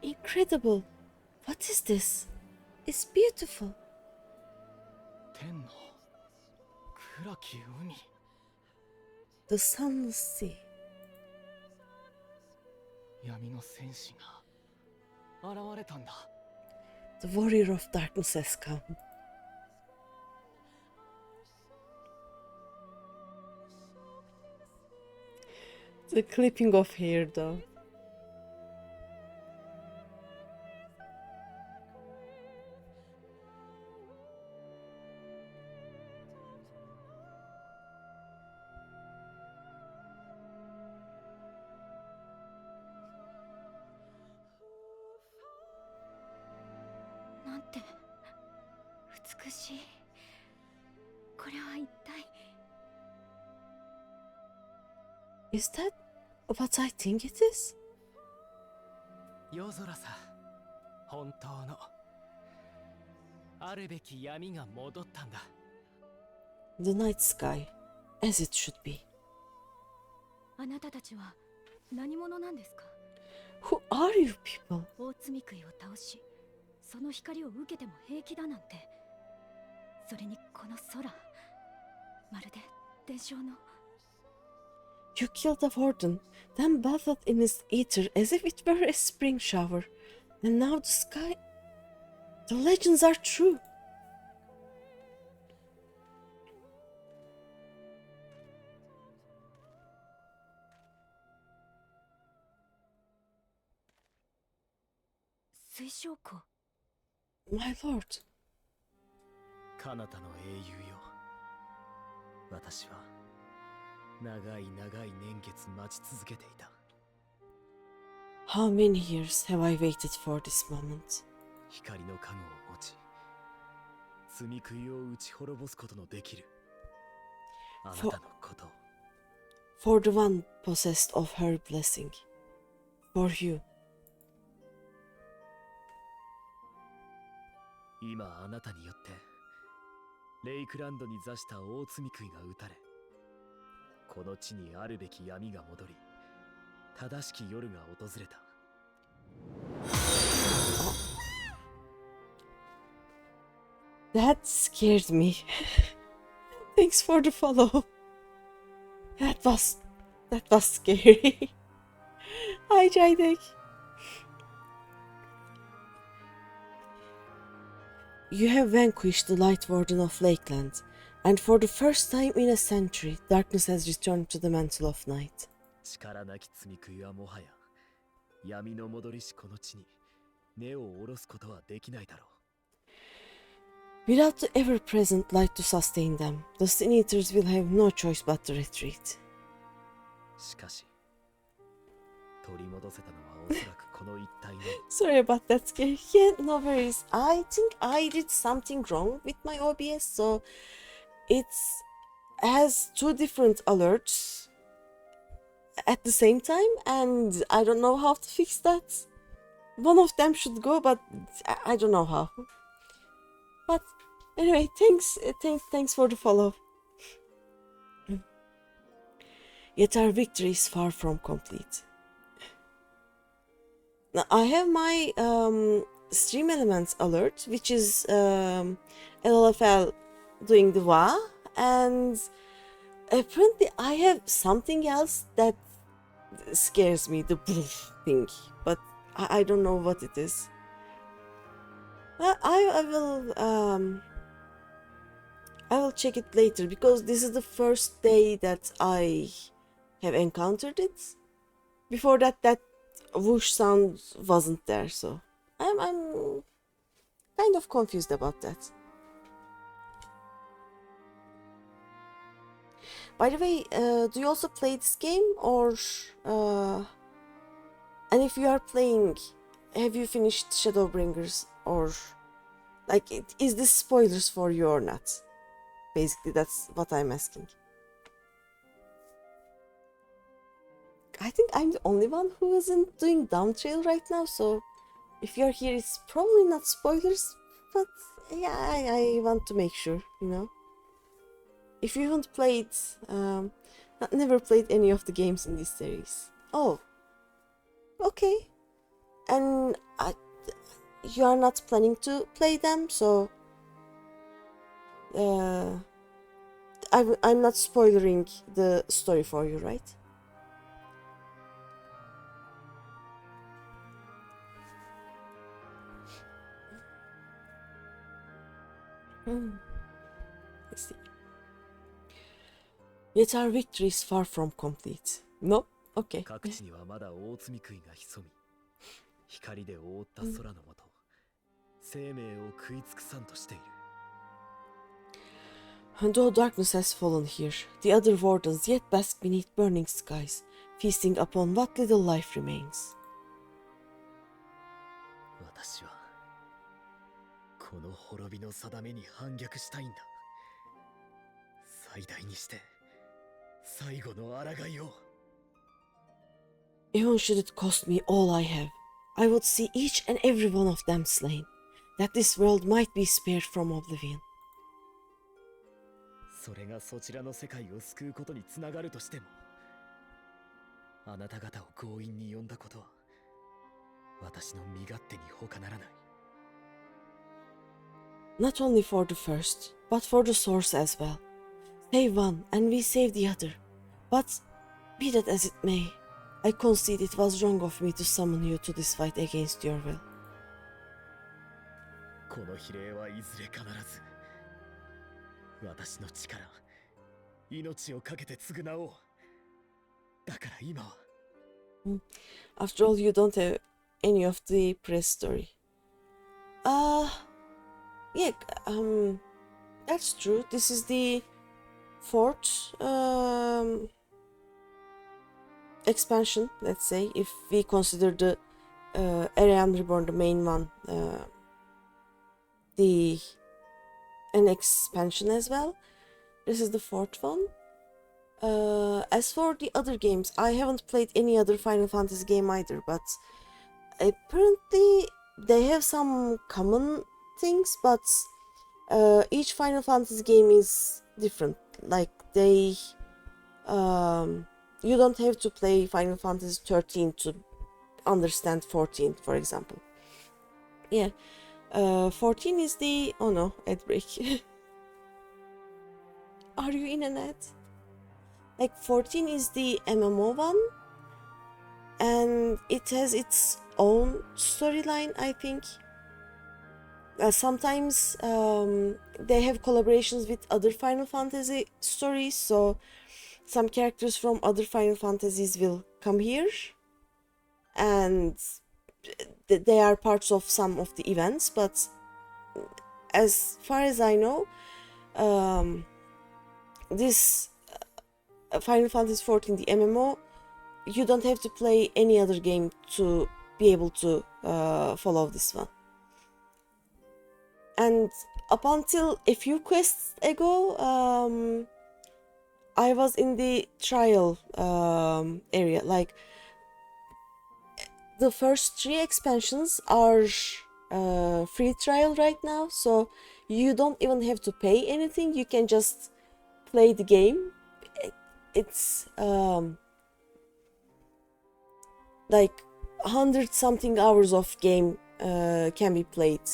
Speaker 1: Incredible! What is this? It's beautiful.
Speaker 7: 天の暗き海。
Speaker 1: The sunless sea.
Speaker 7: 闇の戦士が現れたんだ。
Speaker 1: The warrior of darkness has come. The clipping of hair though. Is that what I think it is?
Speaker 5: 夜空さ、本当のあるべき闇が戻ったんだ。
Speaker 1: The night sky, as it should be.
Speaker 2: あなたたちは何者なんですか？
Speaker 1: Who are you people?
Speaker 2: 大罪食いを倒し、その光を受けても平気だなんて。それにこの空、まるで伝承の。
Speaker 1: You killed the warden, then bathed in his ether as if it were a spring shower. And now the sky... The legends are true. My lord.
Speaker 8: 彼方の英雄よ。私は長い長い年月待ち続けていた。
Speaker 1: How many years have I waited for this moment?
Speaker 8: 光の加護を持ち、罪食いを打ち滅ぼすことのできるあなたのことを。
Speaker 1: For the one possessed of her blessing. For you.
Speaker 8: 今あなたによってレイクランドに座した大罪食いが撃たれ、この地にあるべき闇が戻り、正しき夜が訪れた。
Speaker 1: That scared me. Thanks for the follow. That was scary. Hi, Jaydek. You have vanquished the Light Warden of Lakeland, and for the first time in a century, darkness has returned to the mantle of night.
Speaker 8: 力なき罪食いはもはや闇の戻りしこの地に根を下ろすことはできないだろう。
Speaker 1: Without the ever-present light to sustain them, the Sin Eaters will have no choice but to retreat.
Speaker 8: しかし取り戻せたのはおそらくこの一体の
Speaker 1: Sorry about that scare. Yeah, no worries. I think I did something wrong with my OBS, so it has two different alerts at the same time, and I don't know how to fix that. One of them should go, but I don't know how. But anyway, thanks for the follow. Yet our victory is far from complete. Now I have my stream elements alert, which is LLFL doing the WA, and apparently I have something else that scares me, the thing, but I don't know what it is. I will check it later, because this is the first day that I have encountered it. Before that whoosh sound wasn't there, so I'm kind of confused about that. By the way, do you also play this game, or and if you are playing, have you finished ShadowBringers, or like is this spoilers for you or not? Basically, that's what I'm asking. I think I'm the only one who isn't doing down trail right now, so if you're here, it's probably not spoilers, but yeah, I want to make sure, you know. If you haven't played, never played any of the games in this series. Oh, okay. And you are not planning to play them, so I'm not spoiling the story for you, right? Let's see. Yet our victory is far from complete. No? Okay.
Speaker 8: 各地にはまだ大罪食いが潜み、光で覆った空の下、生命を食い尽くさんとしている。
Speaker 1: And though darkness has fallen here, the other wardens yet bask beneath burning skies, feasting upon what little life remains.
Speaker 8: 私はこの滅びの定めに反逆したいんだ。最大にして最後の抗いを。
Speaker 1: Even should it cost me all I have, I would see each and every one of them slain, that this world might be spared from oblivion.
Speaker 8: それがそちらの世界を救うことにつながるとしても、あなた方を強引に呼んだことは私の身勝手に他ならない。
Speaker 1: Not only for the first, but for the source as well. Save one, and we save the other. But, be that as it may, I concede it was wrong of me to summon you to this fight against your will.
Speaker 8: この比例はいずれ必ず私の力、命をかけて償おう。だから今は。
Speaker 1: After all, you don't have any of the press story. Yeah, that's true. This is the fourth expansion, let's say, if we consider the Ariane Reborn, the main one, an expansion as well. This is the fourth one. As for the other games, I haven't played any other Final Fantasy game either, but apparently they have some common things, but each Final Fantasy game is different. Like they you don't have to play Final Fantasy 13 to understand 14, for example. Yeah, 14 is the... oh no, ad break. Are you in an ad? Like 14 is the MMO one, and it has its own storyline, I think. Sometimes they have collaborations with other Final Fantasy stories, so some characters from other Final Fantasies will come here, and they are parts of some of the events. But as far as I know, this Final Fantasy XIV, the MMO, you don't have to play any other game to be able to follow this one. And up until a few quests ago, I was in the trial area. Like, the first 3 expansions are free trial right now, so you don't even have to pay anything. You can just play the game. It's like 100-something hours of game can be played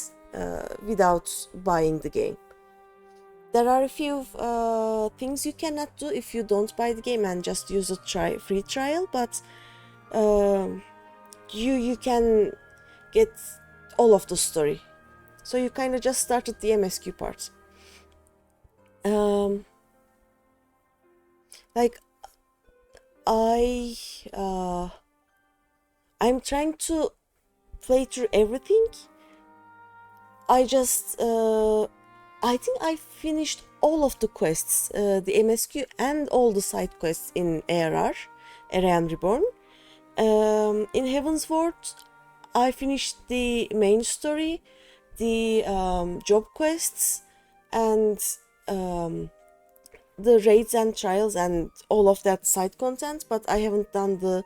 Speaker 1: without buying the game. There are a few things you cannot do if you don't buy the game and just use a free trial, but you can get all of the story. So you kind of just started the MSQ part. Like, I'm trying to play through everything. I think I finished all of the quests, the MSQ and all the side quests in ARR, Arian Reborn. In Heavensward, I finished the main story, the job quests, and the raids and trials and all of that side content, but I haven't done the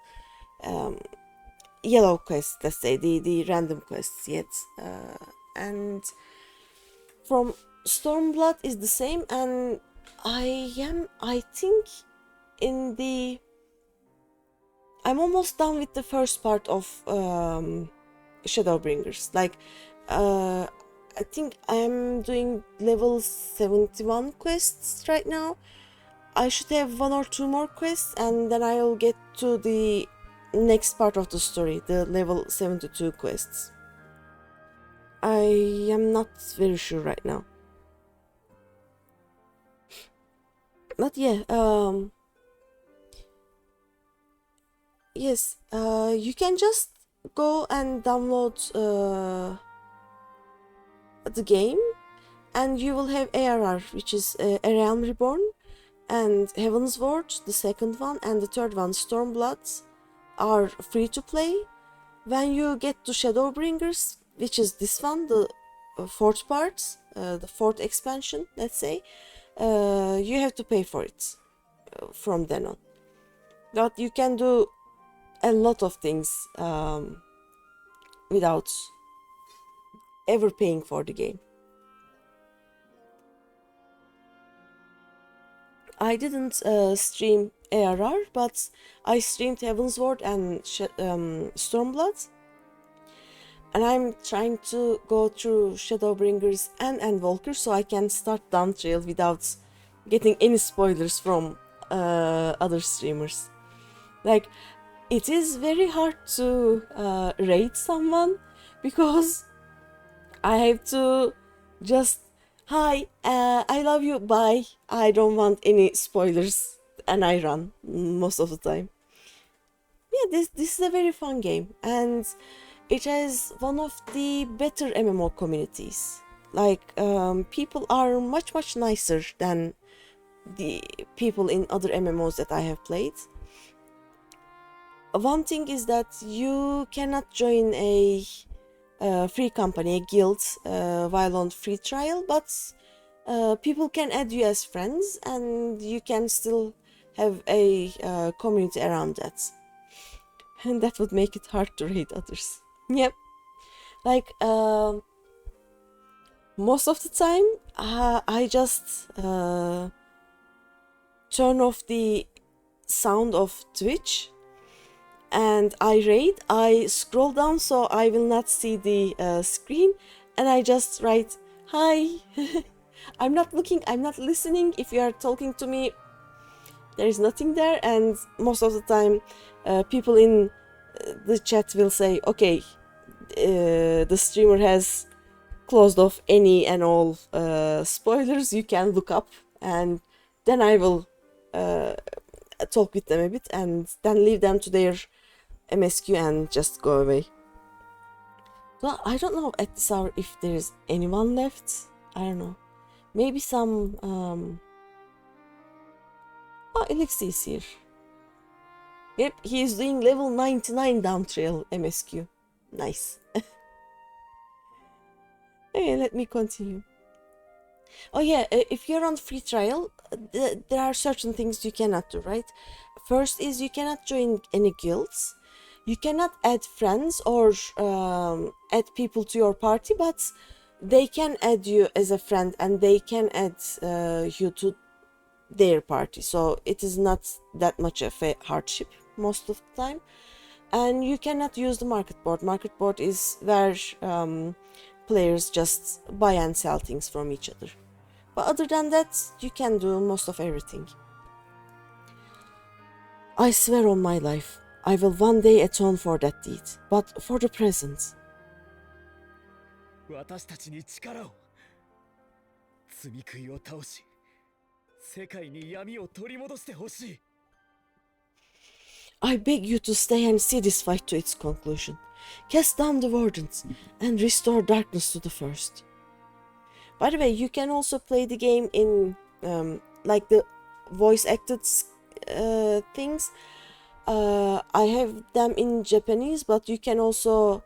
Speaker 1: yellow quests, let's say, the random quests yet. And from Stormblood is the same, and I think I'm almost done with the first part of ShadowBringers. Like, I think I'm doing level 71 quests right now. I should have 1 or 2 more quests, and then I'll get to the next part of the story, the level 72 quests. I am not very sure right now. But yeah, yes, you can just go and download the game, and you will have ARR, which is Arian Reborn, and Heavensward, the second one, and the third one, Stormblood, are free to play. When you get to Shadowbringers, which is this one, the fourth part, the fourth expansion, let's say, you have to pay for it from then on. But you can do a lot of things without ever paying for the game. I didn't stream ARR, but I streamed Heavensward and Stormblood. And I'm trying to go through Shadowbringers and Endwalker so I can start Down Trail without getting any spoilers from other streamers. Like, it is very hard to rate someone because I have to just, hi, I love you, bye, I don't want any spoilers, and I run most of the time. Yeah, this is a very fun game, and it has one of the better MMO communities. Like, people are much nicer than the people in other MMOs that I have played. One thing is that you cannot join a free company, a guild, while on free trial, but people can add you as friends, and you can still have a community around that. And that would make it hard to rate others. Yep. Like, most of the time, I just turn off the sound of Twitch and I raid. I scroll down so I will not see the screen, and I just write, hi. I'm not looking, I'm not listening. If you are talking to me, there is nothing there, and most of the time people in the chat will say, okay, the streamer has closed off any and all spoilers you can look up, and then I will talk with them a bit and then leave them to their MSQ and just go away. Well, I don't know at this hour if there's anyone left. I don't know. Maybe some oh, Elixir is here. Yep, he is doing level 99 down trail MSQ. Nice. Okay, let me continue. Oh yeah, if you're on free trial, there are certain things you cannot do, right? First is you cannot join any guilds. You cannot add friends or add people to your party, but they can add you as a friend and they can add you to their party. So it is not that much of a hardship most of the time. And you cannot use the market board. Market board is where players just buy and sell things from each other. But other than that, you can do most of everything. I swear on my life, I will one day atone for that deed. But for the present,
Speaker 8: 私たちに力を。罪食いを倒し、世界に闇を取り戻してほしい。
Speaker 1: I beg you to stay and see this fight to its conclusion. Cast down the wardens and restore darkness to the first. By the way, you can also play the game in like the voice acted things. I have them in Japanese, but you can also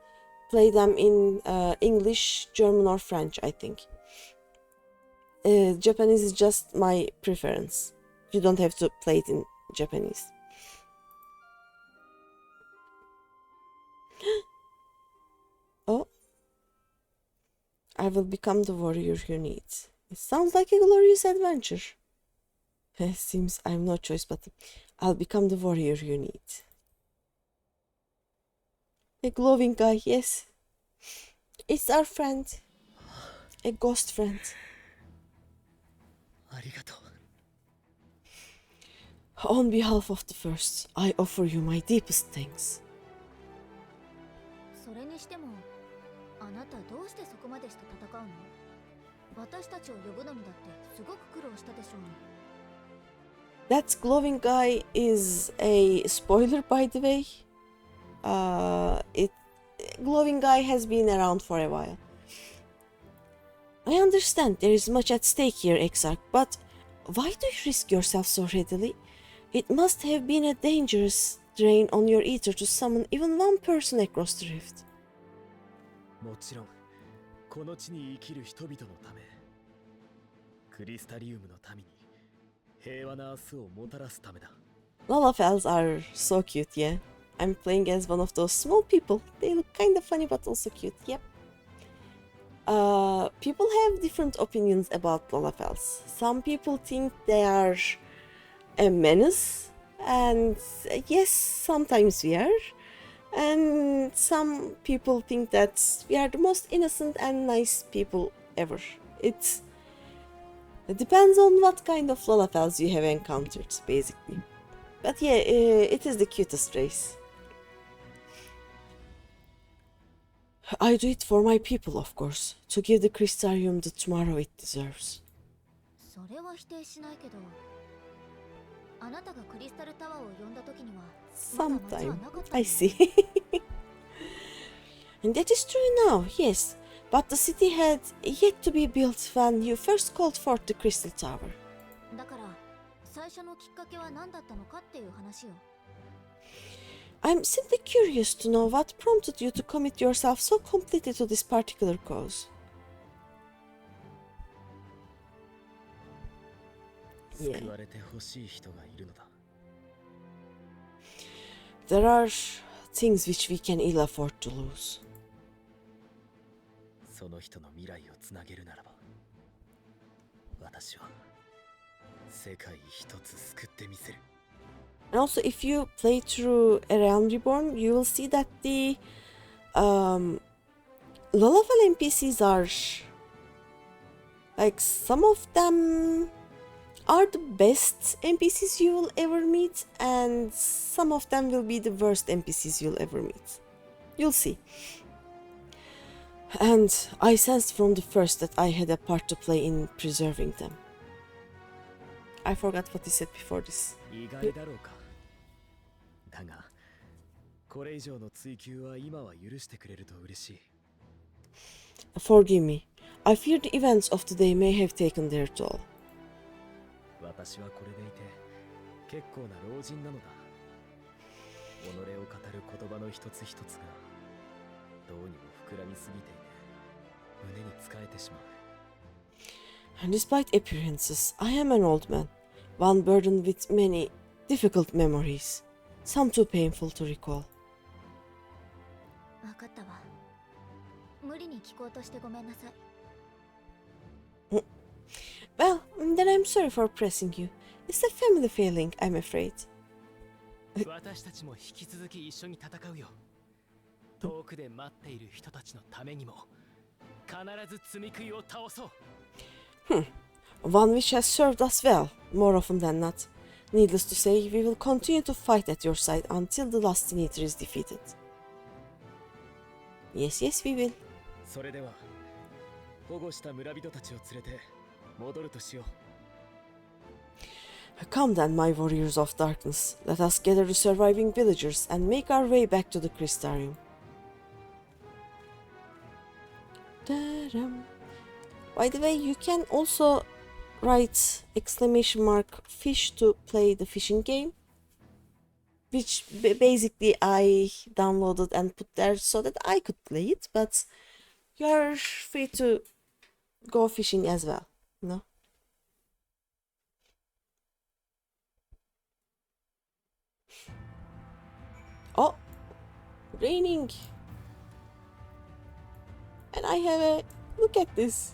Speaker 1: play them in English, German or French, I think. Japanese is just my preference. You don't have to play it in Japanese. Oh, I will become the warrior you need. It sounds like a glorious adventure. Seems I have no choice, but I'll become the warrior you need. A glowing guy, yes. It's our friend. A ghost friend.
Speaker 8: ありがとう。
Speaker 1: On behalf of the first, I offer you my deepest thanks.
Speaker 2: それにしてもあなたどうしてそこまでして戦うの？私たちを呼ぶのにだってすごく苦労したでしょうに。
Speaker 1: That glowing guy is a spoiler, by the way. Glowing guy has been around for a while. I understand there is much at stake here, Exarch, but why do you risk yourself so readily? It must have been a dangerous drain on your ether to summon even one person across the rift.
Speaker 8: もちろん、この地に生きる人々のため、クリスタリウムの民に平和な明日をもたらすためだ。
Speaker 1: Lalafels are so cute, yeah. I'm playing as one of those small people. They look kind of funny but also cute, yep. People have different opinions about Lalafels. Some people think they are a menace, and yes, sometimes we are. And some people think that we are the most innocent and nice people ever. It depends on what kind of Lalafels you have encountered, basically. But yeah, it is the cutest race. I do it for my people, of course, to give the Crystarium the tomorrow it deserves.
Speaker 2: それは否定しないけど、あなたがクリスタルタワーを呼んだ時にはまだ街は
Speaker 1: Sometime.
Speaker 2: なかった
Speaker 1: I see. And that is true now, yes. But the city had yet to be built when you first called forth the Crystal Tower.
Speaker 2: だから最初のきっかけは何だったのかっていう話よ。
Speaker 1: I'm simply curious to know what prompted you to commit yourself so completely to this particular cause. Yeah.
Speaker 8: 救われてほしい人がいるのだ。
Speaker 1: There are things which we can ill afford to lose.
Speaker 8: その人の未来をつなげるならば、私は世界一つ救ってみせる。
Speaker 1: And also, if you play through A Realm Reborn, you will see that the low-level NPCs are like some of them are the best NPCs you will ever meet, and some of them will be the worst NPCs you'll ever meet. You'll see. And I sensed from the first that I had a part to play in preserving them. I forgot what he said before this.
Speaker 8: 意外だろうか。だが、これ以上の追求は今は許してくれると嬉しい。
Speaker 1: Forgive me. I fear the events of today may have taken their toll.
Speaker 8: 私はこれでいて結構な老人なのだ。己を語る言葉の一つ一つがどうにも膨らみすぎていて胸につかえてしまう。
Speaker 1: And despite appearances, I am an old man, one burdened with many difficult memories, some too painful to recall.
Speaker 2: 分かったわ。無理に聞こうとしてごめんなさい。
Speaker 1: Well, then I'm sorry for pressing you. It's a family failing, I'm afraid.
Speaker 5: 私たちも引き続き一緒に戦うよ。遠くで待っている人たちのためにも必ず罪食いを倒そう。
Speaker 1: One which has served us well, more often than not. Needless to say, we will continue to fight at your side until the last Teenager is defeated. Yes, yes, we will.
Speaker 8: それでは保護した村人たちを連れて戻るとしよう。
Speaker 1: Come then, my warriors of darkness. Let us gather the surviving villagers and make our way back to the Crystarium. Ta-dam. By the way, you can also write !fish to play the fishing game, which basically I downloaded and put there so that I could play it, but you're free to go fishing as well, you know? Oh, raining. And I have a look at this.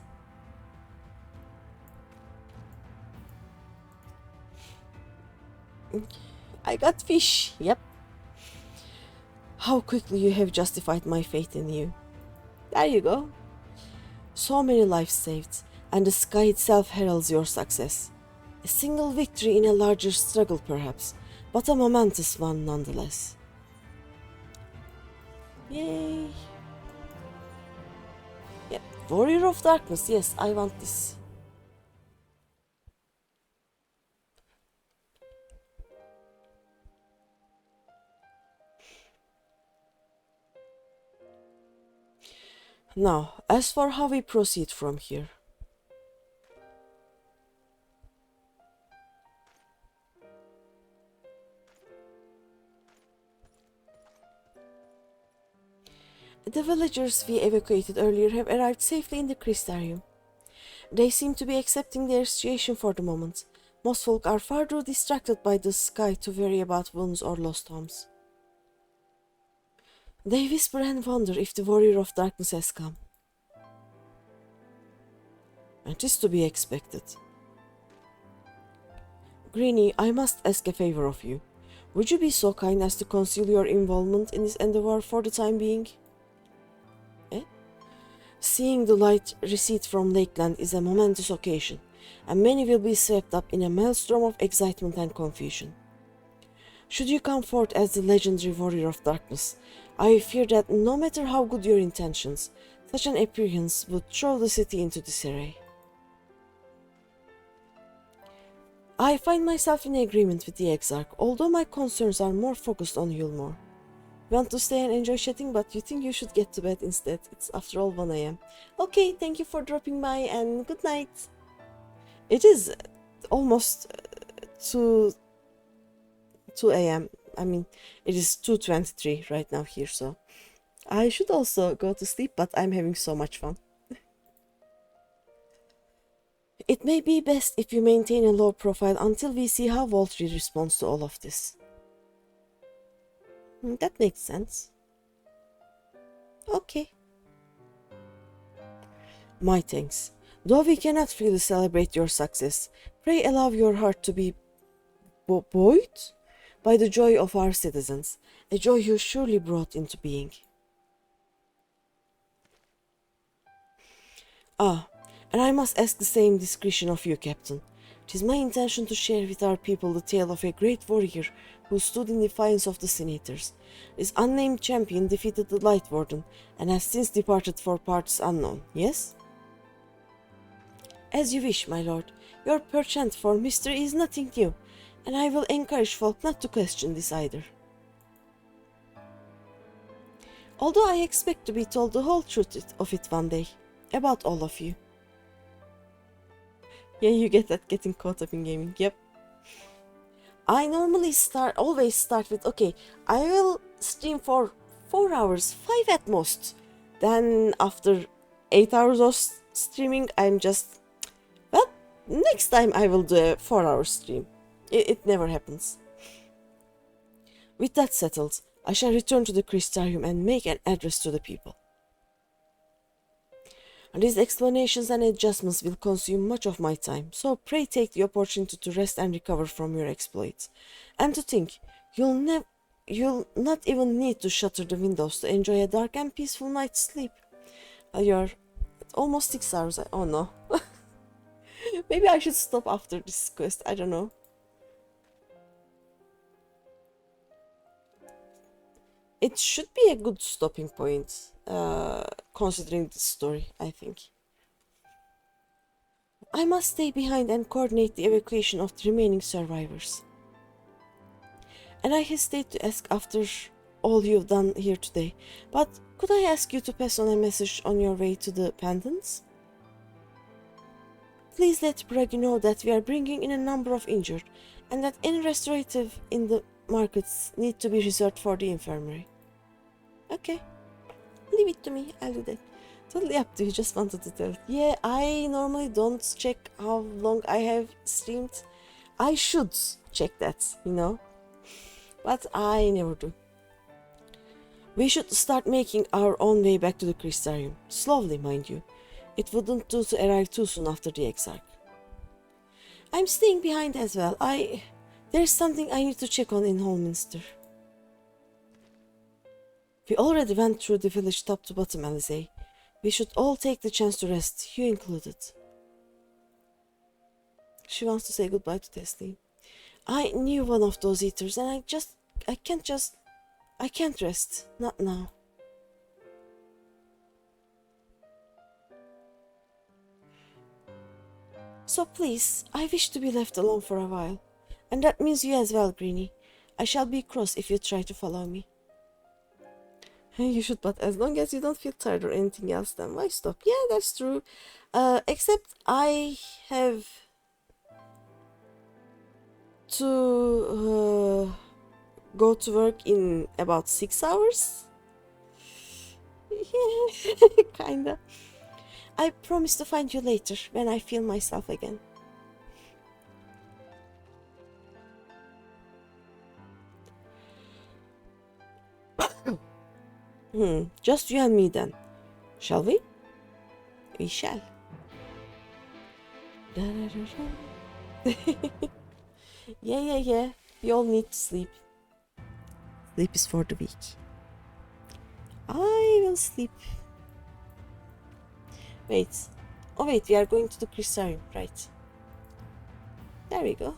Speaker 1: I got fish, yep. How quickly you have justified my faith in you. There you go. So many lives saved, and the sky itself heralds your success. A single victory in a larger struggle perhaps, but a momentous one nonetheless. Yay! Yep, Warrior of Darkness, yes, I want this. Now, as for how we proceed from here. The villagers we evacuated earlier have arrived safely in the Crystarium. They seem to be accepting their situation for the moment. Most folk are far too distracted by the sky to worry about wounds or lost homes. They whisper and wonder if the Warrior of Darkness has come. And 'tis to be expected. Greeny, I must ask a favor of you. Would you be so kind as to conceal your involvement in this endeavor for the time being? Seeing the light recede from Lakeland is a momentous occasion, and many will be swept up in a maelstrom of excitement and confusion. Should you come forth as the legendary Warrior of Darkness, I fear that no matter how good your intentions, such an appearance would throw the city into disarray. I find myself in agreement with the Exarch, although my concerns are more focused on Yulmore. You want to stay and enjoy chatting, but you think you should get to bed instead. It's after all 1 AM. Okay, thank you for dropping by and good night. It is almost 2 AM. I mean, it is 2:23 right now here, so I should also go to sleep, but I'm having so much fun. It may be best if you maintain a low profile until we see how Vauthry responds to all of this. That makes sense. Okay. My thanks. Though we cannot freely celebrate your success, pray allow your heart to be buoyed by the joy of our citizens, a joy you surely brought into being. Ah, and I must ask the same discretion of you, Captain. It is my intention to share with our people the tale of a great warrior who stood in defiance of the senators. This unnamed champion defeated the Light Warden and has since departed for parts unknown, yes? As you wish, my lord. Your penchant for mystery is nothing new, and I will encourage folk not to question this either. Although I expect to be told the whole truth of it one day, about all of you. Yeah, you get that, getting caught up in gaming, yep. I normally always start with, okay, I will stream for 4 hours, 5 at most. Then after 8 hours of streaming, I'm just, well, next time I will do a 4-hour stream. It never happens. With that settled, I shall return to the Crystarium and make an address to the people. And these explanations and adjustments will consume much of my time, so pray take the opportunity to rest and recover from your exploits. And to think, you'll not even need to shutter the windows to enjoy a dark and peaceful night's sleep. You're almost 6 hours. Oh no. Maybe I should stop after this quest, I don't know. It should be a good stopping point, considering this story, I think. I must stay behind and coordinate the evacuation of the remaining survivors. And I hesitate to ask after all you've done here today, but could I ask you to pass on a message on your way to the pendants? Please let Bragi know that we are bringing in a number of injured, and that any restorative in the markets need to be reserved for the infirmary. Okay, leave it to me, I'll do that. Totally up to you, just wanted to tell it. Yeah, I normally don't check how long I have streamed. I should check that, you know, but I never do. We should start making our own way back to the Crystarium, slowly mind you. It wouldn't do to arrive too soon after the Exarch. I'm staying behind as well. There's something I need to check on in Holminster. We already went through the village top to bottom, aliveeee. We should all take the chance to rest, you included. She wants to say goodbye to Tesleen. I knew one of those eaters and I can't rest. Not now. So please, I wish to be left alone for a while. And that means you as well, Greeny. I shall be cross if you try to follow me. You should, but as long as you don't feel tired or anything else, then why stop? Yeah, that's true. Except I have to go to work in about 6 hours. Yeah, kinda. I promise to find you later when I feel myself again. Just you and me then. Shall we? We shall. Yeah. We all need to sleep. Sleep is for the weak. I will sleep. Wait. Oh wait, we are going to the Crystarium, right? There we go.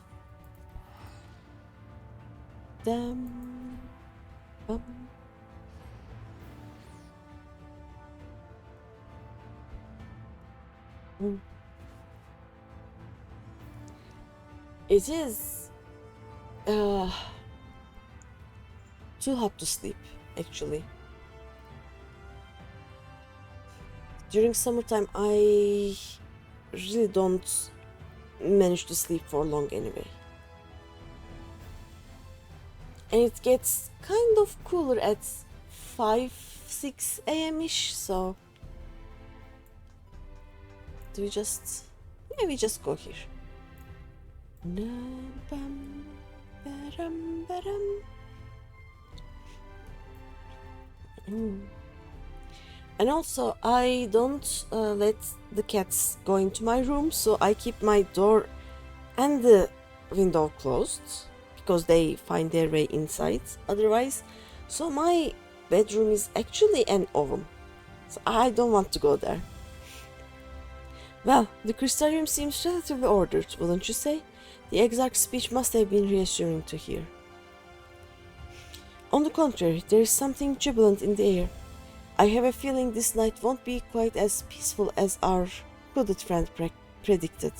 Speaker 1: It is too hot to sleep, actually. During summertime, I really don't manage to sleep for long anyway. And it gets kind of cooler at 5-6 a.m.-ish, so do we just... yeah, we just go here. And also, I don't let the cats go into my room, so I keep my door and the window closed because they find their way inside otherwise. So my bedroom is actually an oven, so I don't want to go there. Well, the crystarium seems relatively ordered, wouldn't you say? The Exarch's speech must have been reassuring to hear. On the contrary, there is something jubilant in the air. I have a feeling this night won't be quite as peaceful as our hooded friend predicted.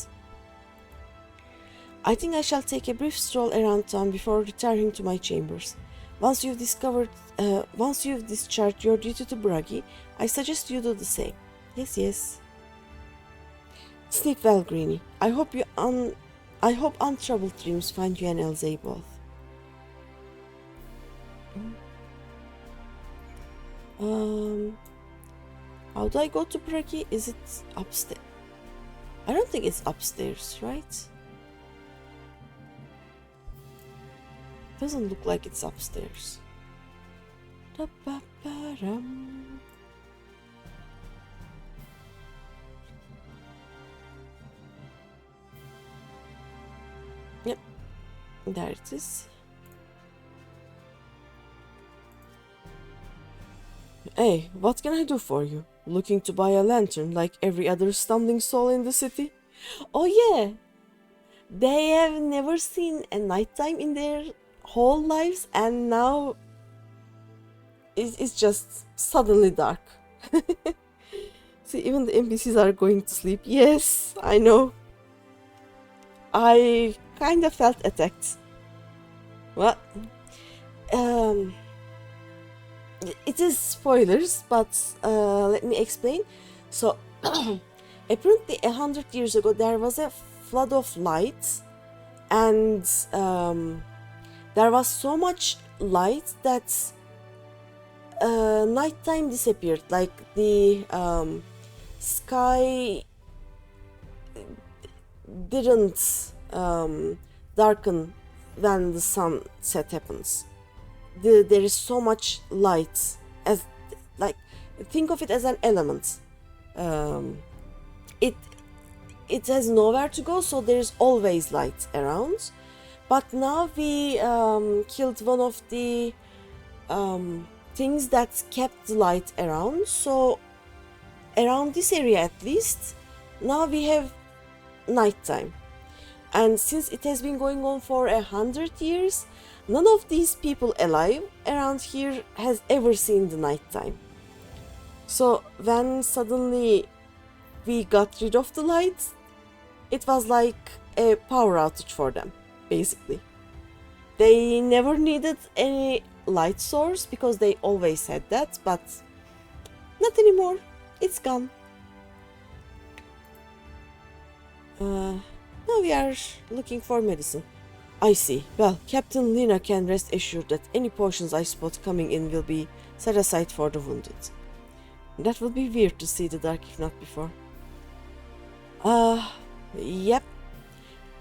Speaker 1: I think I shall take a brief stroll around town before retiring to my chambers. Once you've discharged your duty to Bragi, I suggest you do the same. Yes, yes. Sleep well, Greeny. I hope untroubled dreams find you and Elzay both. How do I go to Bragi? Is it upstairs? I don't think it's upstairs, right? Doesn't look like it's upstairs. Yep, there it is. Hey, what can I do for you? Looking to buy a lantern like every other stumbling soul in the city? Oh yeah! They have never seen a nighttime in their whole lives, and now it's just suddenly dark. See, even the NPCs are going to sleep. Yes, I know. I kind of felt attacked. Well, it is spoilers, but let me explain. So, apparently 100 years ago there was a flood of light, and there was so much light that nighttime disappeared. Like the sky didn't darken when the sunset happens. There is so much light, as like, think of it as an element. It has nowhere to go, so there is always light around. But now we killed one of the things that kept the light around, so around this area at least now we have nighttime. And since it has been going on for 100 years, none of these people alive around here has ever seen the nighttime. So when suddenly we got rid of the lights, it was like a power outage for them, basically. They never needed any light source because they always had that, but not anymore. It's gone. Now we are looking for medicine. I see. Well, Captain Lina can rest assured that any potions I spot coming in will be set aside for the wounded. That will be weird to see the dark if not before. Yep.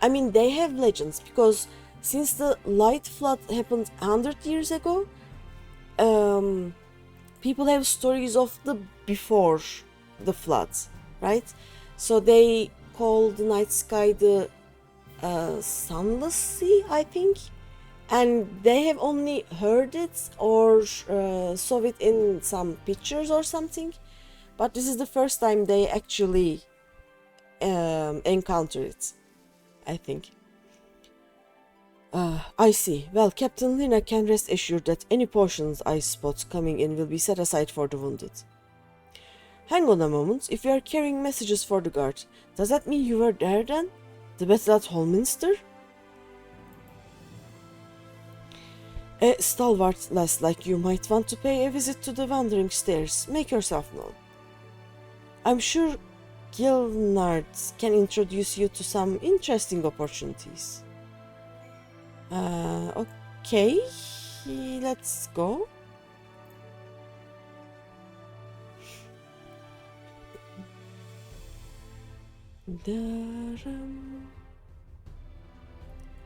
Speaker 1: I mean, they have legends because since the light flood happened 100 years ago, people have stories of the before the floods, right? So they call the night sky the sunless sea, I think, and they have only heard it or saw it in some pictures or something, but this is the first time they actually encounter it, I think. I see. Well, Captain Lina can rest assured that any potions I spot coming in will be set aside for the wounded. Hang on a moment. If you are carrying messages for the guard, does that mean you were there then? The battle at Holminster? A stalwart lass like you might want to pay a visit to the Wandering Stairs. Make yourself known. I'm sure Gilnard can introduce you to some interesting opportunities. Okay, let's go.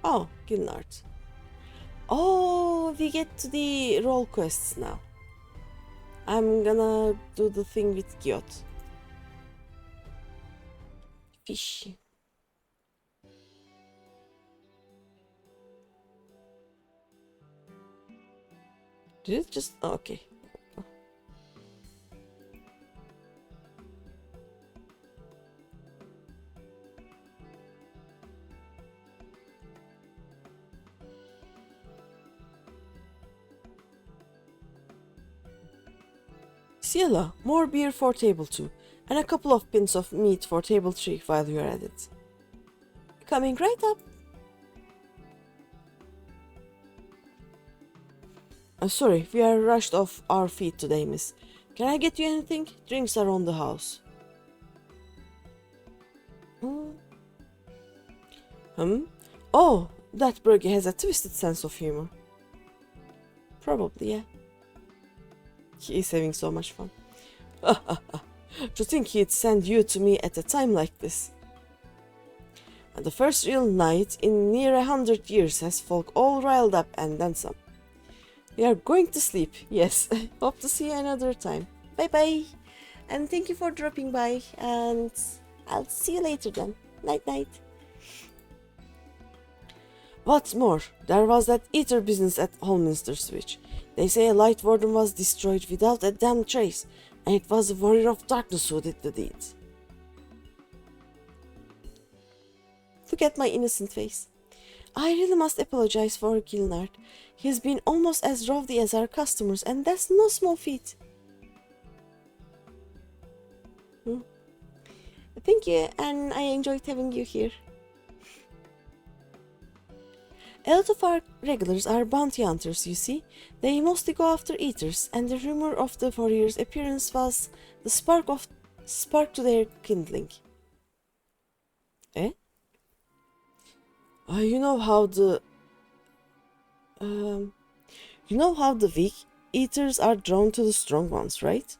Speaker 1: Oh, Gilnard. Oh, we get to the role quests now. I'm gonna do the thing with Gyot. Fish. Did it just... Oh, okay. Ciela, more beer for table 2, and a couple of pins of meat for table 3 while you're at it. Coming right up. Sorry, we are rushed off our feet today, miss. Can I get you anything? Drinks are on the house. Oh, that burger has a twisted sense of humor. Probably, yeah. He is having so much fun. To think he'd send you to me at a time like this. And the first real night in near 100 years has folk all riled up and then some. We are going to sleep, yes. Hope to see you another time. Bye bye. And thank you for dropping by, and I'll see you later then. Night night. What's more, there was that eater business at Holminster Switch. They say a light warden was destroyed without a damn trace, and it was a warrior of darkness who did the deed. Look at my innocent face. I really must apologize for Gilnard. He's been almost as rowdy as our customers, and that's no small feat. Thank you, and I enjoyed having you here. A lot of our regulars are bounty hunters, you see. They mostly go after eaters, and the rumor of the warrior's appearance was the spark to their kindling. Eh? You know how the weak eaters are drawn to the strong ones, right?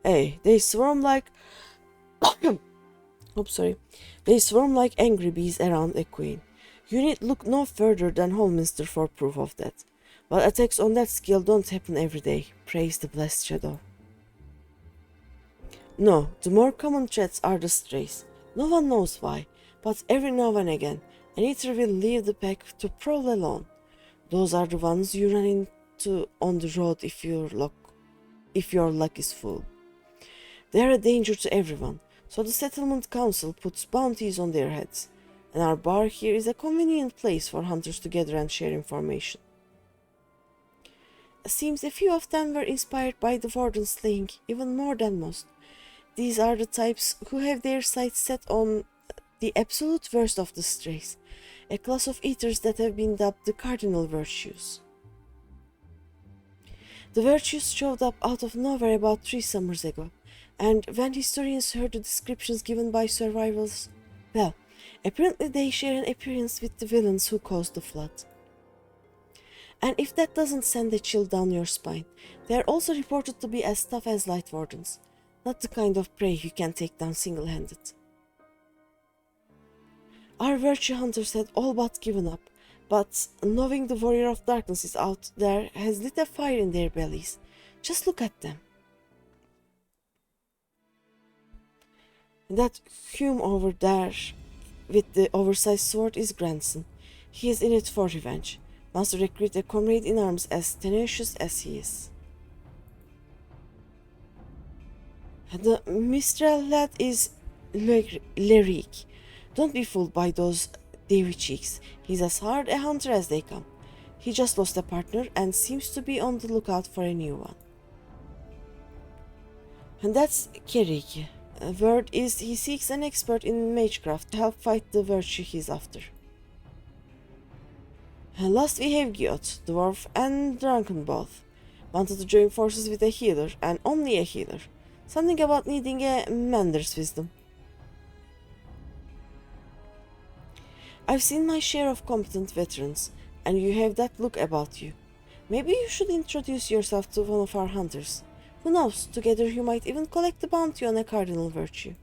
Speaker 1: Hey, they swarm like They swarm like angry bees around a queen. You need look no further than Holminster for proof of that. But attacks on that scale don't happen every day. Praise the blessed shadow. No, the more common threats are the strays. No one knows why, but every now and again, an eater will leave the pack to prowl alone. Those are the ones you run into on the road if your luck is full. They are a danger to everyone, so the settlement council puts bounties on their heads, and our bar here is a convenient place for hunters to gather and share information. Seems a few of them were inspired by the warden slaying, even more than most. These are the types who have their sights set on the absolute worst of the strays, a class of eaters that have been dubbed the cardinal virtues. The virtues showed up out of nowhere about 3 summers ago, and when historians heard the descriptions given by survivors, well, apparently they share an appearance with the villains who caused the flood. And if that doesn't send a chill down your spine, they are also reported to be as tough as light wardens, not the kind of prey you can take down single-handed. Our virtue hunters had all but given up, but knowing the warrior of darkness is out there has lit a fire in their bellies. Just look at them. That Hume over there with the oversized sword is Grandson. He is in it for revenge. Wants to recruit a comrade in arms as tenacious as he is. The Mistral lad is Lyric. Don't be fooled by those davy cheeks. He's as hard a hunter as they come. He just lost a partner and seems to be on the lookout for a new one. And that's Kerik. Word is he seeks an expert in magecraft to help fight the virtue he's after. And last we have Gyot, dwarf and drunken both. Wanted to join forces with a healer, and only a healer. Something about needing a mender's wisdom. I've seen my share of competent veterans, and you have that look about you. Maybe you should introduce yourself to one of our hunters. Who knows, together you might even collect the bounty on a cardinal virtue.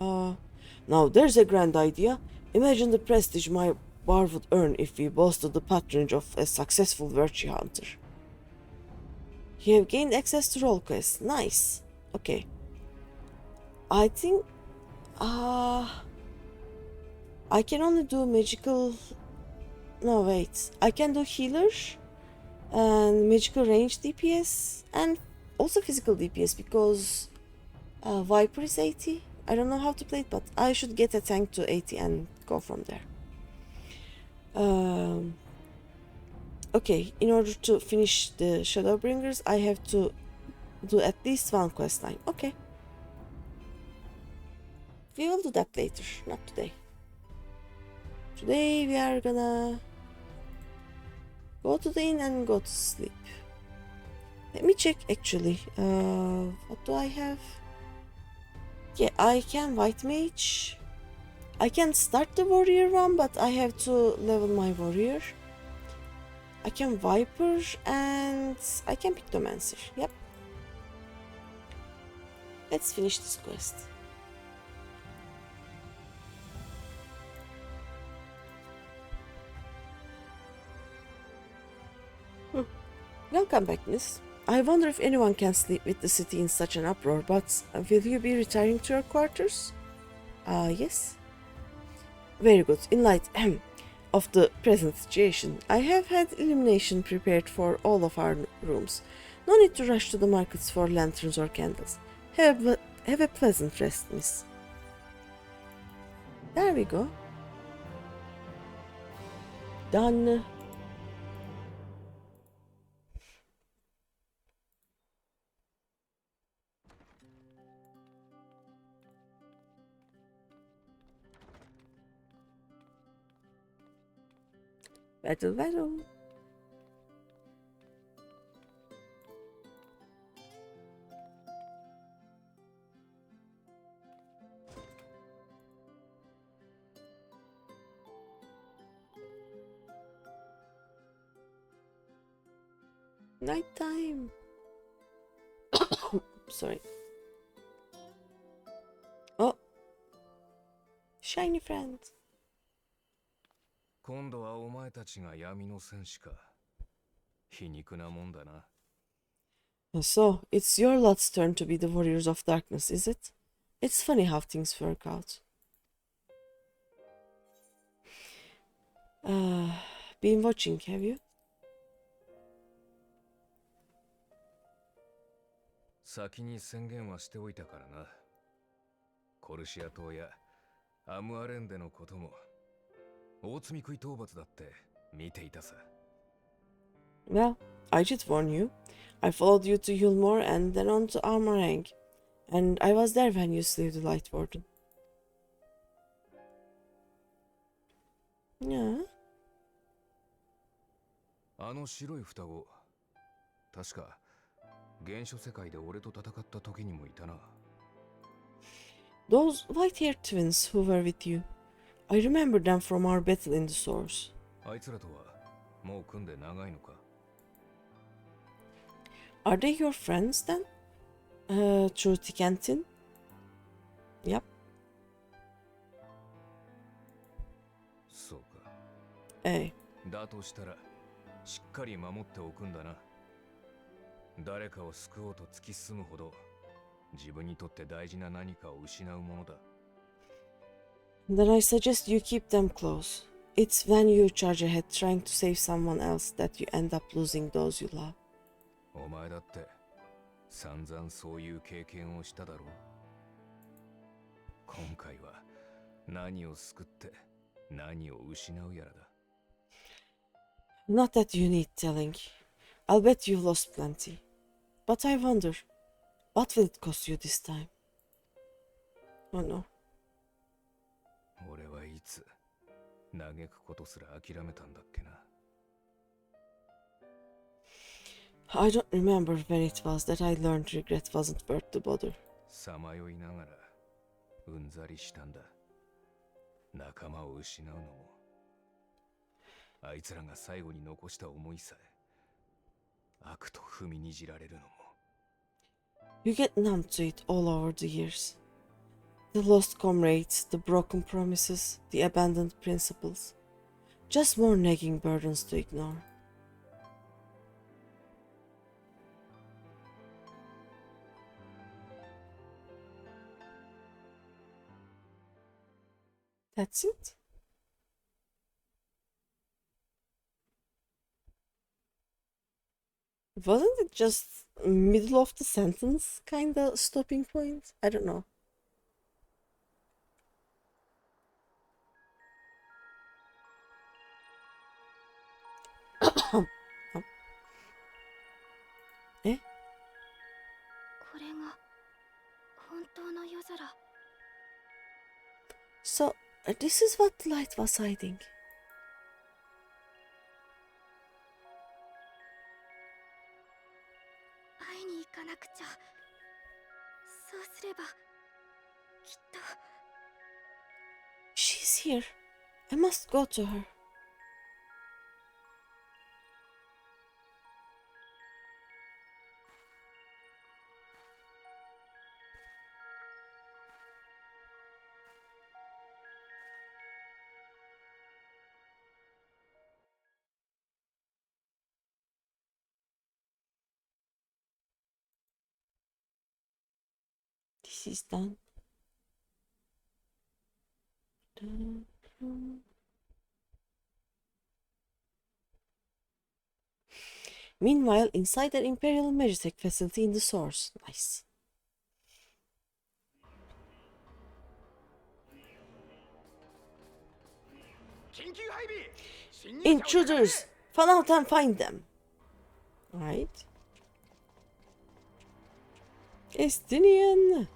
Speaker 1: Now there's a grand idea. Imagine the prestige my bar would earn if we boasted the patronage of a successful virtue hunter. You have gained access to roll quests. Nice. Okay. I think... I can only do magical... No, wait. I can do healer and magical range DPS and also physical DPS because Viper is 80. I don't know how to play it, but I should get a tank to 80 and go from there. Okay, in order to finish the ShadowBringers, I have to do at least one quest line. Okay. We will do that later, not today. Today we are gonna go to the inn and go to sleep. Let me check actually. What do I have? Yeah, I can White Mage. I can start the warrior one, but I have to level my warrior. I can Viper and I can Pictomancer. Yep. Let's finish this quest. Welcome back, miss. I wonder if anyone can sleep with the city in such an uproar, but will you be retiring to your quarters? Yes. Very good. In light of the present situation, I have had illumination prepared for all of our rooms. No need to rush to the markets for lanterns or candles. Have a pleasant rest, miss. There we go. Done. Battle, battle. Nighttime. Sorry. Oh. Shiny friend.
Speaker 6: 今度はお前たちが闇の戦士か。皮肉なもんだな。
Speaker 1: So, it's your lot's turn to be the warriors of darkness, is it? It's funny how things work out. Been watching, have you?
Speaker 6: 先に宣言はしておいたからな。コルシア島やアムアレンデのことも、大積み食い討伐だって見ていたさ。
Speaker 1: Well, I did warn you. I followed you to Yulmore and then on to Armorang. And I was there when you slew the Light Warden. Yeah.
Speaker 6: あの白い双子、確か原初世界で俺と戦った時にもいたな。
Speaker 1: Those white-haired twins who were with you. I remember them from our battle in the source.
Speaker 6: あいつらとはもう組んで長いのか？
Speaker 1: Are they your friends then? Through thick and thin? Yep.
Speaker 6: そうか。
Speaker 1: Hey.
Speaker 6: だとしたらしっかり守っておくんだな。誰かを救おうと突き進むほど自分にとって大事な何かを失うものだ。
Speaker 1: Then I suggest you keep them close. It's when you charge ahead trying to save someone else that you end up losing those you love.
Speaker 6: お前だって散々そういう経験をしただろう。今回は何を救って何を失うやらだ。
Speaker 1: Not that you need telling. I'll bet you've lost plenty. But I wonder, what will it cost you this time? Oh no.
Speaker 6: 俺はいつ嘆くことすら諦めたんだっけな。
Speaker 1: I don't remember when it was that I learned regret wasn't worth the bother.
Speaker 6: さまよいながらうんざりしたんだ。仲間を失うのも、あいつらが最後に残した思いさえ悪と踏みにじられるのも。
Speaker 1: You get numb to it all over the years. The lost comrades, the broken promises, the abandoned principles. Just more nagging burdens to ignore. That's it? Wasn't it just middle of the sentence kinda stopping point? I don't know.
Speaker 2: 空。
Speaker 1: So, this is what the light was hiding.
Speaker 2: 会いに行かなくちゃ。そうすればきっと。
Speaker 1: She's here. I must go to her. This is done. Meanwhile, inside an Imperial Magitech facility in the source. Nice. Intruders! Fan out and find them. Right. Estinian!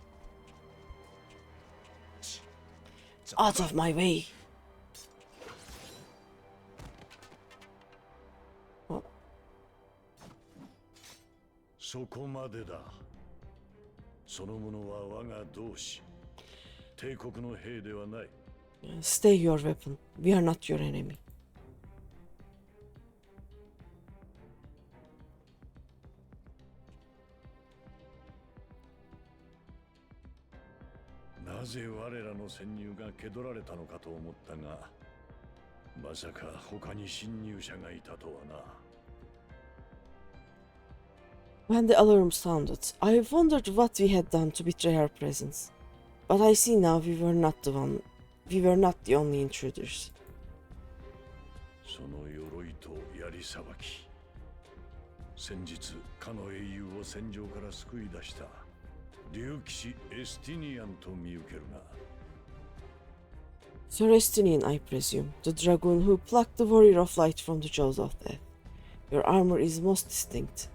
Speaker 1: Out of my way! What?
Speaker 10: そこまでだ。その者は我が同志。帝国の兵ではない。
Speaker 1: Stay your weapon. We are not your enemy.
Speaker 10: なぜ我らの潜入が蹴取られたのかと思ったが、まさか他に侵入者がいたとはな。
Speaker 1: When the alarm sounded, I wondered what we had done to betray our presence. But I see now we were not the only intruders.
Speaker 10: その鎧と槍さばき。先日、かの英雄を戦場から救い出した竜騎士エスティニアンと見受けるが。
Speaker 1: Sir Estinian, I presume, the dragoon who plucked the warrior of light from the jaws of death. Your armor is most distinct.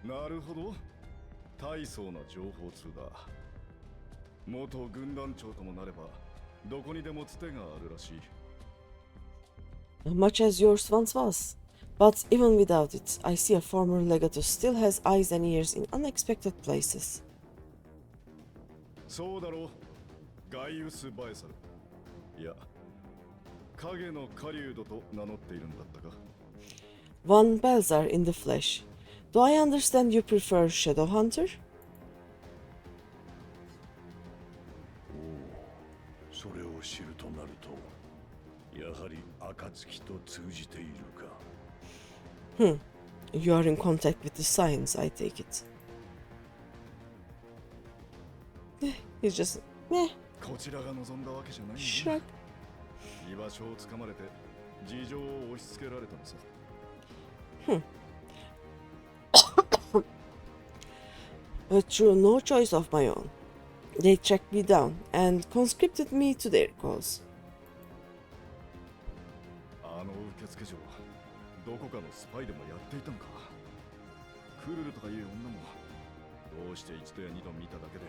Speaker 11: なるほど。大層な情報通だ。元軍団長ともなれば、どこにでもつてがあるらしい。
Speaker 1: Much as yours once was. But even without it, I see a former legatus still has eyes and ears in unexpected places.
Speaker 11: そうだろう。ガイウス・バエサル。いや、影の狩人と名乗っているんだったか。
Speaker 1: One Balzar in the flesh. Do I understand you prefer Shadow Hunter?
Speaker 10: それを知るとなると、やはり暁と通じているか。
Speaker 1: You are in contact with the science, I take it. He's just meh.
Speaker 11: こちらが望んだわけじゃないんだ。
Speaker 1: Shrug.
Speaker 11: 居場所をつかまれて事情を押し付けられたのさ。
Speaker 1: Through no choice of my own. They tracked me down and conscripted me to their cause.
Speaker 11: あの受付嬢、どこかのスパイでもやっていたのか。クルルとかいう女も、どうして一度や二度見ただけで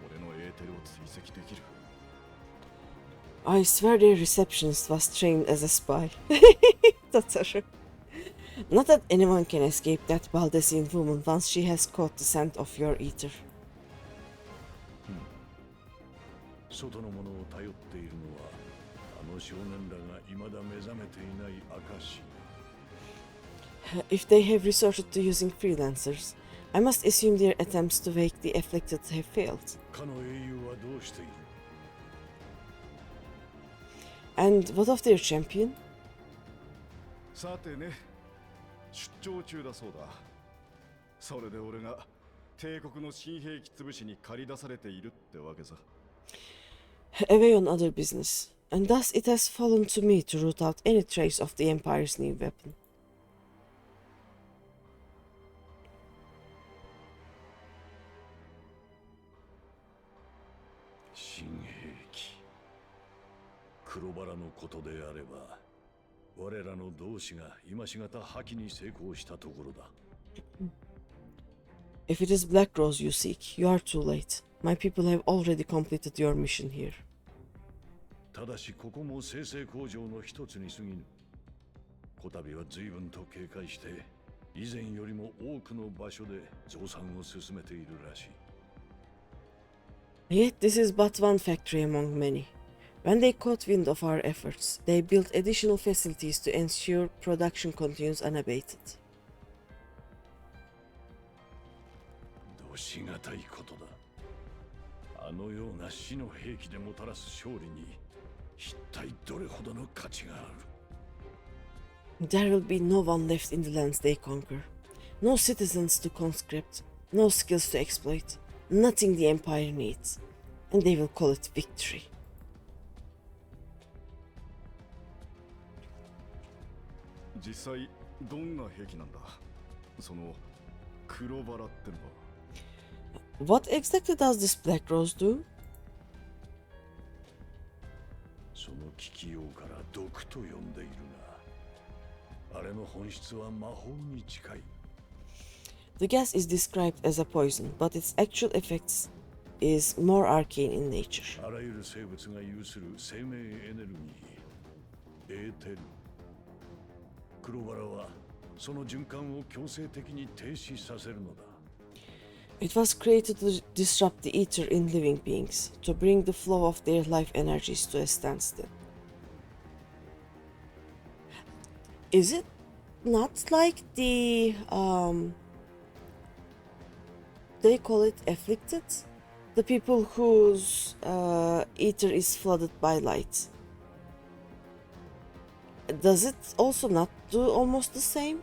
Speaker 11: 俺のエーテルを追跡できる。
Speaker 1: I swear their receptionist was trained as a spy. That's true. Not that anyone can escape that Baldessian woman once she has caught the scent of your ether.
Speaker 10: 外の者を頼っているのは、あの少年らが未だ目覚めていない証。
Speaker 1: If they have resorted to using freelancers, I must assume their attempts to wake the afflicted have failed.
Speaker 10: かの英雄はどうしている？
Speaker 1: And what of their champion?
Speaker 11: さてね、出張中だそうだ。それで俺が帝国の新兵器潰しに駆り出されているってわけさ。
Speaker 1: Away on other business, and thus it has fallen to me to root out any trace of the Empire's new weapon.
Speaker 10: 新兵器。黒バラのことであれば、我らの同志が今しがた破棄に成功したところだ。
Speaker 1: If it is Black Rose you seek, you are too late. My people have already completed your mission here.
Speaker 10: ただしここも生成工場の一つに過ぎぬ。こたびは随分と警戒して、以前よりも多くの場所で増産を進めているらしい。
Speaker 1: Yet this is but one factory among many. When they caught wind of our efforts, they built additional facilities to ensure production continues unabated.
Speaker 10: どうしがたいことだ。あのような死の兵器でもたらす勝利に一体どれほどの価値がある。
Speaker 1: There will be no one left in the lands they conquer. No citizens to conscript, no skills to exploit, nothing the Empire needs. And they will call it victory.
Speaker 11: 実際どんな兵器なんだ。その黒バラってのは。
Speaker 1: What exactly does this Black Rose do?
Speaker 10: その気気王から毒と呼んでいるが、あれの本質は魔法に近い。
Speaker 1: The gas is described as a poison, but its actual effects is more arcane in nature.
Speaker 10: あらゆる生物が有する生命エネルギー、エーテル。黒バラはその循環を強制的に停止させるのだ。
Speaker 1: It was created to disrupt the ether in living beings, to bring the flow of their life energies to a standstill. Is it not like the they call it afflicted? The people whose ether is flooded by light. Does it also not do almost the same?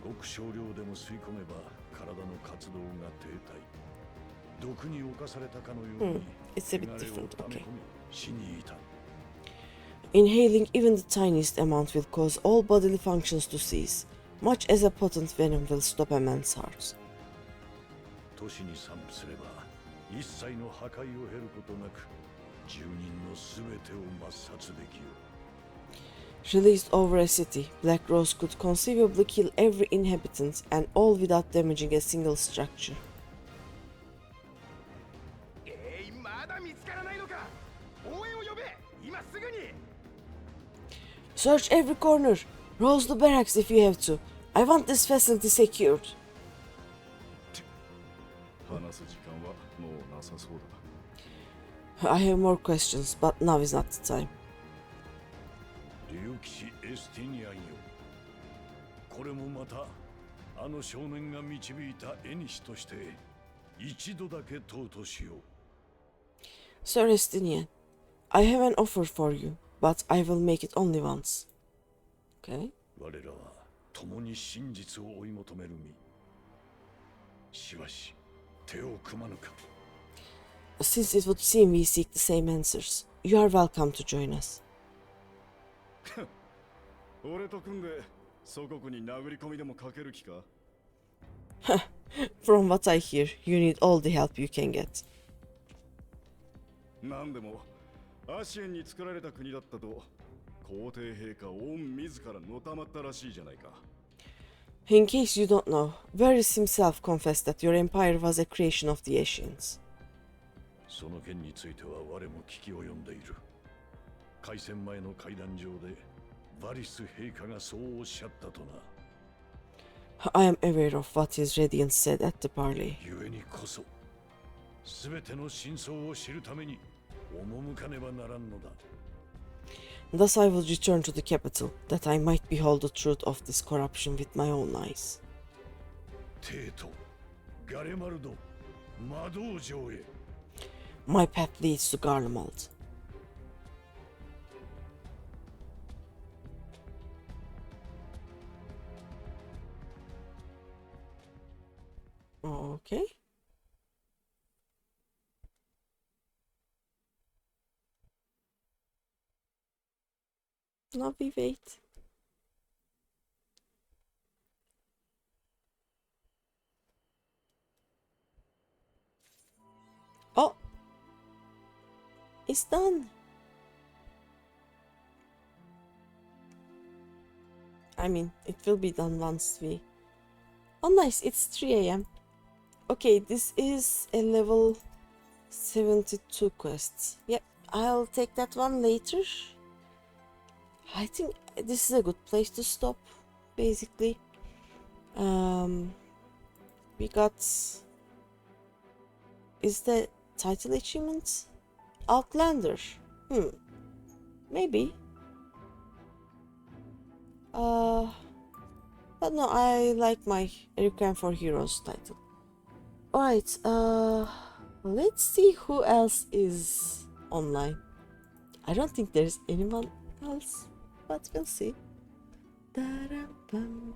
Speaker 10: ごく少量でも吸い込めば体の活動が停滞。毒に侵されたかのように、
Speaker 1: It's a bit
Speaker 10: 汚れを
Speaker 1: different,
Speaker 10: 溜め
Speaker 1: okay.
Speaker 10: 込み死に至る。
Speaker 1: Inhaling even the tiniest amount will cause all bodily functions to cease, much as a potent venom will stop a man's heart.
Speaker 10: 都市に散布すれば一切の破壊を経ることなく住人のすべてを抹殺できよう。
Speaker 1: Released over a city, Black Rose could conceivably kill every inhabitant and all without damaging a single structure.
Speaker 6: まだ見つからないのか。応援を呼べ。今すぐに。
Speaker 1: Search every corner. Rouse the barracks if you have to. I want this facility secured.
Speaker 11: 話す時間はもうなさそうだ。
Speaker 1: I have more questions, but now is not the time.
Speaker 10: 竜騎士エスティニアンよ。これもまたあの少年が導いた絵にしとして一度だけ問うとしよう。
Speaker 1: Sir Estinian, I have an offer for you, but I will make it only once. Okay.
Speaker 10: 我らは共に真実を追い求める身。しばし手を組まぬか。
Speaker 1: Since it would seem we seek the same answers, you are welcome to join us.
Speaker 11: 俺と組んで祖国に殴り込みでもかける気か。
Speaker 1: From what I hear, you need all the help you can get.
Speaker 11: なんでもアシエンに作られた国だったと皇帝陛下御自らのたまったらしいじゃないか。
Speaker 1: In case you don't know, Varys himself confessed that your empire was a creation of the Ashians.
Speaker 10: その件については我も聞き及んでいる。開戦前の会談上でバリス陛下がそうおっしゃったとな。
Speaker 1: I am aware of what his Radiance said at the parley.
Speaker 10: 故にこそ全ての真相を知るために赴かねばならんのだ。
Speaker 1: Thus I will return to the capital, that I might behold the truth of this corruption with my own eyes.
Speaker 10: テート、ガレマルド、魔道場へ。
Speaker 1: My path leads to Garlemald. Okay. Now we wait. Oh! It's done! I mean, it will be done once we... Oh nice, it's 3 a.m. Okay, this is a level 72 quest. Yep, I'll take that one later. I think this is a good place to stop, basically. We got... Is the title achievement? Outlander. Maybe. But no, I like my Requiem for Heroes title. Alright, let's see who else is online. I don't think there's anyone else, but we'll see. Da-da-bum.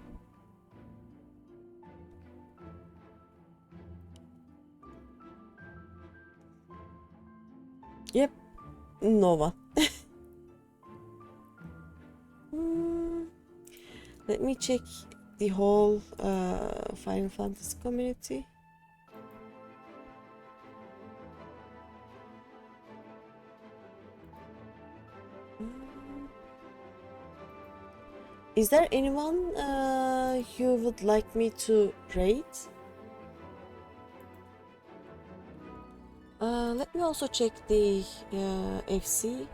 Speaker 1: Yep, no one. Let me check the whole Final Fantasy community. Is there anyone you would like me to raid? Let me also check the FC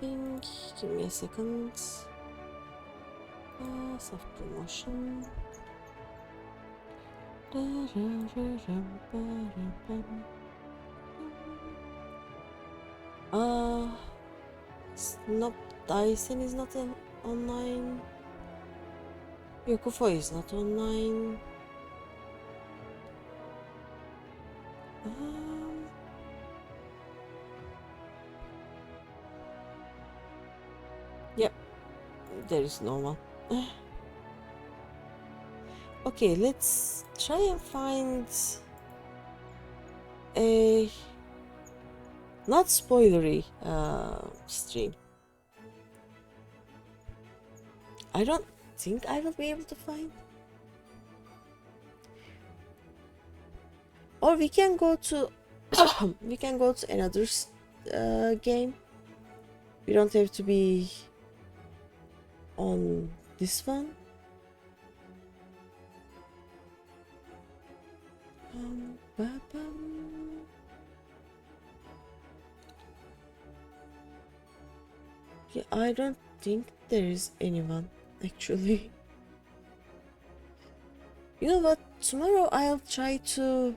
Speaker 1: thing. Give me a second. Soft promotion. Nope, Dyson is not online. Yokufo is not online. Yep, there is no one. Okay, let's try and find a not spoilery stream. I don't think I will be able to find. Or we can go to we can go to another game. We don't have to be on this one. Yeah, I don't think there is anyone actually. You know what? Tomorrow I'll try to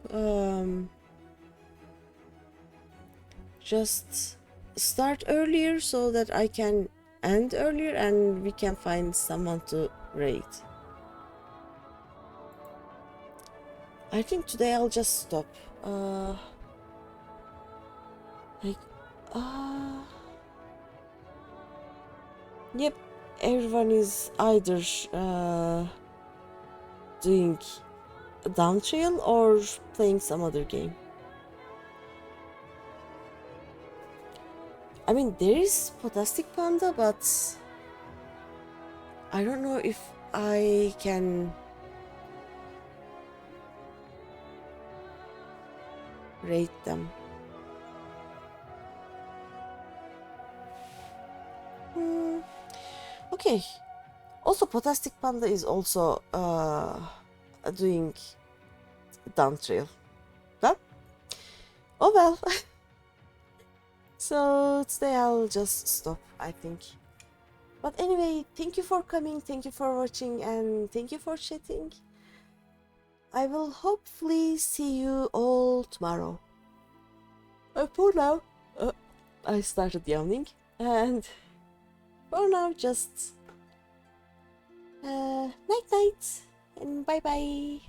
Speaker 1: just start earlier so that I can end earlier and we can find someone to raid. I think today I'll just stop. Yep, everyone is either doing a down trail or playing some other game. I mean, there is Fantastic Panda, but I don't know if I can rate them. Okay. Also, Fantastic Panda is also doing down trail. But oh well. So today I'll just stop, I think. But anyway, thank you for coming, thank you for watching, and thank you for chatting. I will hopefully see you all tomorrow. For now, I started yawning, and for now, just night night, and bye bye.